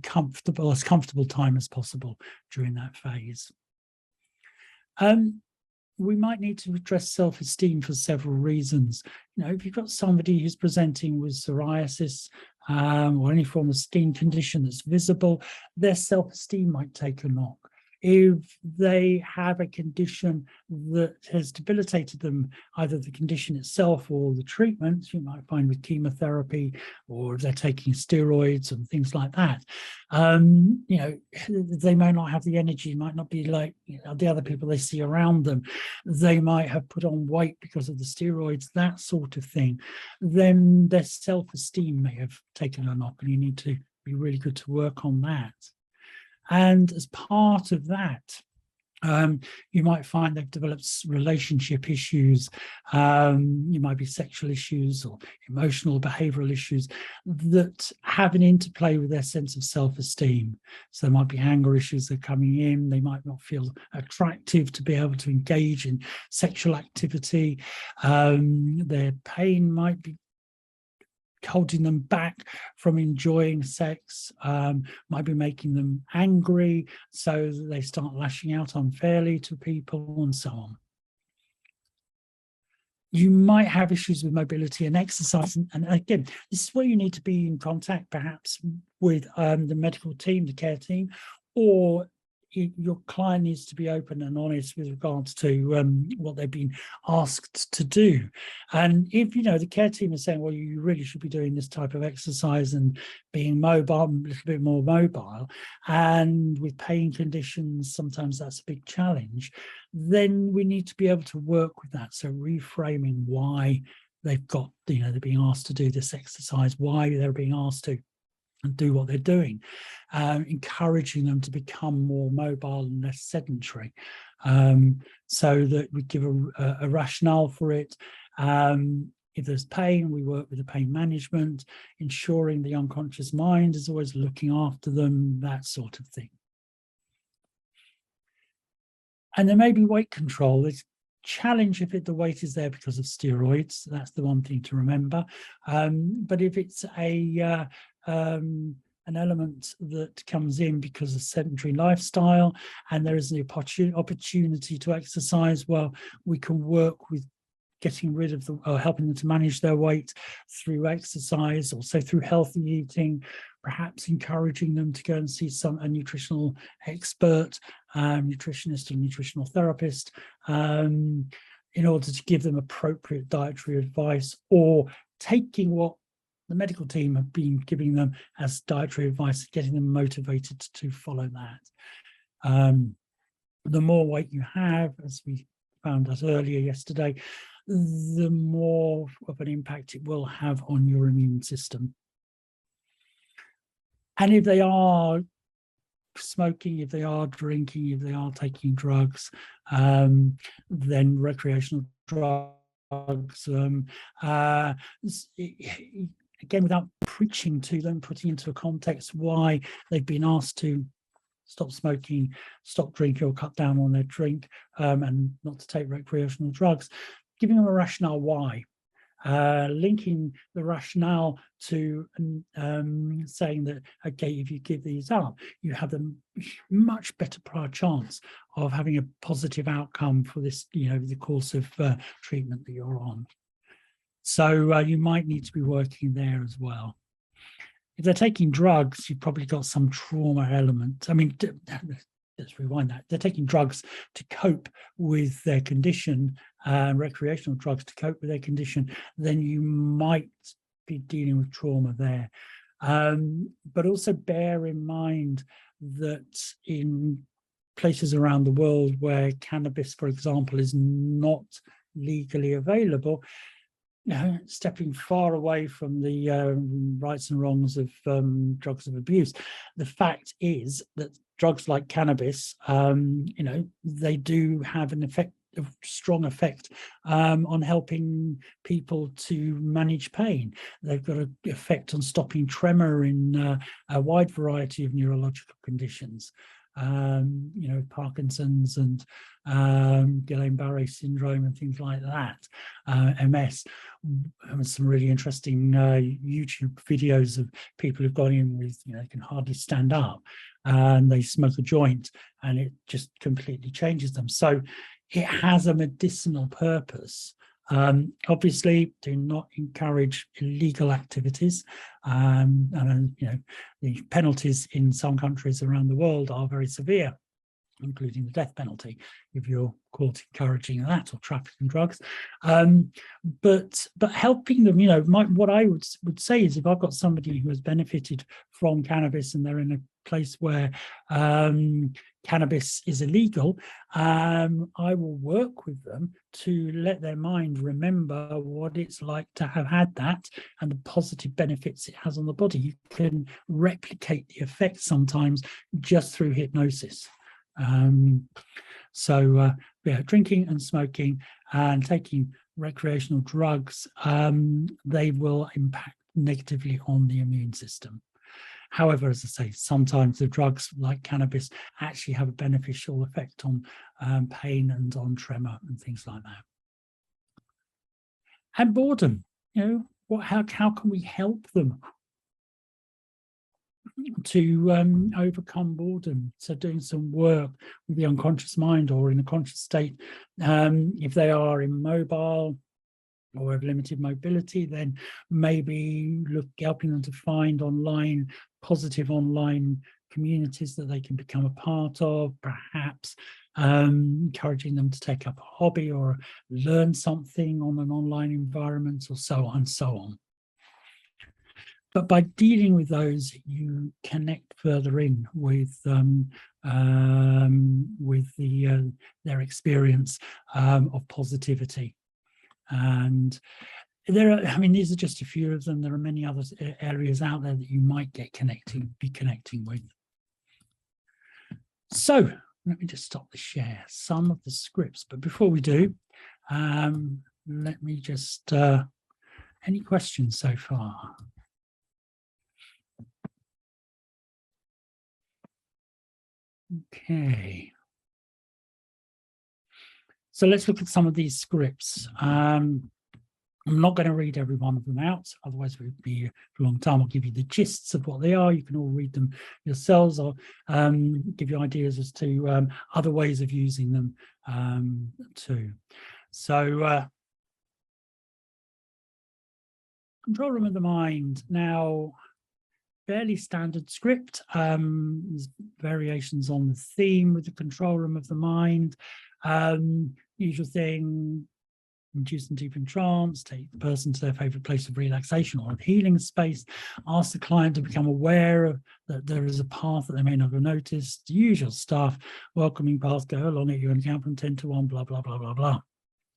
as comfortable time as possible during that phase. We might need to address self-esteem for several reasons. If you've got somebody who's presenting with psoriasis or any form of skin condition that's visible, their self-esteem might take a knock. If they have a condition that has debilitated them, either the condition itself or the treatments, you might find with chemotherapy, or if they're taking steroids and things like that, you know, they may not have the energy, might not be like, you know, the other people they see around them. They might have put on weight because of the steroids, that sort of thing. Then their self-esteem may have taken a knock, and you need to be really good to work on that. And as part of that, you might find they've developed relationship issues. You might be sexual issues or emotional behavioral issues that have an interplay with their sense of self-esteem. So there might be anger issues that are coming in. They might not feel attractive to be able to engage in sexual activity. Their pain might be holding them back from enjoying sex, might be making them angry, so that they start lashing out unfairly to people and so on. You might have issues with mobility and exercise. And again, this is where you need to be in contact perhaps with the medical team, the care team, or your client needs to be open and honest with regards to what they've been asked to do. And if, you know, the care team is saying, well, you really should be doing this type of exercise and being mobile, a little bit more mobile, and with pain conditions, sometimes that's a big challenge, then we need to be able to work with that. So reframing why they've got, you know, they're being asked to do this exercise, why they're being asked to and do what they're doing, encouraging them to become more mobile and less sedentary, so that we give a rationale for it. If there's pain, we work with the pain management, ensuring the unconscious mind is always looking after them, that sort of thing. And there may be weight control. There's challenge if the weight is there because of steroids. That's the one thing to remember. But if it's an element that comes in because of sedentary lifestyle and there is the opportunity to exercise, well, we can work with getting rid of helping them to manage their weight through exercise, also through healthy eating, perhaps encouraging them to go and see a nutritional expert, nutritionist or nutritional therapist, in order to give them appropriate dietary advice, or taking what the medical team have been giving them as dietary advice, getting them motivated to follow that. The more weight you have, as we found out earlier yesterday, the more of an impact it will have on your immune system. And if they are smoking, if they are drinking, if they are taking drugs, then recreational drugs, again, without preaching to them, putting into a context why they've been asked to stop smoking, stop drinking, or cut down on their drink, and not to take recreational drugs, giving them a rationale why. Linking the rationale to saying that, okay, if you give these up, you have a much better chance of having a positive outcome for this, you know, the course of treatment that you're on. So you might need to be working there as well. If they're taking drugs, you've probably got some trauma element. I mean, let's rewind that. They're taking drugs to cope with their condition, recreational drugs to cope with their condition, then you might be dealing with trauma there. But also bear in mind that in places around the world where cannabis, for example, is not legally available, stepping far away from the rights and wrongs of drugs of abuse, the fact is that drugs like cannabis, they do have an effect, a strong effect on helping people to manage pain. They've got an effect on stopping tremor in a wide variety of neurological conditions. Parkinson's and Guillain-Barré syndrome and things like that, MS. Some really interesting YouTube videos of people who've gone in with, they can hardly stand up and they smoke a joint and it just completely changes them. So it has a medicinal purpose. Obviously, do not encourage illegal activities. The penalties in some countries around the world are very severe including the death penalty, if you're caught encouraging that or trafficking drugs. But helping them, what I would say is, if I've got somebody who has benefited from cannabis and they're in a place where cannabis is illegal, I will work with them to let their mind remember what it's like to have had that and the positive benefits it has on the body. You can replicate the effect sometimes just through hypnosis. Yeah, drinking and smoking and taking recreational drugs, they will impact negatively on the immune system. However, as I say, sometimes the drugs like cannabis actually have a beneficial effect on pain and on tremor and things like that. And boredom, how can we help them to overcome boredom? So doing some work with the unconscious mind or in a conscious state. If they are immobile or have limited mobility, then maybe helping them to find positive online communities that they can become a part of, perhaps encouraging them to take up a hobby or learn something on an online environment, or so on and so on. But by dealing with those, you connect further in with their experience of positivity. And there are, these are just a few of them. There are many other areas out there that you might be connecting with. So let me just stop the share some of the scripts. But before we do, let me just, any questions so far? Okay. So let's look at some of these scripts. I'm not going to read every one of them out, otherwise it would be a long time. I'll give you the gists of what they are. You can all read them yourselves, or give you ideas as to other ways of using them too. So control room of the mind. Now, fairly standard script. There's variations on the theme with the control room of the mind. Usual thing: induce them deep in trance, take the person to their favorite place of relaxation or healing space, ask the client to become aware of that there is a path that they may not have noticed, the usual stuff, welcoming path, go along it, you can count from 10 to 1, blah, blah, blah, blah, blah.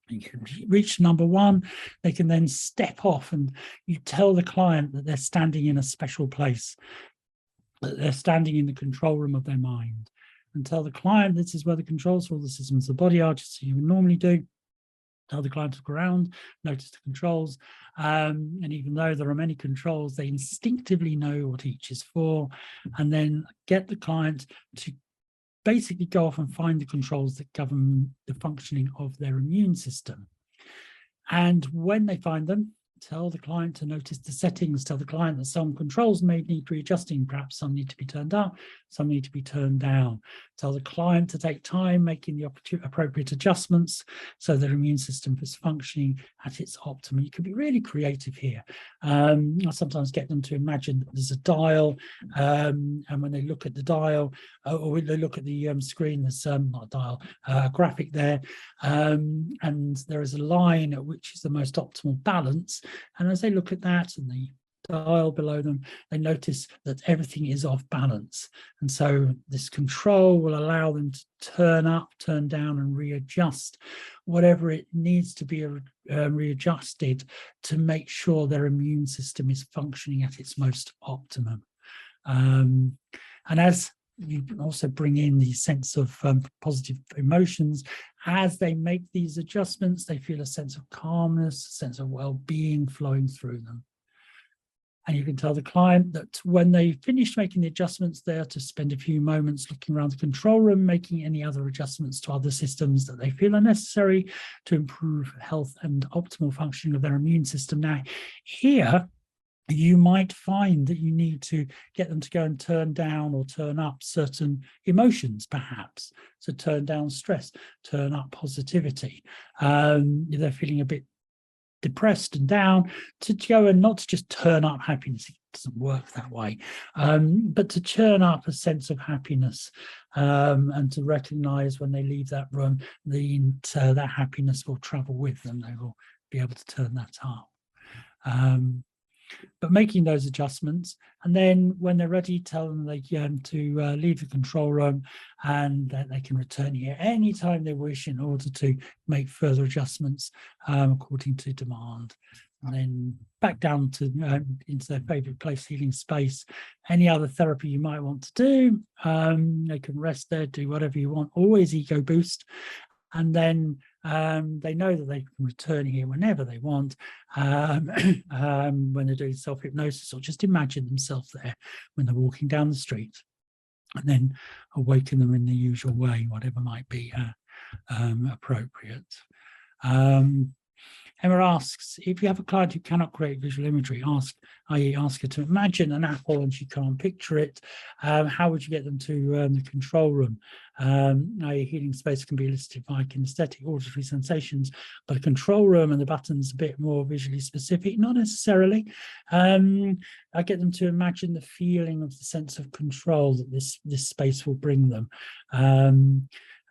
You can reach number 1, they can then step off and you tell the client that they're standing in a special place, that they're standing in the control room of their mind, and tell the client this is where the controls for all the systems of the body are, just as you would normally do. Tell the client to look around, notice the controls, and even though there are many controls, they instinctively know what each is for, and then get the client to basically go off and find the controls that govern the functioning of their immune system. And when they find them, tell the client to notice the settings, tell the client that some controls may need readjusting, perhaps some need to be turned up, some need to be turned down. Tell the client to take time making the appropriate adjustments so their immune system is functioning at its optimum. You can be really creative here. I sometimes get them to imagine that there's a dial, and when they look at the dial, or when they look at the screen, there's not a dial, a graphic there, and there is a line at which is the most optimal balance. And as they look at that and the dial below them, they notice that everything is off balance. And so this control will allow them to turn up, turn down, and readjust whatever it needs to be readjusted to make sure their immune system is functioning at its most optimum. And as you can also bring in the sense of positive emotions. As they make these adjustments, they feel a sense of calmness, a sense of well-being flowing through them. And you can tell the client that when they finish making the adjustments, they're to spend a few moments looking around the control room, making any other adjustments to other systems that they feel are necessary to improve health and optimal functioning of their immune system. Now, here, you might find that you need to get them to go and turn down or turn up certain emotions, perhaps. So turn down stress, turn up positivity. If they're feeling a bit depressed and down, to go and not to just turn up happiness. doesn't work that way. But to churn up a sense of happiness, and to recognize when they leave that room, that happiness will travel with them. They will be able to turn that up. But making those adjustments, and then when they're ready, tell them they to leave the control room, and that they can return here anytime they wish in order to make further adjustments according to demand. And then back down to into their favorite place, healing space. Any other therapy you might want to do, they can rest there, do whatever you want, always ego boost. And then they know that they can return here whenever they want, when they're doing self-hypnosis, or just imagine themselves there when they're walking down the street, and then awaken them in the usual way, whatever might be appropriate. Emma asks, if you have a client who cannot create visual imagery, ask her to imagine an apple and she can't picture it, how would you get them to the control room? A healing space can be elicited by kinesthetic auditory sensations, but a control room and the button's a bit more visually specific, not necessarily. I get them to imagine the feeling of the sense of control that this space will bring them.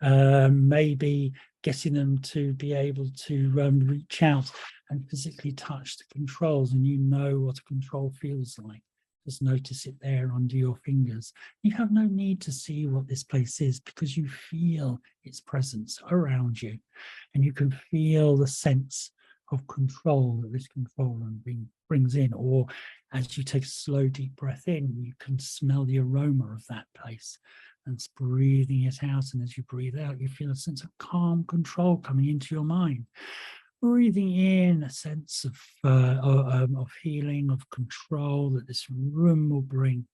Maybe getting them to be able to reach out and physically touch the controls, and you know what a control feels like. Just notice it there under your fingers. You have no need to see what this place is, because you feel its presence around you, and you can feel the sense of control that this control room brings in. Or as you take a slow, deep breath in, you can smell the aroma of that place. And it's breathing it out, and as you breathe out, you feel a sense of calm control coming into your mind. Breathing in a sense of healing, of control that this room will bring.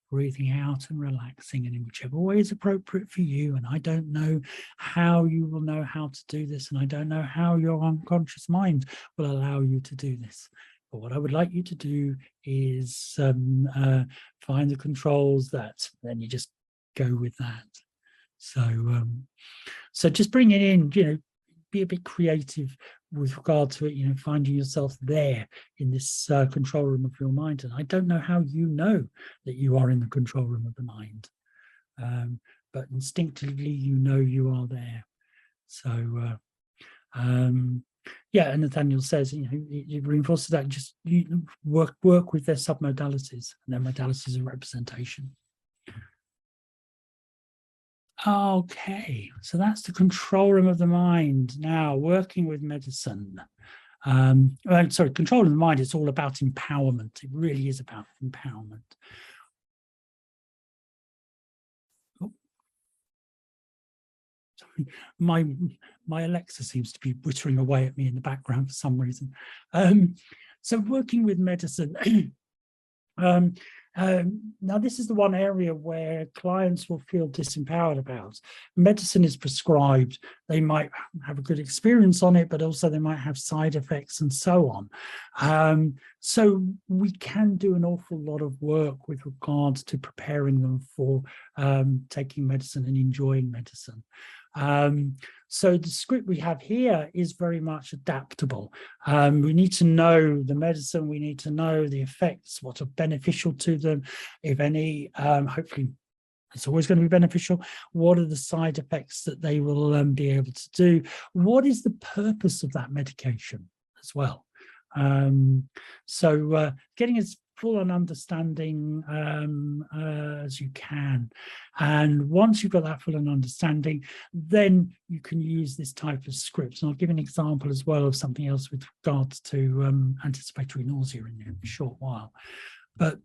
Breathing out and relaxing, and in whichever way is appropriate for you. And I don't know how you will know how to do this, and I don't know how your unconscious mind will allow you to do this. But what I would like you to do is find the controls that then you just go with that. So just bring it in, be a bit creative with regard to it, finding yourself there in this control room of your mind. And I don't know how you know that you are in the control room of the mind, but instinctively you are there. So yeah, and Nathaniel says, it reinforces that, just work with their submodalities, and their modalities of representation. Okay, so that's the control room of the mind. Now, working with medicine. Control of the mind is all about empowerment. It really is about empowerment. Oh. Sorry. My Alexa seems to be whittering away at me in the background for some reason. So working with medicine. Now, this is the one area where clients will feel disempowered about. Medicine is prescribed. They might have a good experience on it, but also they might have side effects and so on. So we can do an awful lot of work with regards to preparing them for taking medicine and enjoying medicine. So the script we have here is very much adaptable. We need to know the medicine, we need to know the effects, what are beneficial to them, if any. Hopefully it's always going to be beneficial. What are the side effects that they will be able to do? What is the purpose of that medication as well? So getting as full an understanding as you can. And once you've got that full an understanding, then you can use this type of scripts. And I'll give an example as well of something else with regards to anticipatory nausea in a short while. But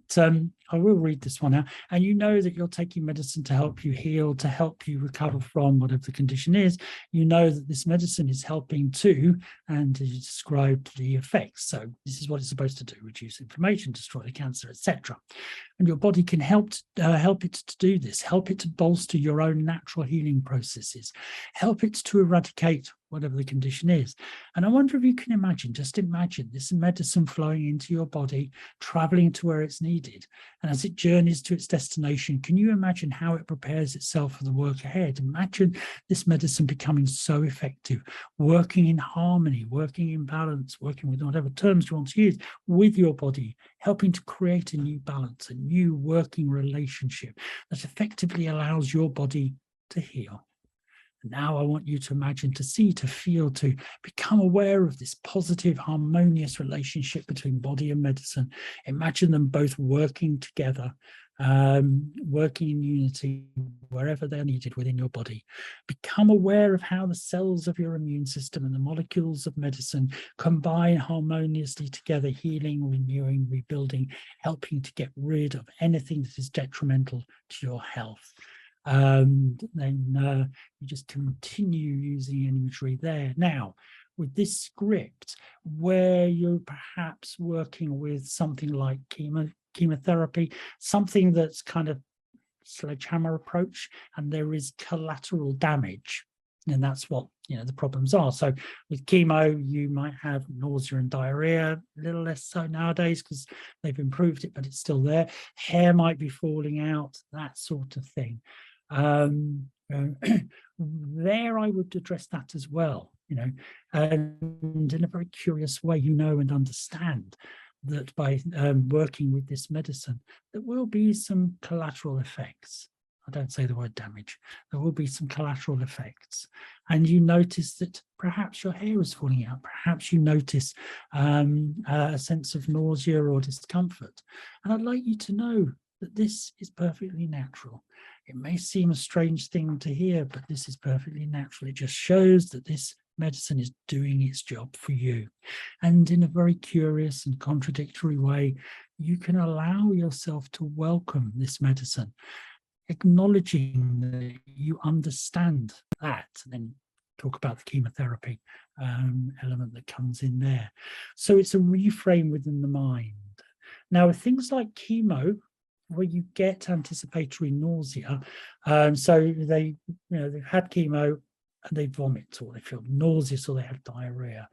I will read this one out. And you know that you're taking medicine to help you heal, to help you recover from whatever the condition is. You know that this medicine is helping too, and you described the effects. So this is what it's supposed to do: reduce inflammation, destroy the cancer, etc. And your body can help it to do this, help it to bolster your own natural healing processes, help it to eradicate whatever the condition is. And I wonder if you can imagine, just imagine this medicine flowing into your body, traveling to where it's needed. And as it journeys to its destination, can you imagine how it prepares itself for the work ahead? Imagine this medicine becoming so effective, working in harmony, working in balance, working with whatever terms you want to use with your body, helping to create a new balance, a new working relationship that effectively allows your body to heal. Now I want you to imagine, to see, to feel, to become aware of this positive, harmonious relationship between body and medicine. Imagine them both working together, working in unity wherever they're needed within your body. Become aware of how the cells of your immune system and the molecules of medicine combine harmoniously together, healing, renewing, rebuilding, helping to get rid of anything that is detrimental to your health. Then you just continue using imagery there. Now, with this script, where you're perhaps working with something like chemotherapy, something that's kind of sledgehammer approach, and there is collateral damage, and that's what the problems are. So with chemo, you might have nausea and diarrhea, a little less so nowadays because they've improved it, but it's still there. Hair might be falling out, that sort of thing. There I would address that as well, and in a very curious way, and understand that by working with this medicine, there will be some collateral effects. I don't say the word damage. There will be some collateral effects. And you notice that perhaps your hair is falling out. Perhaps you notice a sense of nausea or discomfort. And I'd like you to know that this is perfectly natural. It may seem a strange thing to hear, but this is perfectly natural. It just shows that this medicine is doing its job for you. And in a very curious and contradictory way, you can allow yourself to welcome this medicine, acknowledging that you understand that, and then talk about the chemotherapy element that comes in there. So it's a reframe within the mind. Now, with things like chemo, where you get anticipatory nausea, so they've had chemo and they vomit, or they feel nauseous, or they have diarrhea.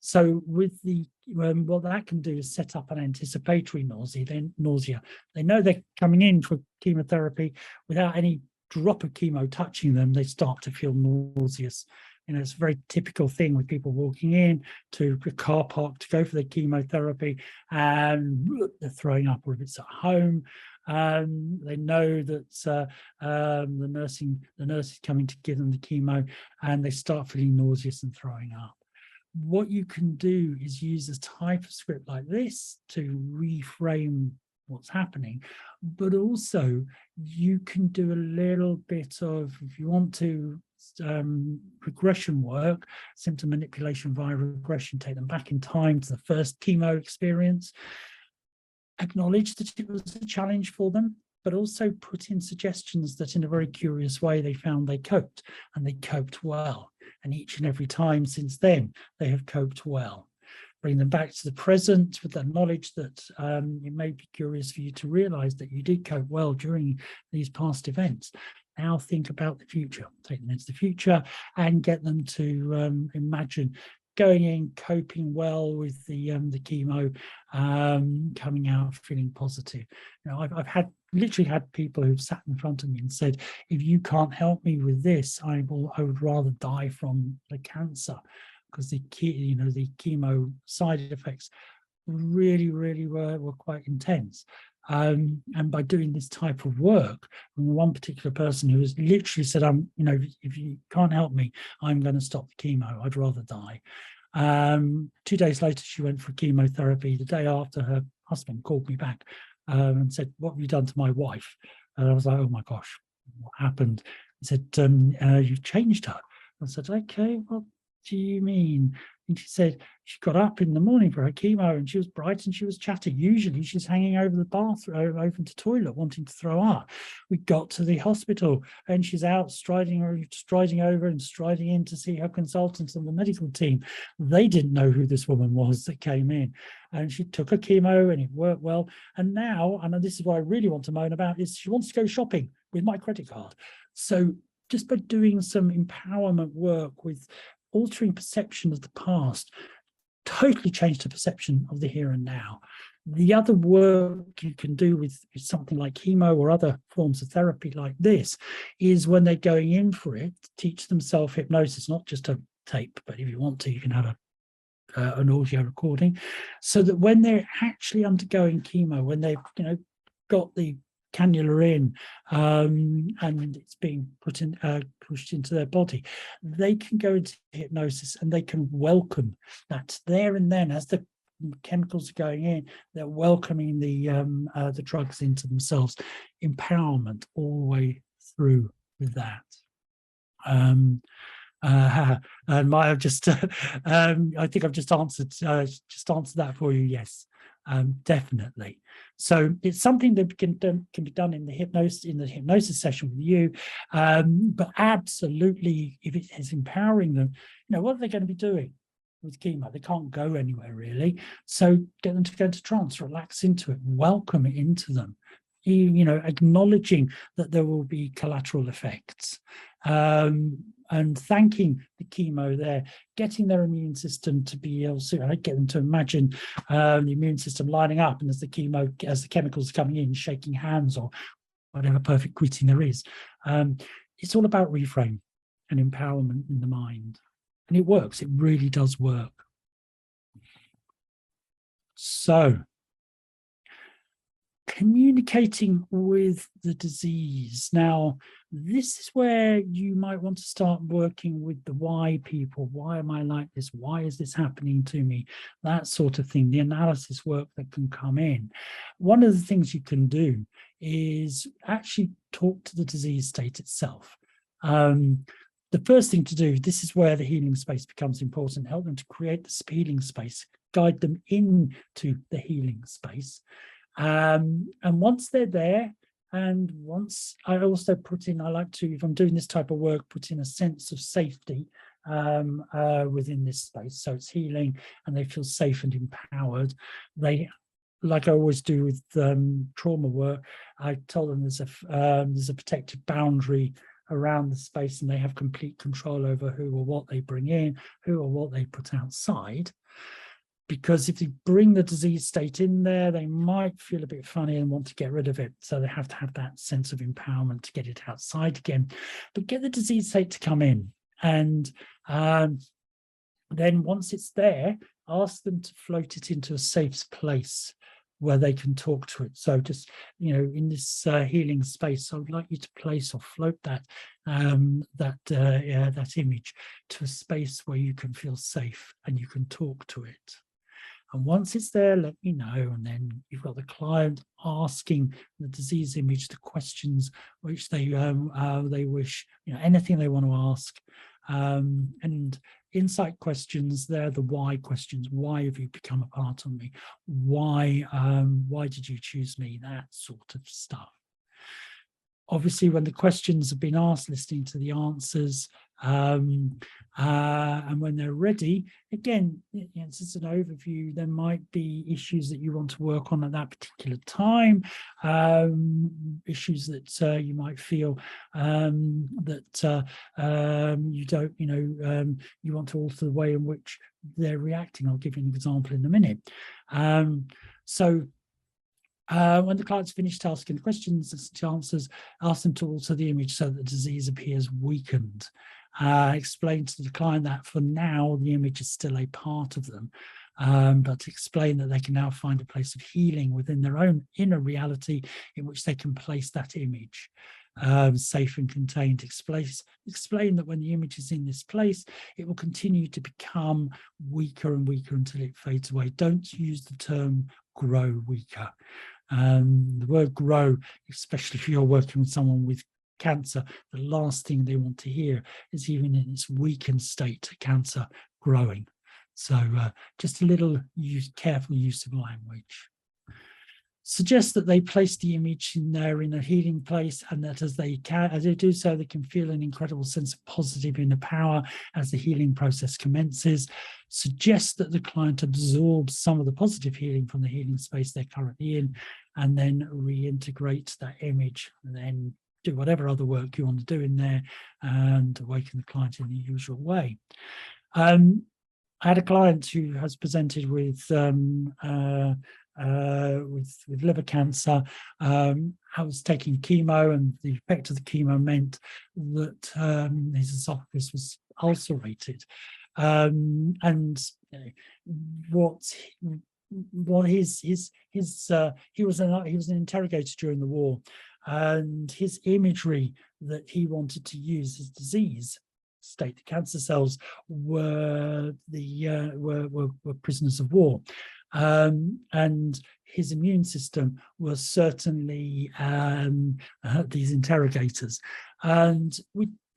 So with the what that can do is set up an anticipatory nausea. They know they're coming in for chemotherapy without any drop of chemo touching them. They start to feel nauseous. It's a very typical thing with people walking in to a car park to go for their chemotherapy, and they're throwing up, or if it's at home, they know that the nurse is coming to give them the chemo, and they start feeling nauseous and throwing up. What you can do is use a type of script like this to reframe what's happening, but also you can do a little bit of, if you want to, regression work, symptom manipulation via regression, take them back in time to the first chemo experience, acknowledge that it was a challenge for them, but also put in suggestions that in a very curious way they found they coped, and they coped well. And each and every time since then, they have coped well. Bring them back to the present with the knowledge that it may be curious for you to realize that you did cope well during these past events. Now think about the future, take them into the future, and get them to imagine going in, coping well with the chemo, coming out feeling positive. I've literally had people who've sat in front of me and said, if you can't help me with this, I would rather die from the cancer, because the chemo side effects really were quite intense. And by doing this type of work, one particular person who has literally said, if you can't help me, I'm going to stop the chemo, I'd rather die. 2 days later, she went for chemotherapy. The day after, her husband called me back and said, what have you done to my wife? And I was like, oh my gosh, what happened? He said, you've changed her. I said, okay, what do you mean? And she said she got up in the morning for her chemo and she was bright and she was chatty. Usually she's hanging over the bathroom, over the toilet, wanting to throw up. We got to the hospital and she's out striding over and striding in to see her consultants and the medical team. They didn't know who this woman was that came in, and she took her chemo and it worked well. And now, and this is what I really want to moan about, is she wants to go shopping with my credit card. So just by doing some empowerment work with altering perception of the past totally changed the perception of the here and now. The other work you can do with something like chemo or other forms of therapy like this is when they're going in for it, teach them self-hypnosis, not just a tape, but if you want to, you can have an audio recording, so that when they're actually undergoing chemo, when they've got the cannula in and it's being put in, pushed into their body, they can go into hypnosis and they can welcome that there and then. As the chemicals are going in, they're welcoming the drugs into themselves. Empowerment all the way through with that. And Maya, just I think I've just answered that for you. Yes, definitely. So it's something that can be done in the hypnosis session with you, but absolutely, if it is empowering them, what are they going to be doing with chemo? They can't go anywhere really. So get them to go into trance, relax into it, welcome it into them. Acknowledging that there will be collateral effects, and thanking the chemo there, getting their immune system to be able to get them to imagine the immune system lining up, and as the chemicals are coming in, shaking hands or whatever perfect greeting there is. It's all about reframe and empowerment in the mind, and it works. It really does work. So, communicating with the disease. Now, this is where you might want to start working with the why people. Why am I like this? Why is this happening to me? That sort of thing, the analysis work that can come in. One of the things you can do is actually talk to the disease state itself. The first thing to do, this is where the healing space becomes important. Help them to create this healing space, guide them into the healing space. And once they're there, and once I also put in, I like to, if I'm doing this type of work, put in a sense of safety within this space. So it's healing and they feel safe and empowered. They, like I always do with trauma work, I tell them there's a protective boundary around the space, and they have complete control over who or what they bring in, who or what they put outside. Because if you bring the disease state in there, they might feel a bit funny and want to get rid of it. So they have to have that sense of empowerment to get it outside again. But get the disease state to come in. And then once it's there, ask them to float it into a safe place where they can talk to it. So just, in this healing space, I would like you to place or float that image to a space where you can feel safe and you can talk to it. And once it's there, let me know. And then you've got the client asking the disease image the questions which they wish, anything they want to ask. And insight questions, they're the why questions. Why have you become a part of me? Why did you choose me? That sort of stuff. Obviously, when the questions have been asked, listening to the answers, and when they're ready, again, it's just an overview. There might be issues that you want to work on at that particular time, issues that you might feel that you don't, you want to alter the way in which they're reacting. I'll give you an example in a minute. When the client's finished asking the questions and answers, ask them to alter the image so that the disease appears weakened. Explain to the client that for now, the image is still a part of them, but explain that they can now find a place of healing within their own inner reality in which they can place that image safe and contained. Explain that when the image is in this place, it will continue to become weaker and weaker until it fades away. Don't use the term grow weaker. The word grow, especially if you're working with someone with cancer, the last thing they want to hear is even in its weakened state, cancer growing. So just a little careful use of language. Suggest that they place the image in there in a healing place, and that as they do so, they can feel an incredible sense of positive inner power as the healing process commences. Suggest that the client absorbs some of the positive healing from the healing space they're currently in, and then reintegrate that image, and then do whatever other work you want to do in there and awaken the client in the usual way. I had a client who has presented with liver cancer. I was taking chemo, and the effect of the chemo meant that his esophagus was ulcerated. And he was an interrogator during the war, and his imagery that he wanted to use, his disease state, the cancer cells were prisoners of war, and his immune system was certainly these interrogators. And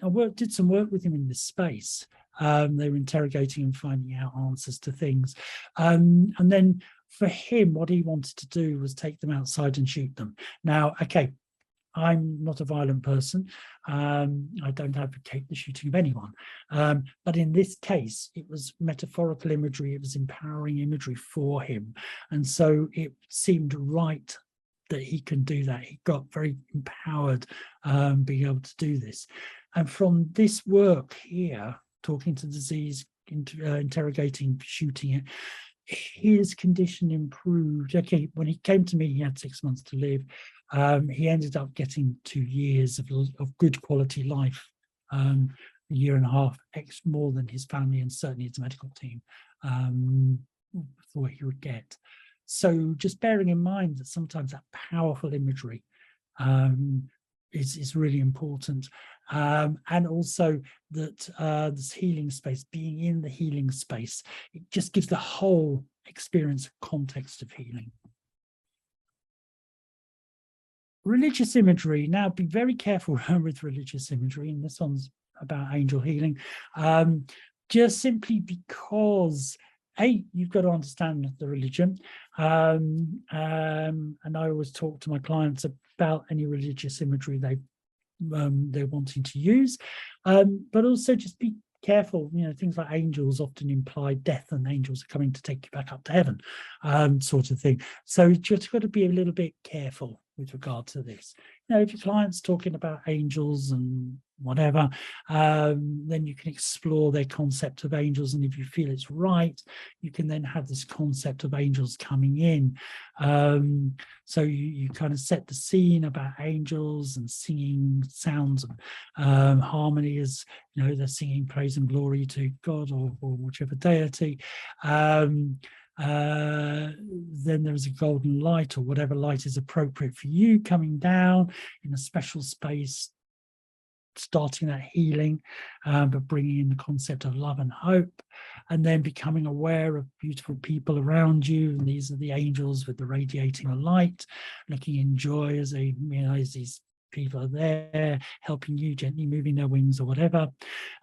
I did some work with him in this space. They were interrogating and finding out answers to things, and then for him, what he wanted to do was take them outside and shoot them. Now, okay, I'm not a violent person. I don't advocate the shooting of anyone. But in this case, it was metaphorical imagery. It was empowering imagery for him. And so it seemed right that he can do that. He got very empowered being able to do this. And from this work here, talking to disease, interrogating, shooting it, his condition improved. Okay, when he came to me, he had 6 months to live. He ended up getting 2 years of good quality life, a year and a half, more than his family and certainly his medical team thought he would get. So just bearing in mind that sometimes that powerful imagery is really important. And also that this healing space, being in the healing space, it just gives the whole experience context of healing. Religious imagery. Now, be very careful with religious imagery, and this one's about angel healing, just simply because, you've got to understand the religion, and I always talk to my clients about any religious imagery they're wanting to use, but also just be careful. Things like angels often imply death, and angels are coming to take you back up to heaven, sort of thing. So you just got to be a little bit careful with regard to this. If your client's talking about angels and whatever, then you can explore their concept of angels, and if you feel it's right, you can then have this concept of angels coming in. So you kind of set the scene about angels and singing sounds of harmony, as they're singing praise and glory to God or whichever deity. Then there's a golden light, or whatever light is appropriate for you, coming down in a special space, starting that healing, but bringing in the concept of love and hope, and then becoming aware of beautiful people around you. And these are the angels with the radiating of light, looking in joy as they, as these people are there helping you, gently moving their wings or whatever,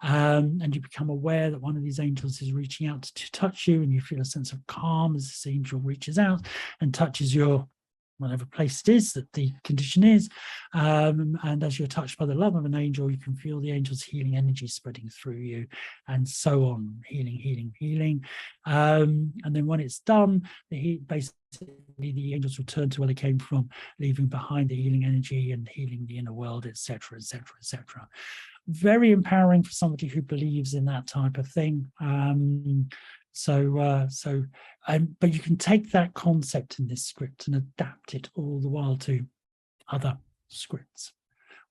and you become aware that one of these angels is reaching out to touch you, and you feel a sense of calm as this angel reaches out and touches your whatever place it is that the condition is, and as you're touched by the love of an angel, you can feel the angel's healing energy spreading through you, and so on, healing, and then when it's done, basically the angels return to where they came from, leaving behind the healing energy and healing the inner world, etc., etc., etc. Very empowering for somebody who believes in that type of thing. But you can take that concept in this script and adapt it all the while to other scripts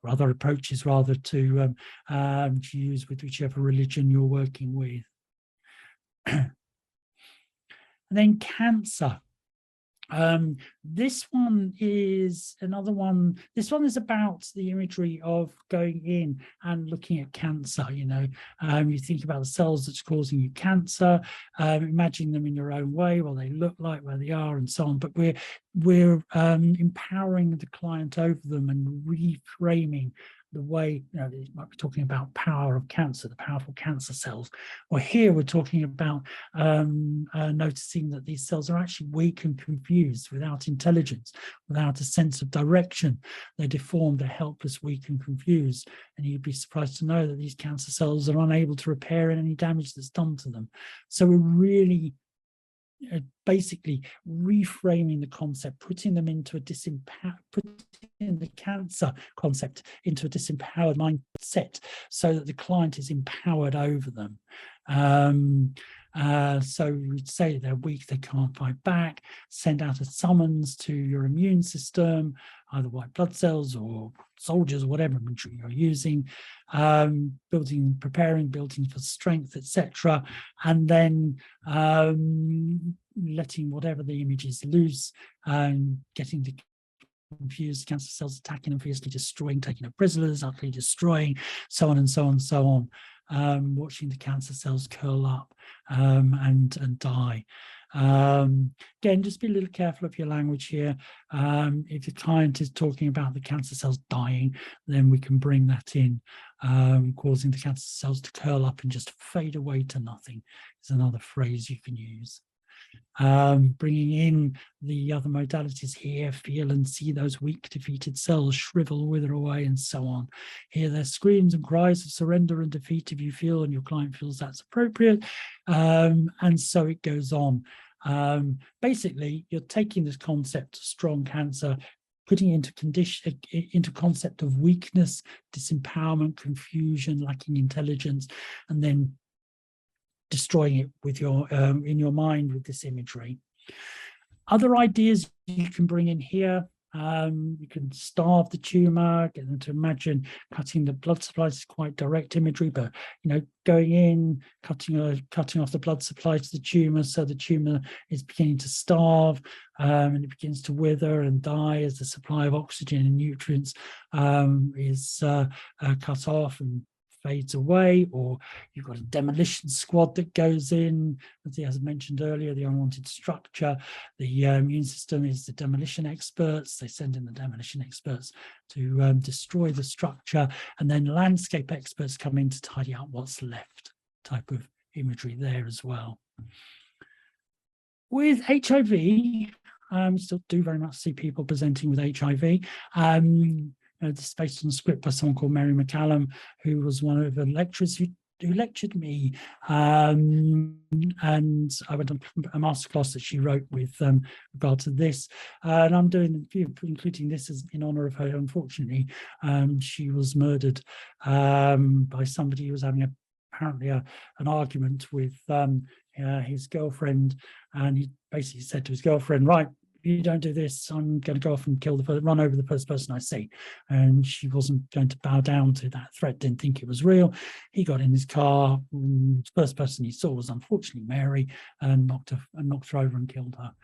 or other approaches, rather, to use with whichever religion you're working with. And then cancer. This one is another one. This one is about the imagery of going in and looking at cancer. You think about the cells that's causing you cancer, imagine them in your own way, what they look like, where they are, and so on. But we're empowering the client over them and reframing the way, they might be talking about power of cancer, the powerful cancer cells. Well, here we're talking about noticing that these cells are actually weak and confused, without intelligence, without a sense of direction. They're deformed, they're helpless, weak and confused. And you'd be surprised to know that these cancer cells are unable to repair any damage that's done to them. So we're really basically reframing the concept, putting them into putting the cancer concept into a disempowered mindset, so that the client is empowered over them. So we'd say they're weak, they can't fight back, send out a summons to your immune system, either white blood cells or soldiers, or whatever imagery you're using, preparing building for strength, etc. And then letting whatever the image is loose, getting the confused cancer cells, attacking them, fiercely destroying, taking up prisoners, utterly destroying, so on and so on and so on. Watching the cancer cells curl up and die. Again, just be a little careful of your language here. If the client is talking about the cancer cells dying, then we can bring that in, causing the cancer cells to curl up and just fade away to nothing. Is another phrase you can use. Bringing in the other modalities here, feel and see those weak defeated cells shrivel, wither away, and so on. Hear their screams and cries of surrender and defeat if you feel and your client feels that's appropriate, and so it goes on. Basically, you're taking this concept of strong cancer, putting it into concept of weakness, disempowerment, confusion, lacking intelligence, and then destroying it with your in your mind with this imagery. Other ideas you can bring in here. You can starve the tumor, get them to imagine cutting the blood supplies. Is quite direct imagery, but going in, cutting off the blood supply to the tumor, so the tumor is beginning to starve, and it begins to wither and die as the supply of oxygen and nutrients is cut off and fades away. Or you've got a demolition squad that goes in, as I mentioned earlier, the unwanted structure. The immune system is the demolition experts. They send in the demolition experts to destroy the structure, and then landscape experts come in to tidy up what's left. Type of imagery there as well. With HIV, still do very much see people presenting with HIV. This is based on a script by someone called Mary McCallum, who was one of the lecturers who lectured me, and I went on a masterclass that she wrote with regard to this, and I'm including this as in honor of her. Unfortunately, she was murdered by somebody who was having apparently an argument with his girlfriend, and he basically said to his girlfriend, "Right, if you don't do this, I'm going to go off and run over the first person I see." And she wasn't going to bow down to that threat, didn't think it was real. He got in his car. The first person he saw was unfortunately Mary, and knocked her over and killed her.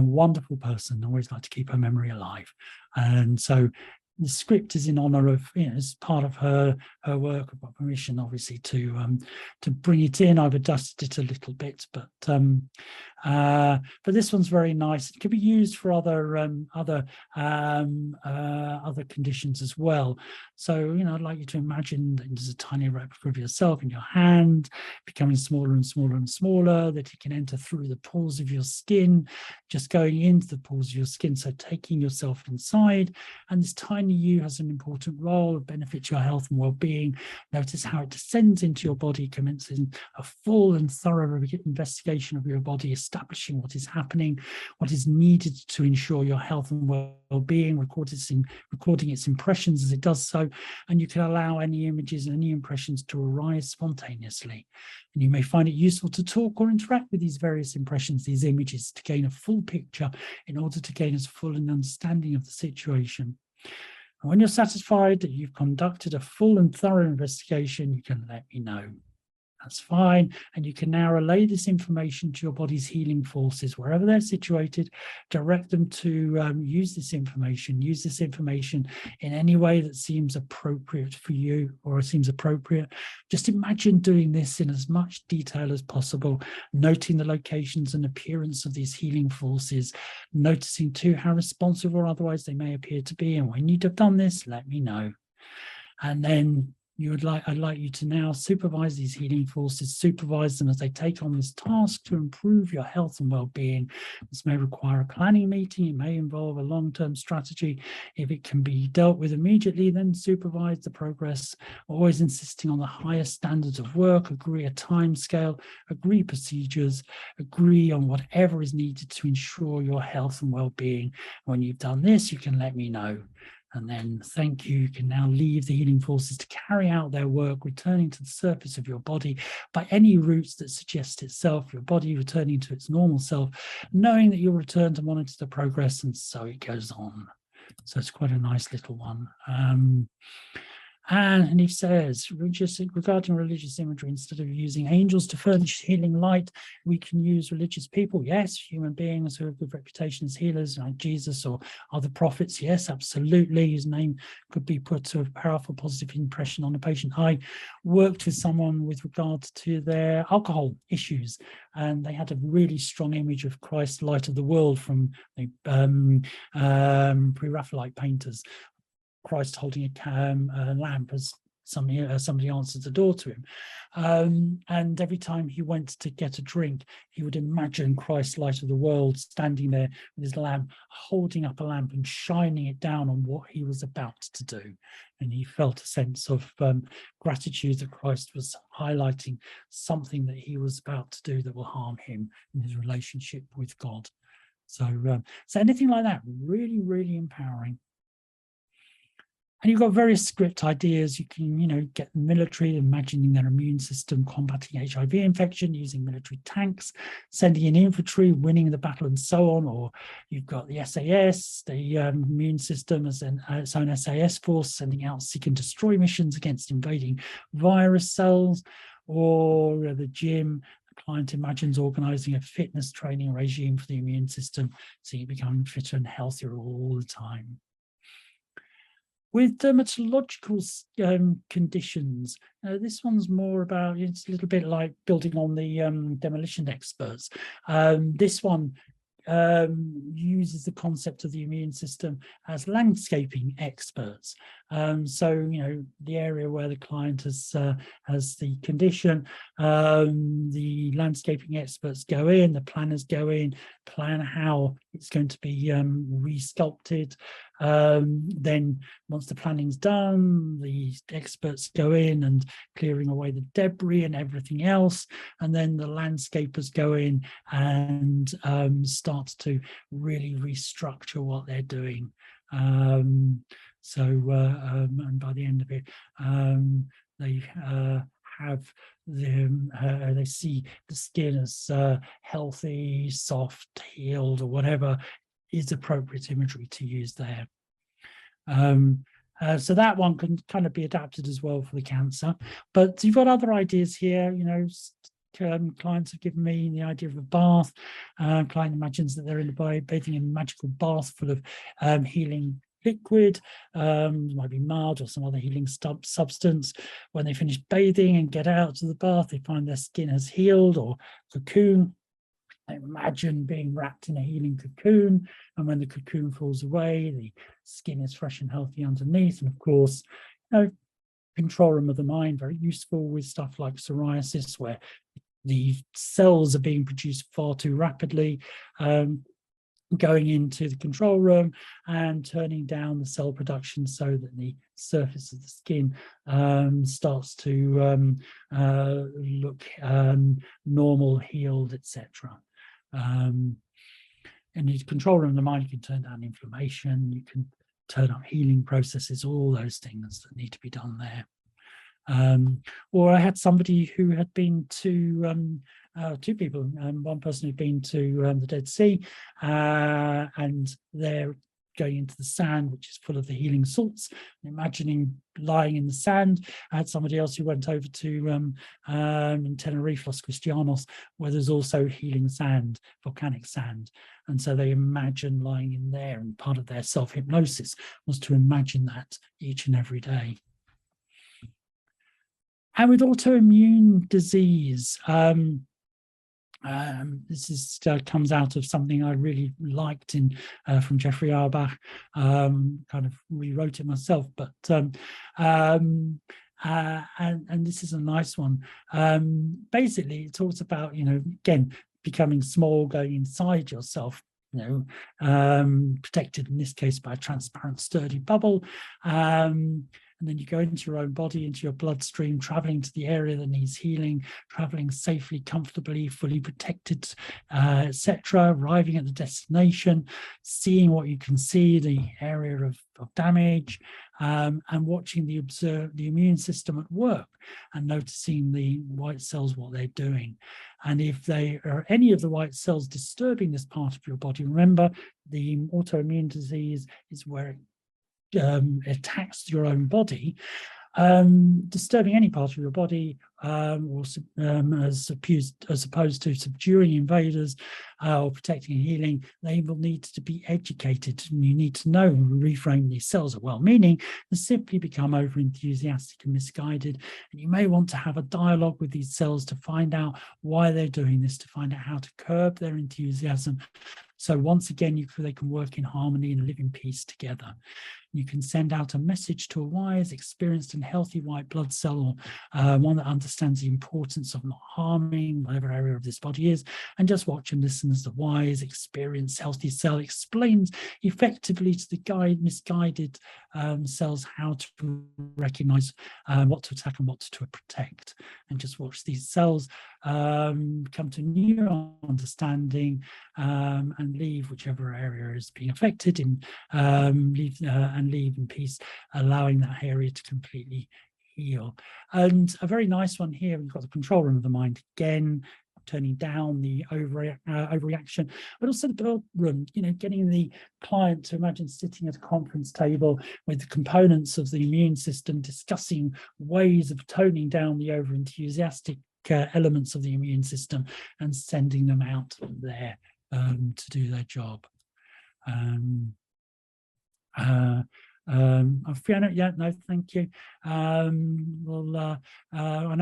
Wonderful person. Always like to keep her memory alive. And so the script is in honor of, as part of her work. I've got permission, obviously, to bring it in. I've adjusted it a little bit, but this one's very nice. It can be used for other conditions as well. So, I'd like you to imagine that there's a tiny replica of yourself in your hand, becoming smaller and smaller and smaller, that it can enter through the pores of your skin, just going into the pores of your skin. So taking yourself inside, and this tiny you has an important role, benefits your health and well-being. Notice how it descends into your body, commencing a full and thorough investigation of your body, establishing what is happening, what is needed to ensure your health and well-being, recording its impressions as it does so, and you can allow any images and any impressions to arise spontaneously. And you may find it useful to talk or interact with these various impressions, these images, to gain a full picture in order to gain as full an understanding of the situation. And when you're satisfied that you've conducted a full and thorough investigation, you can let me know. That's fine. And you can now relay this information to your body's healing forces, wherever they're situated. Direct them to use this information in any way that seems appropriate for you, or seems appropriate. Just imagine doing this in as much detail as possible, noting the locations and appearance of these healing forces, noticing too how responsive or otherwise they may appear to be. And when you've done this, let me know. And then I'd like you to now supervise these healing forces, supervise them as they take on this task to improve your health and well-being. This may require a planning meeting. It may involve a long-term strategy. If it can be dealt with immediately, then supervise the progress, always insisting on the highest standards of work, agree a time scale, agree procedures, agree on whatever is needed to ensure your health and well-being. When you've done this, you can let me know. And then, thank you, you can now leave the healing forces to carry out their work, returning to the surface of your body by any routes that suggest itself, your body returning to its normal self, knowing that you'll return to monitor the progress, and so it goes on. So it's quite a nice little one. And he says, regarding religious imagery, instead of using angels to furnish healing light, we can use religious people. Yes, human beings who have good reputation as healers, like Jesus or other prophets. Yes, absolutely. His name could be put to a powerful positive impression on a patient. I worked with someone with regards to their alcohol issues, and they had a really strong image of Christ, light of the world, from the pre-Raphaelite painters. Christ holding a lamp as somebody answered the door to him. And every time he went to get a drink, he would imagine Christ, light of the world, standing there with his lamp, holding up a lamp and shining it down on what he was about to do. And he felt a sense of gratitude that Christ was highlighting something that he was about to do that will harm him in his relationship with God. So anything like that, really, really empowering. And you've got various script ideas. You can, get the military imagining their immune system combating HIV infection using military tanks, sending in infantry, winning the battle, and so on. Or you've got the SAS, the immune system as its own SAS force, sending out seek and destroy missions against invading virus cells. Or the gym, the client imagines organizing a fitness training regime for the immune system, so you become fitter and healthier all the time. With dermatological conditions, this one's more about, it's a little bit like building on the demolition experts. This one uses the concept of the immune system as landscaping experts. So, the area where the client has the condition, the landscaping experts go in, the planners go in, plan how it's going to be resculpted. Then once the planning's done, the experts go in and clearing away the debris and everything else, and then the landscapers go in and start to really restructure what they're doing. And by the end of it, they have them, they see the skin as healthy, soft, healed, or whatever is appropriate imagery to use there. So that one can kind of be adapted as well for the cancer. But you've got other ideas here, clients have given me the idea of a bath. Client imagines that they're bathing in a magical bath full of healing liquid, might be mud or some other healing substance. When they finish bathing and get out of the bath, they find their skin has healed, or cocoon. I imagine being wrapped in a healing cocoon, and when the cocoon falls away, the skin is fresh and healthy underneath. And of course, control room of the mind, very useful with stuff like psoriasis, where the cells are being produced far too rapidly, going into the control room and turning down the cell production so that the surface of the skin starts to look normal, healed, etc. In the control room of the mind, you can turn down inflammation, you can turn up healing processes, all those things that need to be done there. Or I had somebody who had been to two people, one person who'd been to the Dead Sea, and they're going into the sand, which is full of the healing salts, imagining lying in the sand. I had somebody else who went over to in Tenerife, Los Cristianos, where there's also healing sand, volcanic sand. And so they imagine lying in there, and part of their self-hypnosis was to imagine that each and every day. And with autoimmune disease, this is comes out of something I really liked from Jeffrey Auerbach. Kind of rewrote it myself, but and this is a nice one. Basically, it talks about, again, becoming small, going inside yourself, protected in this case by a transparent, sturdy bubble. And and then you go into your own body, into your bloodstream, traveling to the area that needs healing, traveling safely, comfortably, fully protected, etc., arriving at the destination, seeing what you can see, the area of damage, and watching the immune system at work and noticing the white cells, what they're doing. And if they are any of the white cells disturbing this part of your body, remember the autoimmune disease is where it attacks your own body. Disturbing any part of your body, as opposed to subduing invaders or protecting and healing, they will need to be educated, and you need to know and reframe these cells are well-meaning and simply become over-enthusiastic and misguided. And you may want to have a dialogue with these cells to find out why they're doing this, to find out how to curb their enthusiasm. So once again, they can work in harmony and live in peace together. You can send out a message to a wise, experienced and healthy white blood cell, or one that understands the importance of not harming whatever area of this body is, and just watch and listen as the wise, experienced, healthy cell explains effectively to the misguided cells how to recognize what to attack and what to protect. And just watch these cells come to new understanding and leave whichever area is being affected leave in peace, allowing that area to completely heal. And a very nice one here, we've got the control room of the mind again, turning down the overreaction, but also the build room, getting the client to imagine sitting at a conference table with the components of the immune system, discussing ways of toning down the over-enthusiastic elements of the immune system and sending them out there to do their job. Fiona, yeah, no, thank you. I know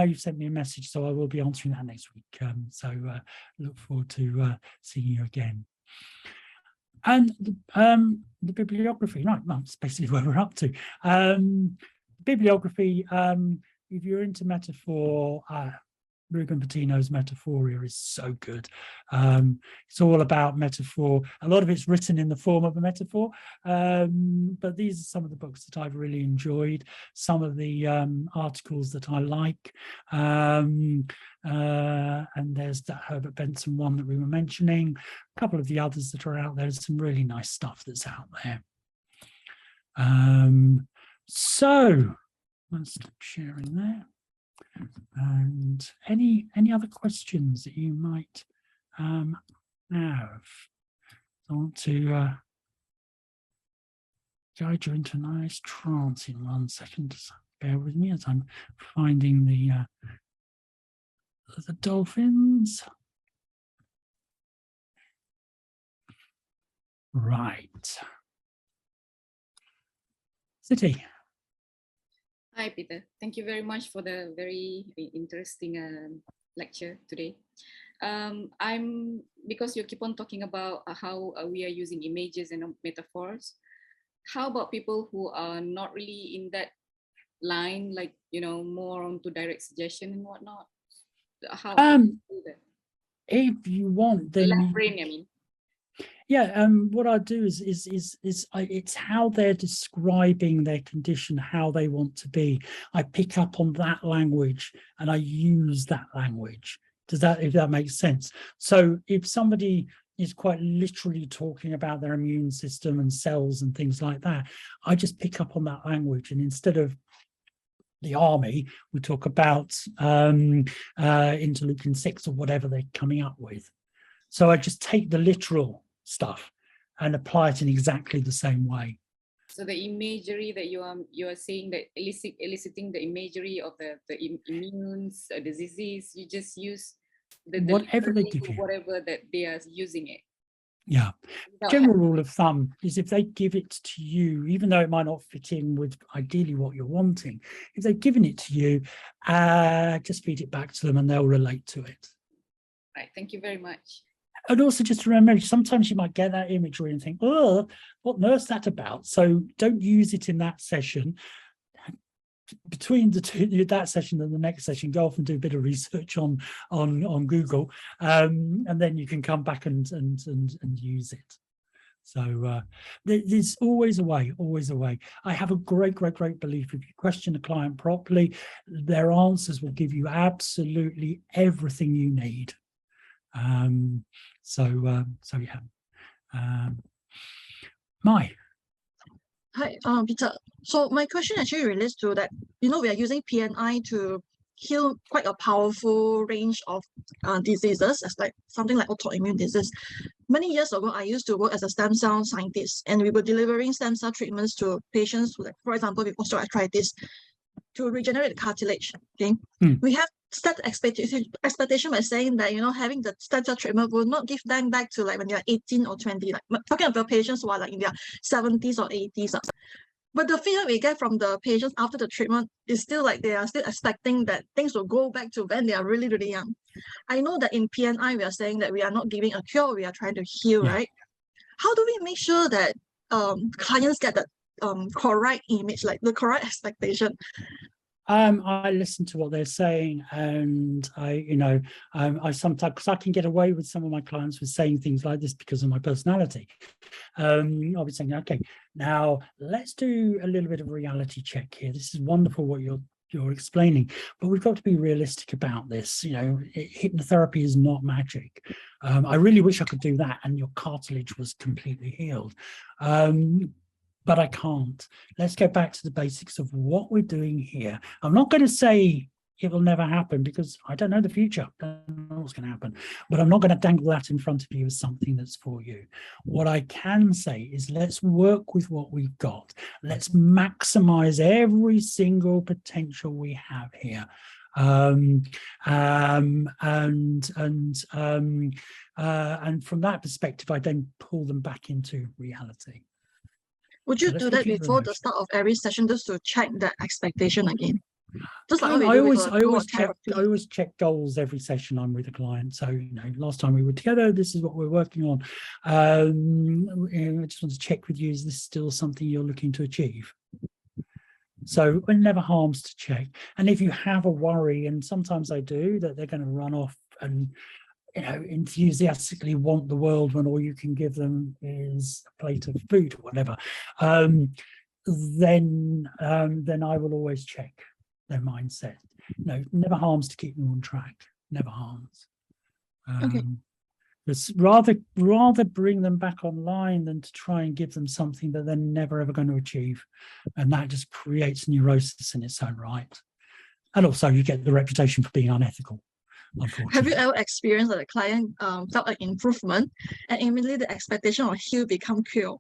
you've sent me a message, so I will be answering that next week. So look forward to seeing you again. And the bibliography, right? Well, that's basically where we're up to. Bibliography. If you're into metaphor, Ruben Patino's Metaphoria is so good. It's all about metaphor. A lot of it's written in the form of a metaphor, but these are some of the books that I've really enjoyed, some of the articles that I like. And there's that Herbert Benson one that we were mentioning, a couple of the others that are out there. There's some really nice stuff that's out there. So let's stop sharing there. And any other questions that you might have? I want to guide you into a nice trance in 1 second. Just bear with me as I'm finding the dolphins. Right. City. Hi, Peter. Thank you very much for the very interesting lecture today. Because you keep on talking about how we are using images and metaphors. How about people who are not really in that line, like, more onto direct suggestion and whatnot? How do you do that? If you want, then left brain, I mean. Yeah, what I do is it's how they're describing their condition, how they want to be. I pick up on that language and I use that language. If that makes sense? So if somebody is quite literally talking about their immune system and cells and things like that, I just pick up on that language, and instead of the army, we talk about interleukin 6 or whatever they're coming up with. So I just take the literal stuff and apply it in exactly the same way. So the imagery that you are saying, that eliciting the imagery of the immunes, the disease, you just use whatever they give you, whatever that they are using it. Yeah. General rule of thumb is if they give it to you, even though it might not fit in with ideally what you're wanting, if they've given it to you, just feed it back to them and they'll relate to it. Right. Thank you very much. And also just remember, sometimes you might get that imagery and think, oh, what on earth's that about? So don't use it in that session. Between the two, that session and the next session, go off and do a bit of research on Google, and then you can come back and use it. So there's always a way, always a way. I have a great belief if you question the client properly, their answers will give you absolutely everything you need. So yeah. Hi, Peter. So my question actually relates to that, we are using PNI to heal quite a powerful range of diseases, as like something like autoimmune disease. Many years ago, I used to work as a stem cell scientist, and we were delivering stem cell treatments to patients with, for example, with osteoarthritis to regenerate cartilage. Okay, we have set expectation by saying that having the stem cell treatment will not give them back to like when you're 18 or 20. Like talking about patients who are like in their 70s or 80s. But the feedback we get from the patients after the treatment is still like they are still expecting that things will go back to when they are really, really young. I know that in PNI, we are saying that we are not giving a cure, we are trying to heal, right? How do we make sure that clients get the correct image, like the correct expectation? I listen to what they're saying, and I sometimes, because I can get away with some of my clients with saying things like this because of my personality. I'll be saying, okay, now let's do a little bit of reality check here. This is wonderful what you're explaining, but we've got to be realistic about this. Hypnotherapy is not magic. I really wish I could do that and your cartilage was completely healed. But I can't. Let's go back to the basics of what we're doing here. I'm not going to say it will never happen because I don't know the future. I don't know what's going to happen. But I'm not going to dangle that in front of you as something that's for you. What I can say is let's work with what we've got. Let's maximize every single potential we have here. And from that perspective, I then pull them back into reality. Would you do that before the start of every session just to check the expectation again? Just like I always check goals every session I'm with a client. So last time we were together, this is what we're working on. I just want to check with you, is this still something you're looking to achieve? So it never harms to check. And if you have a worry, and sometimes I do, that they're going to run off and enthusiastically want the world when all you can give them is a plate of food or whatever, then I will always check their mindset. Never harms to keep them on track. Never harms. Okay. It's rather bring them back online than to try and give them something that they're never ever going to achieve, and that just creates neurosis in its own right. And also, you get the reputation for being unethical. Have you ever experienced that a client felt an improvement and immediately the expectation of heal become cure?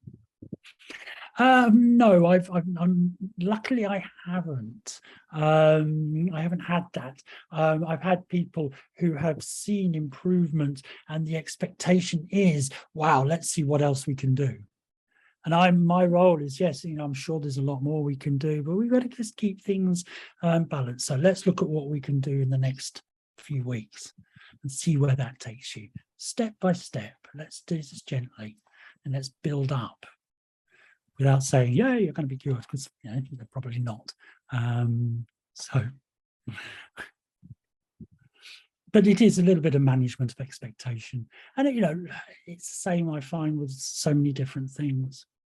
No, I'm luckily I haven't. I haven't had that. I've had people who have seen improvement, and the expectation is, wow, let's see what else we can do. And my role is, yes, I'm sure there's a lot more we can do, but we've got to just keep things balanced. So let's look at what we can do in the next few weeks and see where that takes you, step by step. Let's do this gently and let's build up without saying, yeah, you're going to be cured, because they're probably not. But it is a little bit of management of expectation, and it's the same I find with so many different things.